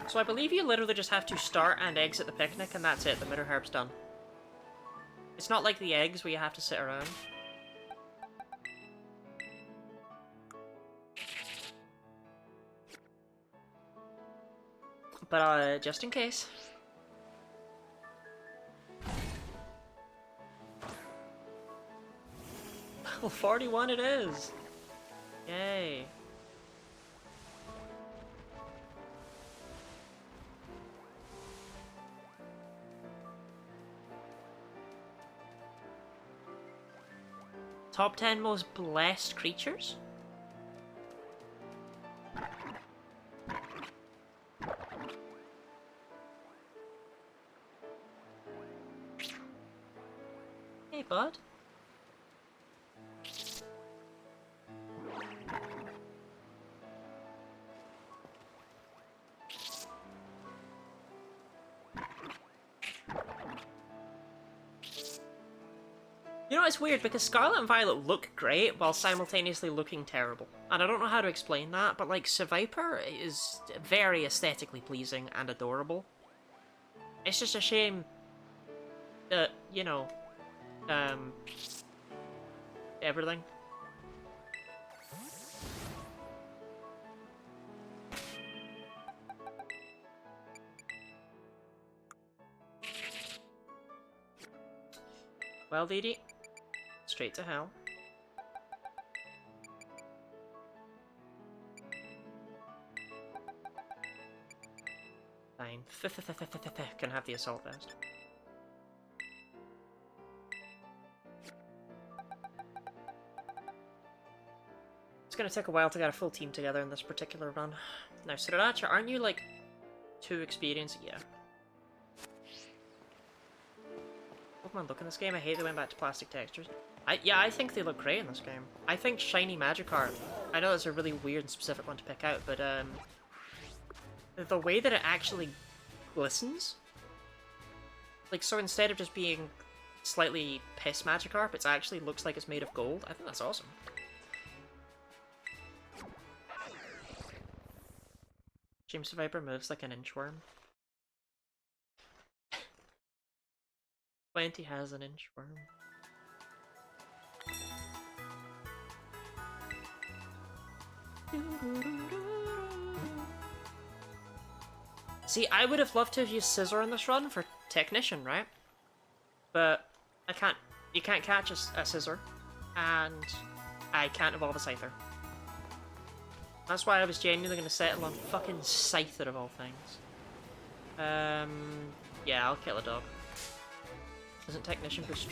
So I believe you literally just have to start and exit the picnic and that's it, the Mitter Herb's done. It's not like the eggs where you have to sit around. But just in case. Level 41 it is! Yay. Top 10 most blessed creatures? Hey, bud. You know, it's weird because Scarlet and Violet look great while simultaneously looking terrible. And I don't know how to explain that, but like Seviper is very aesthetically pleasing and adorable. It's just a shame that, you know, everything. Well, Didi, straight to hell. Fine. Can have the assault vest. It's gonna take a while to get a full team together in this particular run. Now, Sriracha, aren't you like too experienced? Yeah. Pokemon look in this game. I hate they went back to plastic textures. Yeah, I think they look great in this game. I think shiny Magikarp. I know that's a really weird and specific one to pick out, but the way that it actually glistens, like, so instead of just being slightly piss Magikarp, it actually looks like it's made of gold. I think that's awesome. James Viper moves like an inchworm. 20 has an inchworm. See, I would have loved to have used Scizor in this run for Technician, right? But I can't. You can't catch a Scizor, and I can't evolve a Scyther. That's why I was genuinely going to settle on fucking Scyther of all things. Yeah, I'll kill a dog. Isn't Technician boost?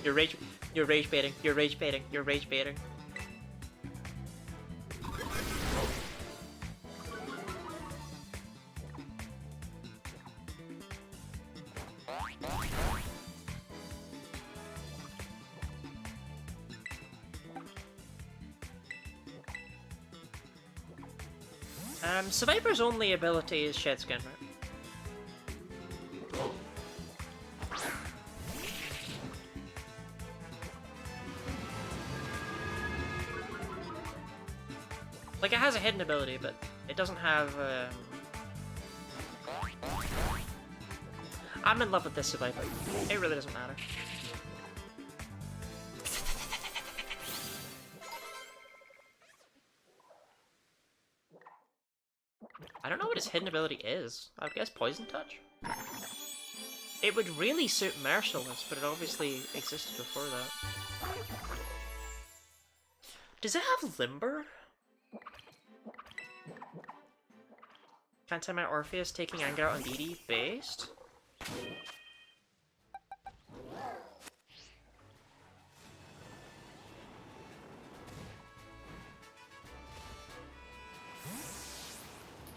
You're rage baiting. You're rage baiting. You're rage baiting. Survivor's only ability is Shed Skin, right? Like, it has a hidden ability, but it doesn't have, I'm in love with this Survivor. It really doesn't matter. I don't know what its hidden ability is. I guess Poison Touch? It would really suit Merciless, but it obviously existed before that. Does it have Limber? Can't time out Orpheus taking anger out on Didi based?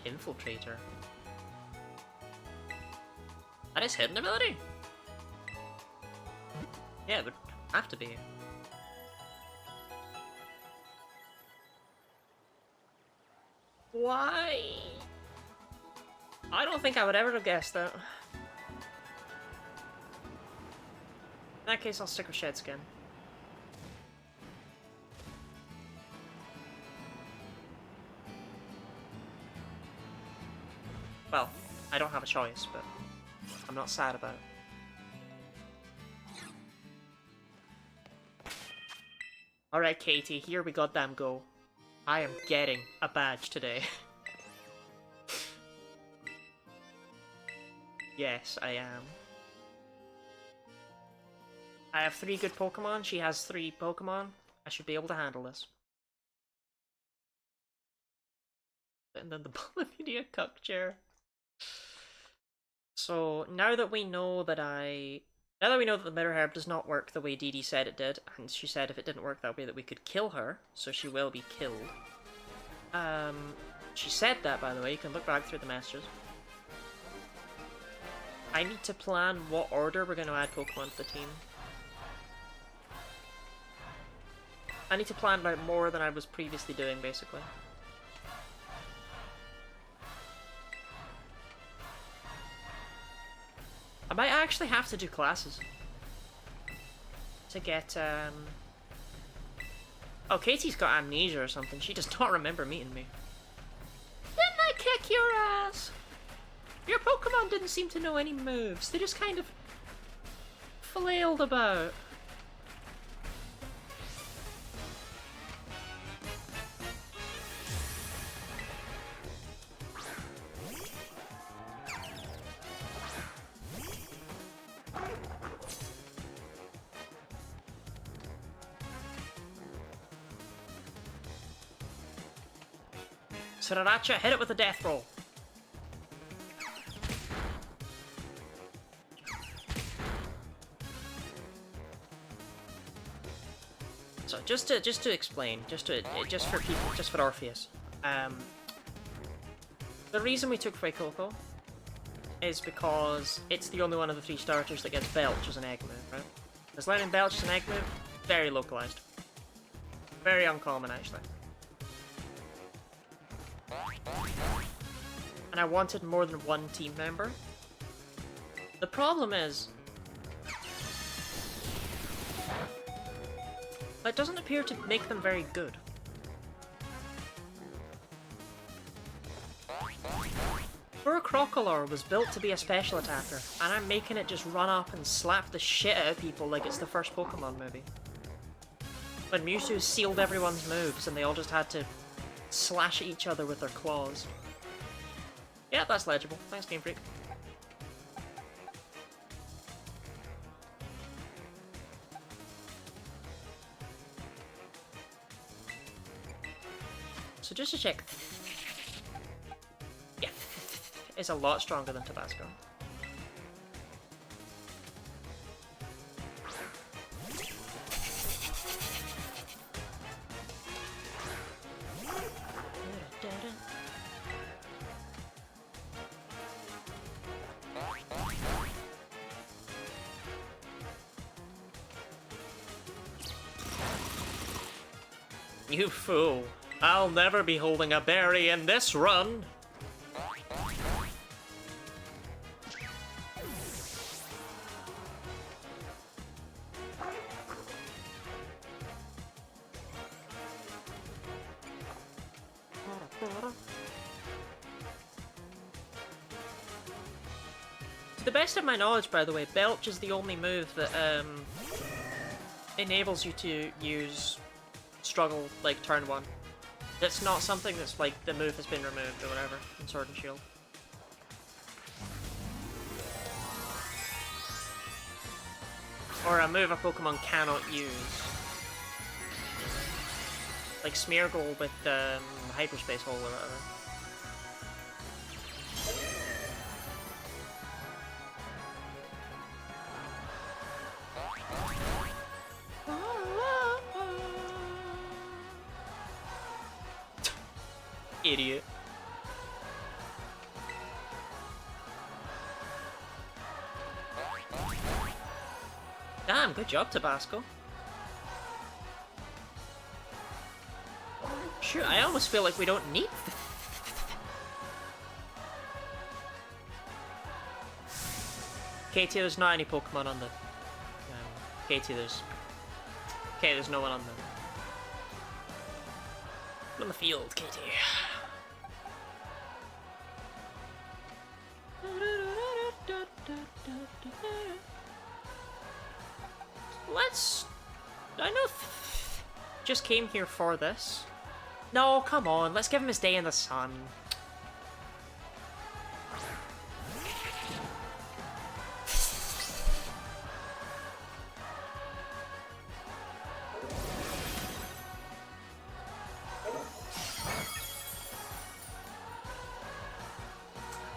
Infiltrator. That is hidden ability? Yeah, it would have to be. Why? I don't think I would ever have guessed that. In that case, I'll stick with Shed Skin. Well, I don't have a choice, but I'm not sad about it. Alright, Katie, here we goddamn go. I am getting a badge today. Yes, I am. I have 3 good Pokemon, she has 3 Pokemon. I should be able to handle this. And then the Polymedia Cup chair. So, now that we know that the Mirror Herb does not work the way Dee Dee said it did, and she said if it didn't work that way that we could kill her, so she will be killed. She said that, by the way, you can look back through the messages. I need to plan what order we're going to add Pokemon to the team. I need to plan out more than I was previously doing, basically. I might actually have to do classes to get, Oh, Katie's got amnesia or something. She does not remember meeting me. Didn't I kick your ass? Your Pokemon didn't seem to know any moves. They just kind of flailed about. Sriracha, hit it with a death roll. So just to explain, just for people, just for Orpheus, the reason we took Fuecoco is because it's the only one of the 3 starters that gets Belch as an egg move, right? Because learning Belch as an egg move, very localized, very uncommon actually. And I wanted more than one team member. The problem is, that doesn't appear to make them very good. Crocalor was built to be a special attacker, and I'm making it just run up and slap the shit out of people like it's the first Pokemon movie. When Mewtwo sealed everyone's moves and they all just had to slash at each other with their claws. Yeah, that's legible. Thanks, Game Freak. So just to check, yeah, is a lot stronger than Tabasco. You fool. I'll never be holding a berry in this run! To the best of my knowledge, by the way, Belch is the only move that enables you to use Struggle, like, turn 1. That's not something that's like, the move has been removed or whatever in Sword and Shield. Or a move a Pokemon cannot use. Like Smeargle with Hyperspace Hole or whatever. Idiot. Damn, good job, Tabasco. Sure, I almost feel like we don't need... Katie, there's not any Pokemon on the... Katie, there's... Okay, there's no one on the field, Katie. Let's... I know... just came here for this. No, come on, let's give him his day in the sun.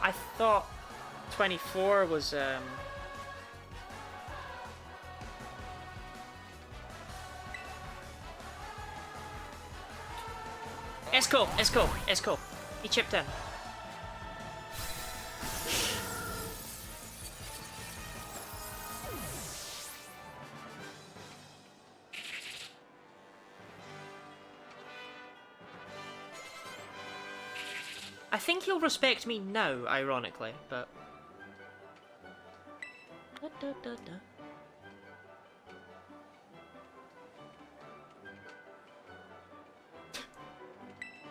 I thought 24 was, It's cool. He chipped in. I think he'll respect me now, ironically, but...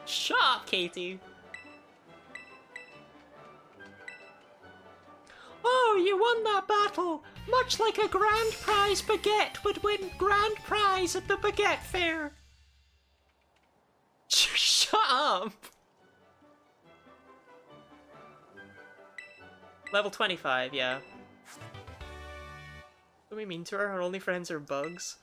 Shut up, Katie! you won that battle! Much like a grand prize baguette would win grand prize at the baguette fair! Shut up! Level 25, yeah. What do we mean to her? Her only friends are bugs?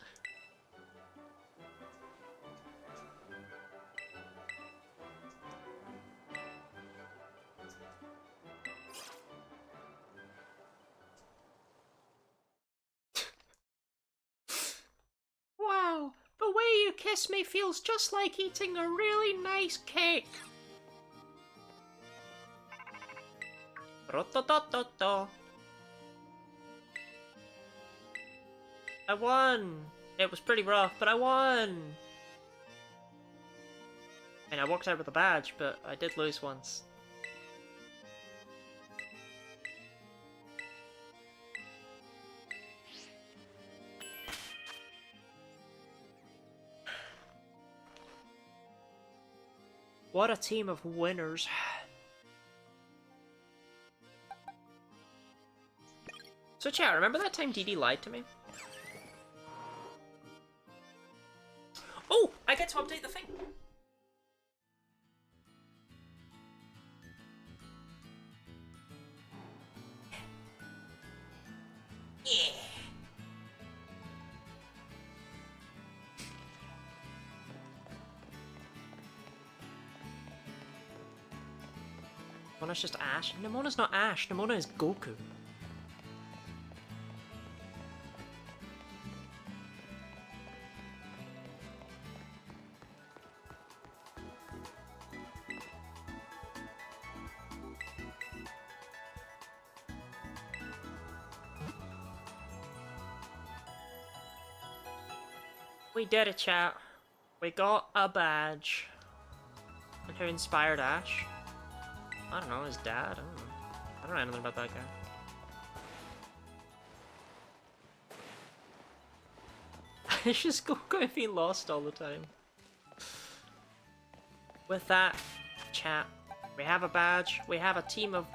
Wow, the way you kiss me feels just like eating a really nice cake. Rototototo. I won! It was pretty rough, but I won! And I walked out with a badge, but I did lose once. What a team of winners. So chat, remember that time DD lied to me? Oh! I get to update the thing! Yeah! Nemona's just Ash? Nemona's not Ash, Nemona is Goku. We did it, chat. We got a badge. And who inspired Ash? I don't know, his dad? I don't know. I don't know anything about that guy. It's just Goku being lost all the time. With that, chat, we have a badge. We have a team of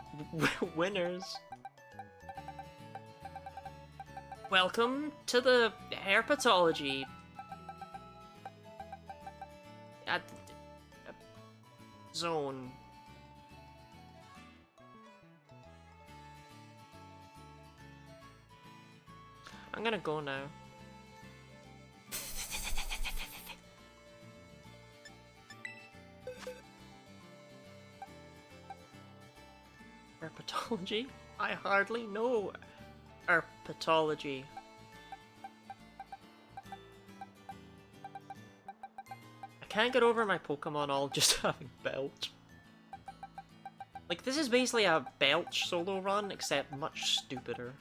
winners. Welcome to the herpetology zone. I'm gonna go now. Herpetology? I hardly know herpetology. I can't get over my Pokemon all just having belch. Like, this is basically a belch solo run, except much stupider.